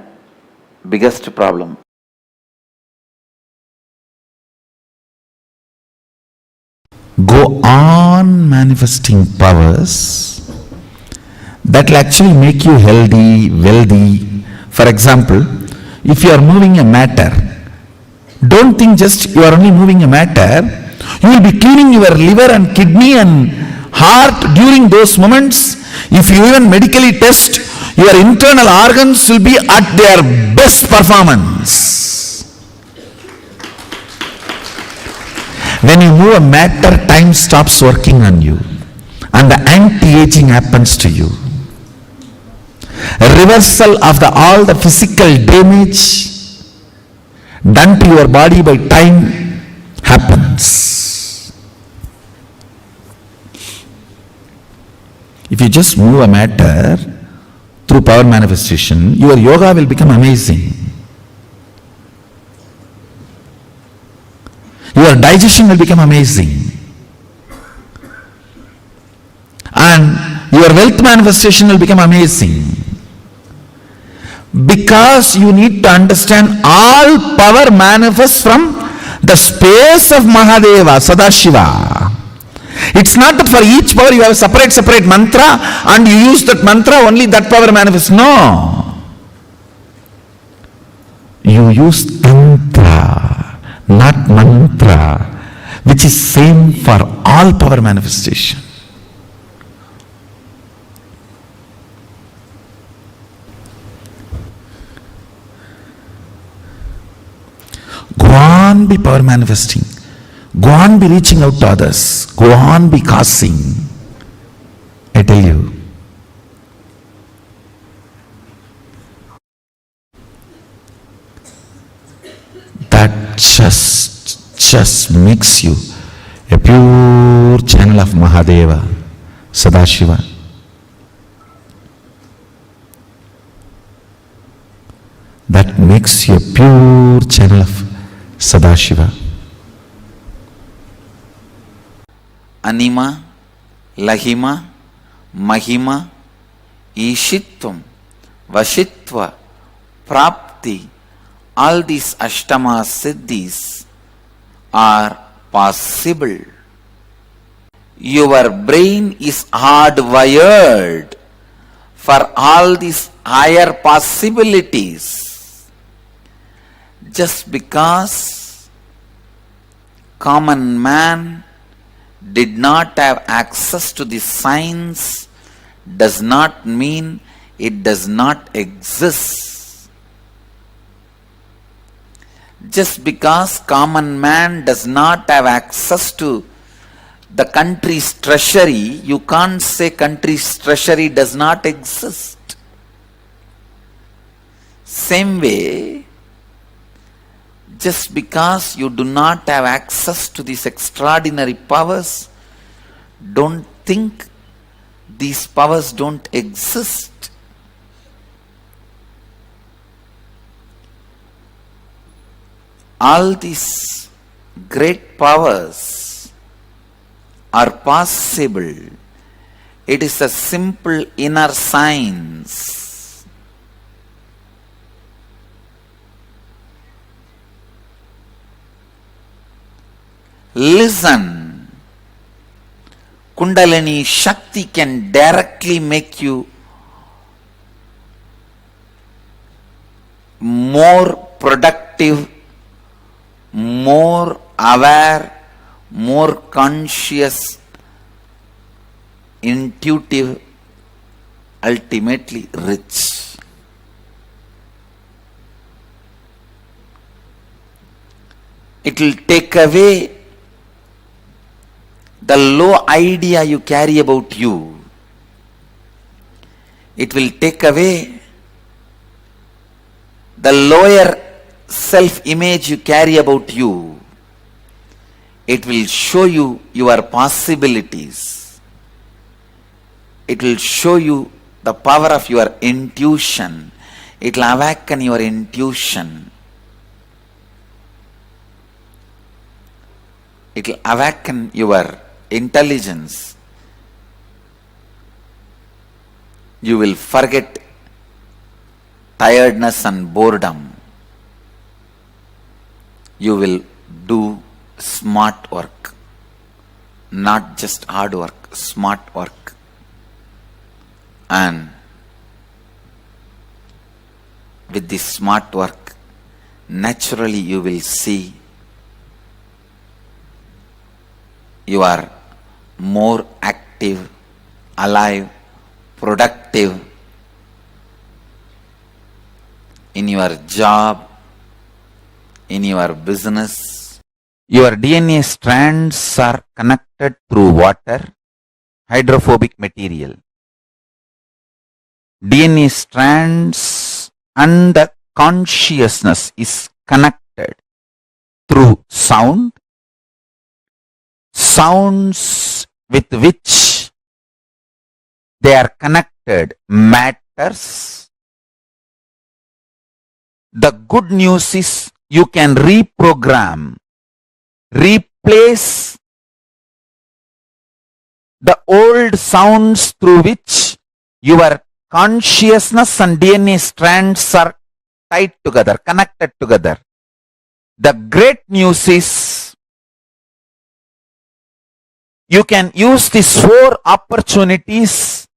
biggest problem. Go on manifesting powers that will actually make you healthy, wealthy. For example, if you are moving a matter, don't think just you are only moving a matter. You will be cleaning your liver and kidney and heart during those moments. If you even medically test, your internal organs will be at their best performance. When you move a matter, time stops working on you and the anti-aging happens to you. A reversal of all the physical damage done to your body by time happens. If you just move a matter through power manifestation, your yoga will become amazing. Your digestion will become amazing. And your wealth manifestation will become amazing. Because you need to understand all power manifests from the space of Mahadeva, Sadashiva. It's not that for each power you have a separate mantra and you use that mantra, only that power manifests. No. You use tantra, not mantra, which is same for all power manifestation. Go on be power manifesting. Go on be reaching out to others. Go on be causing. I tell you. That just makes you a pure channel of Mahadeva, Sadashiva. That makes you a pure channel of Sadashiva. Anima, Lahima, Mahima, Ishitvam, Vashitva, Prapti, all these Ashtama Siddhis are possible. Your brain is hardwired for all these higher possibilities. Just because common man did not have access to the science does not mean it does not exist. Just because common man does not have access to the country's treasury, you can't say country's treasury does not exist. Same way, just because you do not have access to these extraordinary powers, don't think these powers don't exist. All these great powers are possible. It is a simple inner science. Listen. Kundalini Shakti can directly make you more productive, more aware, more conscious, intuitive, ultimately rich. It will take away the low idea you carry about you, it will take away the lower self-image you carry about you. It will show you your possibilities. It will show you the power of your intuition. It will awaken your intuition. It will awaken your intelligence. You will forget tiredness and boredom. You will do smart work, not just hard work, smart work. And with this smart work, naturally you will see you are more active, alive, productive in your job, in your business. Your DNA strands are connected through water, hydrophobic material. DNA strands and the consciousness is connected through sound. Sounds with which they are connected matters. The good news is you can reprogram, replace the old sounds through which your consciousness and DNA strands are tied together, connected together. The great news is you can use these 4 opportunities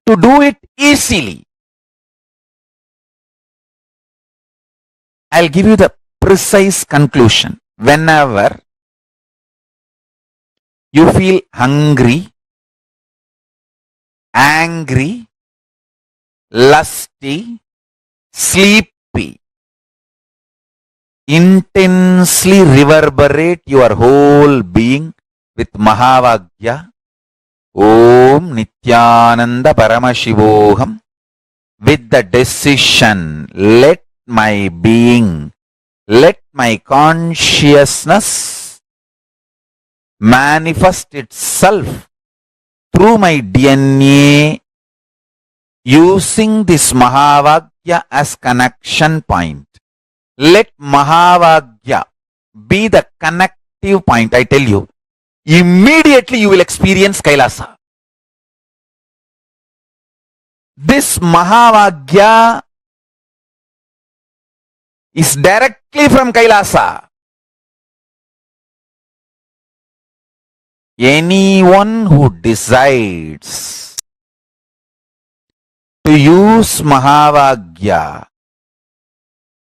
to do it easily. I'll give you the precise conclusion. Whenever you feel hungry, angry, lusty, sleepy, intensely reverberate your whole being with Mahavagya, Om Nityananda Paramashivoham, with the decision, let my being, let my consciousness manifest itself through my DNA using this Mahavagya as connection point. Let Mahavagya be the connective point. I tell you, immediately you will experience Kailasa. This Mahavagya is directly from Kailasa. Anyone who decides to use Mahavagya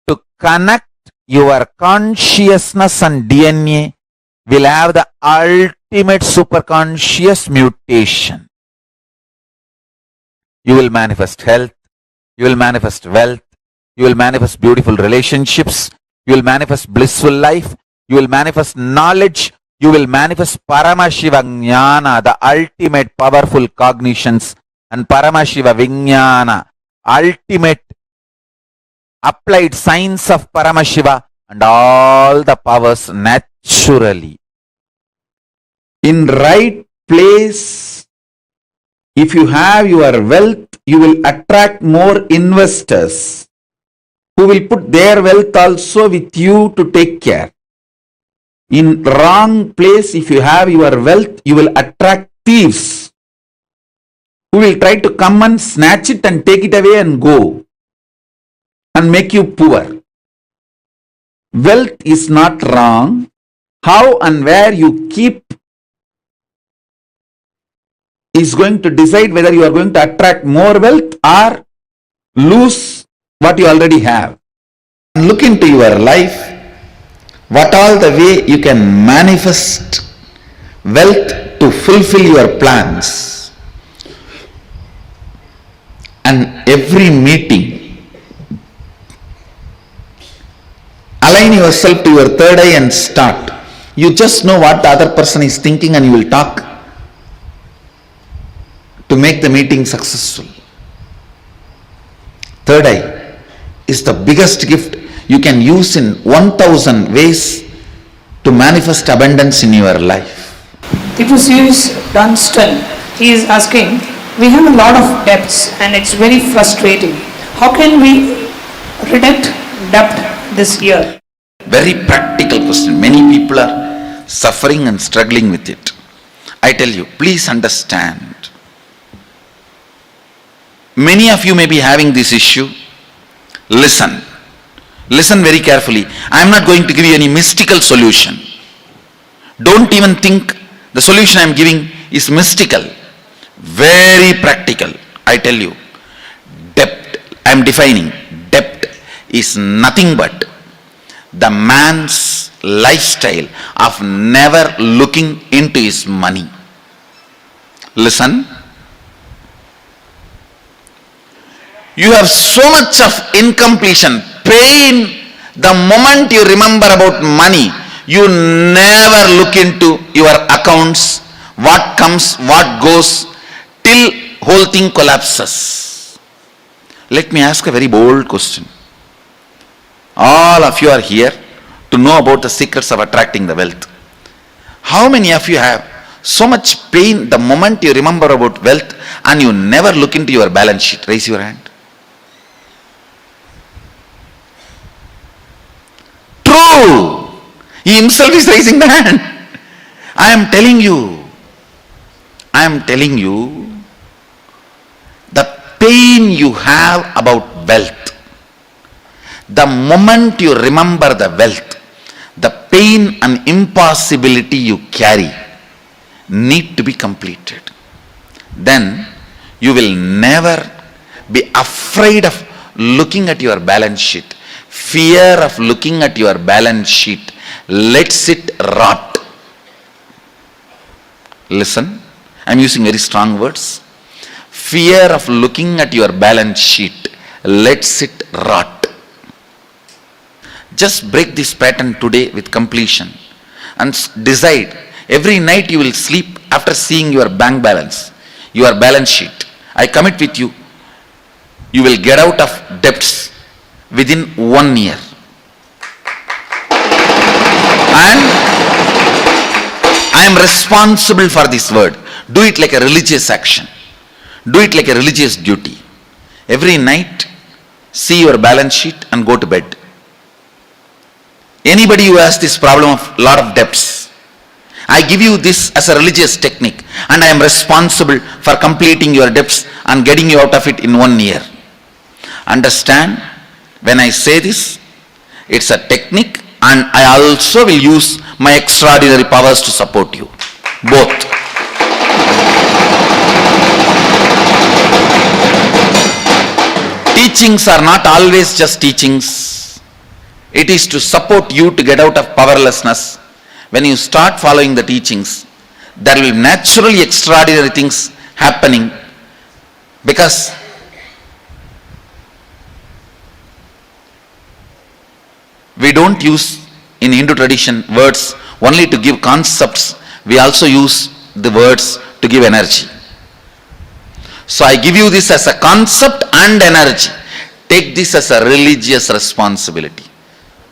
to connect your consciousness and DNA will have the ultimate superconscious mutation. You will manifest health, you will manifest wealth, you will manifest beautiful relationships, you will manifest blissful life, you will manifest knowledge, you will manifest Paramashiva Jnana, the ultimate powerful cognitions, and Paramashiva Vijnana, ultimate applied science of Paramashiva, and all the powers naturally. In right place, if you have your wealth, you will attract more investors who will put their wealth also with you to take care. In wrong place, if you have your wealth, you will attract thieves who will try to come and snatch it and take it away and go and make you poor. Wealth is not wrong. How and where you keep is going to decide whether you are going to attract more wealth or lose what you already have. Look into your life, what all the way you can manifest wealth to fulfill your plans. And every meeting, align yourself to your third eye and start. You just know what the other person is thinking and you will talk to make the meeting successful. Third eye is the biggest gift you can use in 1000 ways to manifest abundance in your life. It was used Dunstan. He is asking, we have a lot of debts and it's very frustrating. How can we reduce debt this year? Very practical question. Many people are suffering and struggling with it. I tell you, please understand. Many of you may be having this issue. Listen. Listen very carefully. I am not going to give you any mystical solution. Don't even think the solution I am giving is mystical. Very practical. I tell you. Debt, I am defining. Debt is nothing but the man's lifestyle of never looking into his money. Listen. You have so much of incompletion, pain. The moment you remember about money, you never look into your accounts, what comes, what goes, till whole thing collapses. Let me ask a very bold question. All of you are here to know about the secrets of attracting the wealth. How many of you have so much pain the moment you remember about wealth and you never look into your balance sheet? Raise your hand. True. He himself is raising the hand. I am telling you, the pain you have about wealth, the moment you remember the wealth, the pain and impossibility you carry need to be completed. Then you will never be afraid of looking at your balance sheet. Fear of looking at your balance sheet lets it rot. Listen, I am using very strong words. Fear of looking at your balance sheet lets it rot. Just break this pattern today with completion and decide. Every night you will sleep after seeing your bank balance, your balance sheet. I commit with you, you will get out of debts within 1 year. And I am responsible for this word. Do it like a religious action. Do it like a religious duty. Every night, see your balance sheet and go to bed. Anybody who has this problem of lot of debts, I give you this as a religious technique and I am responsible for completing your debts and getting you out of it in 1 year. Understand, when I say this, it's a technique and I also will use my extraordinary powers to support you. Both. Teachings are not always just teachings. It is to support you to get out of powerlessness. When you start following the teachings, there will be naturally extraordinary things happening, because we don't use in Hindu tradition words only to give concepts. We also use the words to give energy. So I give you this as a concept and energy. Take this as a religious responsibility.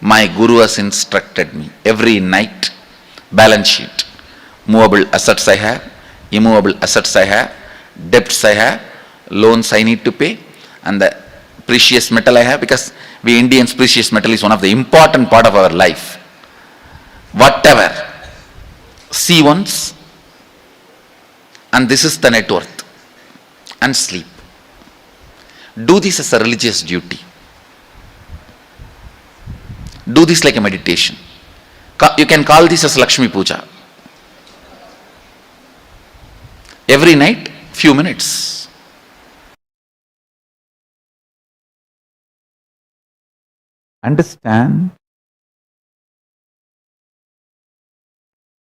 My Guru has instructed me every night, balance sheet, movable assets I have, immovable assets I have, debts I have, loans I need to pay, and the precious metal I have, because we Indians, precious metal is one of the important part of our life. Whatever, see once, and this is the net worth, and sleep. Do this as a religious duty. Do this like a meditation. You can call this as Lakshmi Puja. Every night, few minutes. Understand,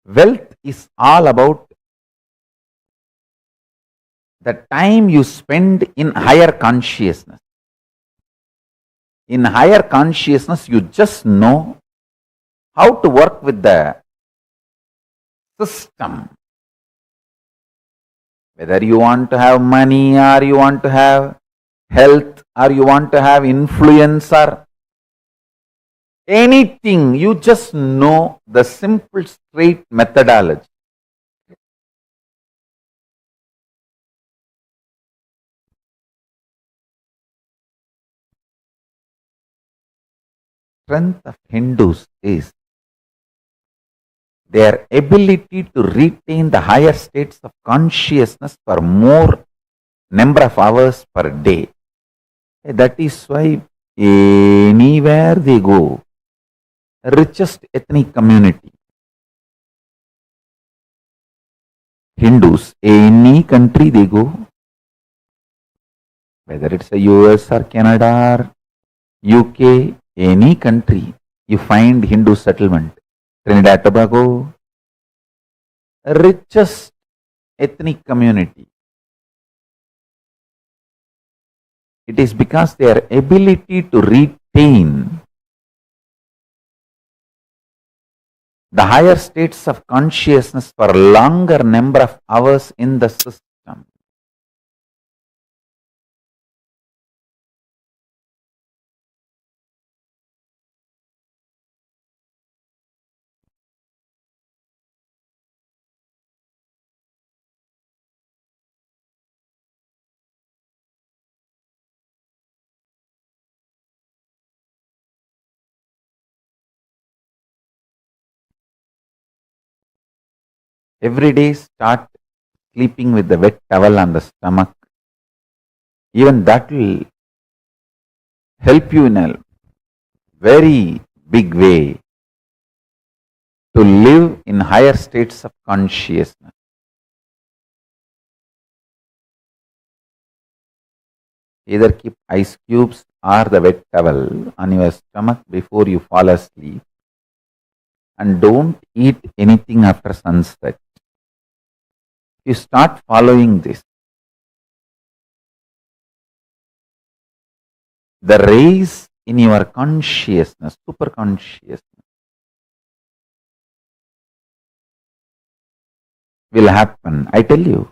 wealth is all about the time you spend in higher consciousness. In higher consciousness, you just know how to work with the system. Whether you want to have money or you want to have health or you want to have influence or anything, you just know the simple straight methodology. Strength of Hindus is their ability to retain the higher states of consciousness for more number of hours per day. That is why anywhere they go, richest ethnic community, Hindus, any country they go, whether it's a US or Canada or UK, any country, you find Hindu settlement. Trinidad Tobago, richest ethnic community. It is because their ability to retain the higher states of consciousness for a longer number of hours in the system. Every day start sleeping with the wet towel on the stomach. Even that will help you in a very big way to live in higher states of consciousness. Either keep ice cubes or the wet towel on your stomach before you fall asleep, and don't eat anything after sunset. You start following this, the raise in your consciousness, super consciousness, will happen. I tell you.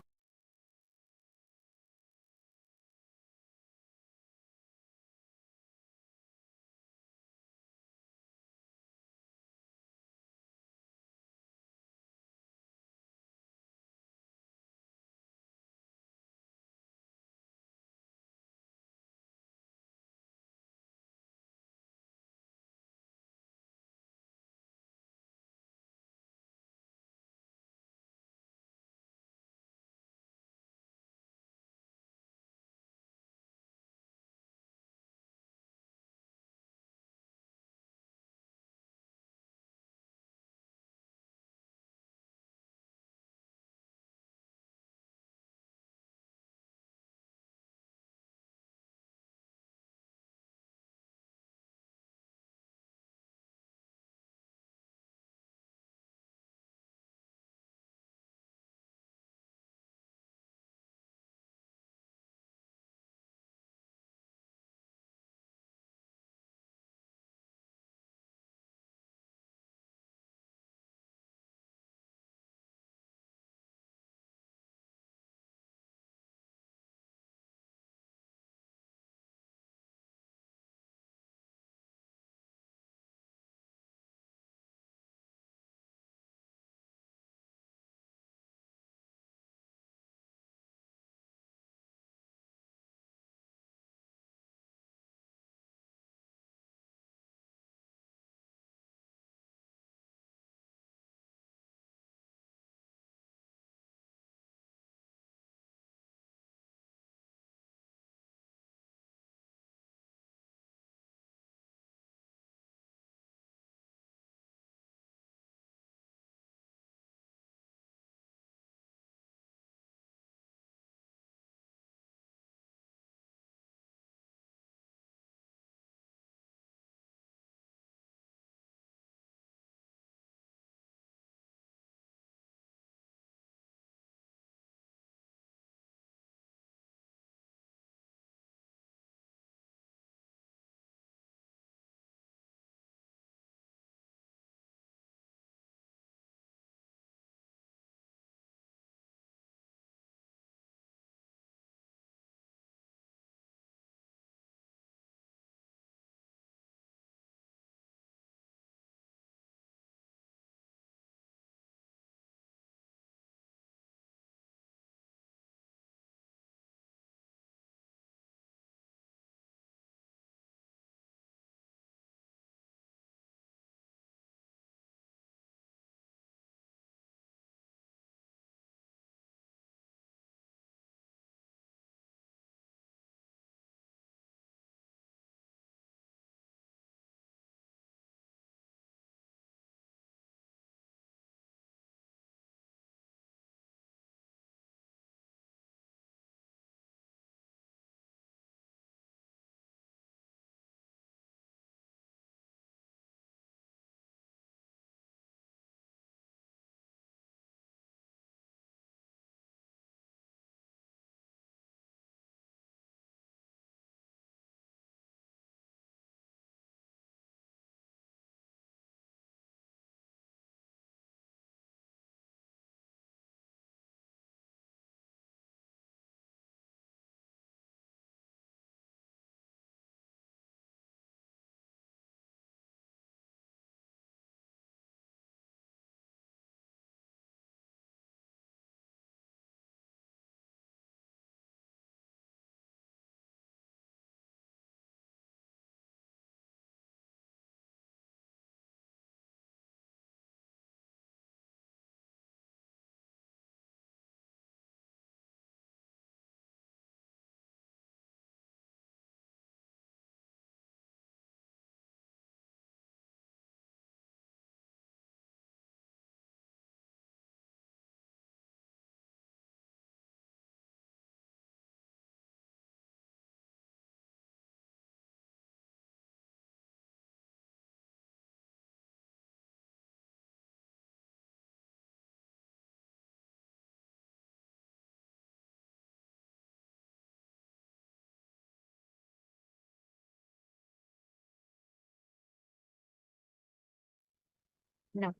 Now,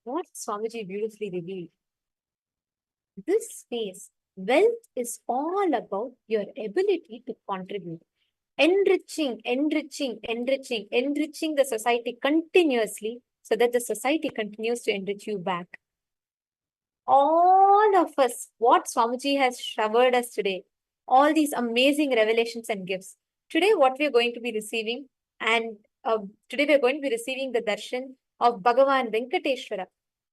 what Swamiji beautifully revealed. This space, wealth is all about your ability to contribute. Enriching, enriching, enriching, enriching the society continuously so that the society continues to enrich you back. All of us, what Swamiji has showered us today, all these amazing revelations and gifts. Today, what we are going to be receiving, and today we are going to be receiving the darshan of Bhagavan Venkateshwara.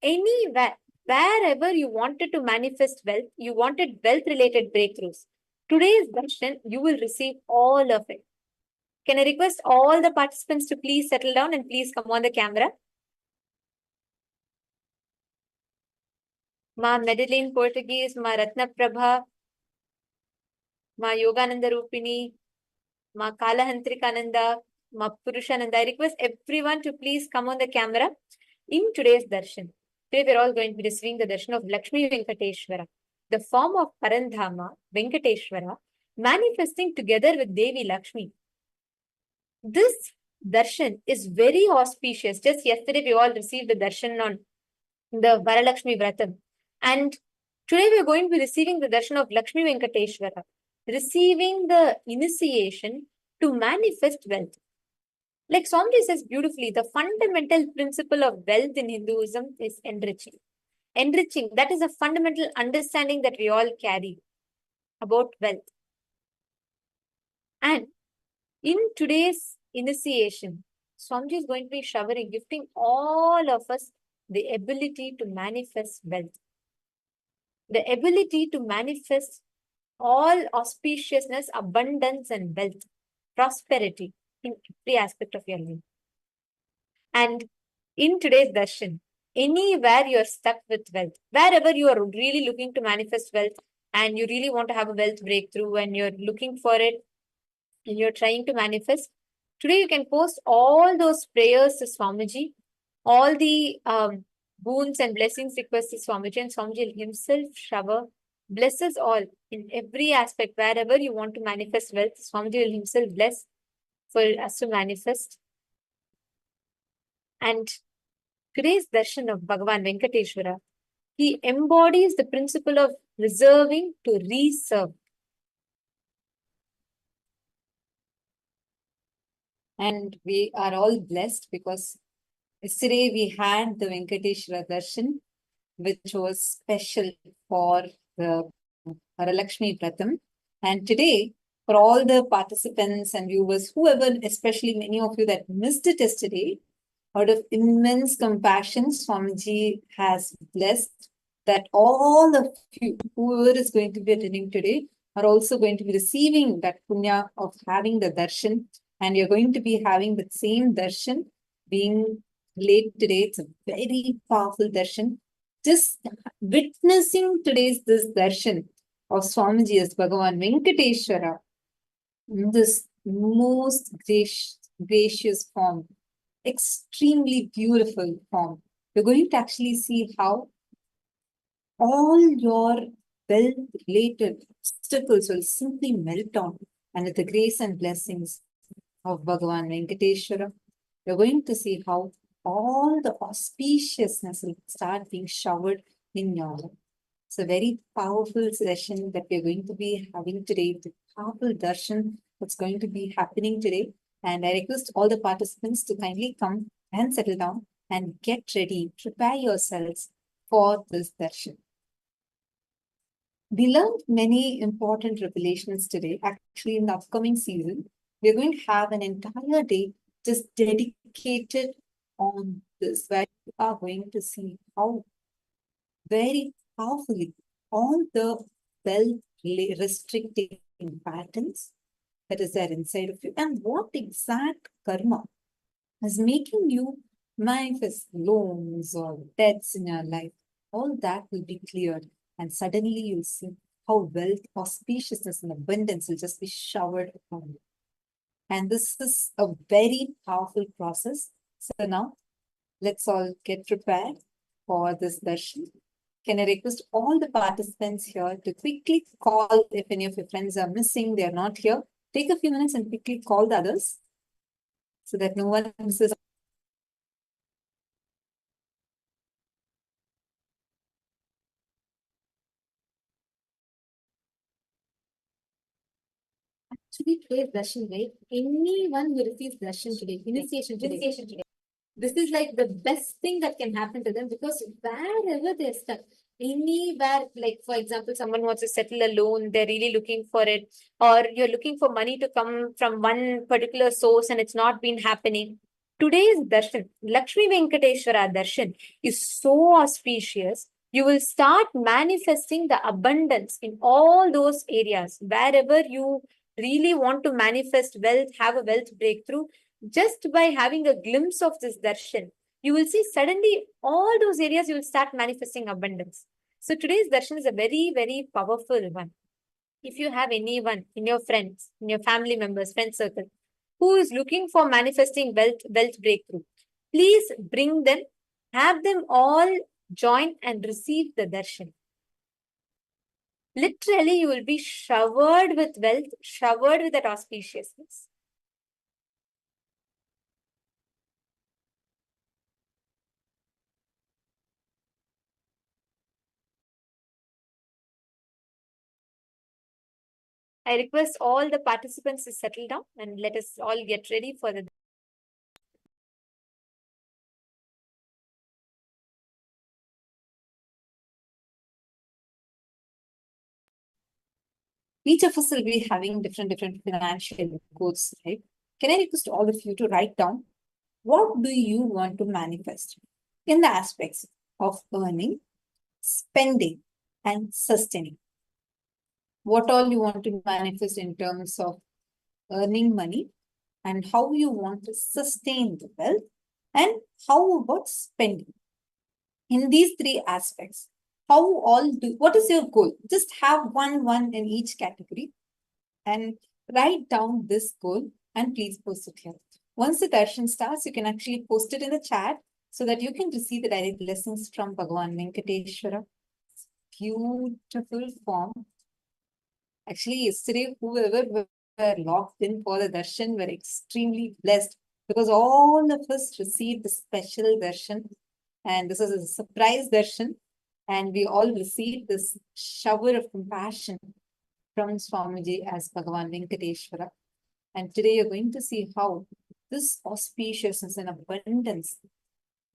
Anywhere, wherever you wanted to manifest wealth, you wanted wealth related breakthroughs. Today's darshan, you will receive all of it. Can I request all the participants to please settle down and please come on the camera? Ma Medellin Portuguese, Ma Ratna Prabha, Ma Yogananda Rupini, Ma Kalahantrikananda, Ma Purushananda. I request everyone to please come on the camera in today's darshan. Today we're all going to be receiving the darshan of Lakshmi Venkateshwara, the form of Parandhama Venkateshwara, manifesting together with Devi Lakshmi. This darshan is very auspicious. Just yesterday we all received the darshan on the Varalakshmi Vratam. And today we are going to be receiving the darshan of Lakshmi Venkateshwara, receiving the initiation to manifest wealth. Like Swamiji says beautifully, the fundamental principle of wealth in Hinduism is enriching. Enriching, that is a fundamental understanding that we all carry about wealth. And in today's initiation, Swamiji is going to be showering, gifting all of us the ability to manifest wealth. The ability to manifest all auspiciousness, abundance, and wealth, prosperity in every aspect of your life. And in today's darshan, anywhere you're stuck with wealth, wherever you are really looking to manifest wealth and you really want to have a wealth breakthrough and you're looking for it and you're trying to manifest, today you can post all those prayers to Swamiji, all the boons and blessings requests to Swamiji, and Swamiji himself shower blesses all in every aspect. Wherever you want to manifest wealth, Swamiji will himself bless for us to manifest. And today's darshan of Bhagavan Venkateshwara, he embodies the principle of reserving to reserve. And we are all blessed because yesterday we had the Venkateshwara darshan, which was special for the Varalakshmi Vratam. And today, for all the participants and viewers, whoever, especially many of you that missed it yesterday, out of immense compassion, Swamiji has blessed that all of you, whoever is going to be attending today, are also going to be receiving that punya of having the darshan. And you're going to be having the same darshan being laid today. It's a very powerful darshan. Just witnessing today's this darshan of Swamiji as Bhagavan Venkateshwara in this most gracious form, extremely beautiful form. You're going to actually see how all your wealth-related obstacles will simply melt down, and with the grace and blessings of Bhagavan Venkateshwara, you're going to see how all the auspiciousness will start being showered in your life. It's a very powerful session that we're going to be having today, the powerful darshan that's going to be happening today. And I request all the participants to kindly come and settle down and get ready, prepare yourselves for this darshan. We learned many important revelations today. Actually, in the upcoming season, we're going to have an entire day just dedicated on this, where you are going to see how very powerfully all the restricting patterns that is there inside of you and what exact karma is making you manifest loans or debts in your life. All that will be cleared, and suddenly you'll see how wealth, auspiciousness, and abundance will just be showered upon you. And this is a very powerful process. So now, let's all get prepared for this darshan. Can I request all the participants here to quickly call if any of your friends are missing, they are not here. Take a few minutes and quickly call the others so that no one misses. Actually, today's darshan, right? Anyone who receives darshan today, initiation today, this is like the best thing that can happen to them, because wherever they're stuck, anywhere, like for example, someone wants to settle a loan, they're really looking for it, or you're looking for money to come from one particular source and it's not been happening. Today's darshan, Lakshmi Venkateshwara darshan, is so auspicious. You will start manifesting the abundance in all those areas. Wherever you really want to manifest wealth, have a wealth breakthrough, just by having a glimpse of this darshan, you will see suddenly all those areas you will start manifesting abundance. So today's darshan is a very, very powerful one. If you have anyone in your friends, in your family members, friend circle, who is looking for manifesting wealth breakthrough, please bring them, have them all join and receive the darshan. Literally, you will be showered with wealth, showered with that auspiciousness. I request all the participants to settle down and let us all get ready for the. Each of us will be having different financial goals, right? Can I request all of you to write down what do you want to manifest in the aspects of earning, spending, and sustaining? What all you want to manifest in terms of earning money, and how you want to sustain the wealth, and how about spending? In these three aspects, what is your goal? Just have one in each category and write down this goal and please post it here. Once the darshan starts, you can actually post it in the chat so that you can receive the direct lessons from Bhagavan Venkateshwara. Beautiful form. Actually, yesterday, whoever were locked in for the darshan were extremely blessed, because all of us received the special darshan, and this is a surprise darshan, and we all received this shower of compassion from Swamiji as Bhagavan Venkateshwara. And today you're going to see how this auspiciousness and abundance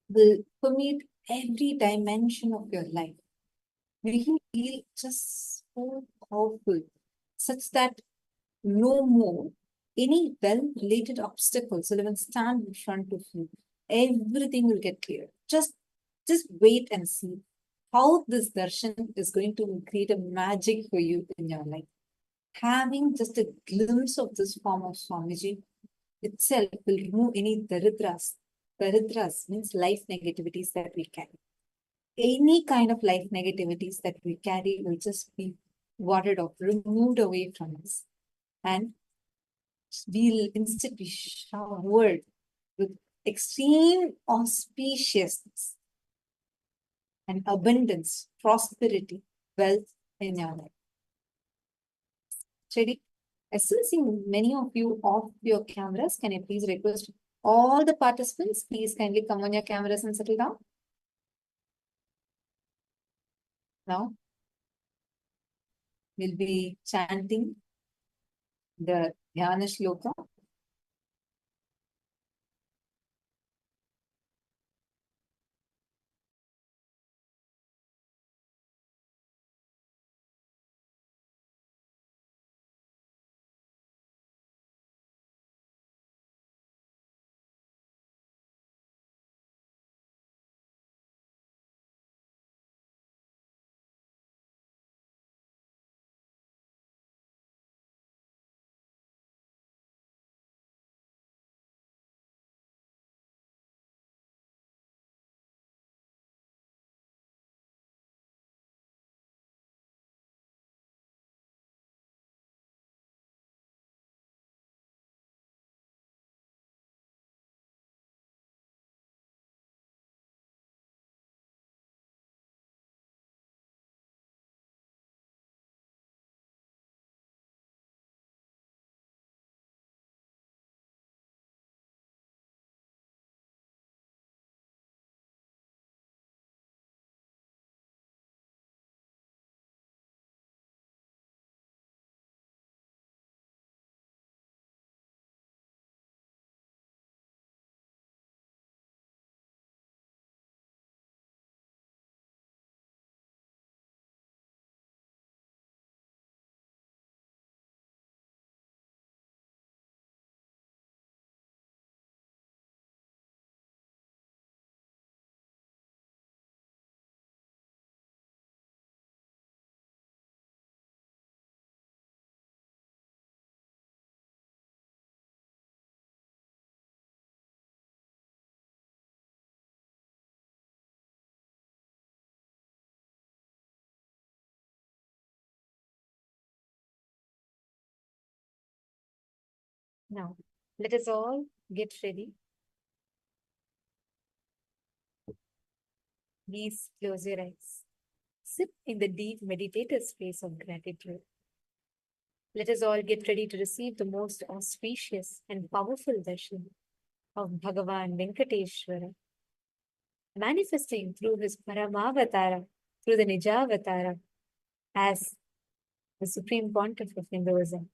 will permeate every dimension of your life. We feel just so powerful, such that no more any well-related obstacles will even stand in front of you. Everything will get clear. Just wait and see how this darshan is going to create a magic for you in your life. Having just a glimpse of this form of Swamiji itself will remove any daridras. Daridras means life negativities that we carry. Any kind of life negativities that we carry will just be warded off, removed away from us. And we'll instead be showered with extreme auspiciousness and abundance, prosperity, wealth in your life. Ready? I still see many of you off your cameras. Can I please request all the participants, please kindly come on your cameras and settle down. Now, we'll be chanting the Dhyana Shloka. Now, let us all get ready. Please close your eyes. Sit in the deep meditative space of gratitude. Let us all get ready to receive the most auspicious and powerful darshan of Bhagavan Venkateshwara, manifesting through his Paramavatara, through the Nijavatara, as the Supreme Pontiff of Hinduism.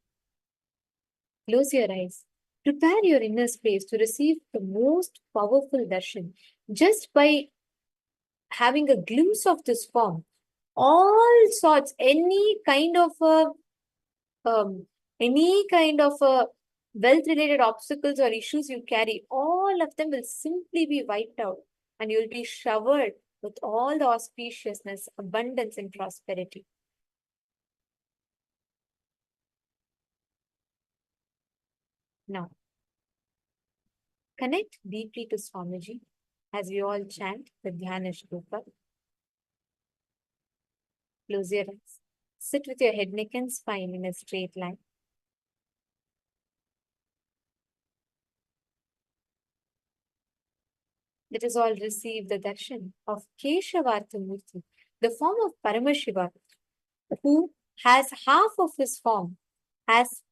Close your eyes. Prepare your inner space to receive the most powerful darshan just by having a glimpse of this form. All sorts, any kind of wealth-related obstacles or issues you carry, all of them will simply be wiped out, and you'll be showered with all the auspiciousness, abundance, and prosperity. Now, connect deeply to Swamiji as we all chant the Dhyana Shloka. Close your eyes. Sit with your head, neck, and spine in a straight line. Let us all receive the darshan of Keshavarthamurti, the form of Paramashiva, who has half of his form as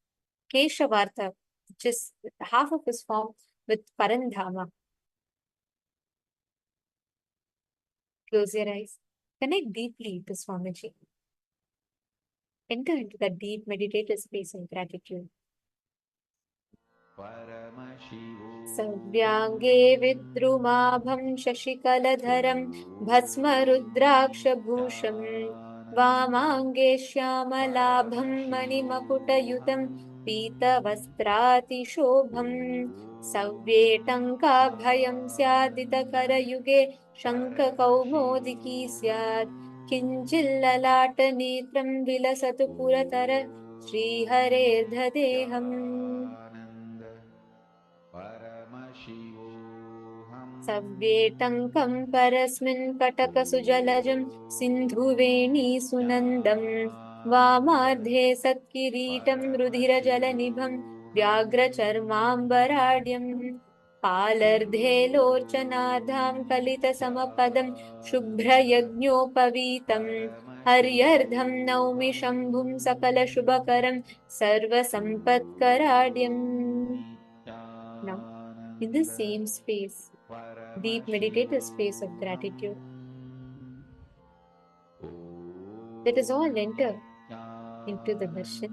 Keshavartha, which is half of his form with Parandhama. Close your eyes. Connect deeply to Swamiji. Enter into that deep meditative space of gratitude. सव्यांगे विद्रुमाभं शशिकलधरं भस्मरुद्राक्षभूषं वामाङ्गे श्यामलाभं मणिमकुटयुतं पीतवस्त्रातिशोभं सव्येटङ्काभयं स्यादितकरयुगे शङ्खकौमोदिकी स्यात् किञ्चिल्ललाटनेत्रं विलसतु पुरतर श्रीहरेर्धदेहम् सव्येटङ्कं परस्मिन् कटकसुजलजं सिन्धुवेणीसुनन्दं वामार्धे सत्किरीटं रुधिरजलनिभं व्याघ्रचर्माम्बराढ्यं कालर्धे लोचनार्धां कलितसमपदं शुभ्रयज्ञोपवीतं हर्यर्धं नौमि शम्भुं सकलशुभकरं सर्वसम्पत्कराढ्यम्. Now, in the same space, deep meditative space of gratitude, let us all enter into the darshan.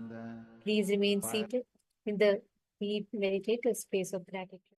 Please remain seated in the deep meditative space of gratitude.